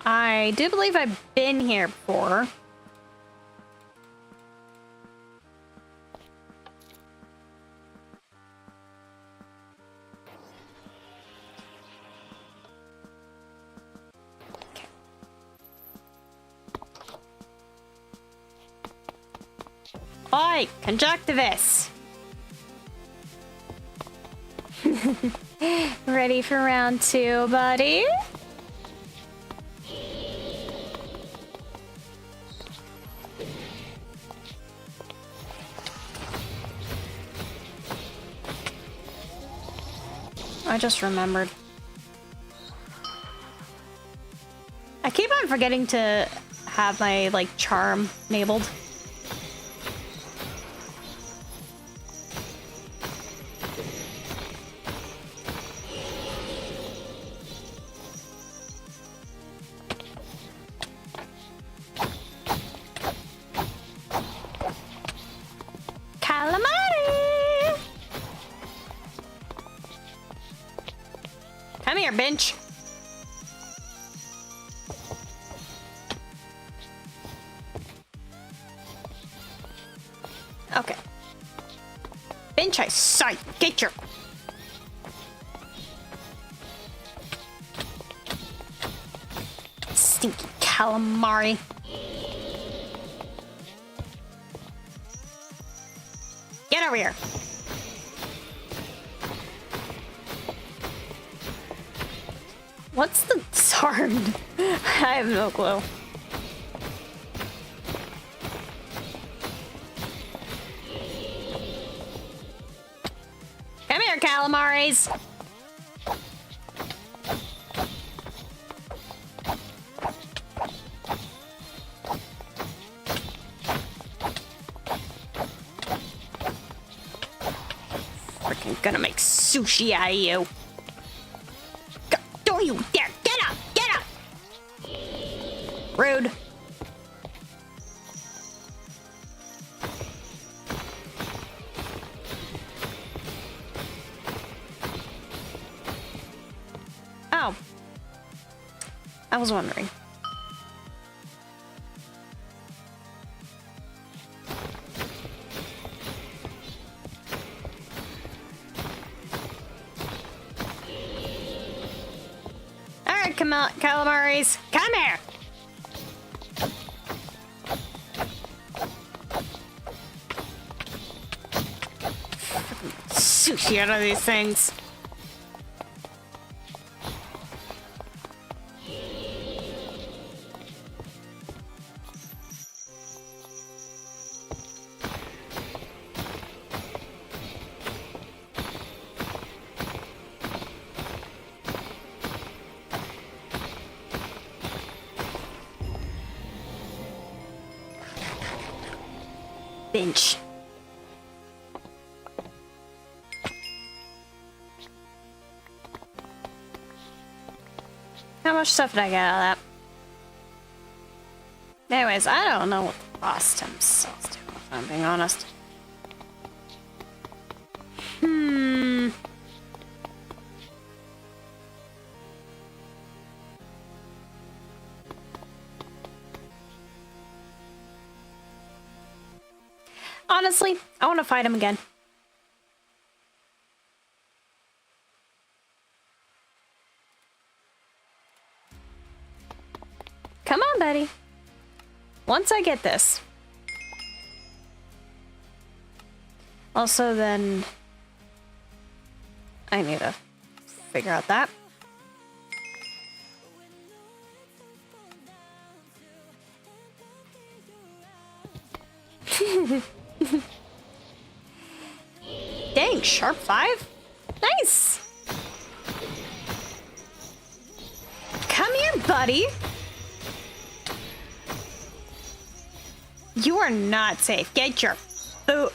[SPEAKER 1] I do believe I've been here before. Oi, conjunctivus. Ready for round 2, buddy? I just remembered. I keep on forgetting to have my, like, charm enabled. Calamari! Come here, bench. Okay. Bench, I saw you. Get your... Stinky calamari. Get over here. What's the sound? I have no clue. Come here, calamaris. Freaking gonna make sushi out of you. Don't you dare! Get up! Get up! Rude. Oh. I was wondering. Alright, calamaris. Come here! Sushi out of these things. Bench. How much stuff did I get out of that? Anyways, I don't know what the boss himself is doing, if I'm being honest. Honestly, I want to fight him again. Come on, buddy. Once I get this. Also, then I need to figure out that. Dang, sharp 5? Nice! Come here, buddy! You are not safe. Get your boot.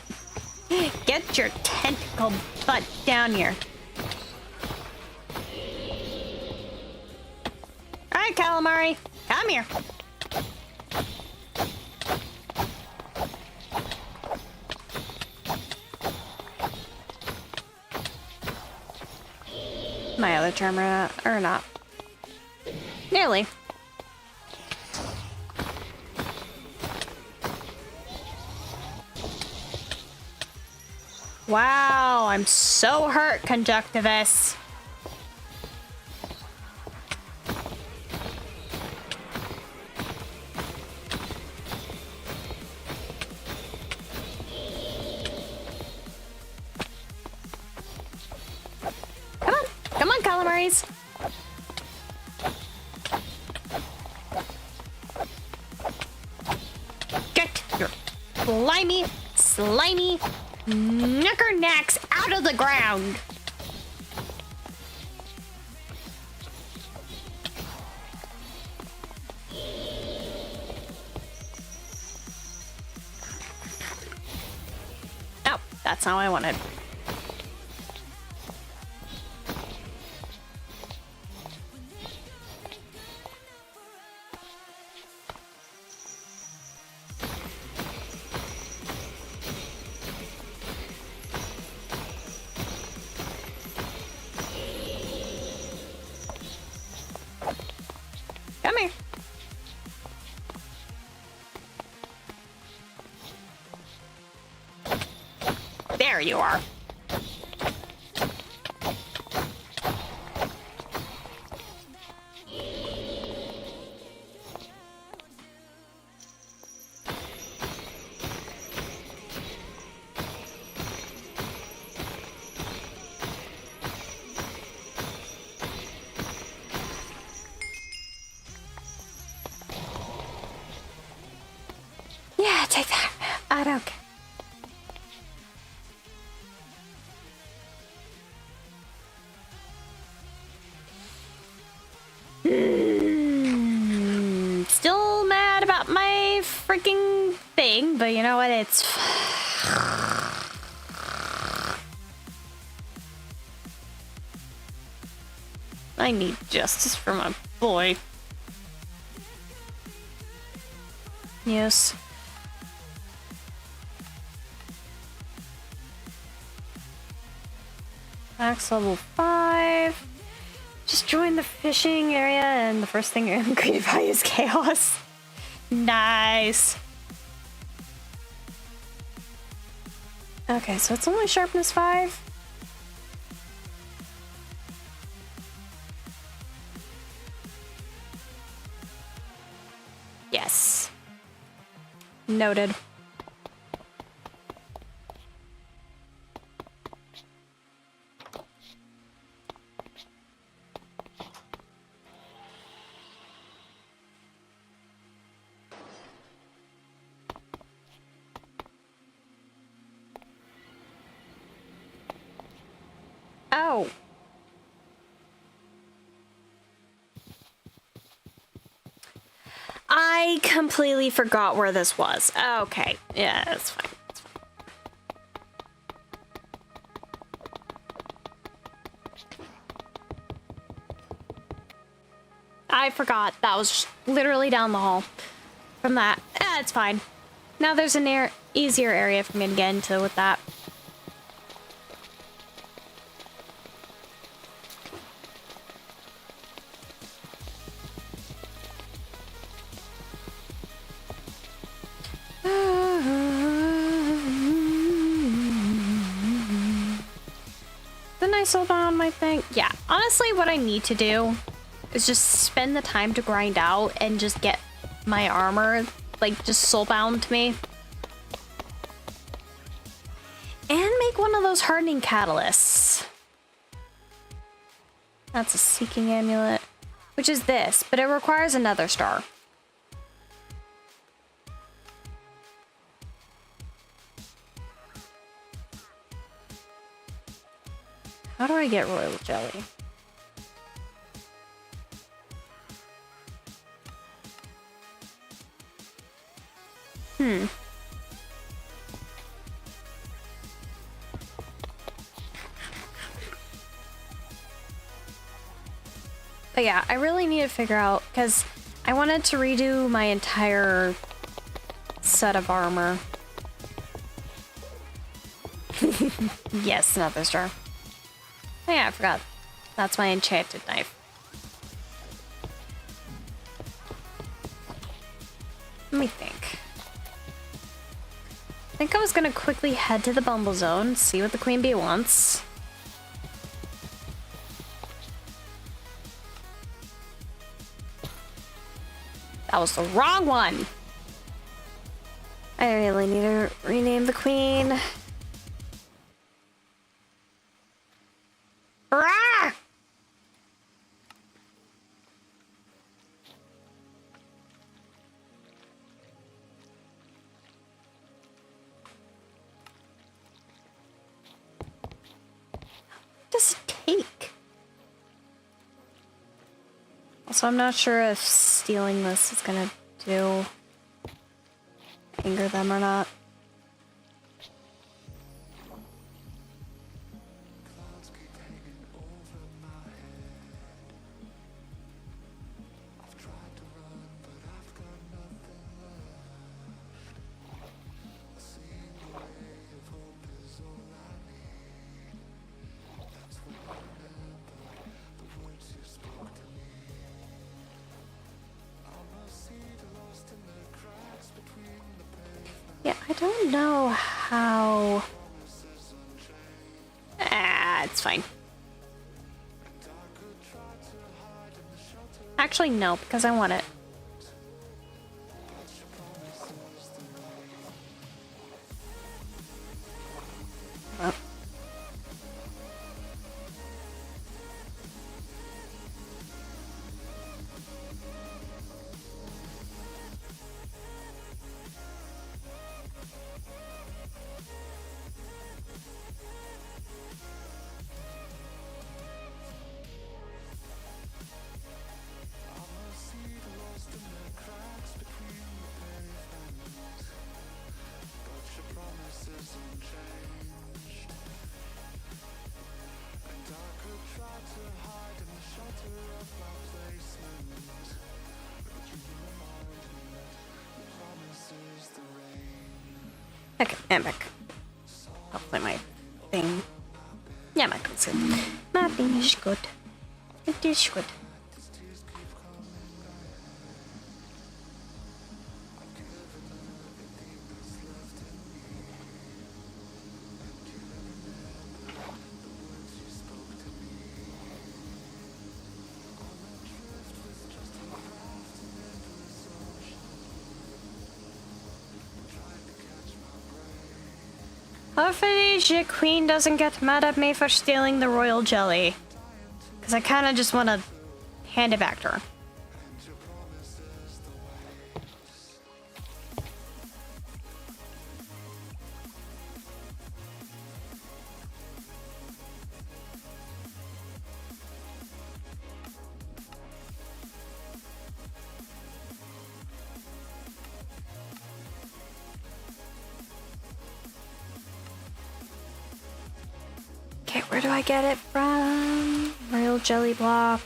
[SPEAKER 1] Get your tentacle butt down here. Alright, calamari. Come here. My other term or not. Nearly. Wow, I'm so hurt, conjunctivus. calamari's. Get your slimy knickernacks out of the ground. Oh, that's not what I wanted. Come here. There you are. Yeah, take that. I don't care. Still mad about my freaking thing, but you know what? It's I need justice for my boy. Yes. Max level 5. Just join the fishing area, and the first thing you're greeted by is chaos. Nice. Okay, so it's only sharpness 5. Yes. Noted. Oh. I completely forgot where this was. Okay. Yeah, that's fine. That's fine. I forgot. That was literally down the hall from that. It's fine. Now there's an easier area for me to get into with that. Sold on my thing. Yeah, honestly, what I need to do is just spend the time to grind out and just get my armor, like, just soulbound to me. And make one of those hardening catalysts. That's a seeking amulet, which is this, but it requires another star. How do I get royal jelly? But yeah, I really need to figure out, because I wanted to redo my entire set of armor. Yes, another star. Oh yeah, I forgot. That's my enchanted knife. Let me think. I think I was gonna quickly head to the Bumble Zone, see what the Queen Bee wants. That was the wrong one! I really need to rename the Queen. Rah! take. Also, I'm not sure if stealing this is gonna anger them or not. Yeah, I don't know how... it's fine. Actually, no, because I want it. Oh. Okay, I'm back. Hopefully my thing... Yeah, my thing's good. My thing is good. It is good. Hopefully the queen doesn't get mad at me for stealing the royal jelly. Because I kind of just want to hand it back to her. Okay, where do I get it from? Royal jelly block.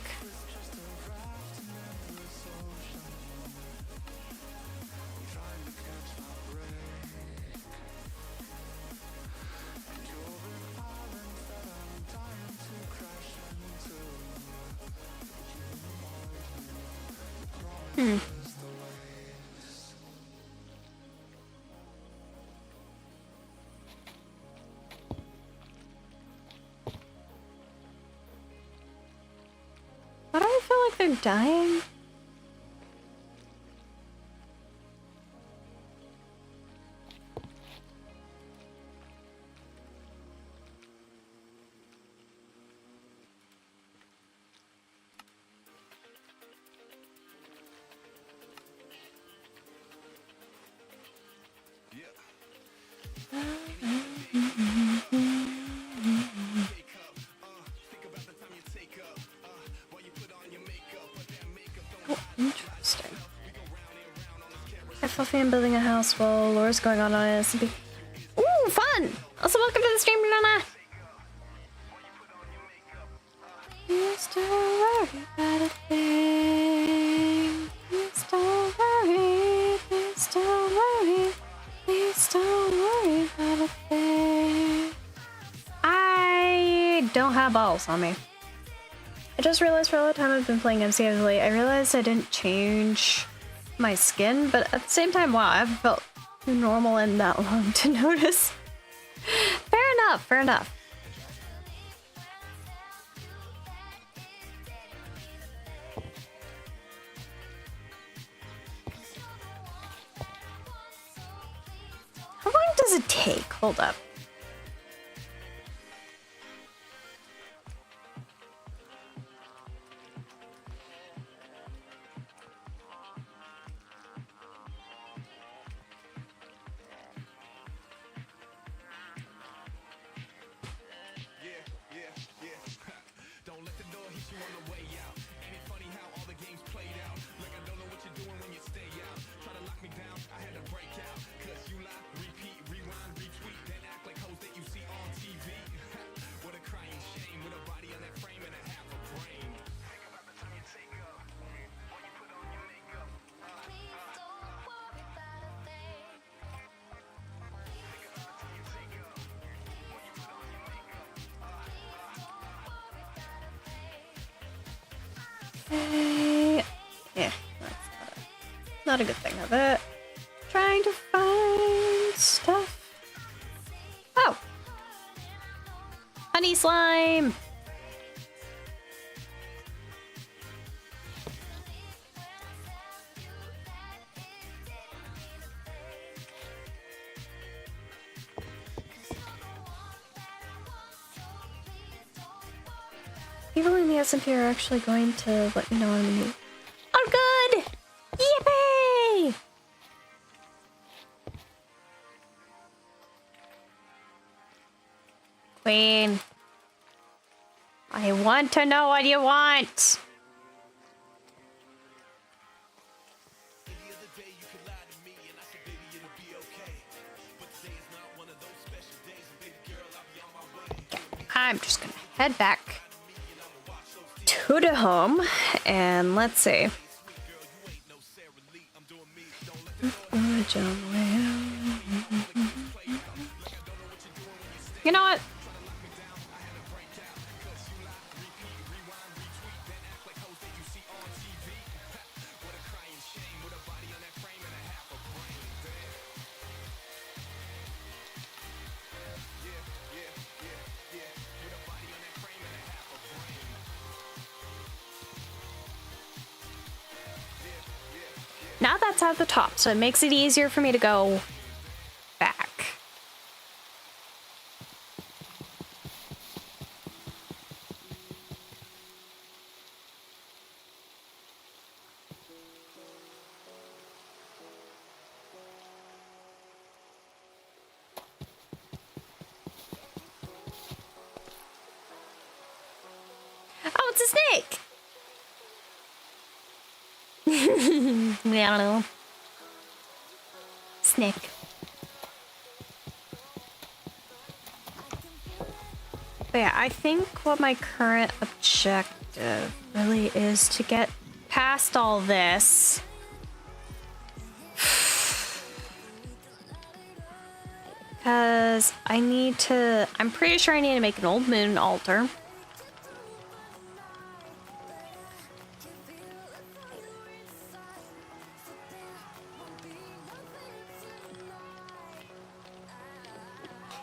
[SPEAKER 1] Why do I feel like they're dying? Interesting. I Fluffy and building a house while Laura's going on SMP. Ooh, fun! Also, welcome to the stream, Lana! Please don't worry about a thing. Please don't worry. Please don't worry. Please don't worry about a thing. I don't have balls on me. I just realized for all the time I've been playing MC heavily, I realized I didn't change my skin, but at the same time, wow, I haven't felt normal in that long to notice. Fair enough, fair enough. How long does it take? Hold up. Okay. Yeah, that's not a good thing of it. Trying to find stuff. Oh! Honey slime! People in the SMP are actually going to let me know I'm new. Oh, good! Yippee! Queen. I want to know what you want. Okay, I'm just gonna head back to the home and let's see. You know what? Now that's at the top, so it makes it easier for me to go back. Oh, it's a snake! I don't know. Snake. But yeah, I think what my current objective really is to get past all this. Because I'm pretty sure I need to make an old moon altar.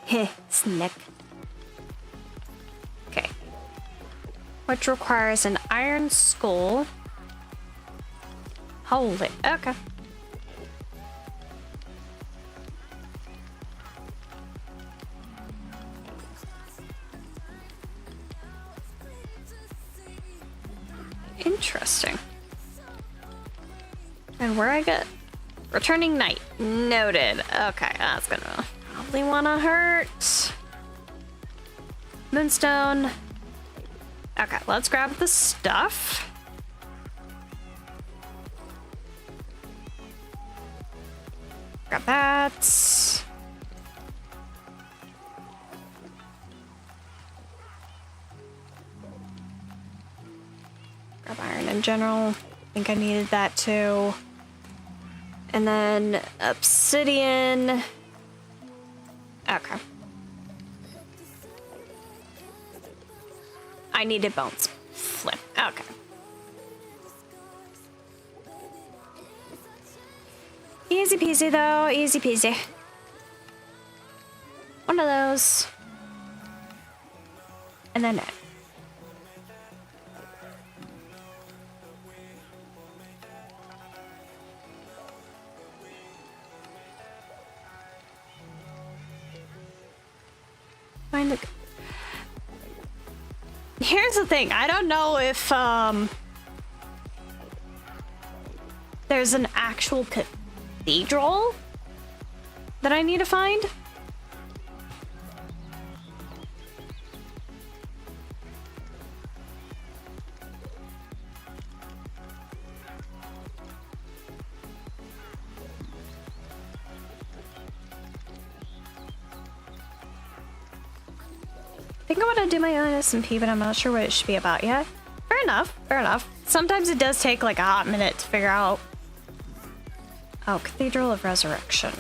[SPEAKER 1] Heh, snake. Okay. Which requires an iron skull. Holy, okay. Interesting. And where I get returning night. Noted. Okay, that's gonna probably wanna hurt. Moonstone. Okay, let's grab the stuff. Grab that. Grab iron in general. I think I needed that too. And then obsidian. Okay. I needed bones. Flip. Okay. Easy peasy though. Easy peasy. One of those. And then it. Find the... Here's the thing. I don't know if there's an actual cathedral that I need to find. I think I want to do my own SMP, but I'm not sure what it should be about yet. Fair enough, fair enough. Sometimes it does take like a hot minute to figure out. Oh, Cathedral of Resurrection.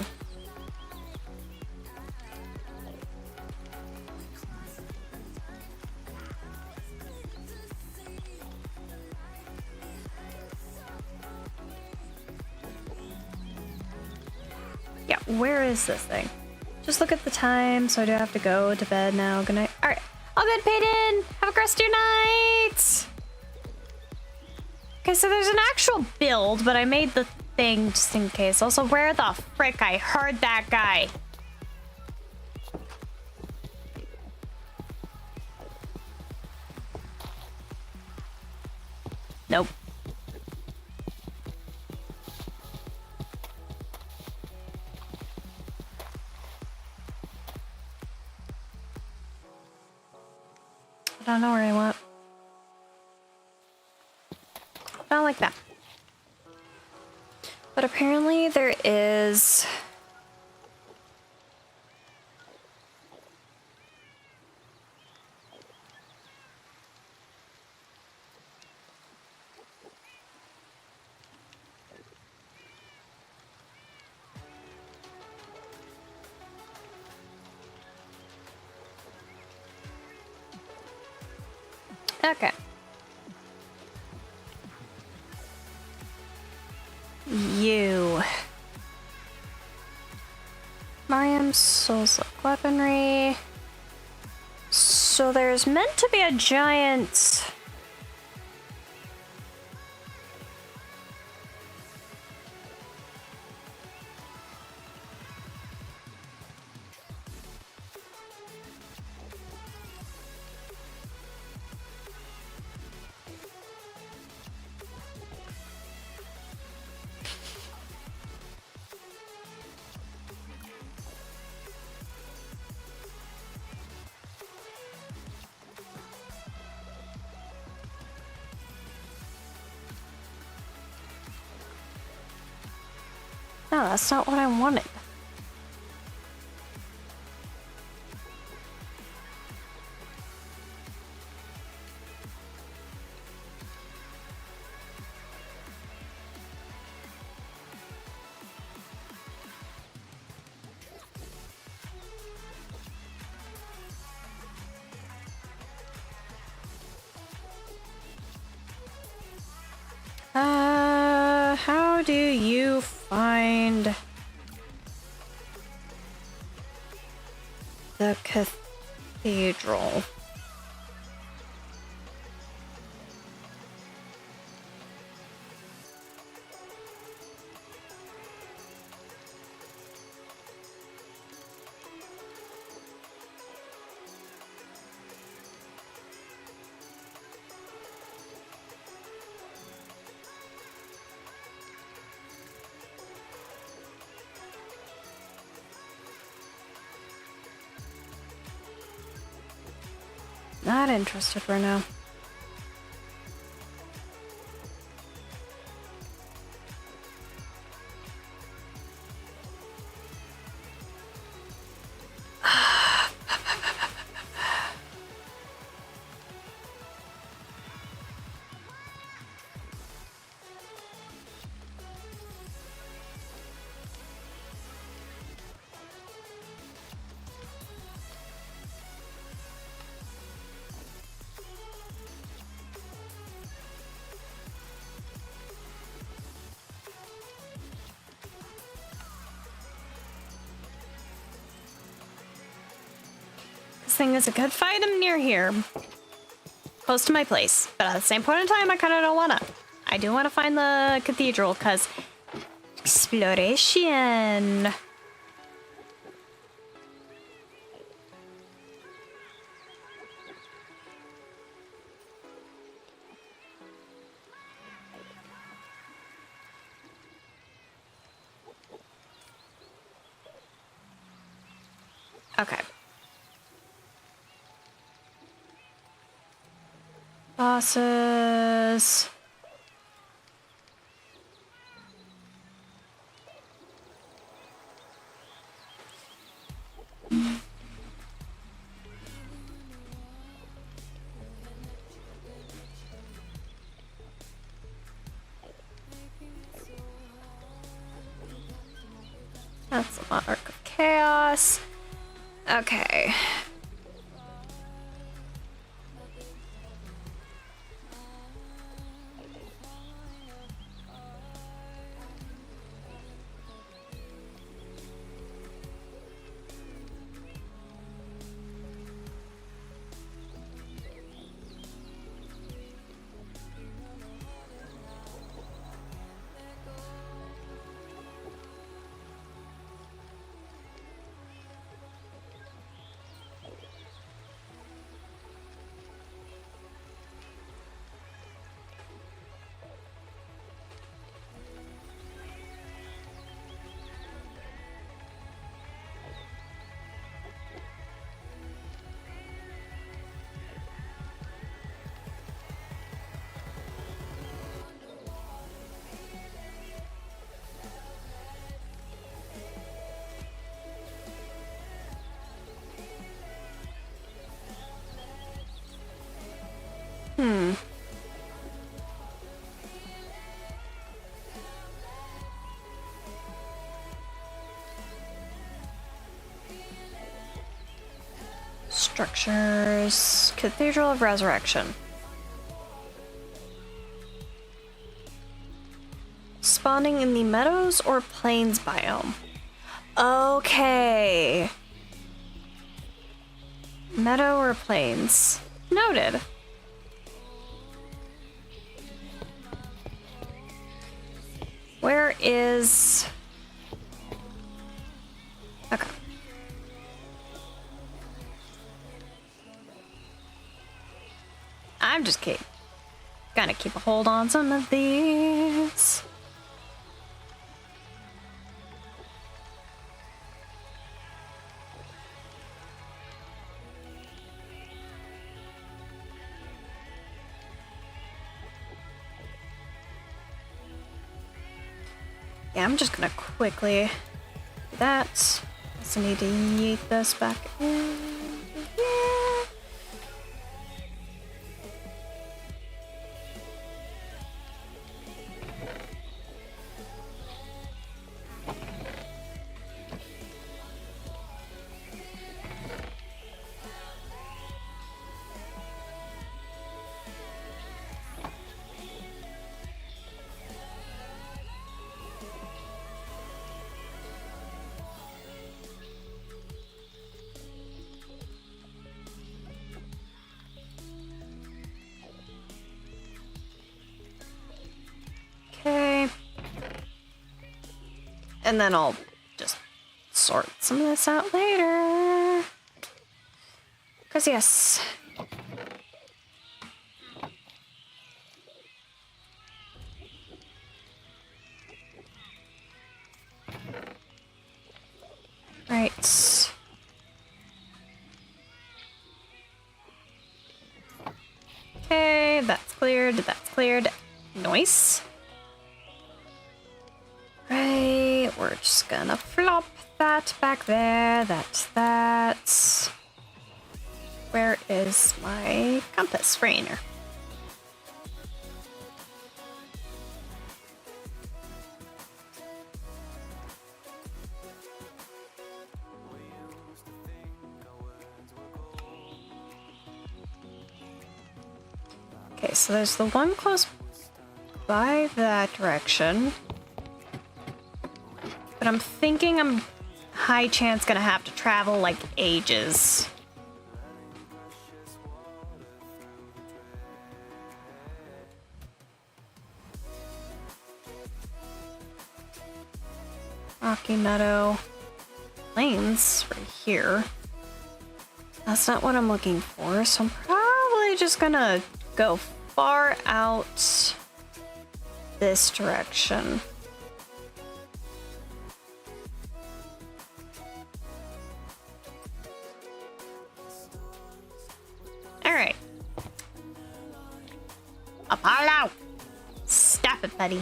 [SPEAKER 1] Yeah, where is this thing? Just look at the time, so I do have to go to bed now. Good night. All right, all good, Peyton. Have a great rest of your night. Okay, so there's an actual build, but I made the thing just in case. Also, where the frick? I heard that guy. Nope. I don't know where I went. Not like that. But apparently there is... Okay. You. Mariam, souls like weaponry. So there's meant to be a giant... No, that's not what I wanted. How do you find the cathedral? Not interested for now. This thing is a good fight. I'm near here. Close to my place. But at the same point in time, I kind of don't want to. I do want to find the cathedral, because... exploration. Okay. Bosses. That's the Monarch of Chaos. Okay. Hmm. Structures. Cathedral of Resurrection. Spawning in the meadows or plains biome? Okay. Meadow or plains? Noted. Where is... Okay. I'm just gonna keep a hold on some of these. Yeah, I'm just gonna quickly do that. I need to yeet this back in. Yeah. Okay. And then I'll just sort some of this out later. Because, yes. Right. Okay, that's cleared. That's cleared. Nice. Right, we're just gonna flop that back there. That's that. Where is my compass frainer? Okay, so there's the one close by that direction. But I'm thinking I'm high chance gonna have to travel like ages. Rocky Meadow. Plains right here. That's not what I'm looking for, so I'm probably just gonna go far out this direction. Alright. Apollo! Stop it, buddy.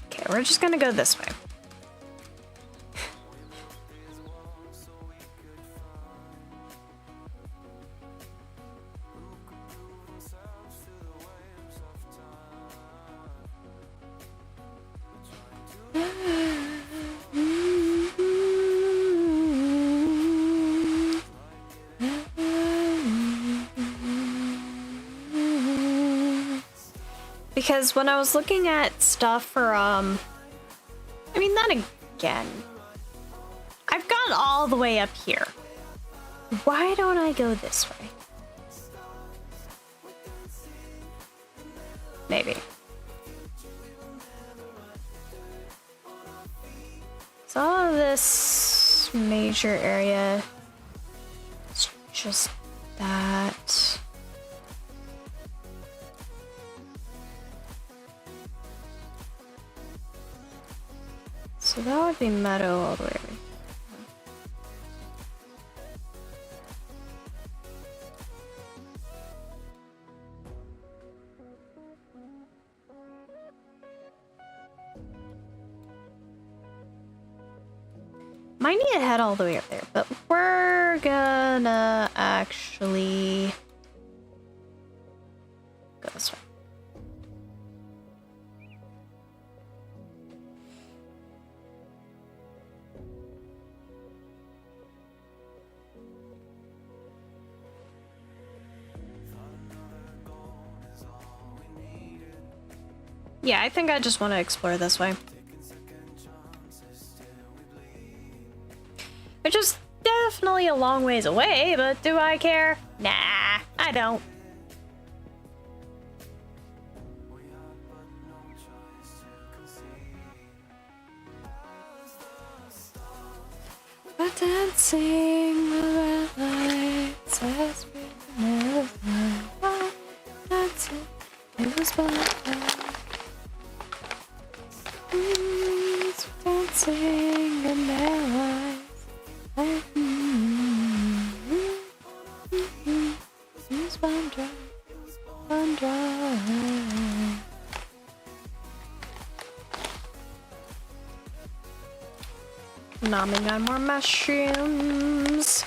[SPEAKER 1] Okay, we're just gonna go this way. Because when I was looking at stuff for, I mean, then again, I've gone all the way up here. Why don't I go this way? Maybe. So all of this major area is just that. So that would be meadow all the way. might need to head all the way up there, but we're gonna actually go this way. Yeah, I think I just want to explore this way. Which is definitely a long ways away, but do I care? Nah, I don't. We're dancing the red lights as we never know. Dancing in the spotlight. Dancing in their eyes. Nomming on more mushrooms.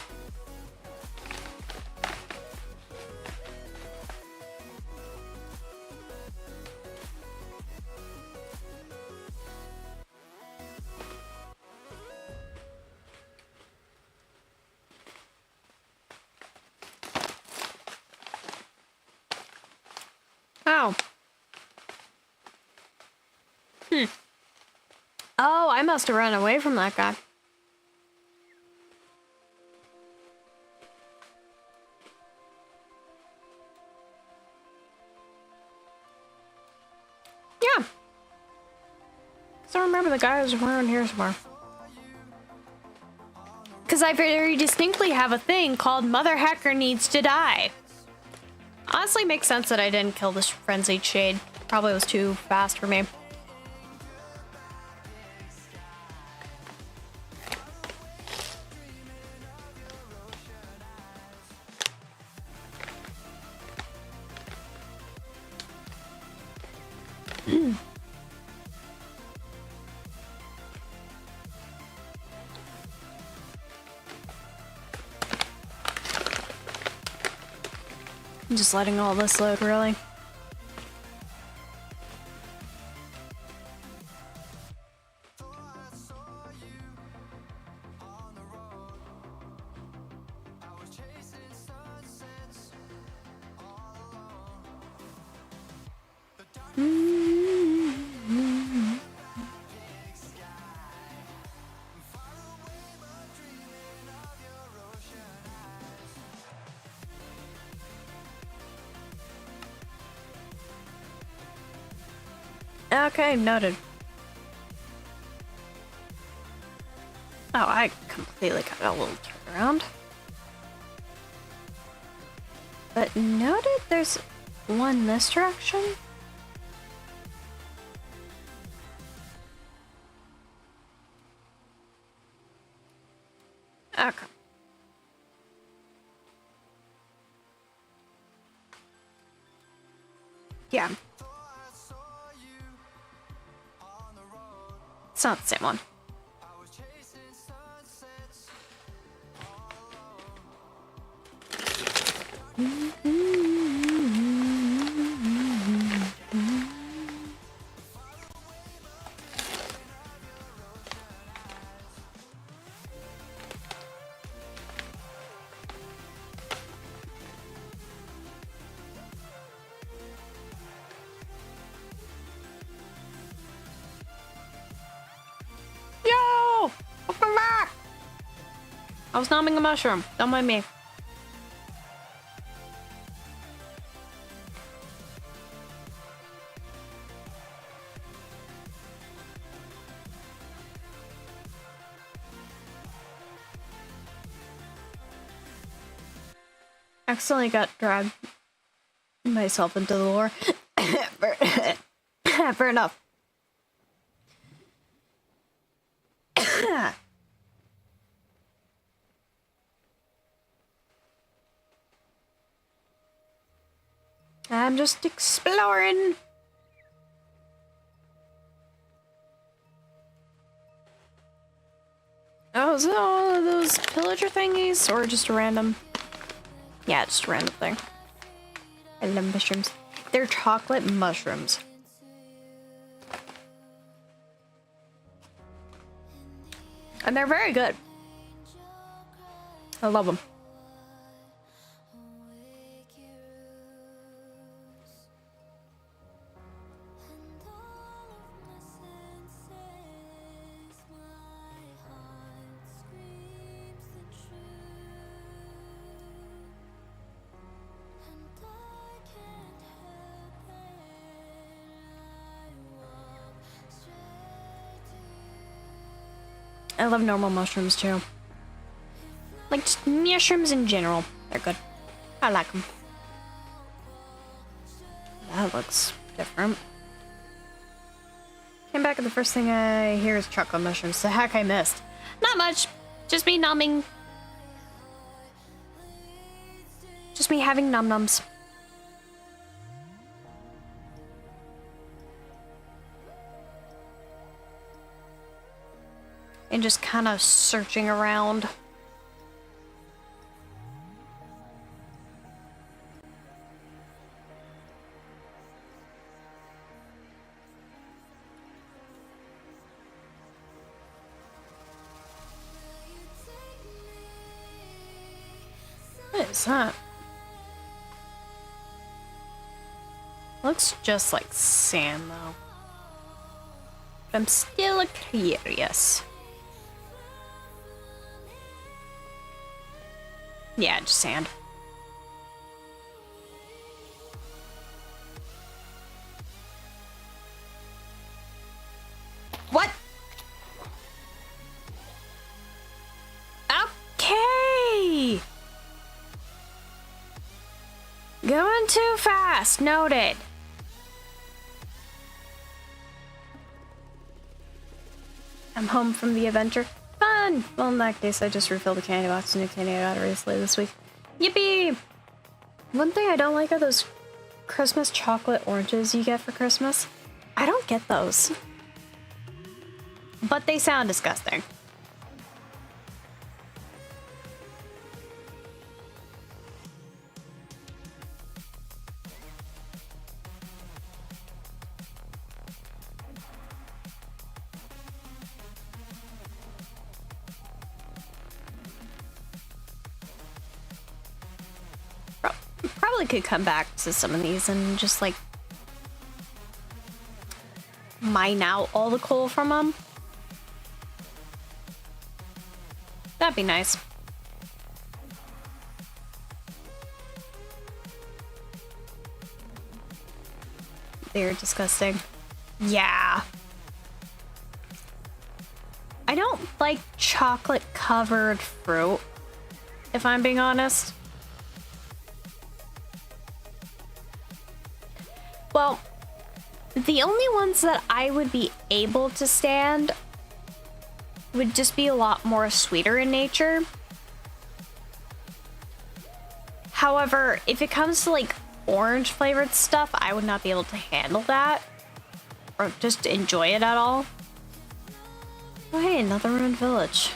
[SPEAKER 1] Oh. Oh, I must have run away from that guy. Yeah. So I remember the guy was around here somewhere. Because I very distinctly have a thing called Mother Hacker Needs to Die. Honestly, makes sense that I didn't kill this frenzied shade. Probably was too fast for me. I'm just letting all this load, really. Okay, noted. Oh, I completely got a little turnaround. But noted there's one this direction. Okay. Yeah. It's not the same one. I was nomming a mushroom. Don't mind me. Accidentally got dragged myself into the lore. Fair enough. I'm just exploring. Oh, is it all of those pillager thingies or just a random? Yeah, just a random thing. I love mushrooms. They're chocolate mushrooms. And they're very good. I love them. I love normal mushrooms too. Like just mushrooms in general. They're good. I like them. That looks different. Came back and the first thing I hear is chocolate mushrooms. The heck I missed. Not much. Just me numbing. Just me having num-nums. And just kind of searching around. What is that? Looks just like sand though. But I'm still curious. Yeah, just sand. What? Okay. Going too fast. Noted. I'm home from the adventure. Fun! Well, in that case, I just refilled the candy box and new candy I got recently this week. Yippee! One thing I don't like are those Christmas chocolate oranges you get for Christmas. I don't get those. But they sound disgusting. Probably could come back to some of these and just like mine out all the coal from them. That'd be nice. They're disgusting. Yeah. I don't like chocolate covered fruit, if I'm being honest. Well, the only ones that I would be able to stand would just be a lot more sweeter in nature. However, if it comes to like orange flavored stuff, I would not be able to handle that or just enjoy it at all. Oh hey, another ruined village.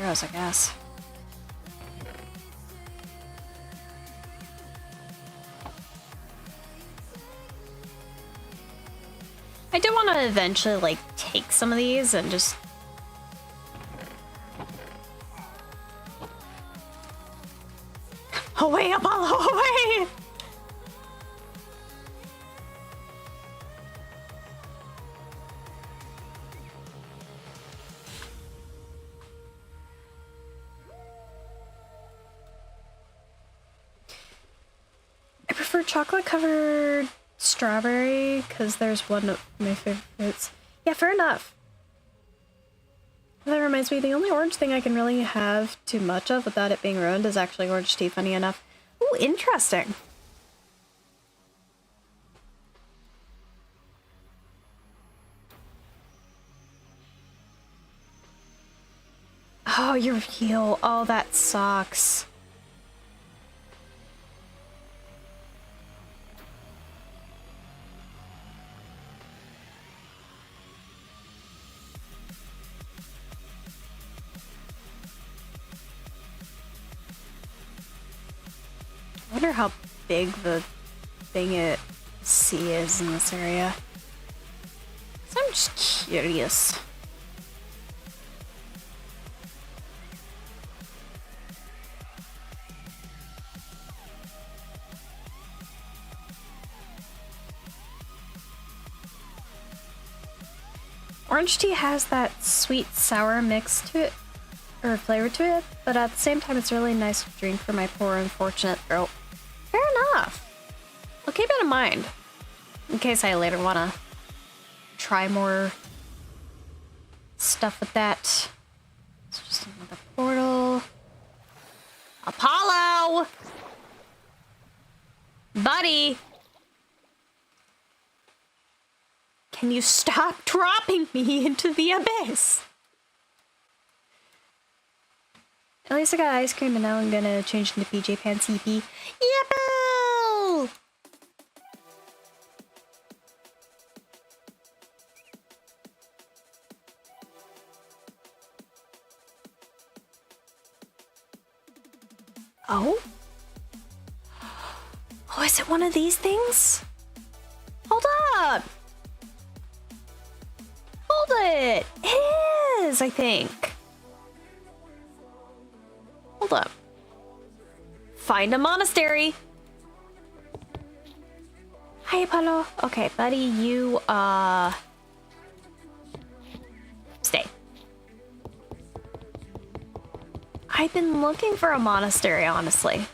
[SPEAKER 1] Arrows, I guess. I do want to eventually like take some of these and just away, Apollo, away! I prefer chocolate covered strawberry because there's one of my favorites. Yeah, fair enough. That reminds me, the only orange thing I can really have too much of without it being ruined is actually orange tea, funny enough. Ooh, interesting. Oh, your heel. Oh, that sucks. wonder how big the thing at sea is in this area. So I'm just curious. Orange tea has that sweet sour mix to it, or flavor to it, but at the same time it's a really nice drink for my poor unfortunate throat. Fair enough. I'll keep it in mind in case I later want to try more stuff with that. It's just another portal. Apollo! Buddy! Can you stop dropping me into the abyss? At least I got ice cream and now I'm gonna change into PJ Pants EP. Yippee! Oh? Oh, is it one of these things? Hold up! Hold it! It is, I think. Hold up. Find a monastery. Hi, Apollo. Okay, buddy, you, stay. I've been looking for a monastery, honestly.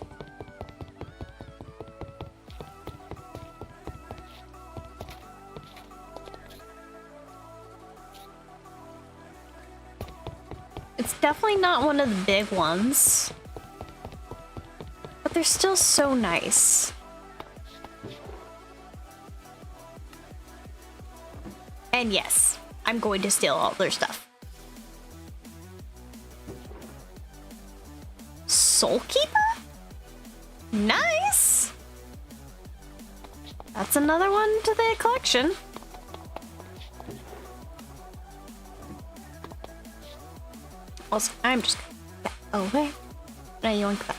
[SPEAKER 1] It's definitely not one of the big ones, but they're still so nice. And yes, I'm going to steal all their stuff. Soulkeeper? Nice! That's another one to the collection. Also, I'm just away. Now you want that.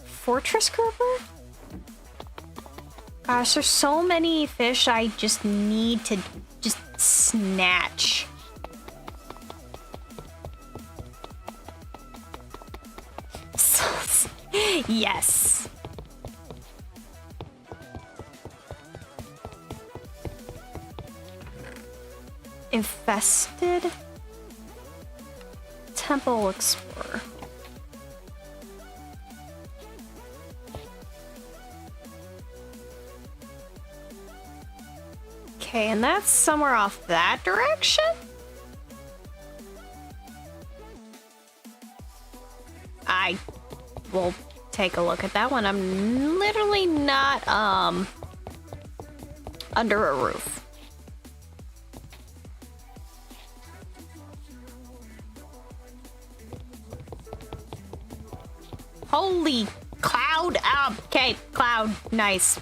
[SPEAKER 1] Fortress grouper? Gosh, there's so many fish I just need to just snatch. Yes. Infested Temple Explorer. Okay, and that's somewhere off that direction? I will take a look at that one. I'm literally not under a roof. Holy cloud! Okay, cloud. Nice.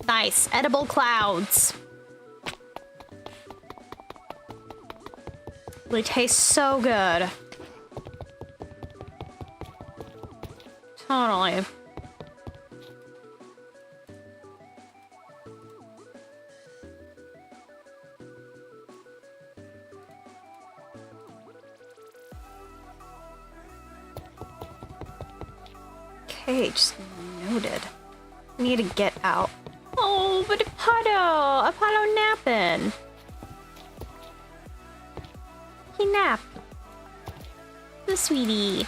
[SPEAKER 1] Nice. Edible clouds. They taste so good. Totally. Okay, just noted. I need to get out. Oh, but Apollo napping. He napped. The sweetie.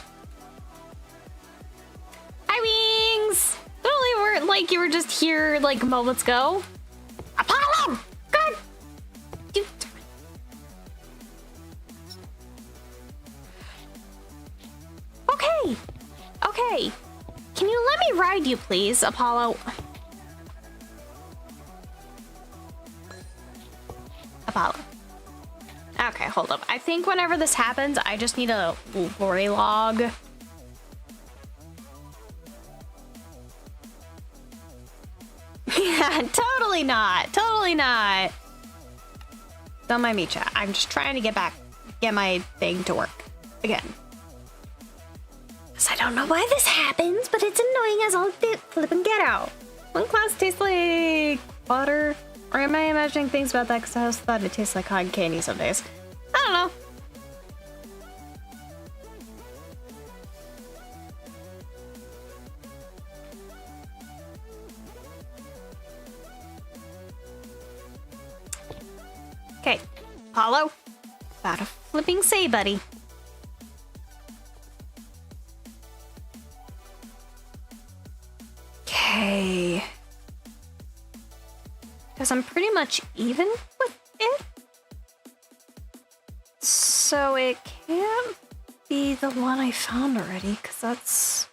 [SPEAKER 1] Hi, Wings! Totally weren't like you were just here like moments ago. Apollo! God! Okay. Okay. Can you let me ride you, please, Apollo? Apollo. Okay, hold up. I think whenever this happens, I just need a lorry log. Yeah, totally not. Totally not. Don't mind me, chat. I'm just trying to get my thing to work again. I don't know why this happens, but it's annoying as all flippin' get out. One class tastes like water. Or am I imagining things about that because I also thought it tastes like cotton candy some days? I don't know. Okay, Apollo. About to flipping say, buddy. Okay. Because I'm pretty much even with it. So it can't be the one I found already, because that's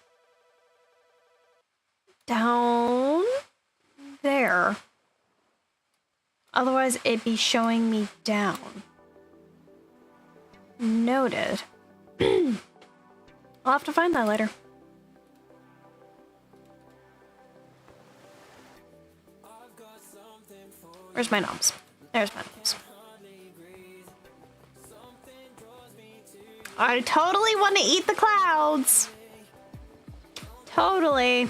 [SPEAKER 1] down there. Otherwise, it'd be showing me down. Noted. I'll have to find that later. Where's my noms? There's my noms. I totally want to eat the clouds. Totally.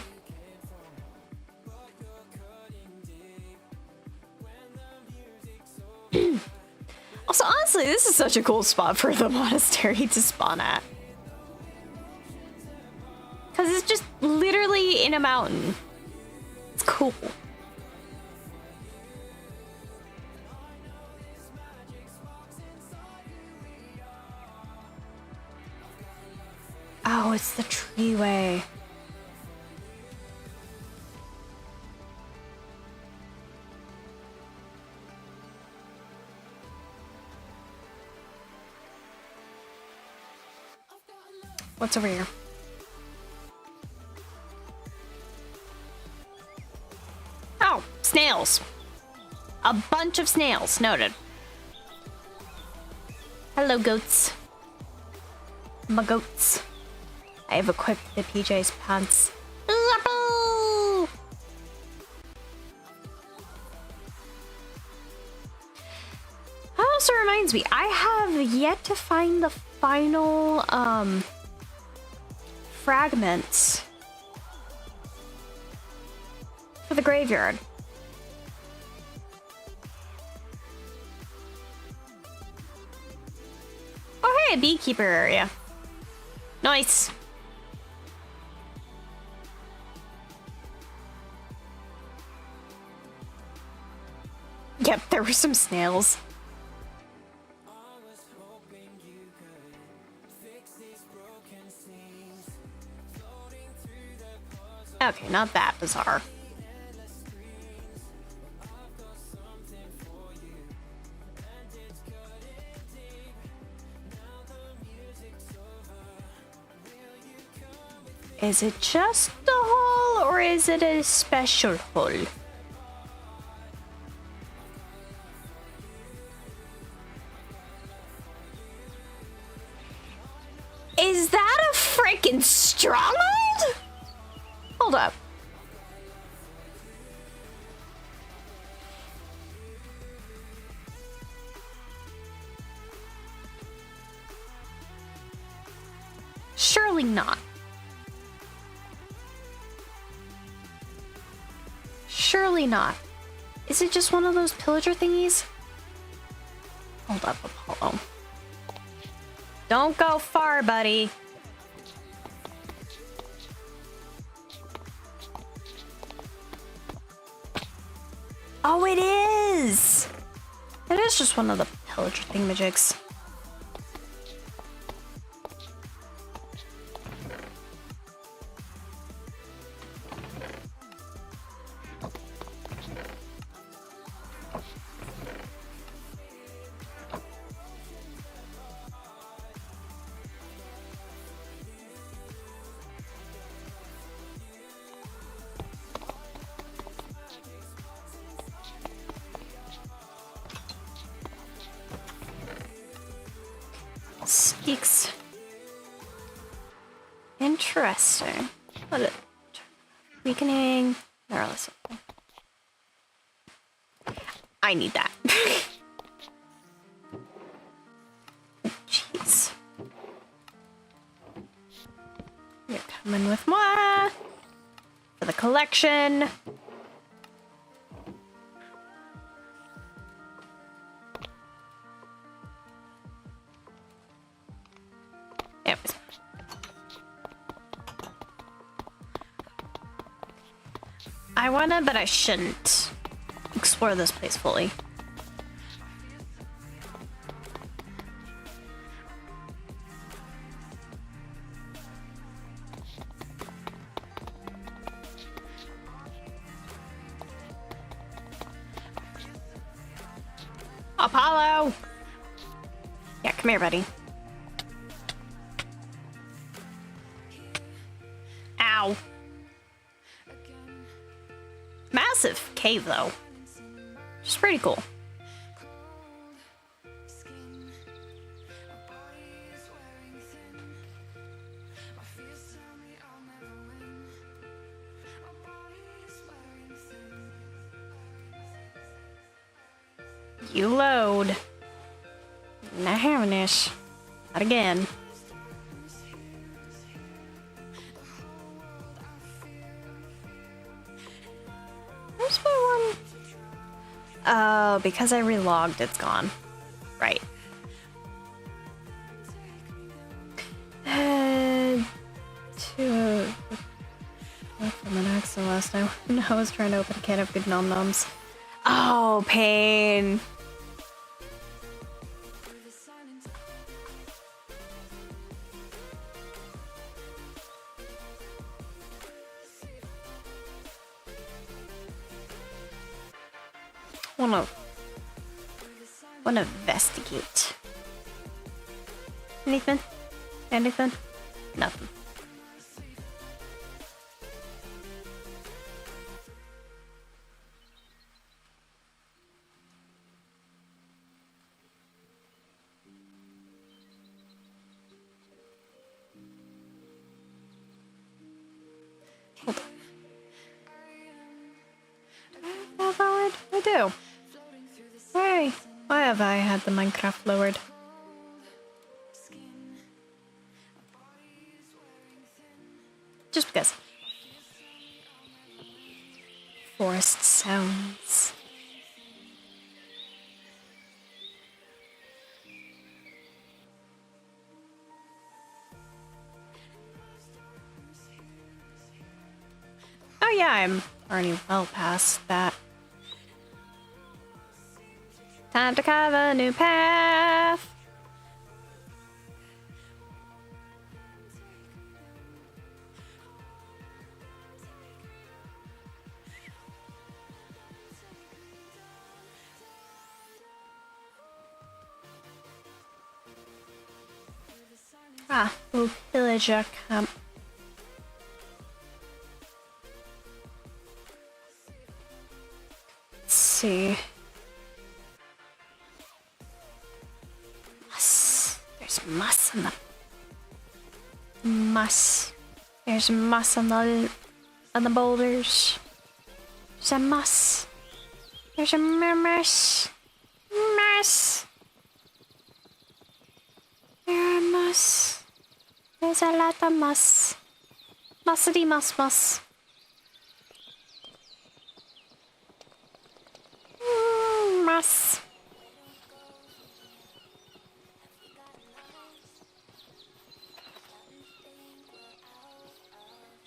[SPEAKER 1] Also, honestly, this is such a cool spot for the monastery to spawn at. Because it's just literally in a mountain. It's cool. Oh, it's the treeway. What's over here? Oh, snails. A bunch of snails, noted. Hello, goats. My goats. I have equipped the PJ's pants. That also reminds me, I have yet to find the final fragments for the graveyard. Oh hey, a beekeeper area. Nice. Yep, there were some snails. Okay, not that bizarre. Is it just a hole or is it a special hole? Is that a freaking stronghold? Hold up. Surely not. Surely not. Is it just one of those pillager thingies? Hold up, Apollo. Don't go far, buddy. Oh, it is! It is just one of the pillager thingamajigs. Speaks. Interesting. What it? Weakening. Nervous. I need that. Jeez. with moi for the collection. Anyways. I wanna, but I shouldn't explore this place fully. Apollo! Yeah, come here, buddy. Ow. Massive cave, though. Which is pretty cool. You load. Not having this. Not again. Where's my one? Oh, because I relogged, it's gone. Right. From an accident last time. I was trying to open a can of good nom noms. Oh, pain. Wanna investigate. Anything? Anything? Nothing. Hold on. I do. Why have I had the Minecraft lowered? Just because. Forest sounds. Oh yeah, I'm already well past that. Time to carve a new path. Ah, ooh, villager camp. Let's see. There's moss on the moss. There's moss on the boulders. There's a moss. There's a moss. Moss. There are moss. There's a lot of moss. Mossity moss. Moss.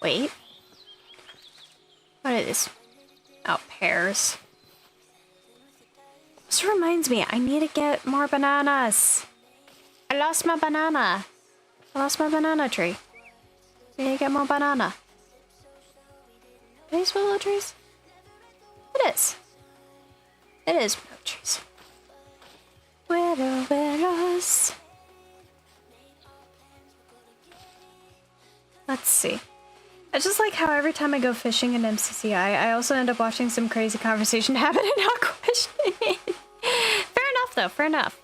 [SPEAKER 1] Wait. What is this? Oh, pears. This reminds me, I need to get more bananas. I lost my banana. I lost my banana tree. I need to get more banana. Are these willow trees? It is. It is willow trees. Willows. Let's see. I just like how every time I go fishing in MCCI, I also end up watching some crazy conversation happen and not questioning it. Fair enough, though. Fair enough.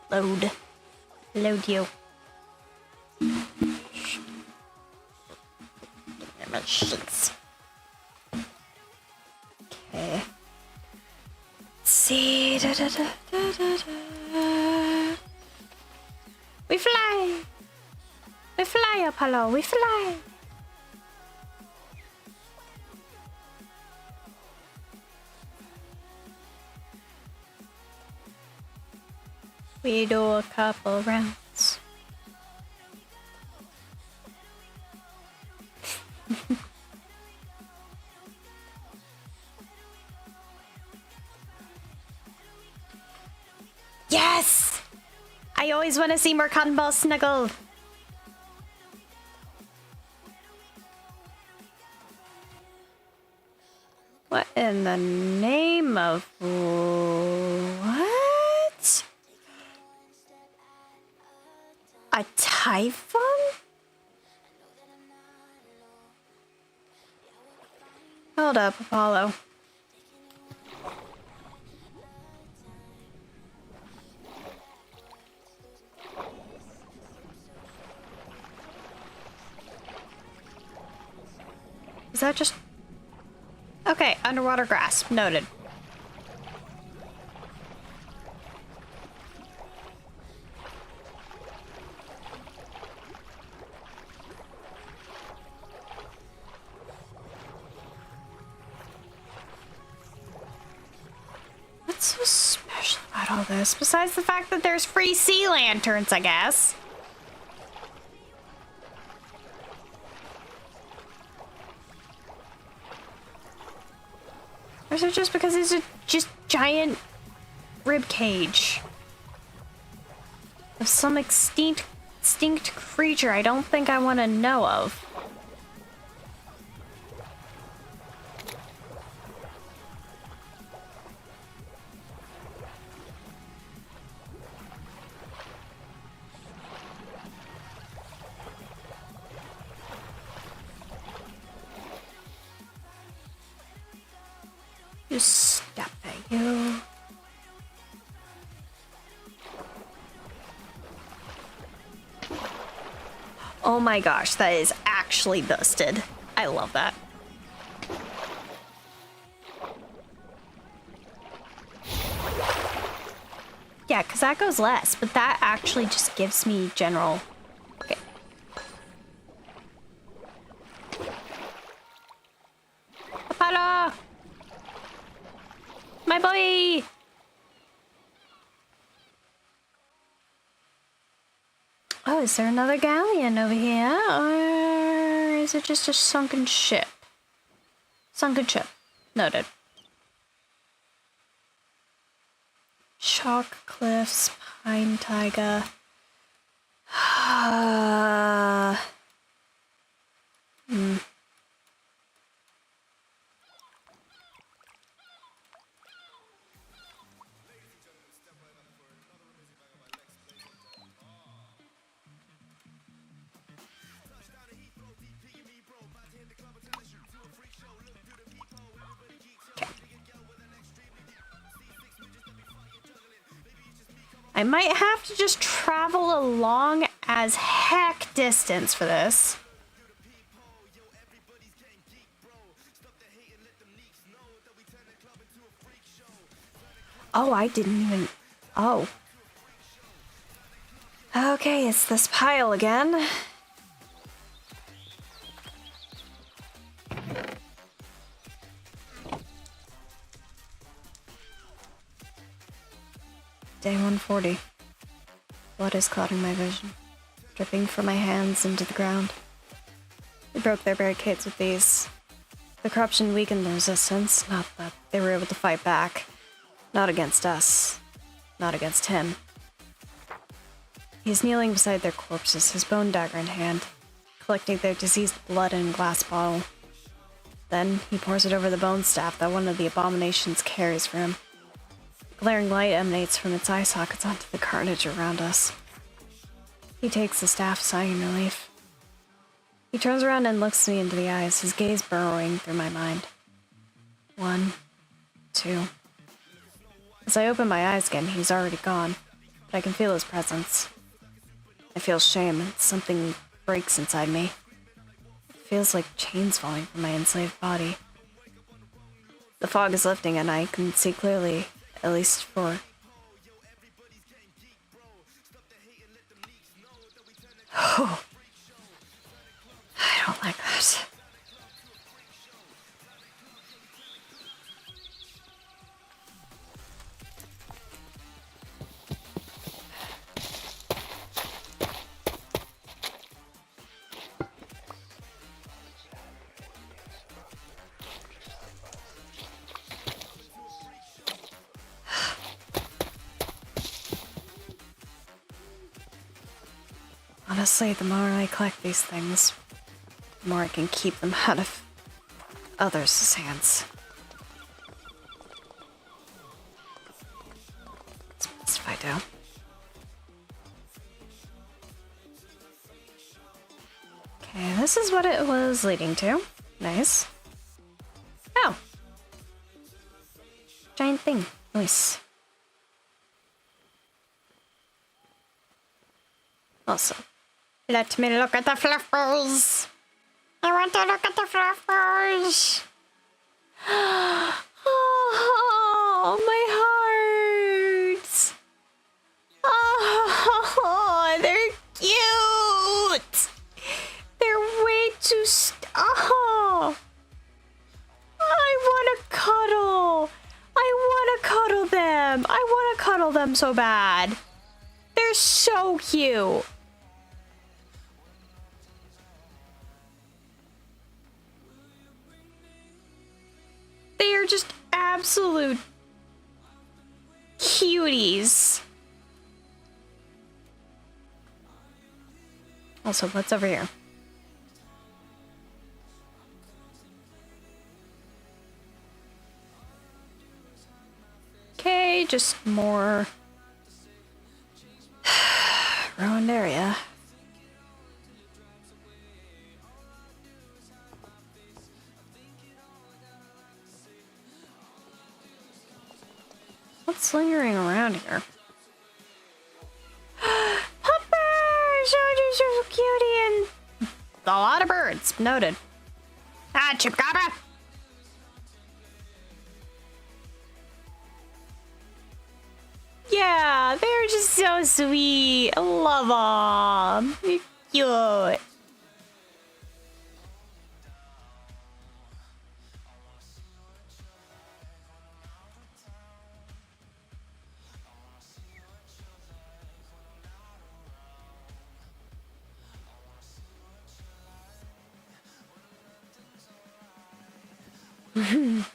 [SPEAKER 1] Load. Load you. Shits. Okay. Let's see. Da, da, da, da, da, da. fly, Apollo, we fly. We do a couple rounds. Yes! I always want to see more cotton balls snuggle. What in the name of what? A typhoon? Hold up, Apollo. Is that just... Okay, underwater grass. Noted. What's so special about all this? Besides the fact that there's free sea lanterns, I guess. Or is it just because it's a just giant rib cage of some extinct creature I don't think I want to know of? Just step at you. Oh my gosh, that is actually dusted. I love that. Yeah, because that goes less, but that actually just gives me general... Okay. Apollo! My boy! Oh, is there another galleon over here? Or is it just a sunken ship? Sunken ship. Noted. Chalk cliffs, pine taiga. I might have to just travel a long as heck distance for this. Oh, I didn't even... Oh. Okay, it's this pile again. Day 140. Blood is clouding my vision, dripping from my hands into the ground. They broke their barricades with these. The corruption weakened the resistance, not that they were able to fight back. Not against us. Not against him. He's kneeling beside their corpses, his bone dagger in hand, collecting their diseased blood in a glass bottle. Then he pours it over the bone staff that one of the abominations carries for him. Glaring light emanates from its eye sockets onto the carnage around us. He takes the staff, sighing in relief. He turns around and looks me into the eyes, his gaze burrowing through my mind. 1, 2. As I open my eyes again, he's already gone, but I can feel his presence. I feel shame, and something breaks inside me. It feels like chains falling from my enslaved body. The fog is lifting, and I can see clearly. At least for... Oh. don't like that. Honestly, the more I collect these things, the more I can keep them out of others' hands. What's best if I do? Okay, this is what it was leading to. Nice. Oh! Giant thing. Nice. Also, let me look at the fluff balls. I want to look at the fluff balls. Oh, my heart. Oh, they're cute. They're way too oh. I want to cuddle. I want to cuddle them. I want to cuddle them so bad. They're so cute. They are just absolute cuties. Also, what's over here? Okay, just more ruined area. What's lingering around here? Puppers! Oh, you're so cutie and a lot of birds. Noted. Ah, chupacabra! Yeah, they're just so sweet. I love them. They're cute.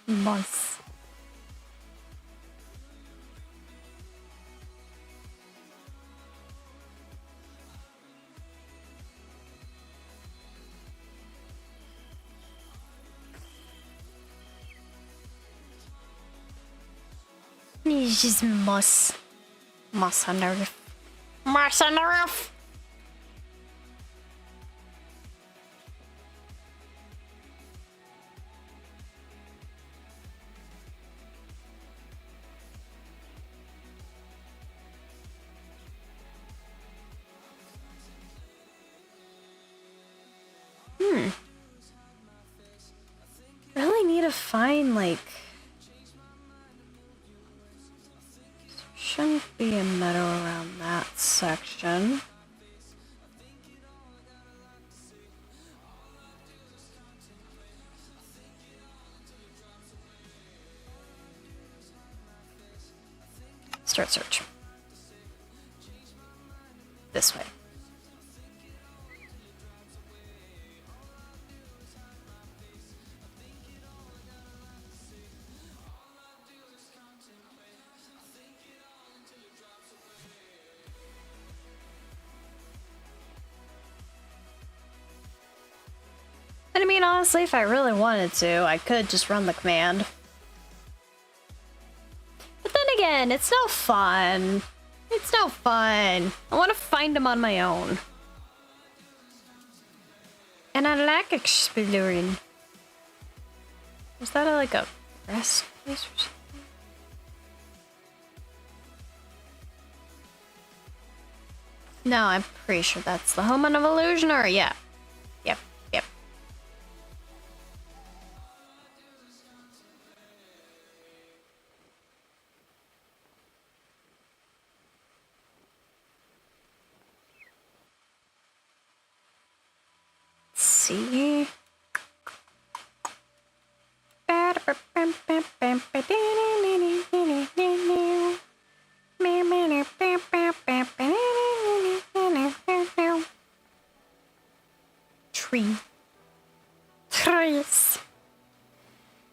[SPEAKER 1] Moss. It's just moss. Moss on the roof. Moss on the roof! Really need to find, like... Shouldn't be a meadow around that section. Start search. This way. And I mean, honestly, if I really wanted to, I could just run the command. But then again, it's no fun. It's no fun. I want to find them on my own. And I like exploring. Was that like a rest place or something? No, I'm pretty sure that's the home of Illusioner. Yeah. Yep. Yep. See? Tree. Trees.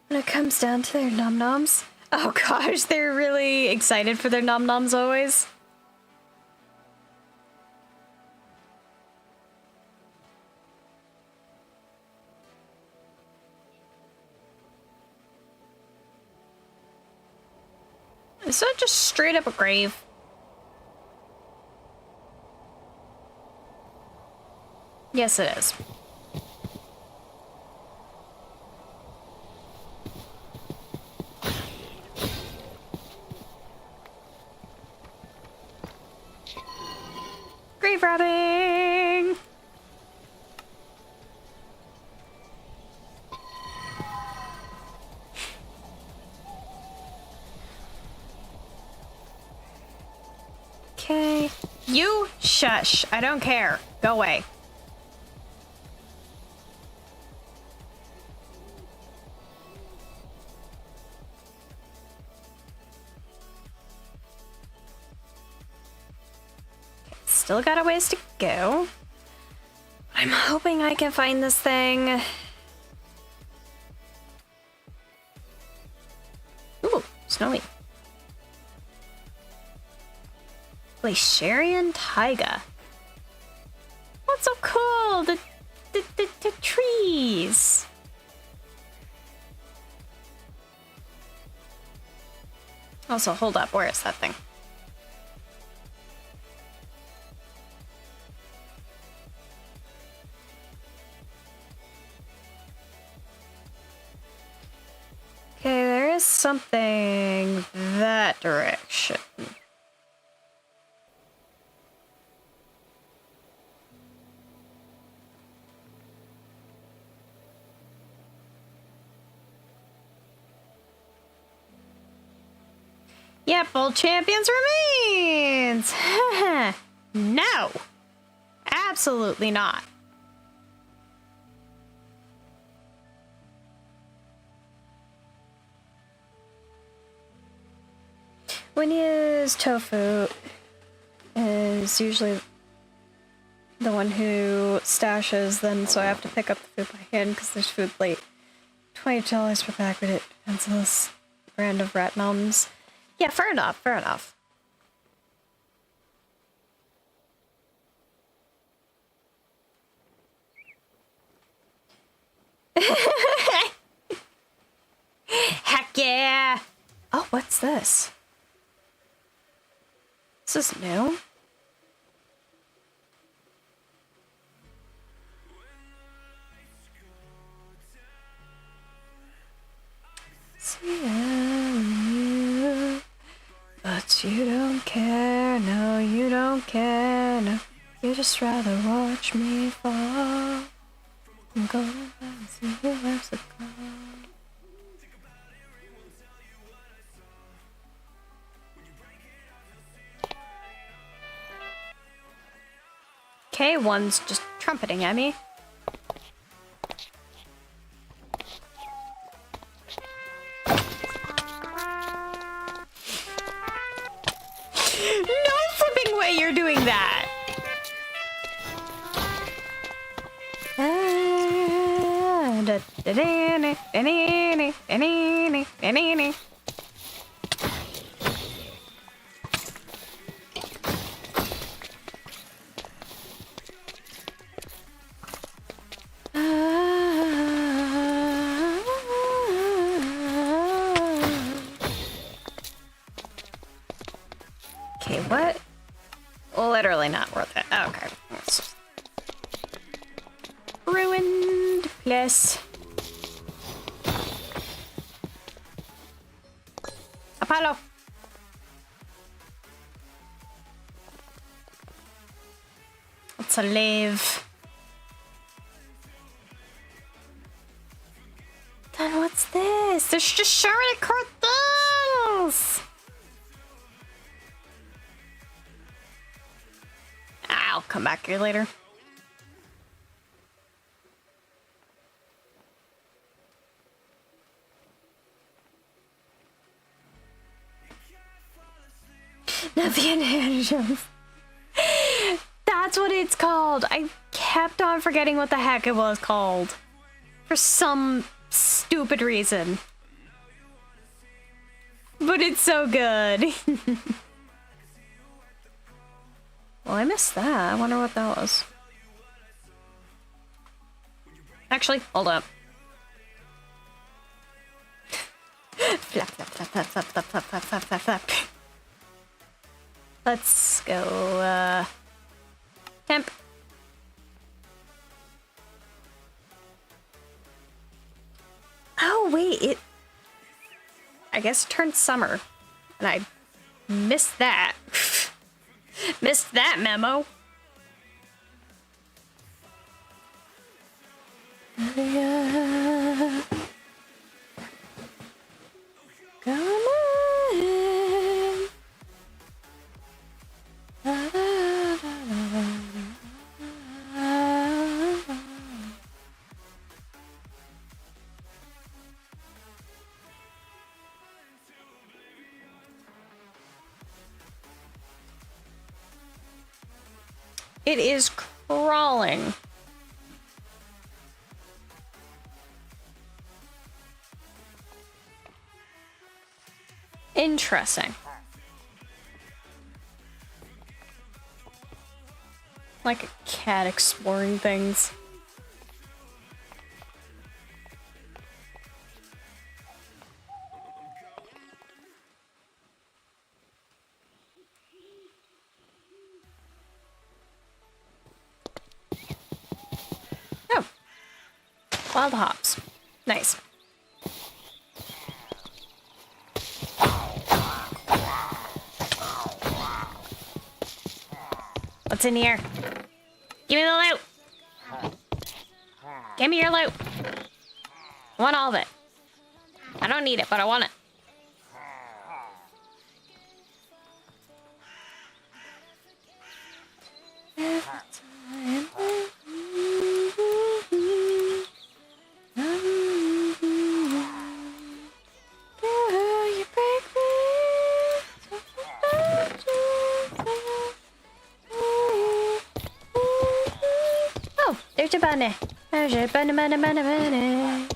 [SPEAKER 1] When it comes down to their nom-noms. Oh gosh, they're really excited for their nom-noms always. Is that just straight up a grave? Yes, it is. Grave robbing! Okay. You shush. I don't care. Go away. Still got a ways to go. I'm hoping I can find this thing. Ooh, snowy. Glaciarian taiga. What's so cool? The trees. Also, hold up. Where is that thing? Okay, there is something that direction. Yep, old champions remains! No! Absolutely not. When you use tofu, is usually the one who stashes, then so I have to pick up the food by hand because there's food late. $20 per pack, but it depends on this brand of rat mums. Yeah, fair enough, fair enough. Heck yeah! Oh, what's this? Is this new? See you, but you don't care. No, you don't care. No, you just rather watch me fall. I'm going back and see who left the car. Okay, one's just trumpeting at me. No flipping way you're doing that! Okay, what? Literally not worth it. Okay. Ruined place. Apollo. Let's live. Then what's this? There's just Serenity cartels. I'll come back here later. the inheritance. That's what it's called. I kept on forgetting what the heck it was called. For some stupid reason. But it's so good. Well, I missed that. I wonder what that was. Actually, hold up. Flap, flap, flap, flap, flap, flap, flap, flap, flap, flap, flap. Let's go, temp. Oh, wait, I guess it turned summer. And I missed that. Missed that memo. Yeah. Come on. It is crawling. Interesting. Like a cat exploring things. Oh. Wild hops. Nice. What's in here? Give me the loot! Give me your loot! I want all of it. I don't need it, but I want it. There's a bunny. There's a bunny.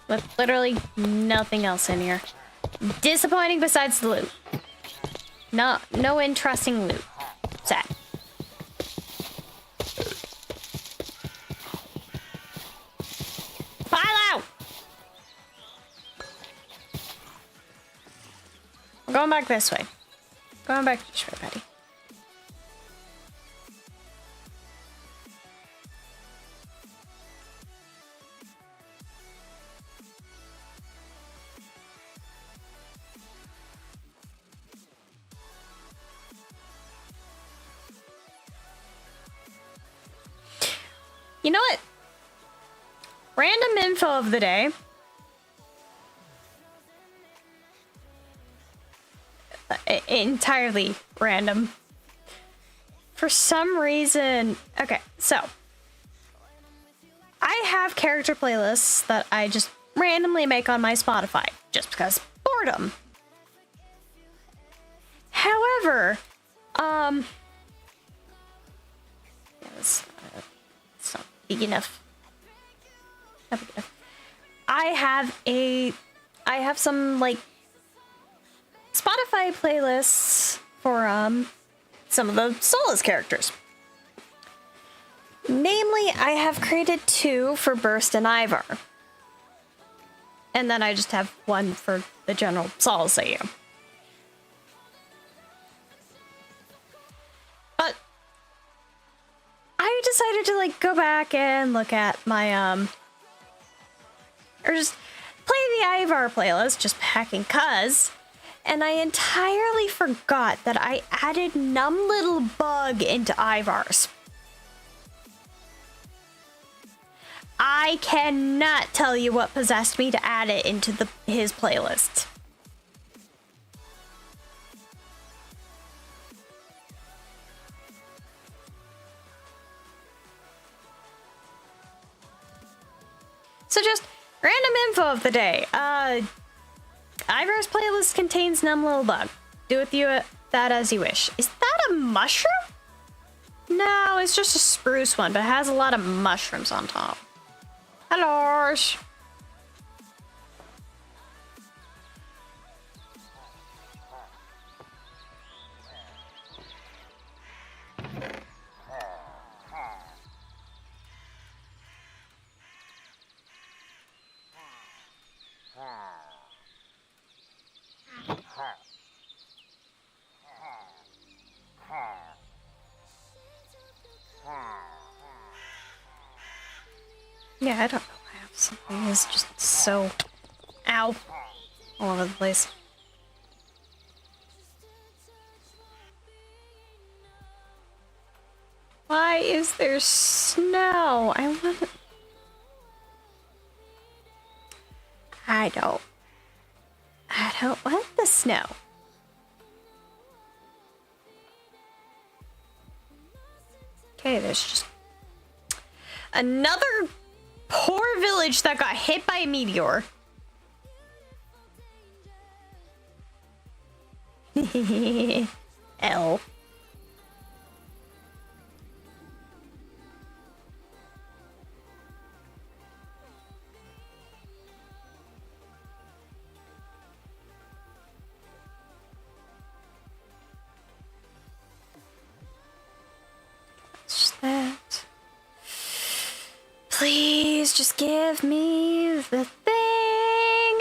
[SPEAKER 1] With literally nothing else in here. Disappointing besides the loot. No interesting loot. Sad. Philo! I'm going back this way. Going back this way, buddy. You know what? Random info of the day. Entirely random. For some reason... Okay, so. I have character playlists that I just randomly make on my Spotify. Just because boredom. However, it's not big enough. Not big enough. I have some like Spotify playlists for some of the Solus characters. Namely, I have created 2 for Burst and Ivar. And then I just have 1 for the general Solus AU. But I decided to like go back and look at my or just play the Ivar playlist, just packing cuz, and I entirely forgot that I added Numb Little Bug into Ivar's. I cannot tell you what possessed me to add it into his playlist. So just random info of the day. Ivor's playlist contains Numb Little Bug. Do with you that as you wish. Is that a mushroom? No, it's just a spruce one, but it has a lot of mushrooms on top. Hello. Yeah, I don't know why something is just so... Ow. All over the place. Why is there snow? I don't want the snow. Okay, there's just another poor village that got hit by a meteor. L. That. Please just give me the thing.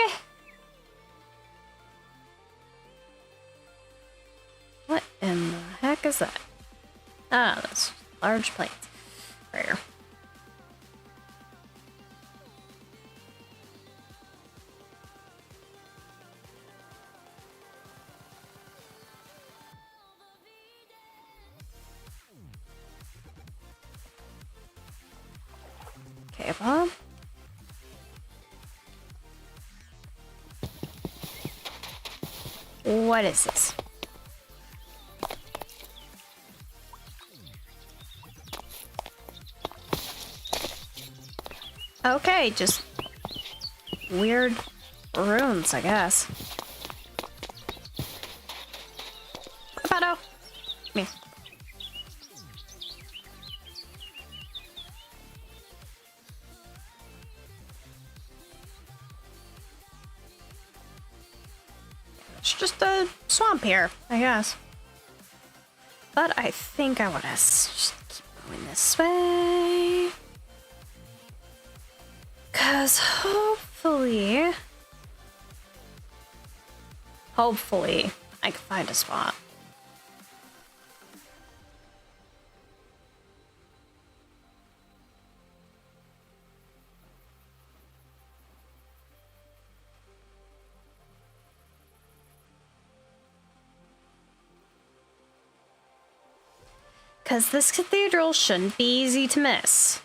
[SPEAKER 1] What in the heck is that? Ah, that's large plates. Rare. Okay, Bob. What is this? Okay, just weird runes, I guess. Pato. Come here. It's just a swamp here, I guess. But I think I want to just keep going this way. Because hopefully, I can find a spot. Because this cathedral shouldn't be easy to miss.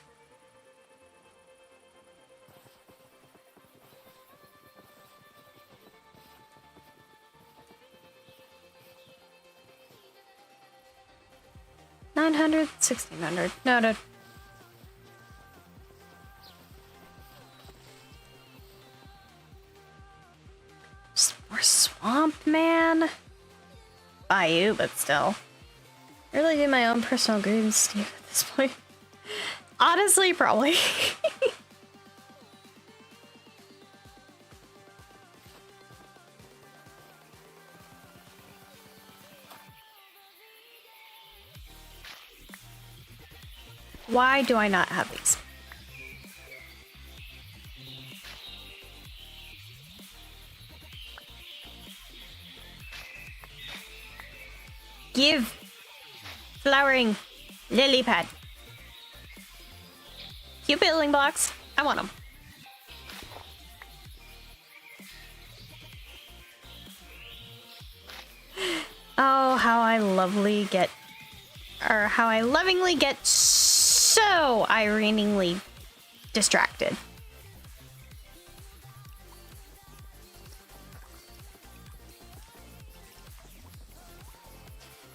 [SPEAKER 1] $900, $1,600. Noted. Just more swamp, man. Bayou, but still. I really do my own personal green Steve at this point. Honestly, probably. Why do I not have these? Give flowering lily pad. Cute building blocks. I want them. Oh, how I lovingly get so ironingly distracted.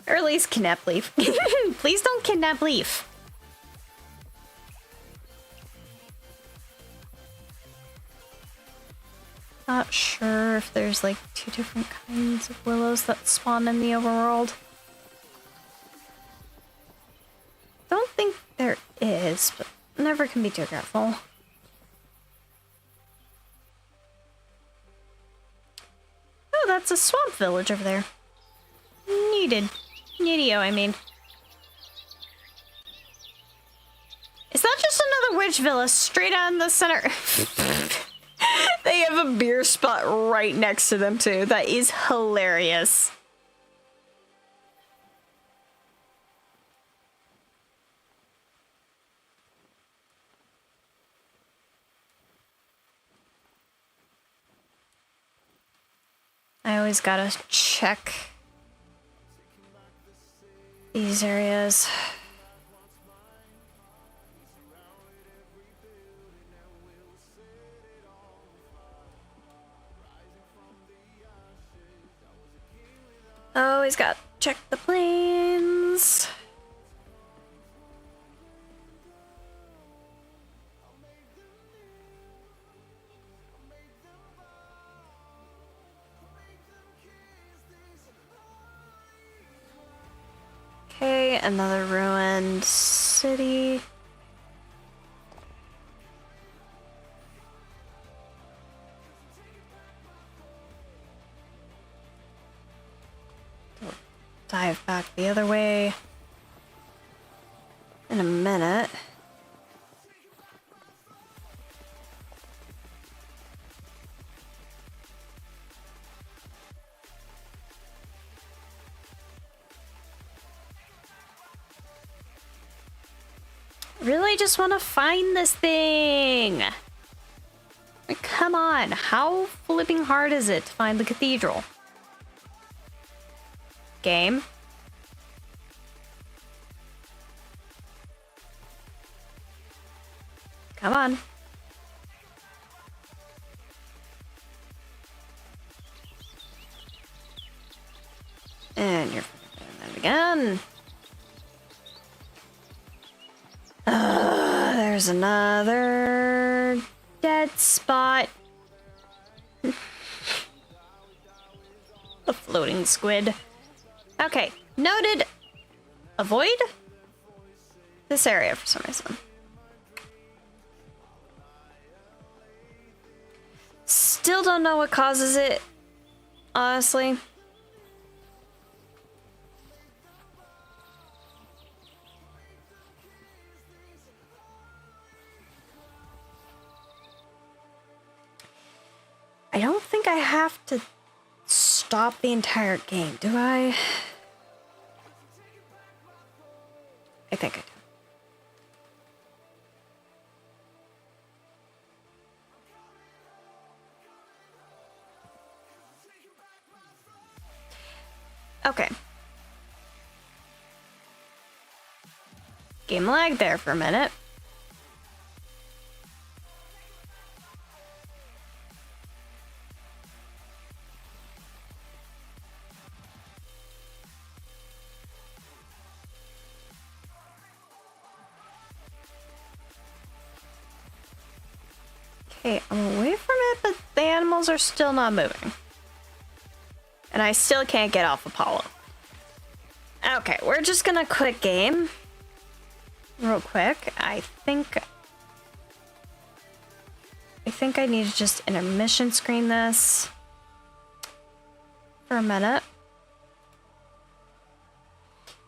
[SPEAKER 1] Or at least kidnap Leaf. Please don't kidnap Leaf. Not sure if there's like 2 different kinds of willows that spawn in the overworld. Don't think there is, but never can be too careful. Oh, that's a swamp village over there. Neadio, I mean. Is that just another witch villa straight out in the center? They have a beer spot right next to them too. That is hilarious. I always gotta check these areas. Always gotta check the planes. Okay, another ruined city. Dive back the other way in a minute. Really just want to find this thing. Like, come on, how flipping hard is it to find the cathedral? Game. Come on. And you're doing that again. There's another dead spot. A floating squid. Okay, noted. Avoid this area for some reason. Still don't know what causes it, honestly. I don't think I have to stop the entire game, do I? I think I do. Okay. Game lag there for a minute. Okay, I'm away from it, but the animals are still not moving. And I still can't get off Apollo. Okay, we're just gonna quit game. Real quick. I think I need to just intermission screen this for a minute.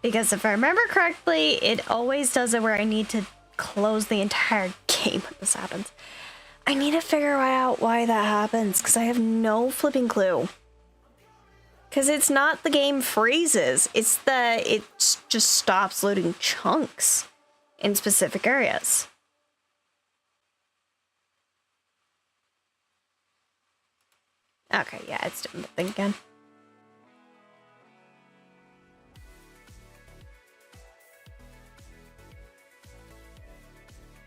[SPEAKER 1] Because if I remember correctly, it always does it where I need to close the entire game when this happens. I need to figure out why that happens, because I have no flipping clue. Because it's not the game freezes, it's that it just stops loading chunks in specific areas. Okay, yeah, it's doing the thing again.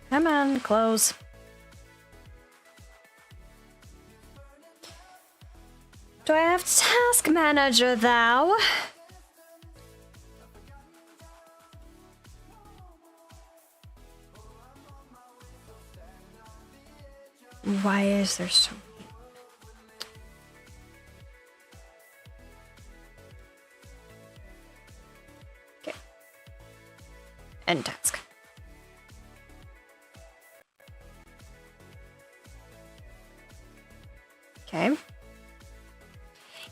[SPEAKER 1] Come on, close. Do I have task manager thou? Why is there so many? End task. Okay.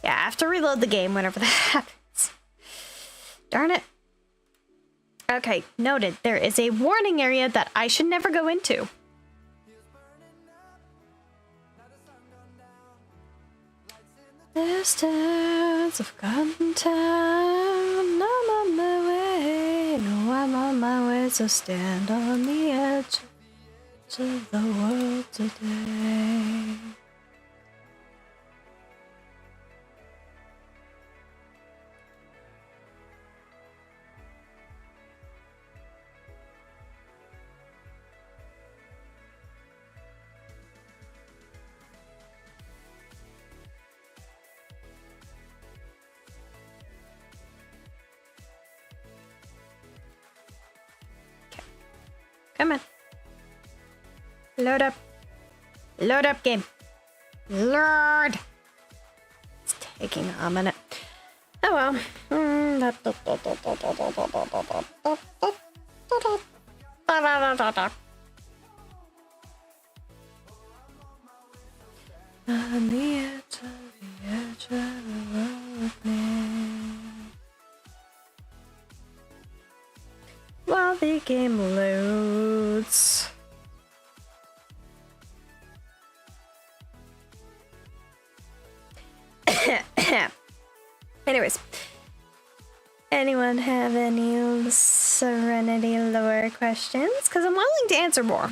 [SPEAKER 1] Yeah, I have to reload the game whenever that happens. Darn it. Okay, noted. There is a warning area that I should never go into. Distance of Cotton Town. I'm on my way. No, I'm on my way. So stand on the edge of the world today. Come on. Load up. Load up, game. Lord. It's taking a minute. Oh well. On the edge of the world now. While the game loads. Anyways, anyone have any Serenity lore questions? Because I'm willing to answer more.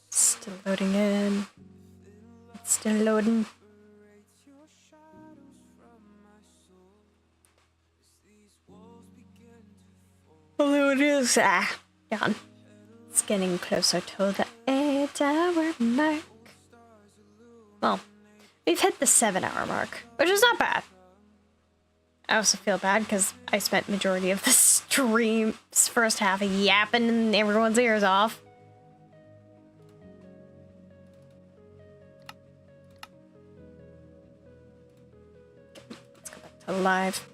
[SPEAKER 1] Still loading in. It's still loading. Although it is, gone. It's getting closer to the 8-hour mark. Well, we've hit the 7-hour mark, which is not bad. I also feel bad because I spent majority of the stream's first half yapping and everyone's ears off. Let's go back to live.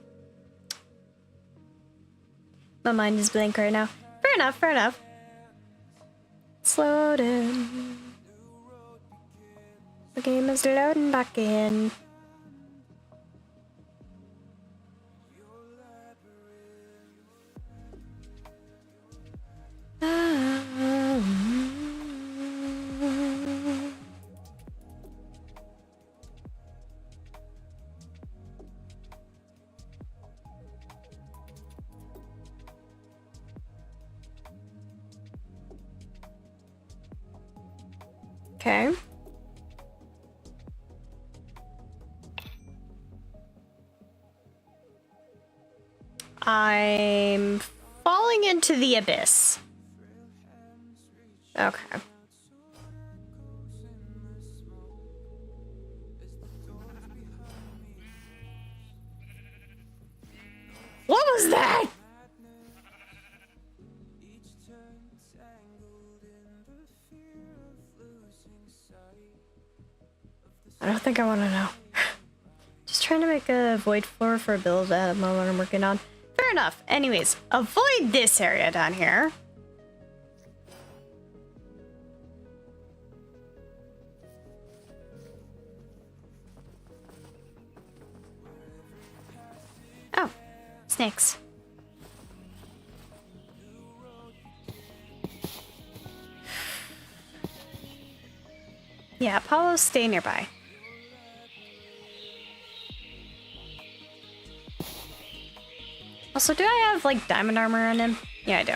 [SPEAKER 1] My mind is blank right now. Fair enough, fair enough. It's loading. The game is loading back in. Okay. I'm falling into the abyss. Okay. What was that? I don't think I want to know. Just trying to make a void floor for a build at the moment I'm working on. Fair enough. Anyways, avoid this area down here. Oh, snakes. Yeah, Apollo, stay nearby. Also, do I have, like, diamond armor on him? Yeah, I do.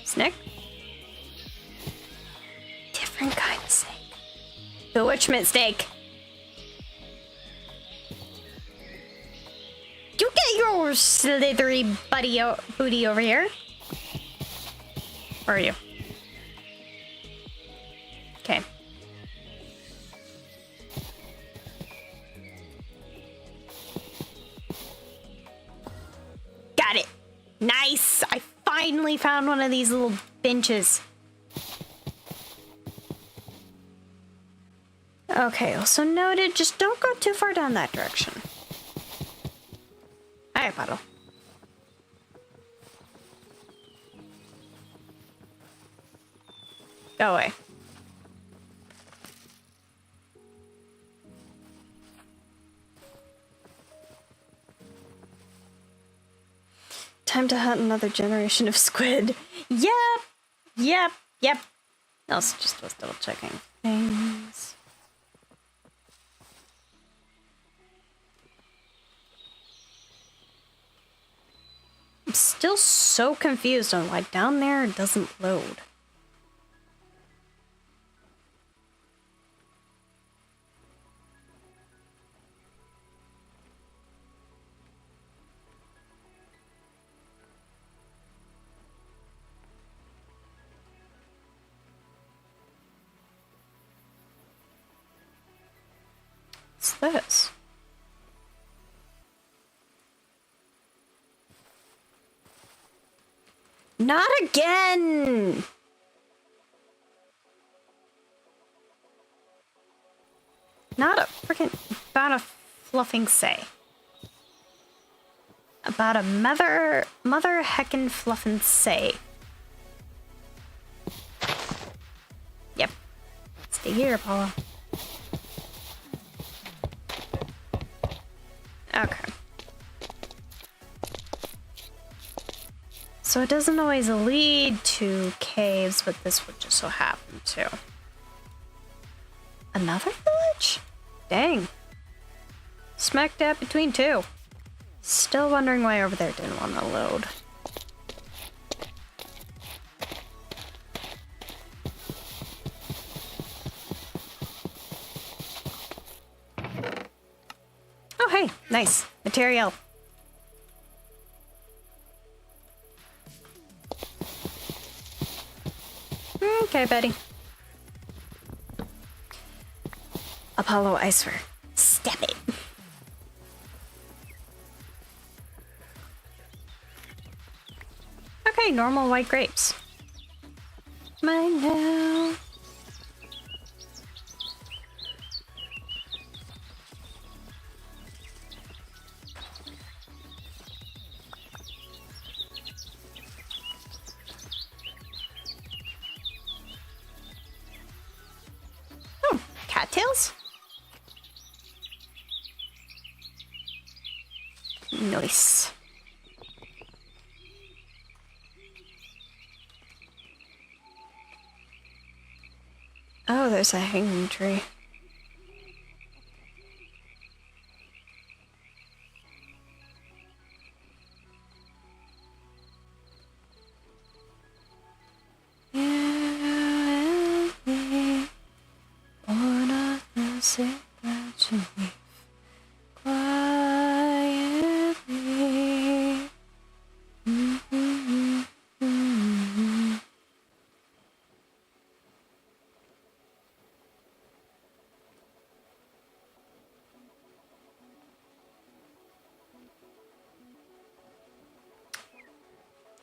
[SPEAKER 1] Snake? Different kind of snake. Bewitchment snake. You get your slithery booty over here. Where are you? Okay. Got it. Nice. I finally found one of these little benches. Okay, also noted, just don't go too far down that direction. Hi, Puddle. Go away. Time to hunt another generation of squid. Yep. Also just was double checking things. I'm still so confused on why down there it doesn't load. What's this? Not again! Not a freaking about a fluffing say. About a mother heckin' fluffin' say. Yep. Stay here, Paula. Okay. So it doesn't always lead to caves, but this would just so happen to. Another village? Dang. Smack dab between two. Still wondering why over there didn't want to load. Oh, hey, nice. Material. Okay, Betty. Apollo Icewear. Step it. Okay, normal white grapes. Mine now. Oh, cattails? Nice. Oh, there's a hanging tree.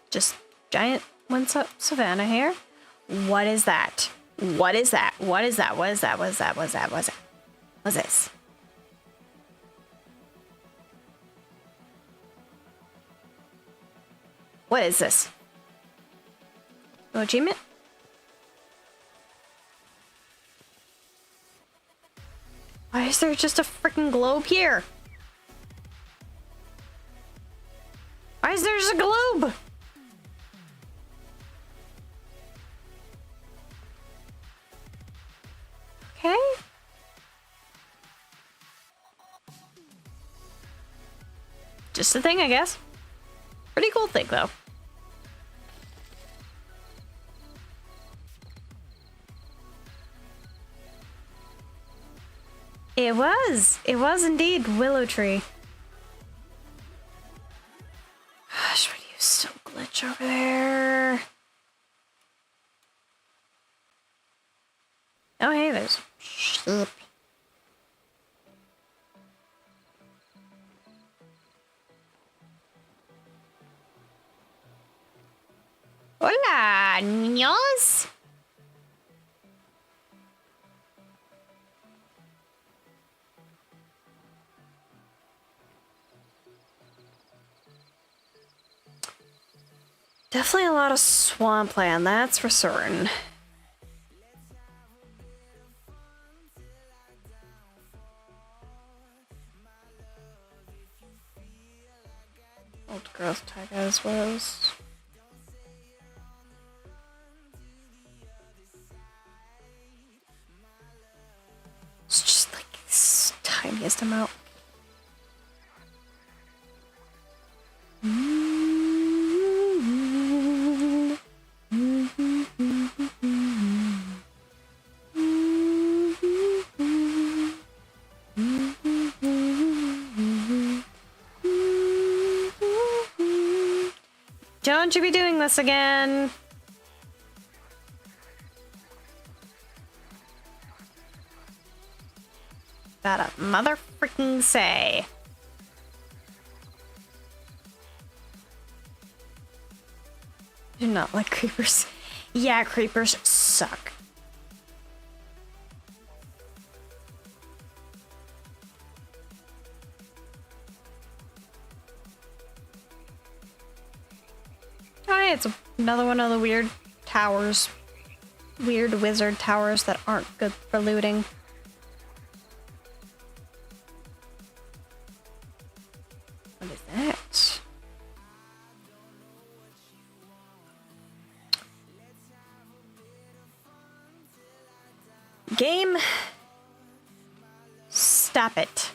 [SPEAKER 1] Just giant one-up savannah here. What is that? What is that? What is that? What is that? What is that? What is that? What is that? What's this? What is this? No achievement? Why is there just a freaking globe here? Why is there just a globe? Okay. Just a thing, I guess. Pretty cool thing, though. It was. It was indeed Willow Tree. Gosh, would you still glitch over there? Hola, niños. Definitely a lot of swampland, that's for certain. Old growth tag as was. It's just like the tiniest amount. Don't you be doing this again. That a mother freaking say. Do not like creepers. Yeah, creepers suck. Oh, hey, it's another one of the weird towers. Weird wizard towers that aren't good for looting. What is that? Game. Stop it.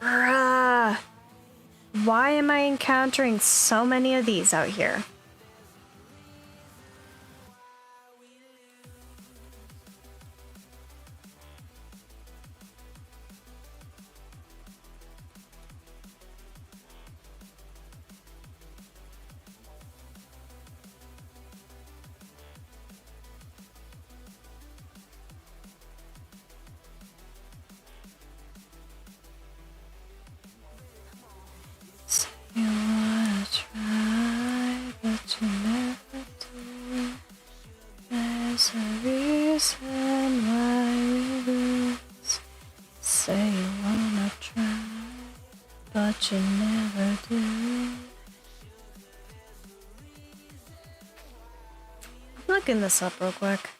[SPEAKER 1] Bruh. Why am I encountering so many of these out here? You wanna try, but you never do. There's a reason why we lose. Say you wanna try, but you never do. I'm looking this up real quick.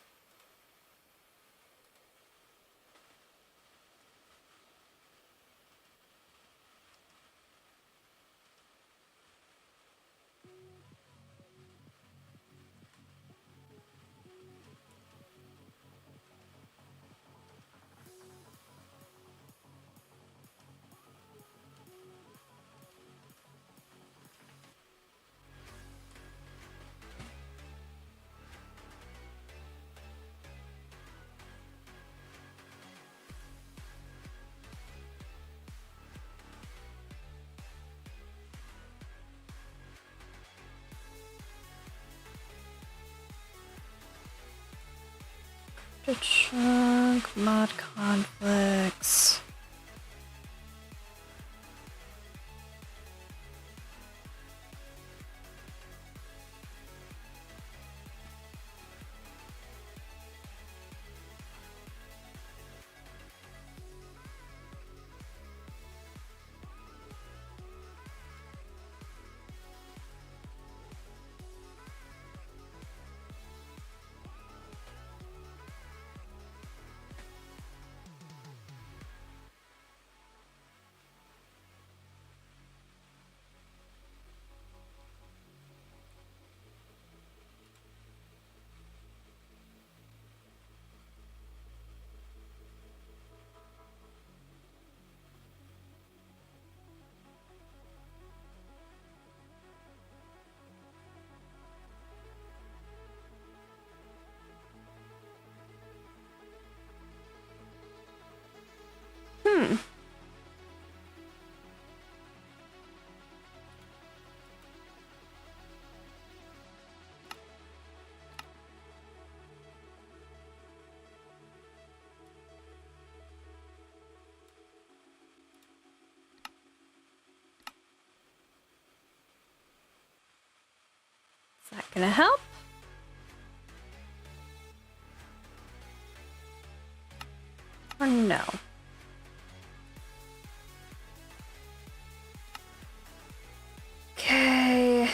[SPEAKER 1] The trunk, mod conflicts. Gonna help? Or no? Okay.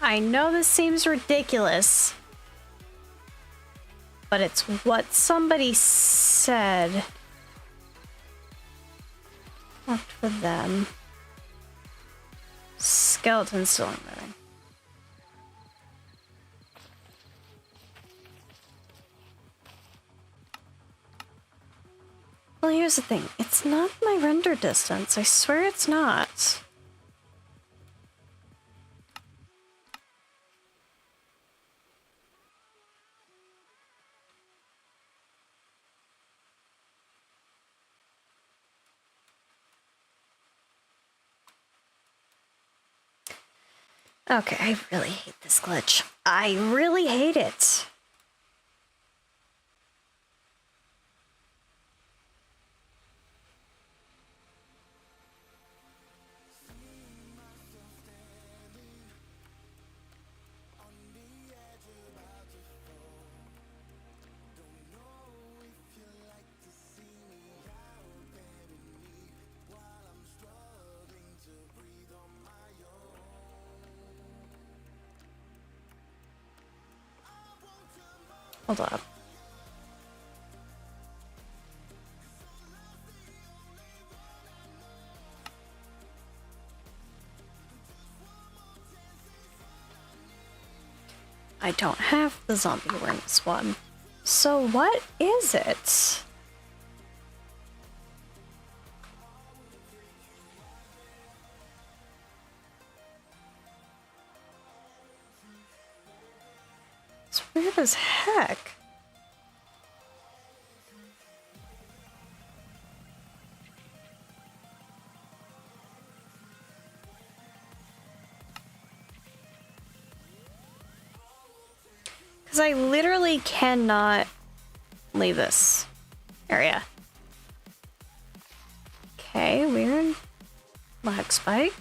[SPEAKER 1] I know this seems ridiculous, but it's what somebody said. Worked for them. Skeleton's still moving. Well, here's the thing. It's not my render distance. I swear it's not. Okay, I really hate this glitch. I really hate it. Hold up. I don't have the zombie awareness one. So what is it? It's weird as heck. Because I literally cannot leave this area. Okay, weird. Lag spike.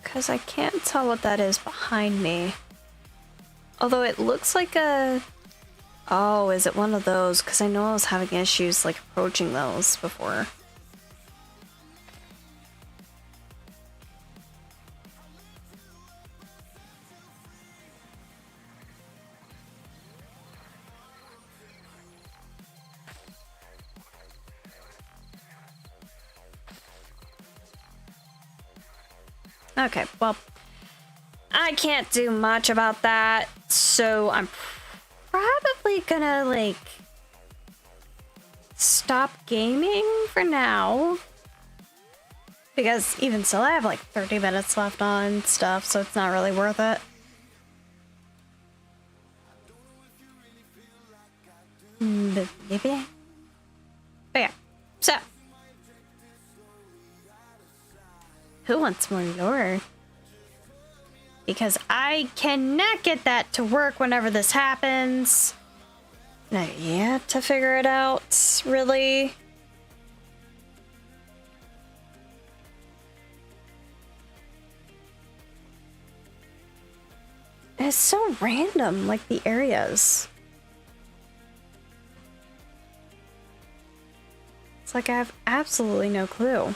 [SPEAKER 1] Because I can't tell what that is behind me. Although it looks like a... Oh, is it one of those? Because I know I was having issues like approaching those before. Okay, well, I can't do much about that, so I'm probably gonna, like, stop gaming for now. Because even still, I have like 30 minutes left on stuff, so it's not really worth it. But yeah, so. Who wants more lore? Because I cannot get that to work whenever this happens. And I have yet to figure it out, really. It's so random, like the areas. It's like I have absolutely no clue.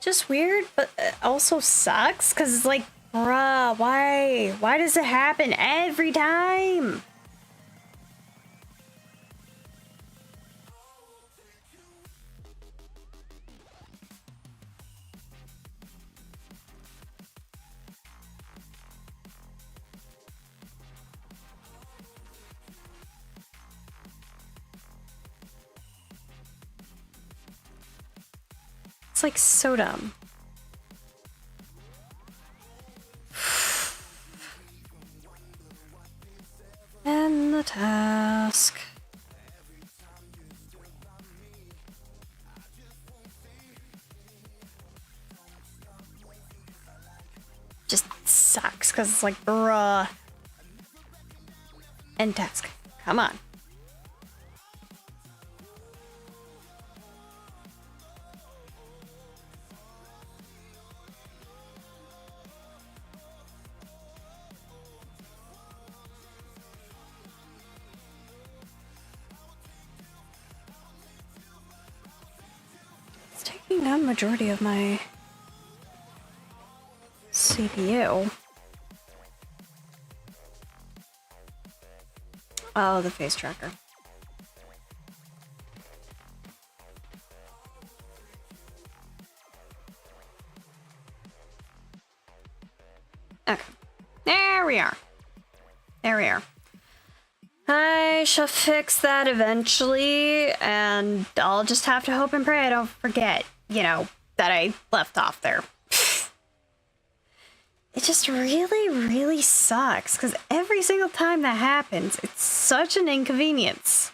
[SPEAKER 1] Just weird, but it also sucks, because, like, Bruh, why? Why does it happen every time? It's like so dumb. And the task. Just sucks because it's like, bruh. End task. Come on. It's taking down majority of my CPU. Oh, the face tracker. Okay. There we are. There we are. I shall fix that eventually, and I'll just have to hope and pray I don't forget, you know, that I left off there. It just really, really sucks, because every single time that happens, it's such an inconvenience.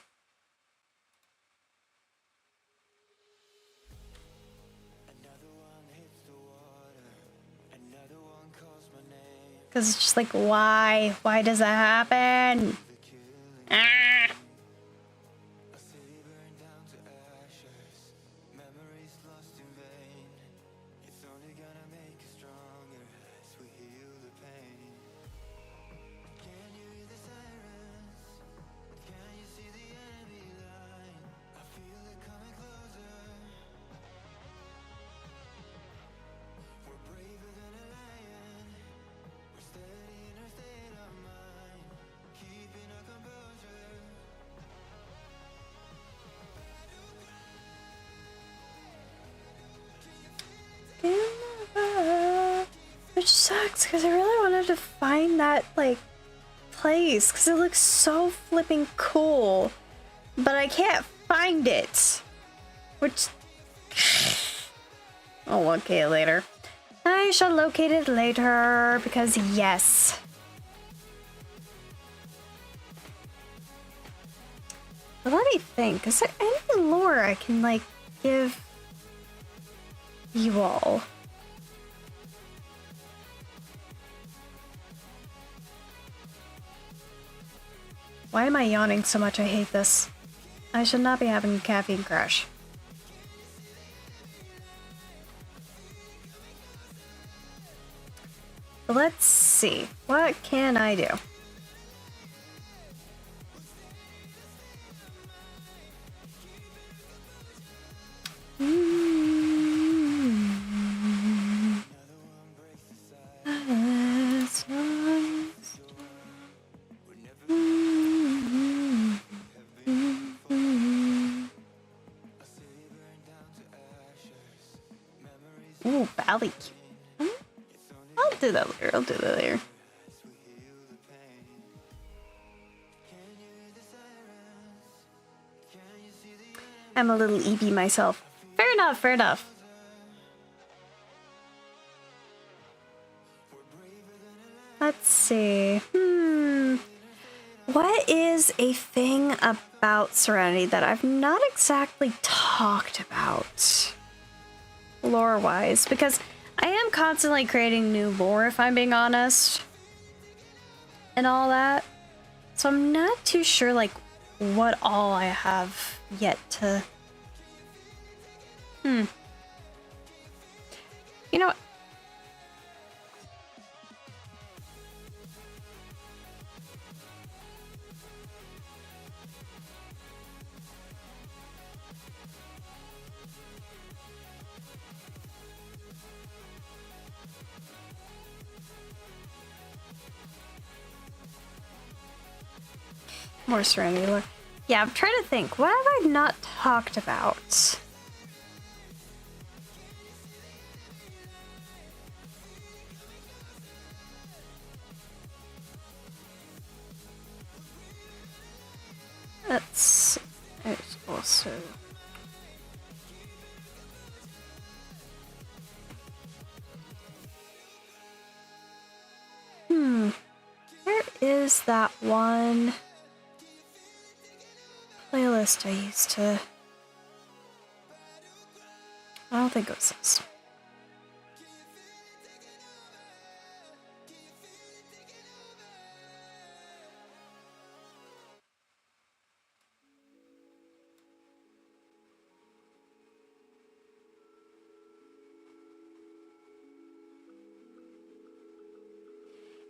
[SPEAKER 1] Because it's just like, why? Why does that happen? Ah! Which sucks, because I really wanted to find that, like, place, because it looks so flipping cool, but I can't find it. Which... I'll locate it later. I shall locate it later, because yes. But let me think, is there any lore I can, like, give you all? Why am I yawning so much? I hate this. I should not be having a caffeine crash. Let's see. What can I do? Ooh, Valley. I'll do that later. I'll do that later. I'm a little EB myself. Fair enough, fair enough. Let's see. What is a thing about Serenity that I've not exactly talked about? Lore-wise, because I am constantly creating new lore, if I'm being honest. And all that. So I'm not too sure, like, what all I have yet to... You know... More Serenity lore. Yeah, I'm trying to think. What have I not talked about? That's also... Where is that one playlist I used to... I don't think it was this.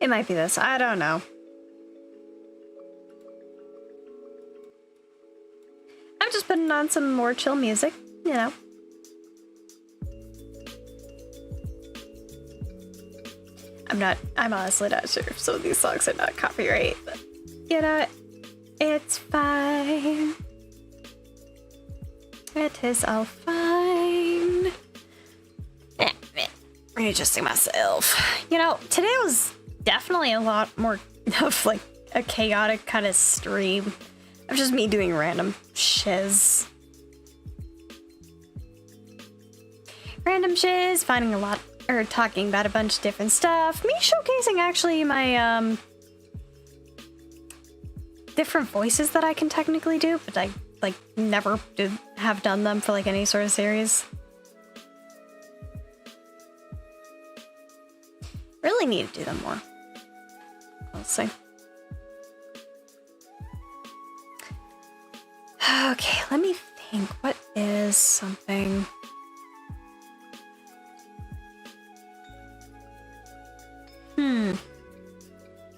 [SPEAKER 1] It might be this. I don't know. I'm just putting on some more chill music, you know. I'm honestly not sure if some of these songs are not copyright, but you know, it's fine. It is all fine. Readjusting myself. You know, today was definitely a lot more of like a chaotic kind of stream of just me doing random shiz. Random shiz, finding a lot, or talking about a bunch of different stuff. Me showcasing actually my different voices that I can technically do, but I like never have done them for like any sort of series. Really need to do them more. We'll see. Okay, let me think. What is something?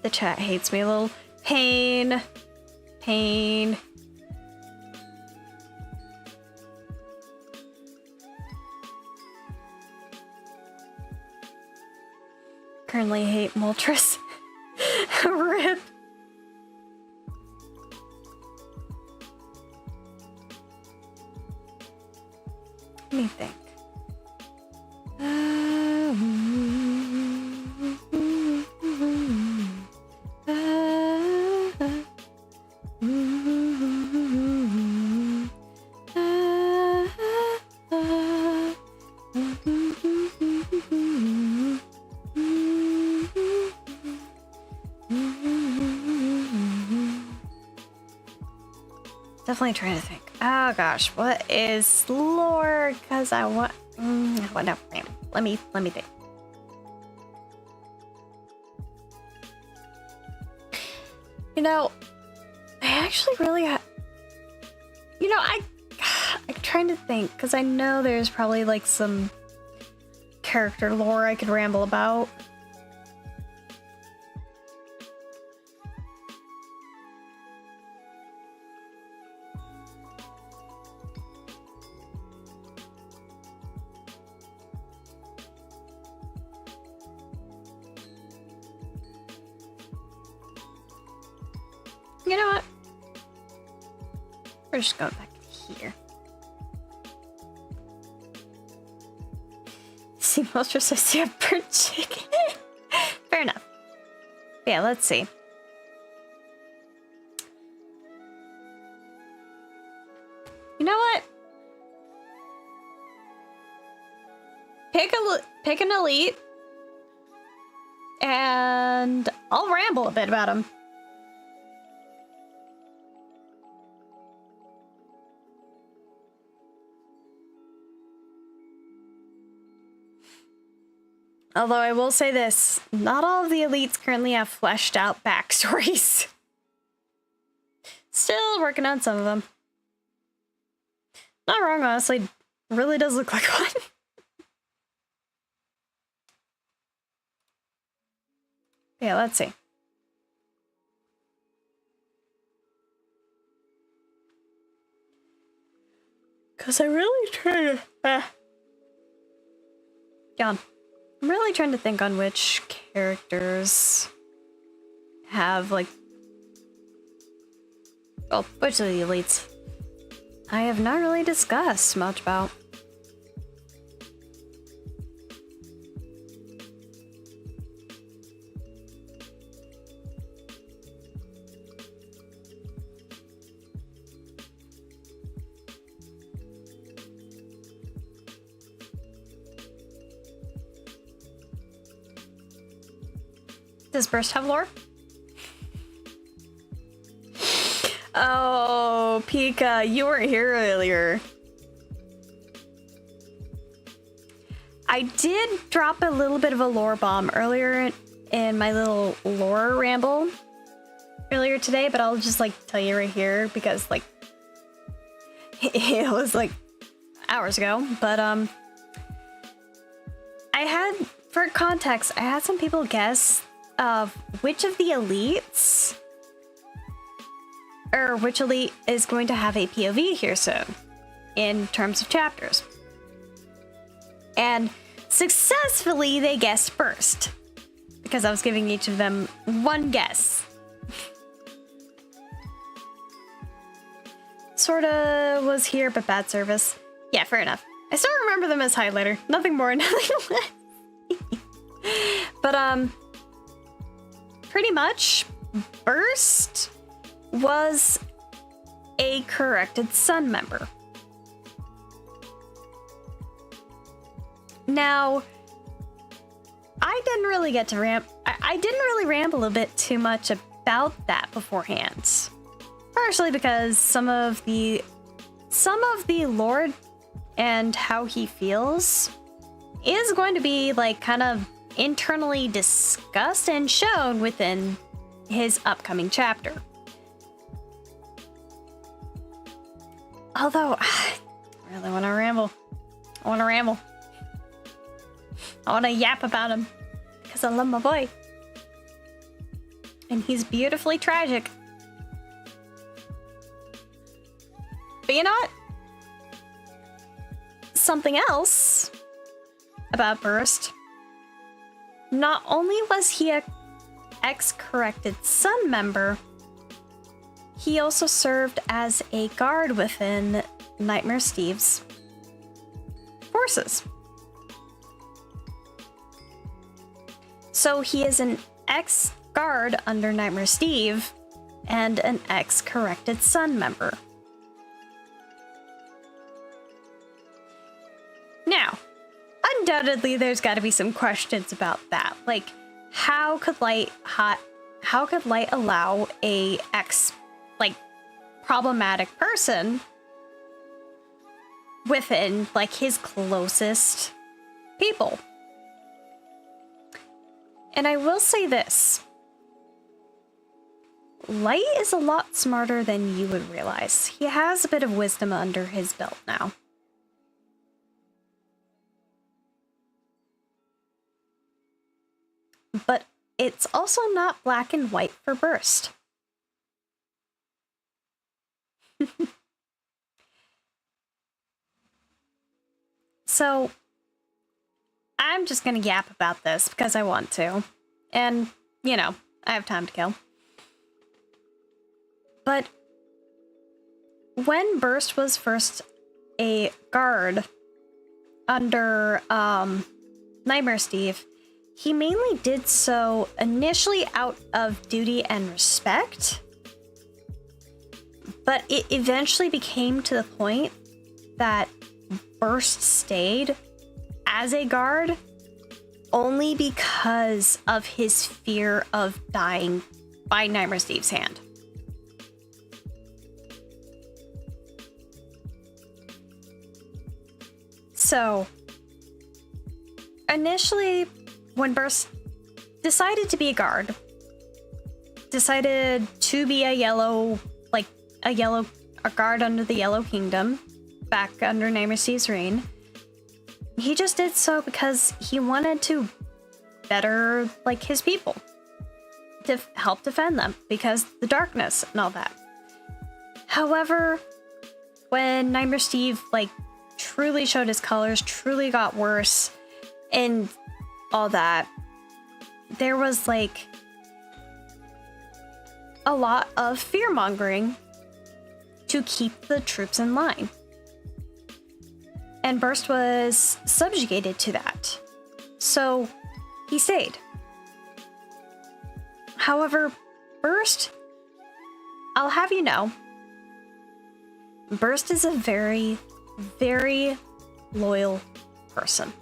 [SPEAKER 1] The chat hates me a little. Pain. Pain. Currently hate Moltres. RIP. Let me think. Definitely trying to think. Oh gosh, what is lore? Because I want. What? No, let me think. You know, I actually really. You know, I'm trying to think because I know there's probably like some character lore I could ramble about. You know what? We're just going back to here. See, most just see a burnt chicken. Fair enough. Yeah, let's see. You know what? Pick an elite, and I'll ramble a bit about him. Although I will say this, not all of the elites currently have fleshed out backstories. Still working on some of them. Not wrong, honestly. Really does look like one. Yeah, let's see. Because I'm really trying to... Yawn. I'm really trying to think on which characters have, like, Well, which of the elites I have not really discussed much about. Does Burst have lore? Oh, Pika, you weren't here earlier. I did drop a little bit of a lore bomb earlier in my little lore ramble earlier today, but I'll just like tell you right here because like it was like hours ago. But I had, for context, I had some people guess of which of the elites or which elite is going to have a POV here soon in terms of chapters. And successfully they guessed Burst because I was giving each of them one guess. Sorta was here, but bad service. Yeah, fair enough. I still remember them as highlighter. Nothing more, nothing less. But, pretty much, Burst was a corrected Sun member. Now, I didn't really get to I didn't really ramble a bit too much about that beforehand. Partially because some of the lore and how he feels is going to be like kind of internally discussed and shown within his upcoming chapter. Although, I really want to ramble. I want to ramble. I want to yap about him because I love my boy. And he's beautifully tragic. But you know what? Something else about Burst. Not only was he a ex-corrected Sun member, he also served as a guard within Nightmare Steve's forces. So he is an ex-guard under Nightmare Steve and an ex-corrected Sun member. Now, undoubtedly there's got to be some questions about that. Like, how could Light allow a problematic person within like his closest people? And I will say this. Light is a lot smarter than you would realize. He has a bit of wisdom under his belt now. But it's also not black and white for Burst. So, I'm just gonna yap about this because I want to. And, you know, I have time to kill. But when Burst was first a guard under Nightmare Steve, he mainly did so initially out of duty and respect, but it eventually became to the point that Burst stayed as a guard only because of his fear of dying by Nightmare Steve's hand. So, initially, when Burst decided to be a guard, decided to be a guard under the Yellow Kingdom, back under Nightmare Steve's reign, he just did so because he wanted to better, like, his people. To help defend them, because the darkness and all that. However, when Nightmare Steve, like, truly showed his colors, truly got worse, and all that, there was like a lot of fear-mongering to keep the troops in line. And Burst was subjugated to that. So he stayed. However, Burst, I'll have you know, Burst is a very, very loyal person.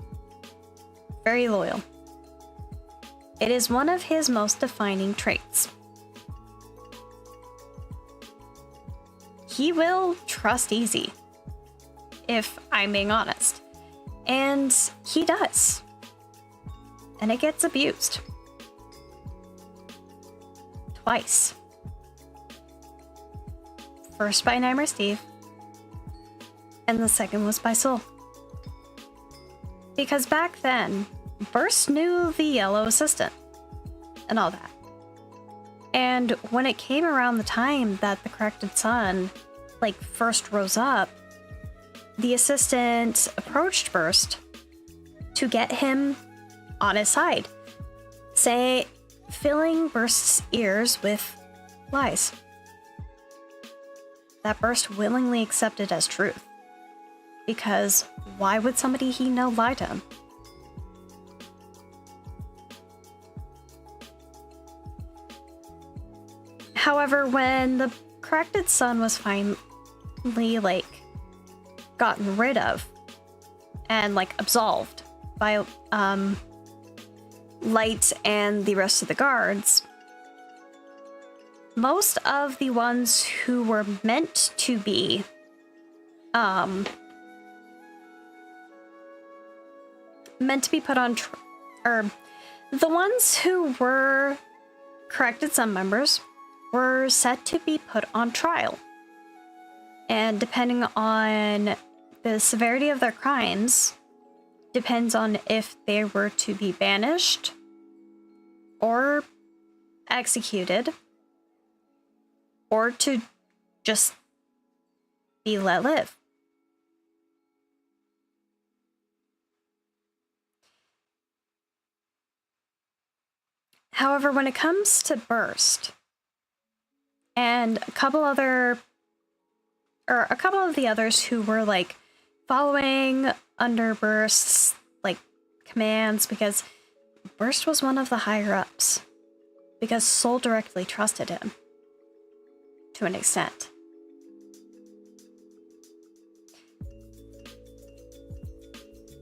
[SPEAKER 1] Very loyal. It is one of his most defining traits. He will trust easy, if I'm being honest. And he does. And it gets abused. Twice. First by Nightmare Steve, and the second was by Soul. Because back then, Burst knew the yellow assistant and all that. And when it came around the time that the corrected sun, first rose up, the assistant approached Burst to get him on his side, filling Burst's ears with lies that Burst willingly accepted as truth. Because why would somebody he know lie to him? However, when the corrected sun was finally, gotten rid of and, absolved by, Light and the rest of the guards, most of the ones who were meant to be, put on, the ones who were corrected sun members were set to be put on trial. And depending on the severity of their crimes, depends on if they were to be banished or executed or to just be let live. However, when it comes to Burst and a couple of the others who were following under Burst's commands, because Burst was one of the higher ups, because Soul directly trusted him to an extent.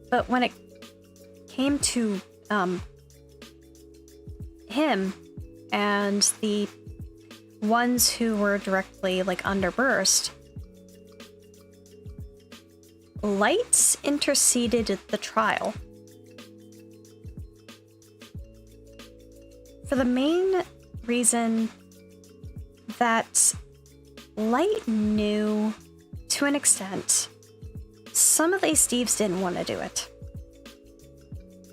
[SPEAKER 1] But when it came to him and the ones who were directly under Burst, Light interceded at the trial for the main reason that Light knew, to an extent, some of these Steves didn't want to do it.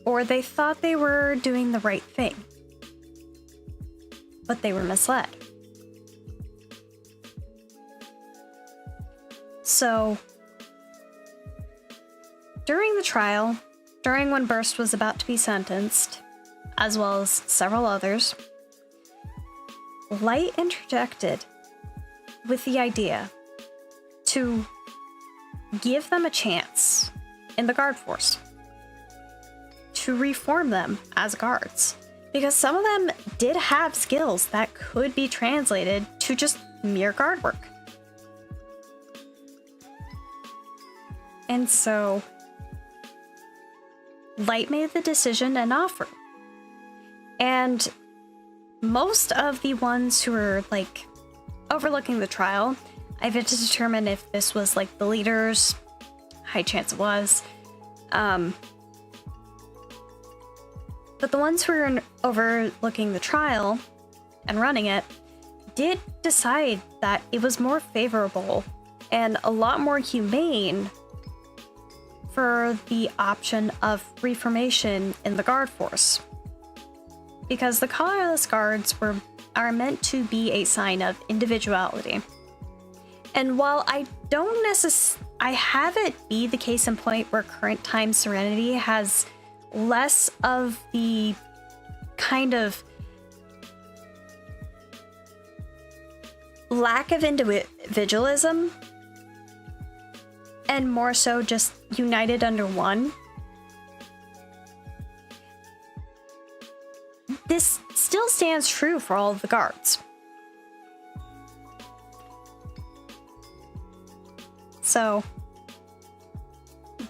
[SPEAKER 1] Or they thought they were doing the right thing, but they were misled. So, during the trial, during when Burst was about to be sentenced, as well as several others, Light interjected with the idea to give them a chance in the guard force, to reform them as guards, because some of them did have skills that could be translated to just mere guard work. And so Light made the decision and offer. And most of the ones who were overlooking the trial, I've had to determine if this was the leaders. High chance it was. But the ones who were overlooking the trial and running it did decide that it was more favorable and a lot more humane for the option of reformation in the guard force. Because the colorless guards are meant to be a sign of individuality. And while I have it be the case in point where current time Serenity has less of the kind of lack of individualism and more so just united under one. This still stands true for all of the guards. So,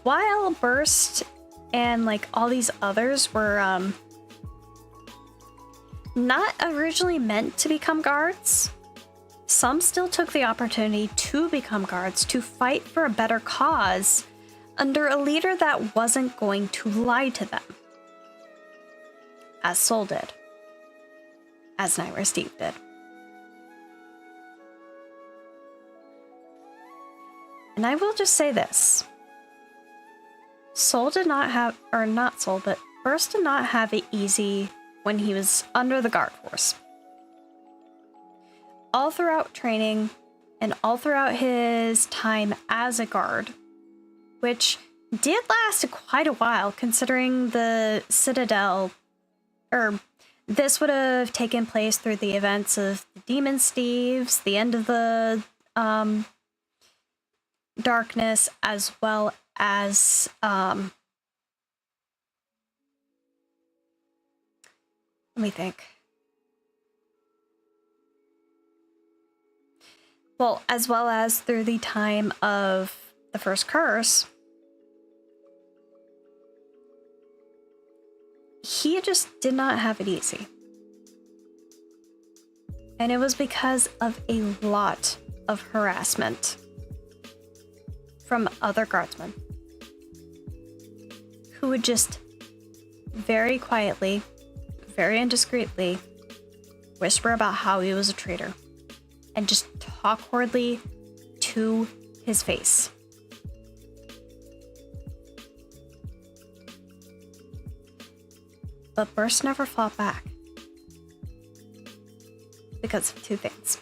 [SPEAKER 1] while Burst and like all these others were not originally meant to become guards, some still took the opportunity to become guards to fight for a better cause under a leader that wasn't going to lie to them. As Soul did. As Nightmare Steve did. And I will just say this. Soul did not have, or not Soul, but Burst did not have it easy when he was under the guard force. All throughout training and all throughout his time as a guard, which did last quite a while considering the Citadel, or this would have taken place through the events of the Demon Steves, the end of the darkness, as well as let me think. Well, as well as through the time of the first curse. He just did not have it easy. And it was because of a lot of harassment from other guardsmen who would just very quietly, very indiscreetly whisper about how he was a traitor and just talk horridly to his face. But Burst never fought back because of two things.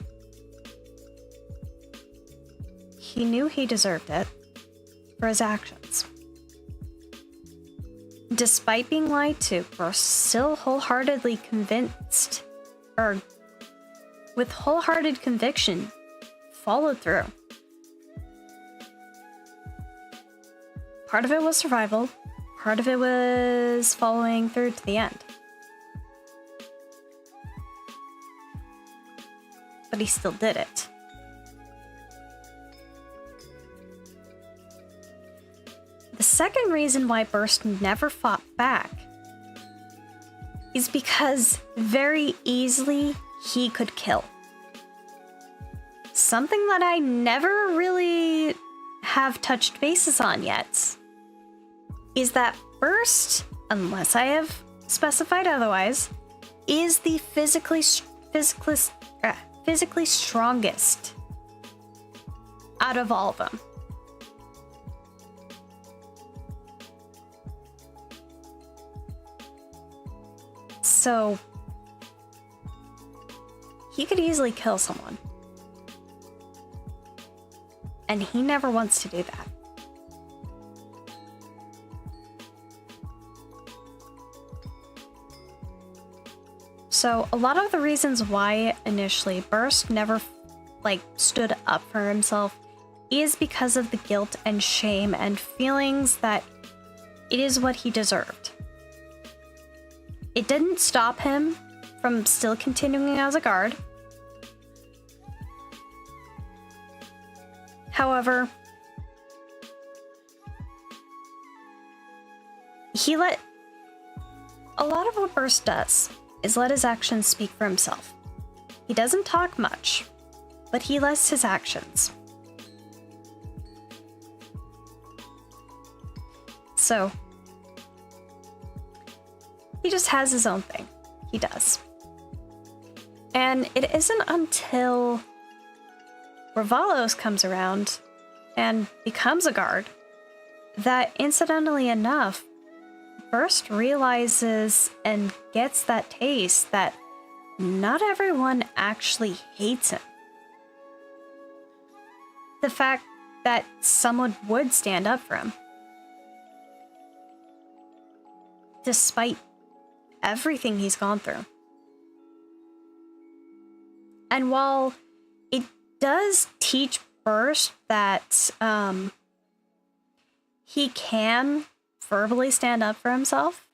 [SPEAKER 1] He knew he deserved it for his actions. Despite being lied to, Burst still wholeheartedly convinced, or with wholehearted conviction, followed through. Part of it was survival, part of it was following through to the end. But he still did it. The second reason why Burst never fought back is because very easily he could kill. Something that I never really have touched bases on yet is that Burst, unless I have specified otherwise, is the physically strongest out of all of them. So he could easily kill someone. And he never wants to do that. So a lot of the reasons why initially Burst never stood up for himself is because of the guilt and shame and feelings that it is what he deserved. It didn't stop him from still continuing as a guard. However, a lot of what Burst does is let his actions speak for himself. He doesn't talk much, but he lets his actions. So, he just has his own thing. He does. And it isn't until Ravalos comes around and becomes a guard that, incidentally enough, Burst realizes and gets that taste that not everyone actually hates him. The fact that someone would stand up for him, despite everything he's gone through. And while it does teach Burst that he can verbally stand up for himself.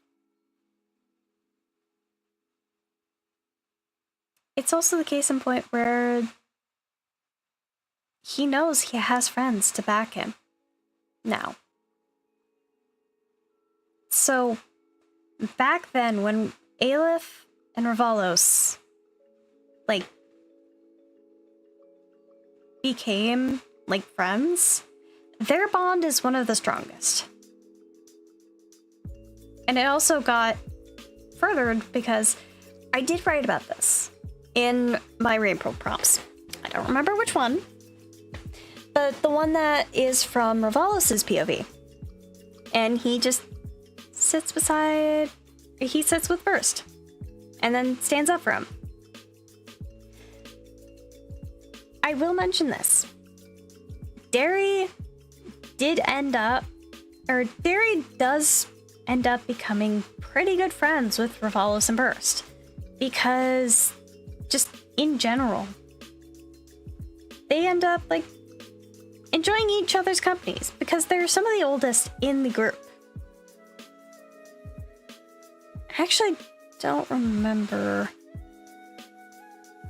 [SPEAKER 1] It's also the case in point where he knows he has friends to back him now. So, back then, when Aleph and Ravalos, like, became, like, friends, their bond is one of the strongest. And it also got furthered because I did write about this in my Rainbow prompts. I don't remember which one, but the one that is from Ravalos' POV. And he just sits with Burst and then stands up for him. I will mention this. Derry does end up becoming pretty good friends with Ravalos and Burst, because just in general, they end up like enjoying each other's companies because they're some of the oldest in the group. I actually don't remember,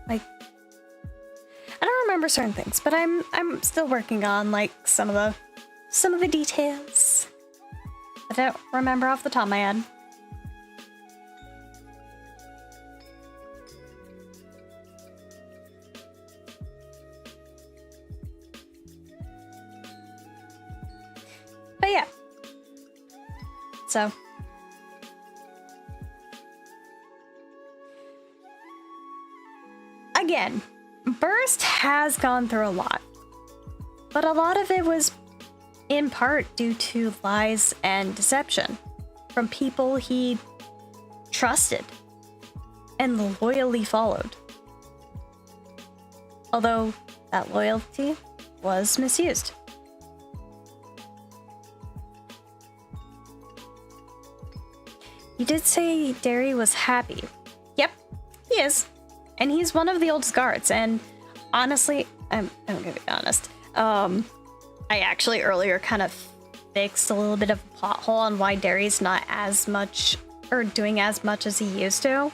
[SPEAKER 1] like, I don't remember certain things, but I'm still working on like some of the details. I don't remember off the top of my head. But yeah. So again, Burst has gone through a lot, but a lot of it was in part due to lies and deception from people he trusted and loyally followed. Although that loyalty was misused. You did say Derry was happy. Yep, he is. And he's one of the oldest guards, and honestly, I'm gonna be honest. I actually earlier kind of fixed a little bit of a plot hole on why Derry's not as much, or doing as much as he used to.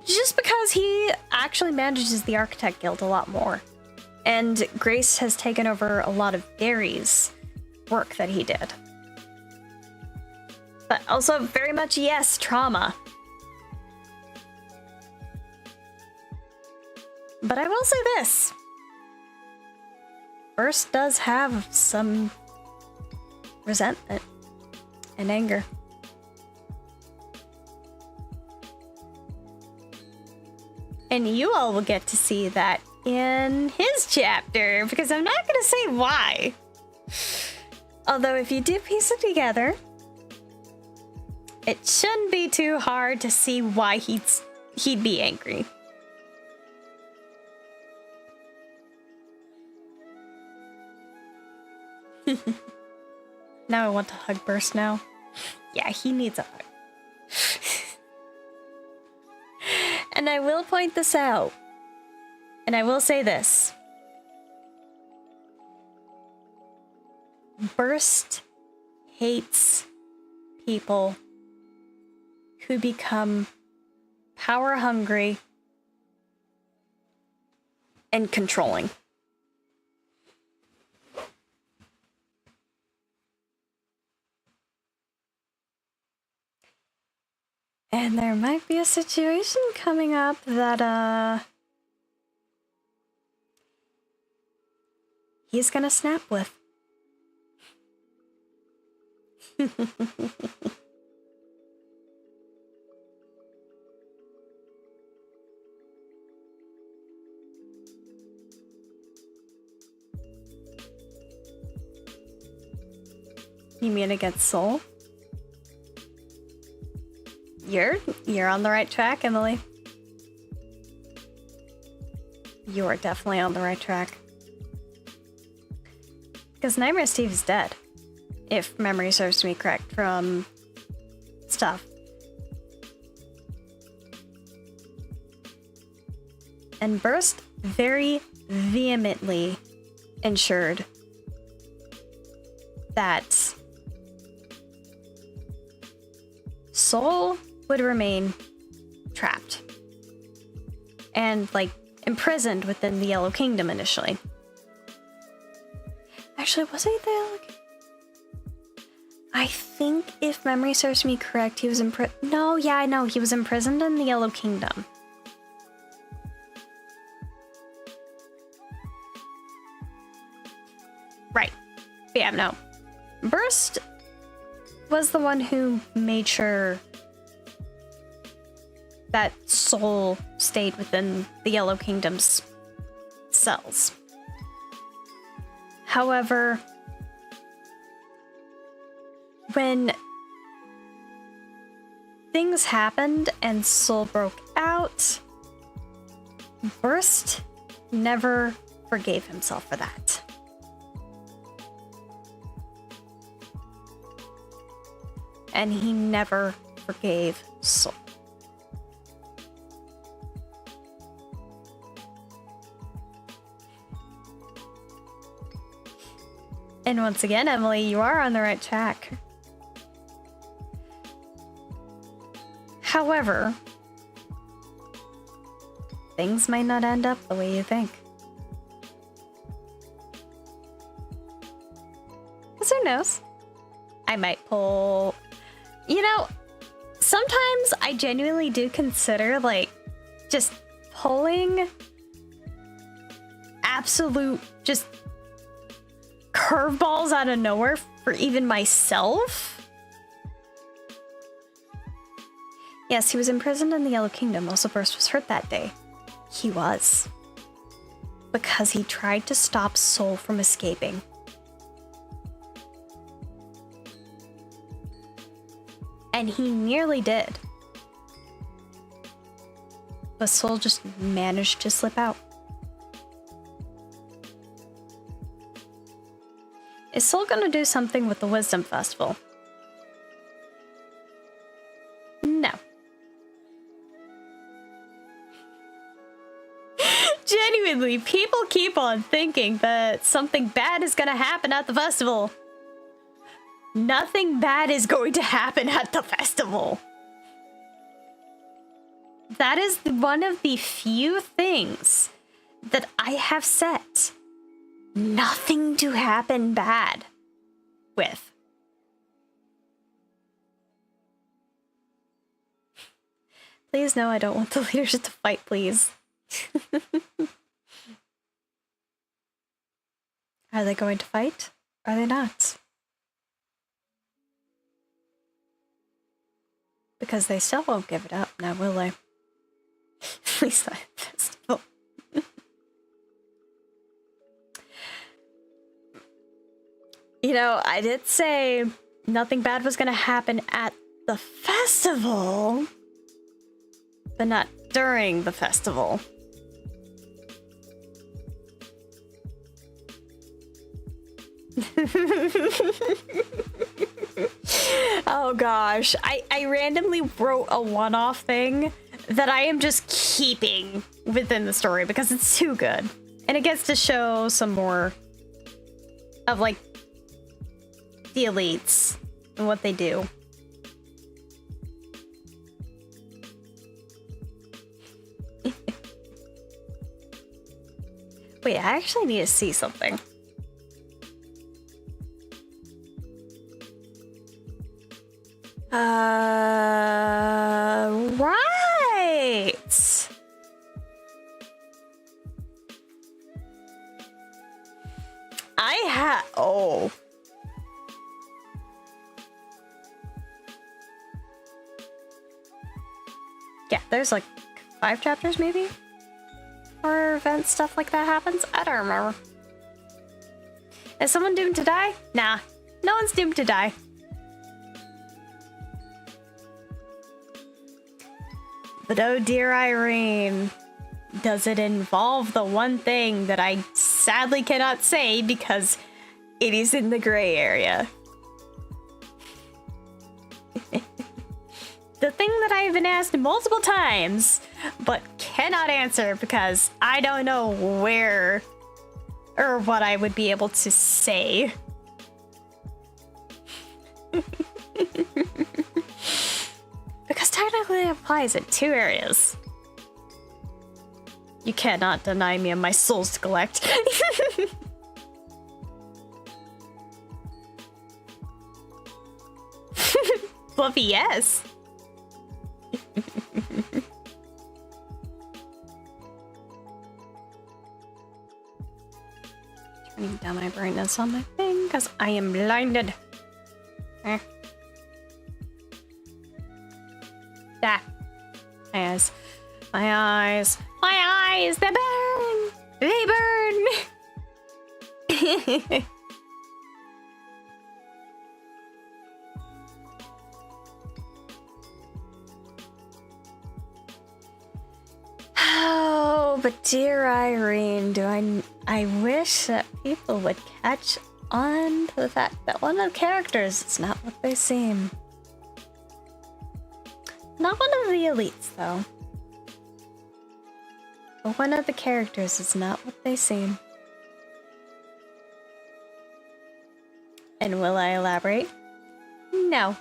[SPEAKER 1] Just because he actually manages the Architect Guild a lot more. And Grace has taken over a lot of Derry's work that he did. But also very much, yes, trauma. But I will say this. Burst does have some resentment and anger. And you all will get to see that in his chapter, because I'm not going to say why. Although if you do piece it together, it shouldn't be too hard to see why he'd be angry. Now I want to hug Burst now. Yeah, he needs a hug. And I will point this out. And I will say this. Burst hates people who become power hungry and controlling. And there might be a situation coming up that, he's gonna snap with. You mean against Soul? You're on the right track, Emily. You are definitely on the right track. Because Nightmare Steve is dead, if memory serves me correct from stuff. And Burst very vehemently ensured that Soul would remain trapped and, like, imprisoned within the Yellow Kingdom initially. Actually, was it the Yellow Kingdom? I think, if memory serves me correct, he was No, yeah, I know. He was imprisoned in the Yellow Kingdom. Right. But yeah, no. Burst was the one who made sure that Soul stayed within the Yellow Kingdom's cells. However, when things happened and Soul broke out, Burst never forgave himself for that. And he never forgave Soul. And once again, Emily, you are on the right track. However, things might not end up the way you think. Because who knows? I might pull... You know, sometimes I genuinely do consider, like, just pulling absolute, just curveballs out of nowhere for even myself. Yes, he was imprisoned in the Yellow Kingdom. Also, Burst was hurt that day. He was. Because he tried to stop Soul from escaping. And he nearly did. But Soul just managed to slip out. Is Soul gonna do something with the Wisdom Festival? No. Genuinely, people keep on thinking that something bad is gonna happen at the festival. Nothing bad is going to happen at the festival. That is one of the few things that I have set nothing to happen bad with. Please no, I don't want the leaders to fight, please. Are they going to fight? Are they not? Because they still won't give it up now, will they? At least not at the festival. You know, I did say nothing bad was gonna happen at the festival, but not during the festival. Oh gosh, I randomly wrote a one-off thing that I am just keeping within the story because it's too good. And it gets to show some more of, like, the elites and what they do. Wait, I actually need to see something. Right. Oh. Yeah, there's like 5 chapters maybe? Or event stuff like that happens? I don't remember. Is someone doomed to die? Nah, no one's doomed to die. But oh dear Irene, does it involve the one thing that I sadly cannot say because it is in the gray area? The thing that I have been asked multiple times, but cannot answer because I don't know where or what I would be able to say. Because technically it applies in 2 areas. You cannot deny me of my souls to collect. Fluffy, yes. Turning down my brightness on my thing because I am blinded. Eh. Ah. My eyes. My eyes. My eyes! They burn! They burn! Oh, but dear Irene, I wish that people would catch on to the fact that one of the characters is not what they seem. Not one of the elites, though. But one of the characters is not what they seem. And will I elaborate? No.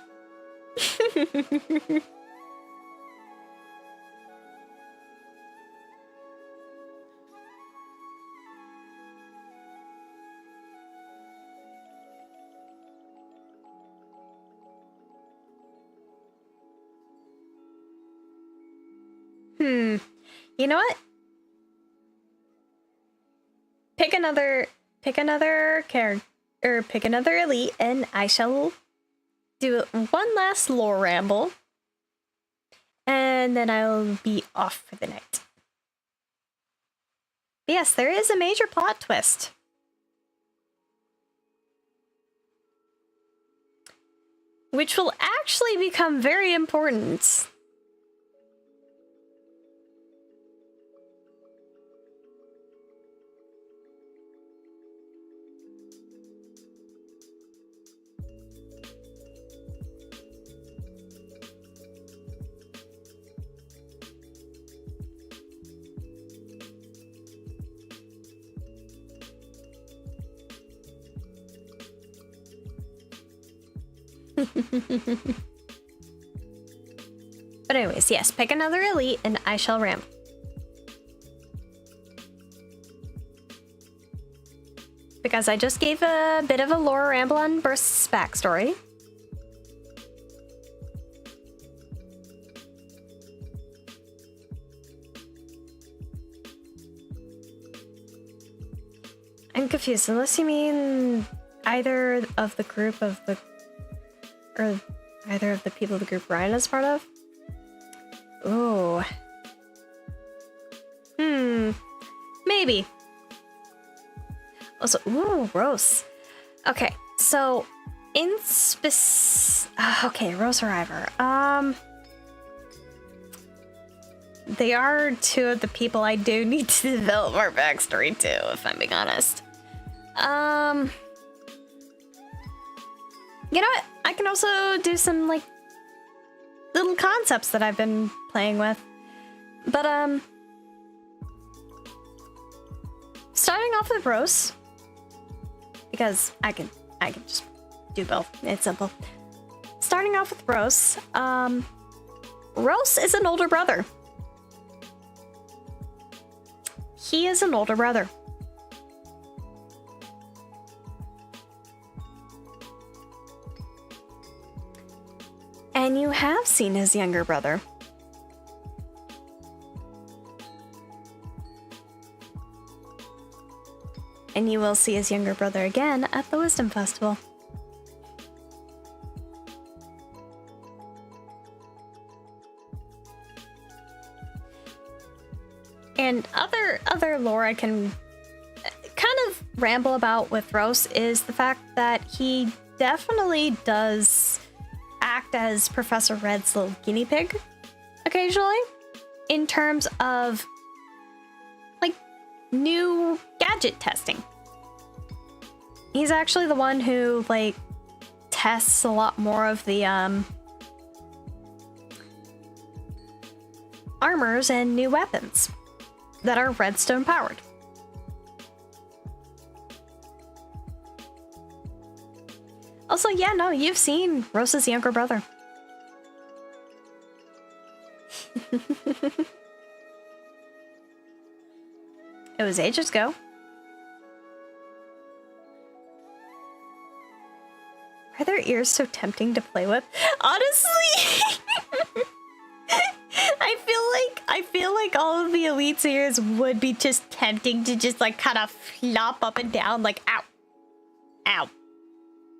[SPEAKER 1] You know what? Pick another character, or pick another elite, and I shall do one last lore ramble, and then I'll be off for the night. Yes, there is a major plot twist. Which will actually become very important. But anyways, yes, pick another elite and I shall ramble. Because I just gave a bit of a lore ramble on Burst's backstory. I'm confused, unless you mean either of the group of the... or either of the people the group Ryan is part of? Ooh. Maybe. Also, ooh, Rose. Okay, so in okay, Rose Arriver. They are 2 of the people I do need to develop more backstory to, if I'm being honest. You know what? I can also do some, like, little concepts that I've been playing with. But, starting off with Rose, because I can just do both. It's simple. Starting off with Rose, Rose is an older brother. He is an older brother. And you have seen his younger brother. And you will see his younger brother again at the Wisdom Festival. And other lore I can kind of ramble about with Rose is the fact that he definitely does act as Professor Red's little guinea pig occasionally in terms of like new gadget testing. He's actually the one who like tests a lot more of the armors and new weapons that are redstone powered. Also, yeah, no, you've seen Rosa's younger brother. It was ages ago. Are their ears so tempting to play with? Honestly, I feel like all of the elite's ears would be just tempting to just like kind of flop up and down, like ow, ow,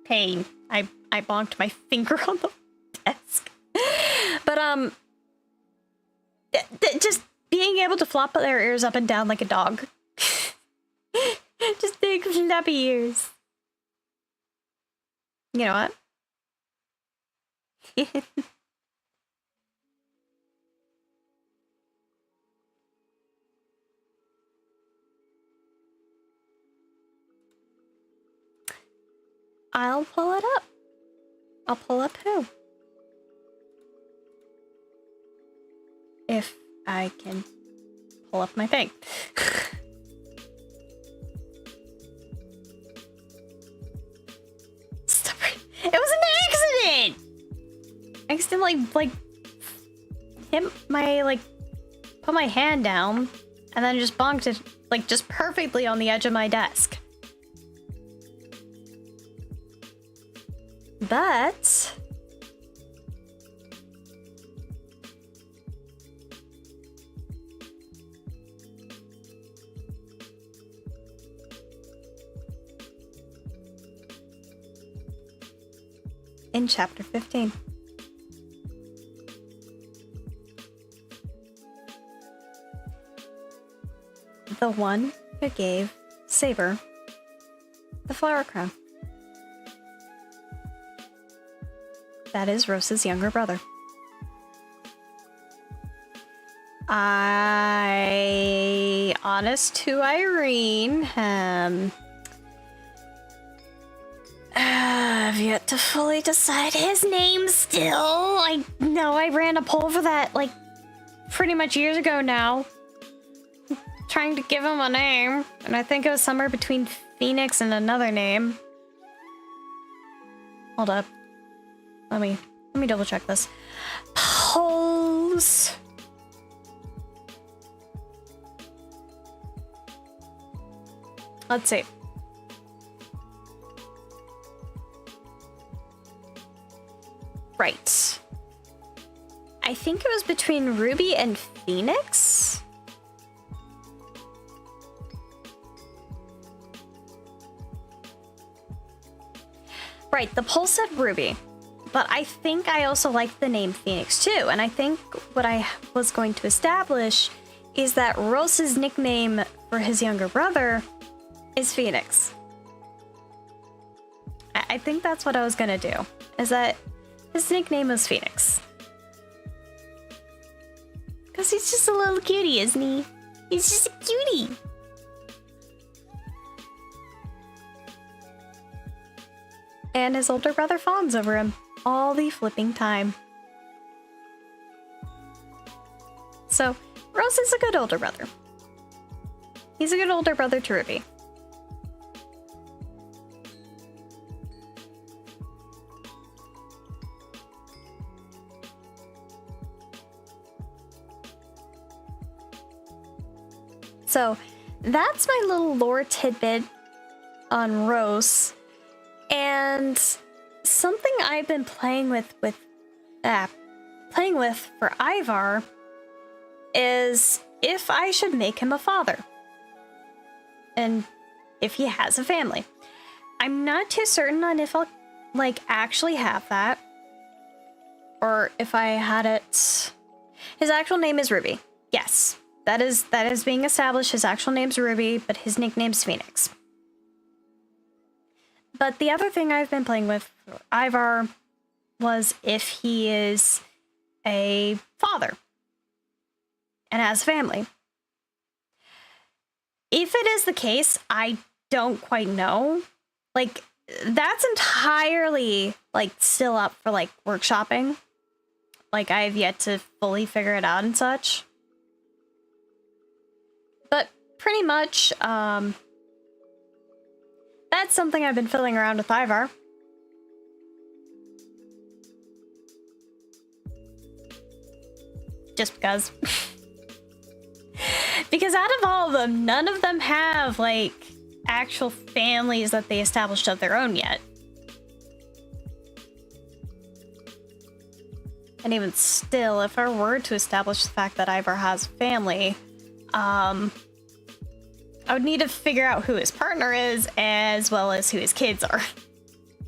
[SPEAKER 1] pain. I bonked my finger on the desk. But just being able to flop their ears up and down like a dog. Just big flappy ears. You know what? I'll pull it up. I'll pull up who? If I can pull up my thing. Stop it. It was an accident! I accidentally, like, put my hand down and then just bonked it, like, just perfectly on the edge of my desk. But in chapter 15. The one who gave Saber the flower crown. That is Rosa's younger brother. Honest to Irene, I've yet to fully decide his name still. I know I ran a poll for that, like, pretty much years ago now. Trying to give him a name, and I think it was somewhere between Phoenix and another name. Hold up. Let me double check this. Polls. Let's see. Right. I think it was between Ruby and Phoenix. Right, the poll said Ruby. But I think I also like the name Phoenix too. And I think what I was going to establish is that Rosa's nickname for his younger brother is Phoenix. I think that's what I was gonna do, is that his nickname is Phoenix. Because he's just a little cutie, isn't he? He's just a cutie. And his older brother fawns over him all the flipping time. So, Rose is a good older brother. He's a good older brother to Ruby. So, that's my little lore tidbit on Rose. And something I've been playing with for Ivar is if I should make him a father. And if he has a family. I'm not too certain on if I'll like actually have that. Or if I had it. His actual name is Ruby. Yes. That is being established. His actual name's Ruby, but his nickname's Phoenix. But the other thing I've been playing with for Ivar was if he is a father and has a family. If it is the case, I don't quite know. Like, that's entirely, like, still up for, like, workshopping. Like, I have yet to fully figure it out and such. But pretty much, that's something I've been fiddling around with Ivar. Just because. Because out of all of them, none of them have, like, actual families that they established of their own yet. And even still, if I were to establish the fact that Ivar has family, I would need to figure out who his partner is, as well as who his kids are.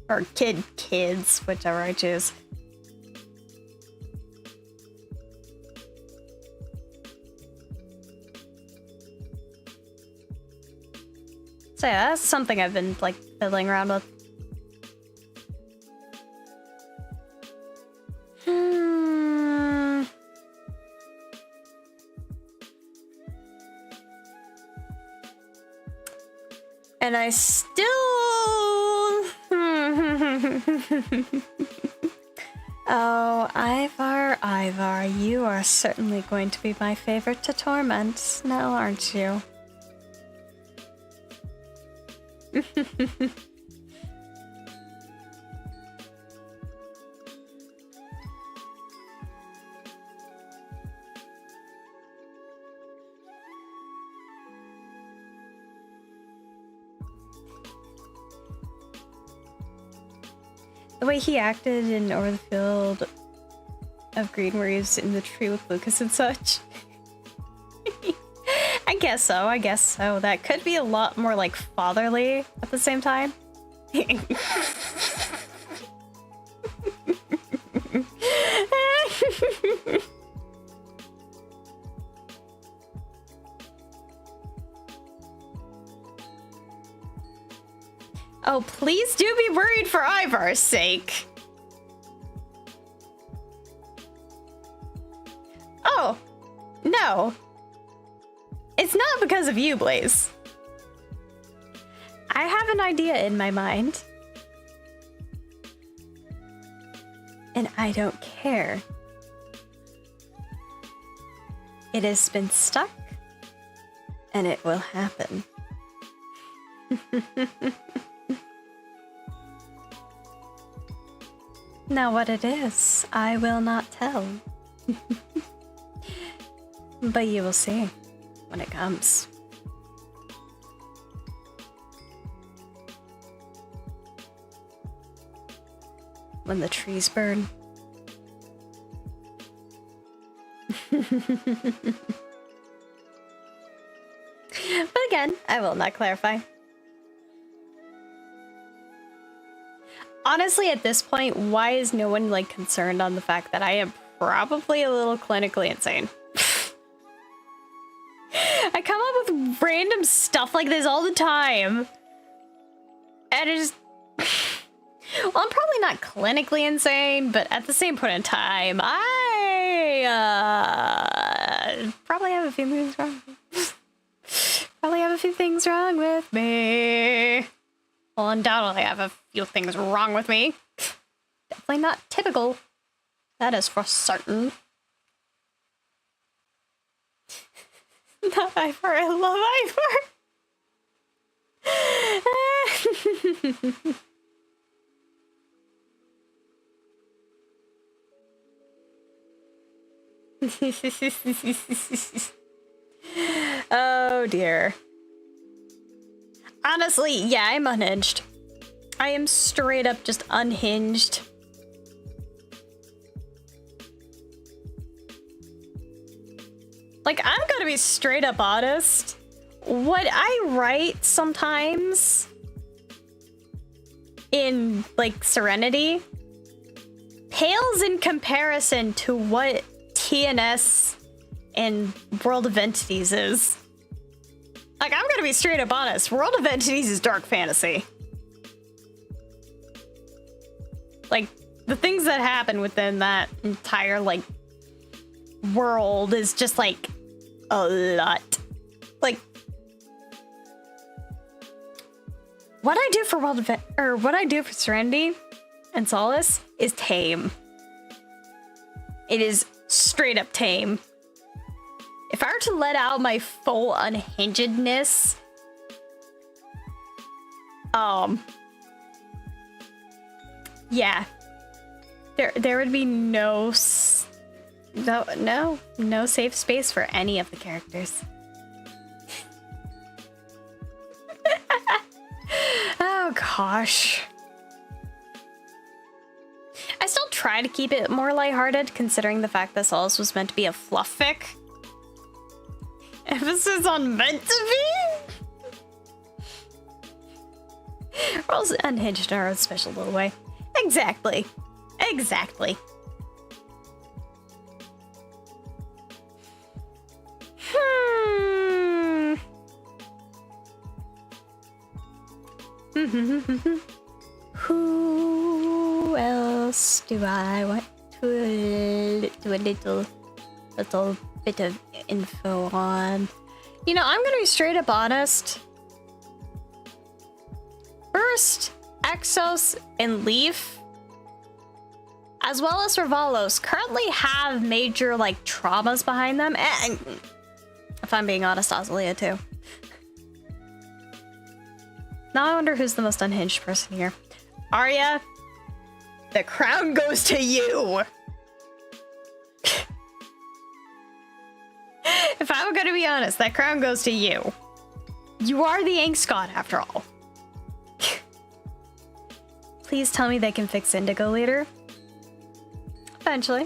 [SPEAKER 1] Or kids, whichever I choose. So yeah, that's something I've been, like, fiddling around with. And I still... Oh, Ivar, you are certainly going to be my favorite to torment, now aren't you? The way he acted in Over the Field of Green where he was in the tree with Lucas and such. I guess so. That could be a lot more, like, fatherly at the same time. Oh, please do be worried for Ivar's sake. Oh, no. It's not because of you, Blaze. I have an idea in my mind. And I don't care. It has been stuck, and it will happen. Now what it is, I will not tell. But you will see when it comes. When the trees burn. But again, I will not clarify. Honestly, at this point, why is no one, like, concerned on the fact that I am probably a little clinically insane? I come up with random stuff like this all the time. And it just... Well, I'm probably not clinically insane, but at the same point in time, I probably have a few things wrong. Probably have a few things wrong with me. Well, undoubtedly I have a few things wrong with me. Definitely not typical. That is for certain. Not Ivar, I love Ivar. Oh dear. Honestly, yeah, I'm unhinged. I am straight up just unhinged. Like, I'm gonna be straight up honest. What I write sometimes in, like, Serenity pales in comparison to what TNS and World of Entities is. Like, I'm gonna be straight up honest. World of Entities is dark fantasy. Like, the things that happen within that entire, like, world is just, like, a lot. Like, what I do for what I do for Serenity and Solace is tame. It is straight up tame. If I were to let out my full unhingedness, yeah, there would be no safe space for any of the characters. Oh gosh. I still try to keep it more lighthearted, considering the fact this also was meant to be a fluff fic. Emphasis on meant to be? We're also unhinged in our own special little way. Exactly. Exactly. Who else do I want to do a little bit of info on? You know, I'm gonna be straight up honest. First, Exos and Leaf, as well as Ravalos, currently have major like traumas behind them, and if I'm being honest, Azalea too. Now I wonder who's the most unhinged person here. Arya, the crown goes to you. If I'm gonna be honest, that crown goes to you. You are the angst god after all. Please tell me they can fix Indigo later. Eventually.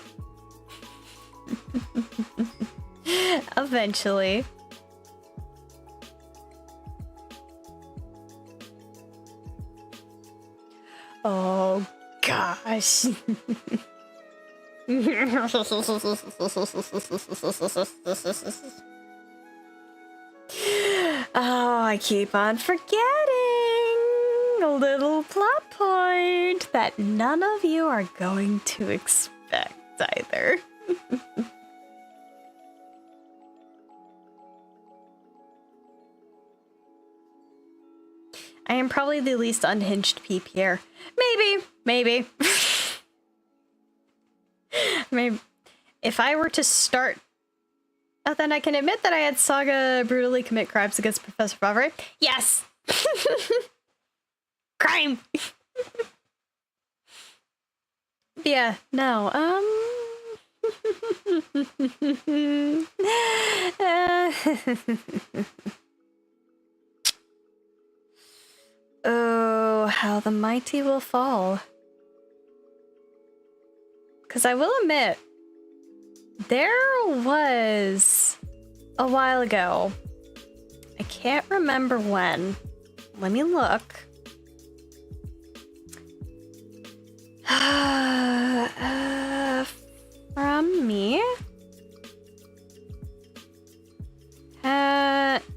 [SPEAKER 1] Eventually. Oh gosh. Oh, I keep on forgetting a little plot point that none of you are going to expect either. I am probably the least unhinged peep here. Maybe. Maybe if I were to start, then I can admit that I had Saga brutally commit crimes against Professor Favre. Yes. Crime. Yeah, no, oh, how the mighty will fall. Because I will admit, there was a while ago, I can't remember when. Let me look. From me?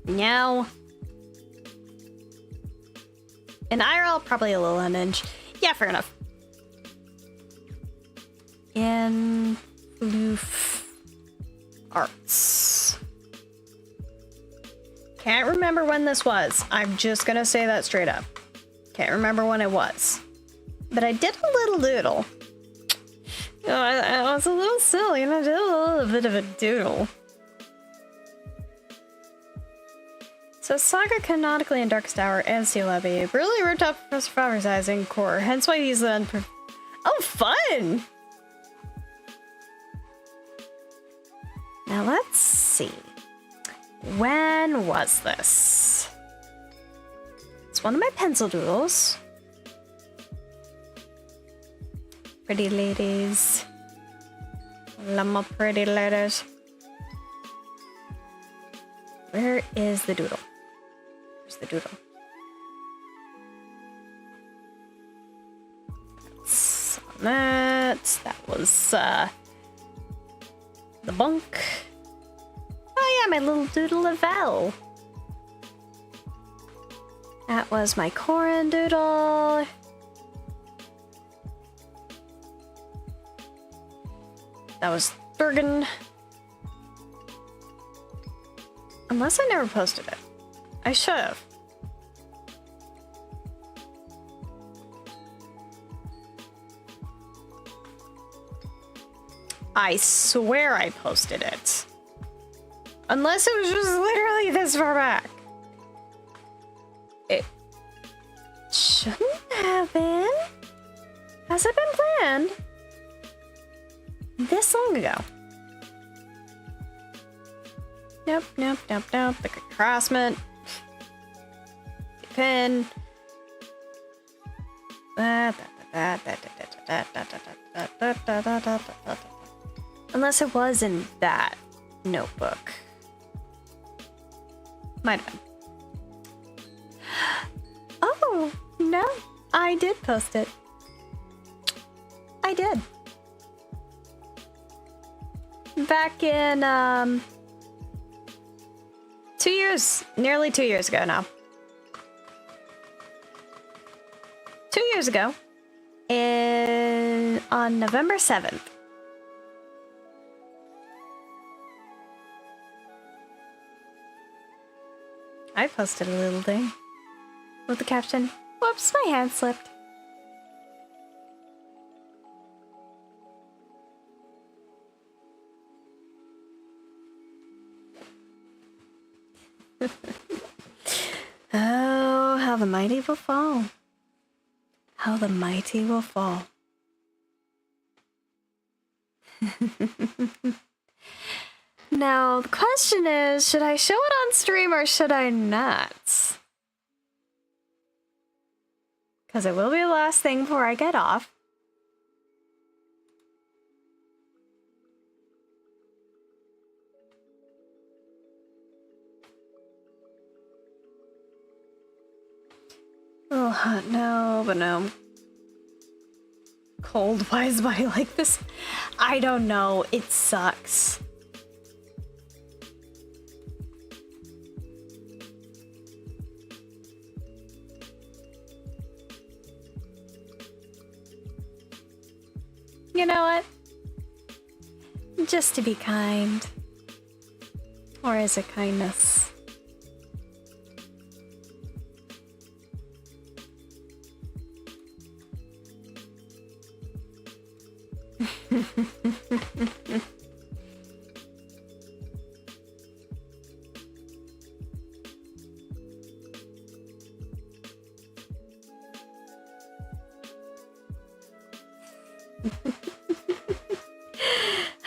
[SPEAKER 1] No. In IRL, probably a little unhinged. Yeah, fair enough. In Floof Arts. Can't remember when this was. I'm just gonna say that straight up. Can't remember when it was. But I did a little doodle. You know, I was a little silly and I did a little bit of a doodle. So Saga canonically in Darkest Hour and Sea Levy really ripped off Professor Favre's eyes and core, hence why he's the oh, fun! Now let's see. When was this? It's one of my pencil doodles. Pretty ladies. Love my pretty ladies. Where is the doodle? Where's the doodle? That's on that. That was the bunk. Oh yeah, my little doodle of Val. That was my Corin doodle. That was Durgan. Unless I never posted it. I should have. I swear I posted it. Unless it was just literally this far back. It shouldn't have been. Has it been planned? This long ago. Nope, nope, nope, nope. The harassment. Pin. Unless it was in that notebook. Might have been. Oh, no. I did post it. I did. Back in, 2 years, nearly 2 years ago now. 2 years ago, on November 7th. I posted a little thing with the caption, "Whoops, my hand slipped." Oh, how the mighty will fall. How the mighty will fall. Now, the question is, should I show it on stream or should I not? Because it will be the last thing before I get off. A little hot, no, but no. Cold, why is body like this? I don't know, it sucks. You know what? Just to be kind. Or is it kindness?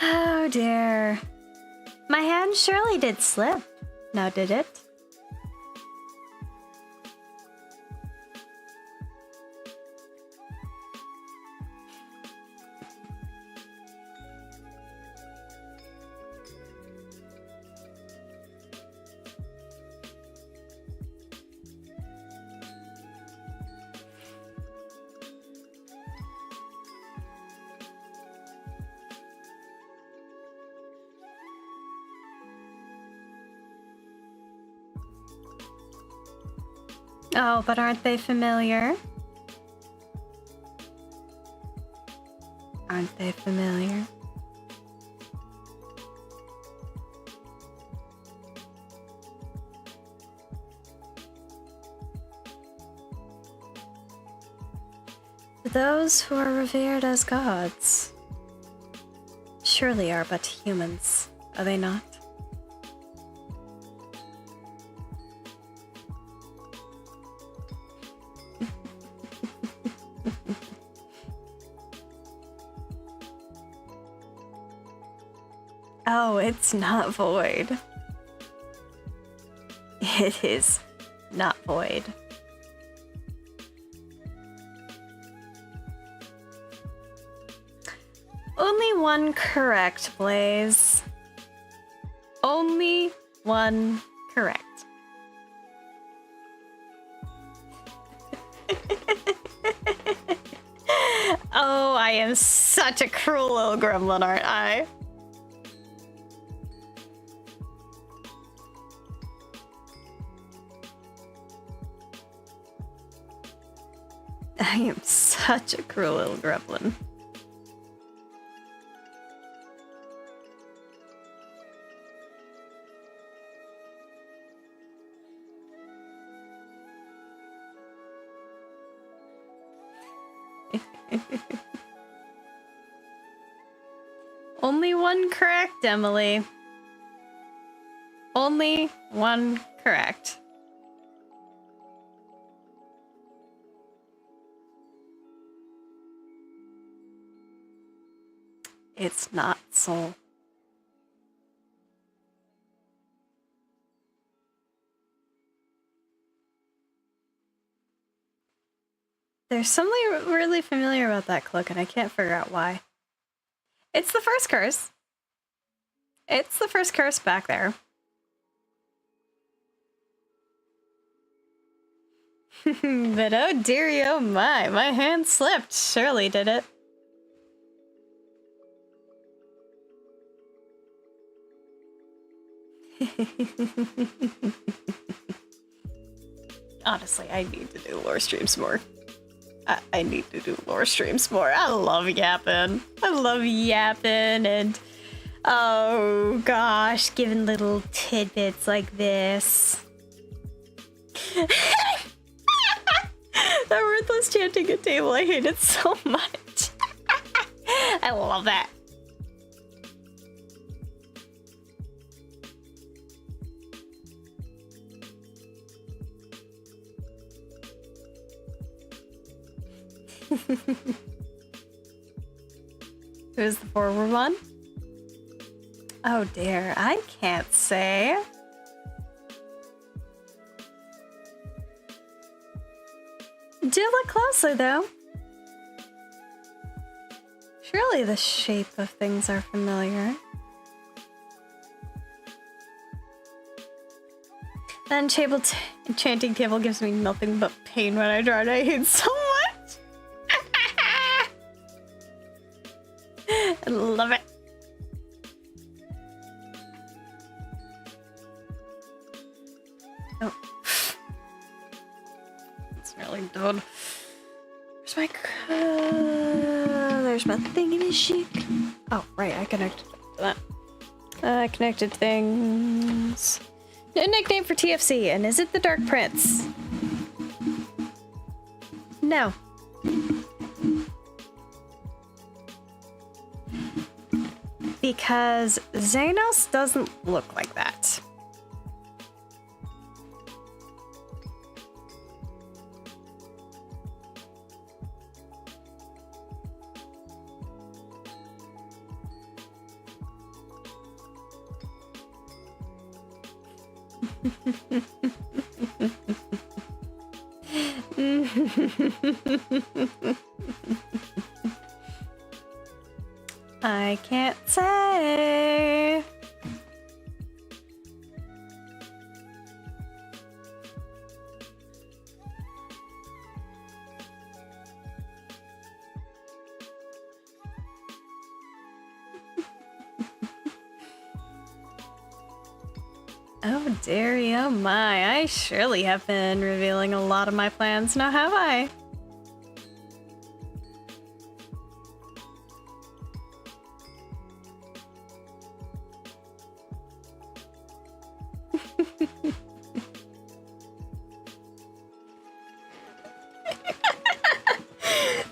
[SPEAKER 1] Oh dear. My hand surely did slip. Now did it? Oh, but aren't they familiar? Aren't they familiar? Those who are revered as gods surely are but humans, are they not? Oh, it's not void. It is not void. Only one correct, Blaze. Only one correct. Oh, I am such a cruel little gremlin, aren't I? I am such a cruel little gremlin. Only one correct, Emily. Only one correct. It's not soul. There's something really familiar about that cloak, and I can't figure out why. It's the first curse. It's the first curse back there. But oh dearie, oh my hand slipped. Surely did it. Honestly, I need to do lore streams more. I need to do lore streams more. I love yapping. I love yapping and, oh gosh, giving little tidbits like this. That worthless chanting at table, I hate it so much. I love that. Who's the forward one? Oh dear, I can't say. Do look closely though. Surely the shape of things are familiar. That enchanting table gives me nothing but pain when I draw it. I hate so much. I love it. Oh. It's nearly done. There's my thingy-shake. Oh, right, I connected to that. Connected things. No nickname for TFC, and is it the Dark Prince? No. Because Xenos doesn't look like that. I can't say. Oh dearie, oh my, I surely have been revealing a lot of my plans now, have I?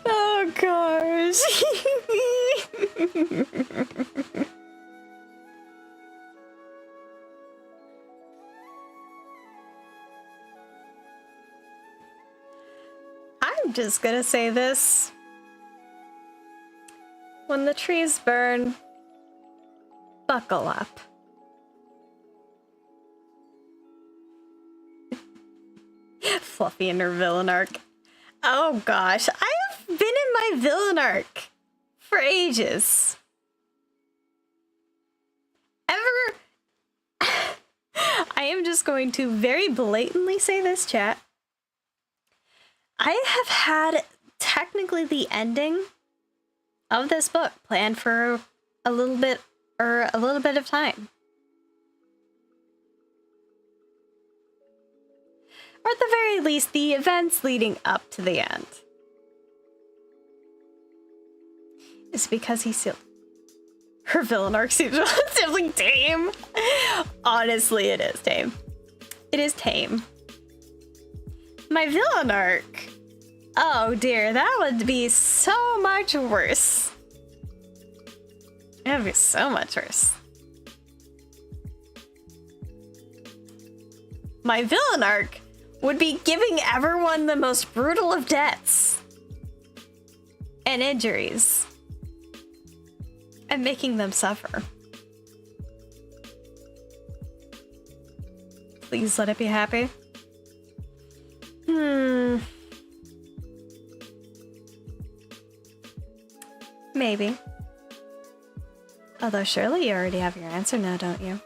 [SPEAKER 1] Oh gosh. I'm just gonna say this. When the trees burn, buckle up. Fluffy in her villain arc. Oh gosh, I have been in my villain arc for ages. I am just going to very blatantly say this, chat. I have had technically the ending of this book planned for a little bit of time. Or at the very least, the events leading up to the end. It's because he sealed. Her villain arc seems relatively tame. Honestly, it is tame. It is tame. My villain arc. Oh dear, that would be so much worse. It'd be so much worse. My villain arc would be giving everyone the most brutal of deaths and injuries and making them suffer. Please let it be happy. Maybe. Although surely you already have your answer now, don't you?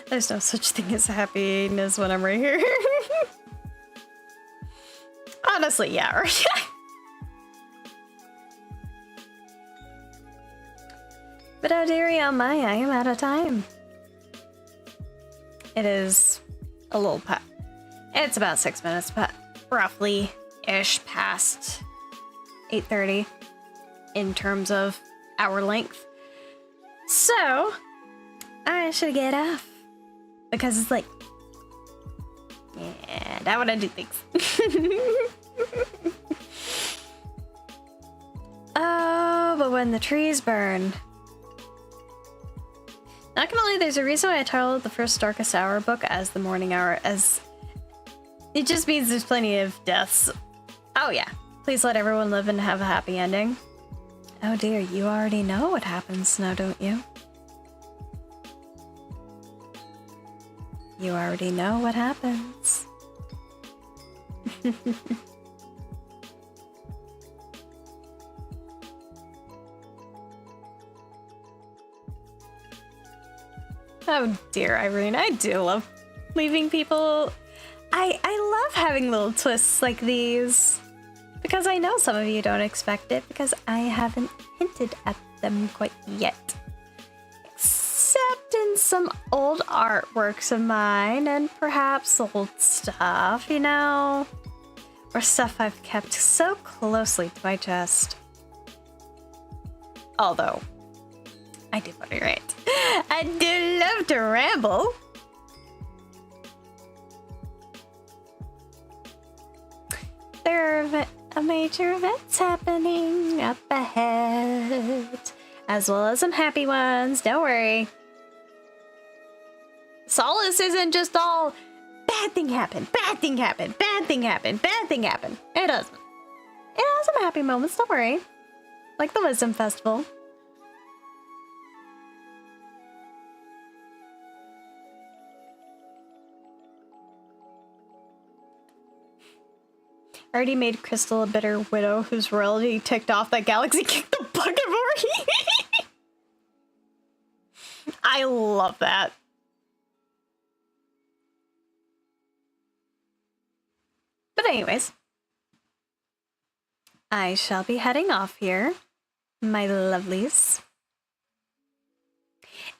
[SPEAKER 1] There's no such thing as happiness when I'm right here. Honestly, yeah, right? But oh dearie, oh my, I am out of time. It is a little it's about 6 minutes, but roughly-ish past 8:30 in terms of hour length. So, I should get off. Because it's like, yeah, I want to do things. Oh, but when the trees burn. Not gonna lie, there's a reason why I titled the first Darkest Hour book as the morning hour, as it just means there's plenty of deaths. Oh yeah, please let everyone live and have a happy ending. Oh dear, you already know what happens now, don't you? You already know what happens. Oh dear, Irene, I do love leaving people. I love having little twists like these. Because I know some of you don't expect it, because I haven't hinted at them quite yet. Except in some old artworks of mine, and perhaps old stuff, you know? Or stuff I've kept so closely to my chest. Although, I do want to write. I do love to ramble. There are major events happening up ahead, as well as some happy ones, don't worry. Solace isn't just all bad thing happened, bad thing happened, bad thing happened, bad thing happened. It doesn't. It has some happy moments, don't worry. Like the Wisdom Festival. I already made Crystal a bitter widow whose royalty ticked off that Galaxy kicked the bucket for me. I love that. But anyways, I shall be heading off here, my lovelies.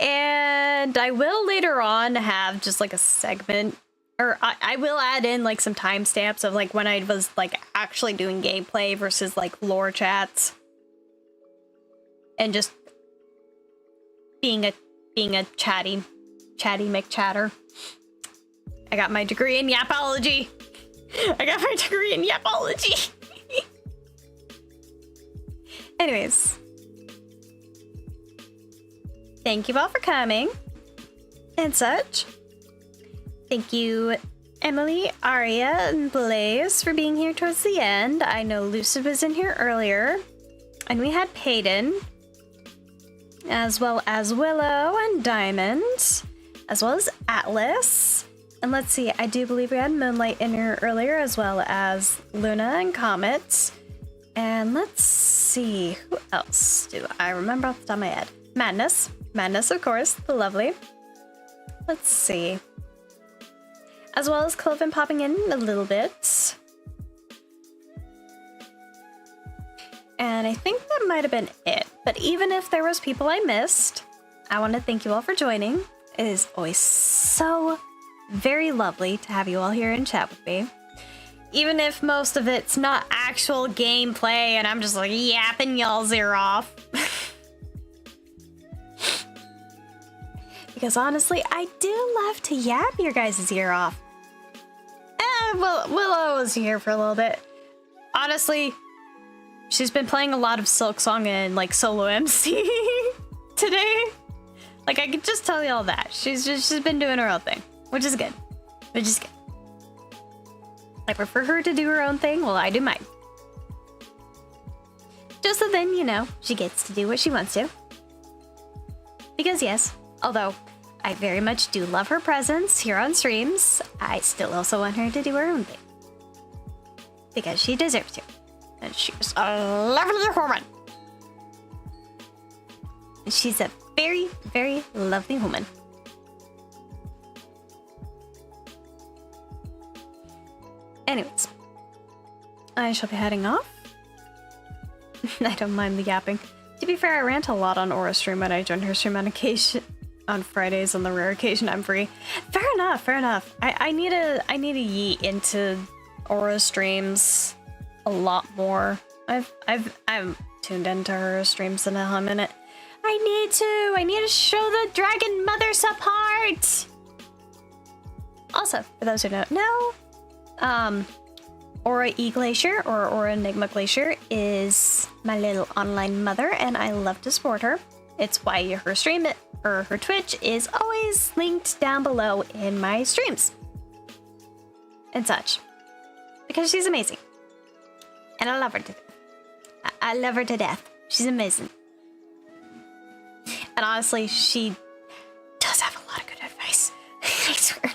[SPEAKER 1] And I will later on have just like a segment, or I will add in like some timestamps of like when I was like actually doing gameplay versus like lore chats. And just being a chatty McChatter. I got my degree in Yapology. Anyways. Thank you all for coming. And such. Thank you, Emily, Aria, and Blaze for being here towards the end. I know Lucid was in here earlier. And we had Payton. As well as Willow and Diamond. As well as Atlas. And let's see, I do believe we had Moonlight in here earlier, as well as Luna and Comet. And let's see, who else do I remember off the top of my head? Madness. Madness, of course, the lovely. Let's see. As well as Cloven popping in a little bit. And I think that might have been it. But even if there was people I missed, I want to thank you all for joining. It is always so very lovely to have you all here and chat with me. Even if most of it's not actual gameplay and I'm just like yapping y'all's ear off. Because honestly, I do love to yap your guys' ear off. Well, Willow was here for a little bit. Honestly, She's been playing a lot of Silk Song and like solo MC today. Like I could just tell you all that. She's been doing her own thing, which is good. Which is good. I prefer her to do her own thing while I do mine. Just so then, you know, she gets to do what she wants to. Because yes, although I very much do love her presence here on streams, I still also want her to do her own thing. Because she deserves to. And she's a lovely woman. She's a very, very lovely woman. Anyways, I shall be heading off. I don't mind the yapping. To be fair, I rant a lot on Aura's stream when I join her stream on occasion. On Fridays, on the rare occasion I'm free. Fair enough, fair enough. I need to yeet into Aura streams a lot more. I'm tuned into her streams in a minute. I need to show the dragon mothers apart. Also, for those who don't know, Aura E Glacier or Aura Enigma Glacier is my little online mother, and I love to support her. It's why her stream or her Twitch is always linked down below in my streams and such, because she's amazing, and I love her to death. I love her to death. She's amazing, and honestly, she does have a lot of good advice. I swear.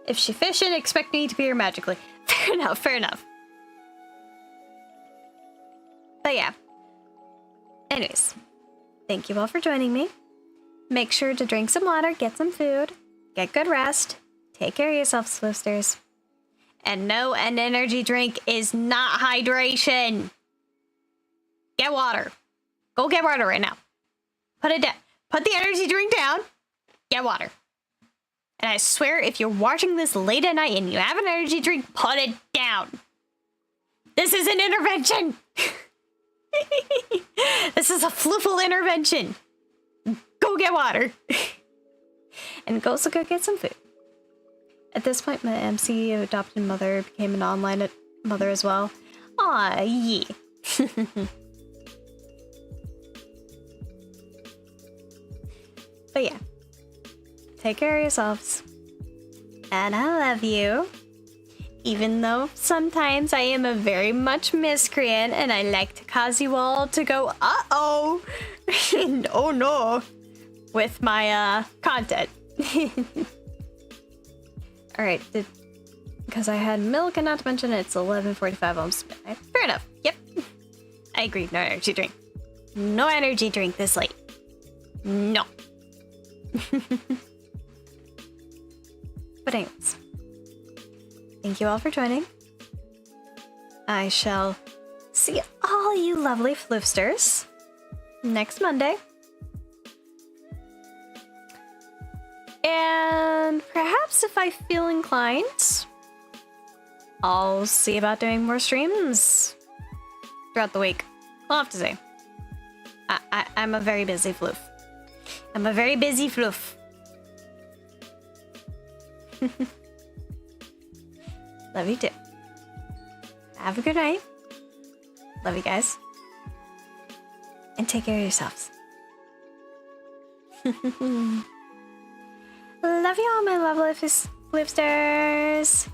[SPEAKER 1] If she fishing, expect me to be here magically. Fair enough, fair enough. But yeah. Anyways, thank you all for joining me. Make sure to drink some water, get some food, get good rest, take care of yourselves, Swifters. And no, an energy drink is not hydration. Get water. Go get water right now. Put it down. Put the energy drink down. Get water. And I swear, if you're watching this late at night and you have an energy drink, put it down. This is an intervention. This is a flooful intervention. Go get water. And go get some food. At this point, my MC adopted mother became an online mother as well. Aw, yeah. But yeah. Take care of yourselves. And I love you. Even though sometimes I am a very much miscreant and I like to cause you all to go, uh-oh, and oh no, with my content. Alright, because I had milk and not to mention it's 11:45 almost midnight. Fair enough, yep. I agree, no energy drink. No energy drink this late. No. But anyways, thank you all for joining. I shall see all you lovely floofsters next Monday. And perhaps if I feel inclined, I'll see about doing more streams throughout the week. I'll have to say. I'm a very busy floof. I'm a very busy floof. Love you too. Have a good night. Love you guys. And take care of yourselves. Love you all, my lovely floofsters.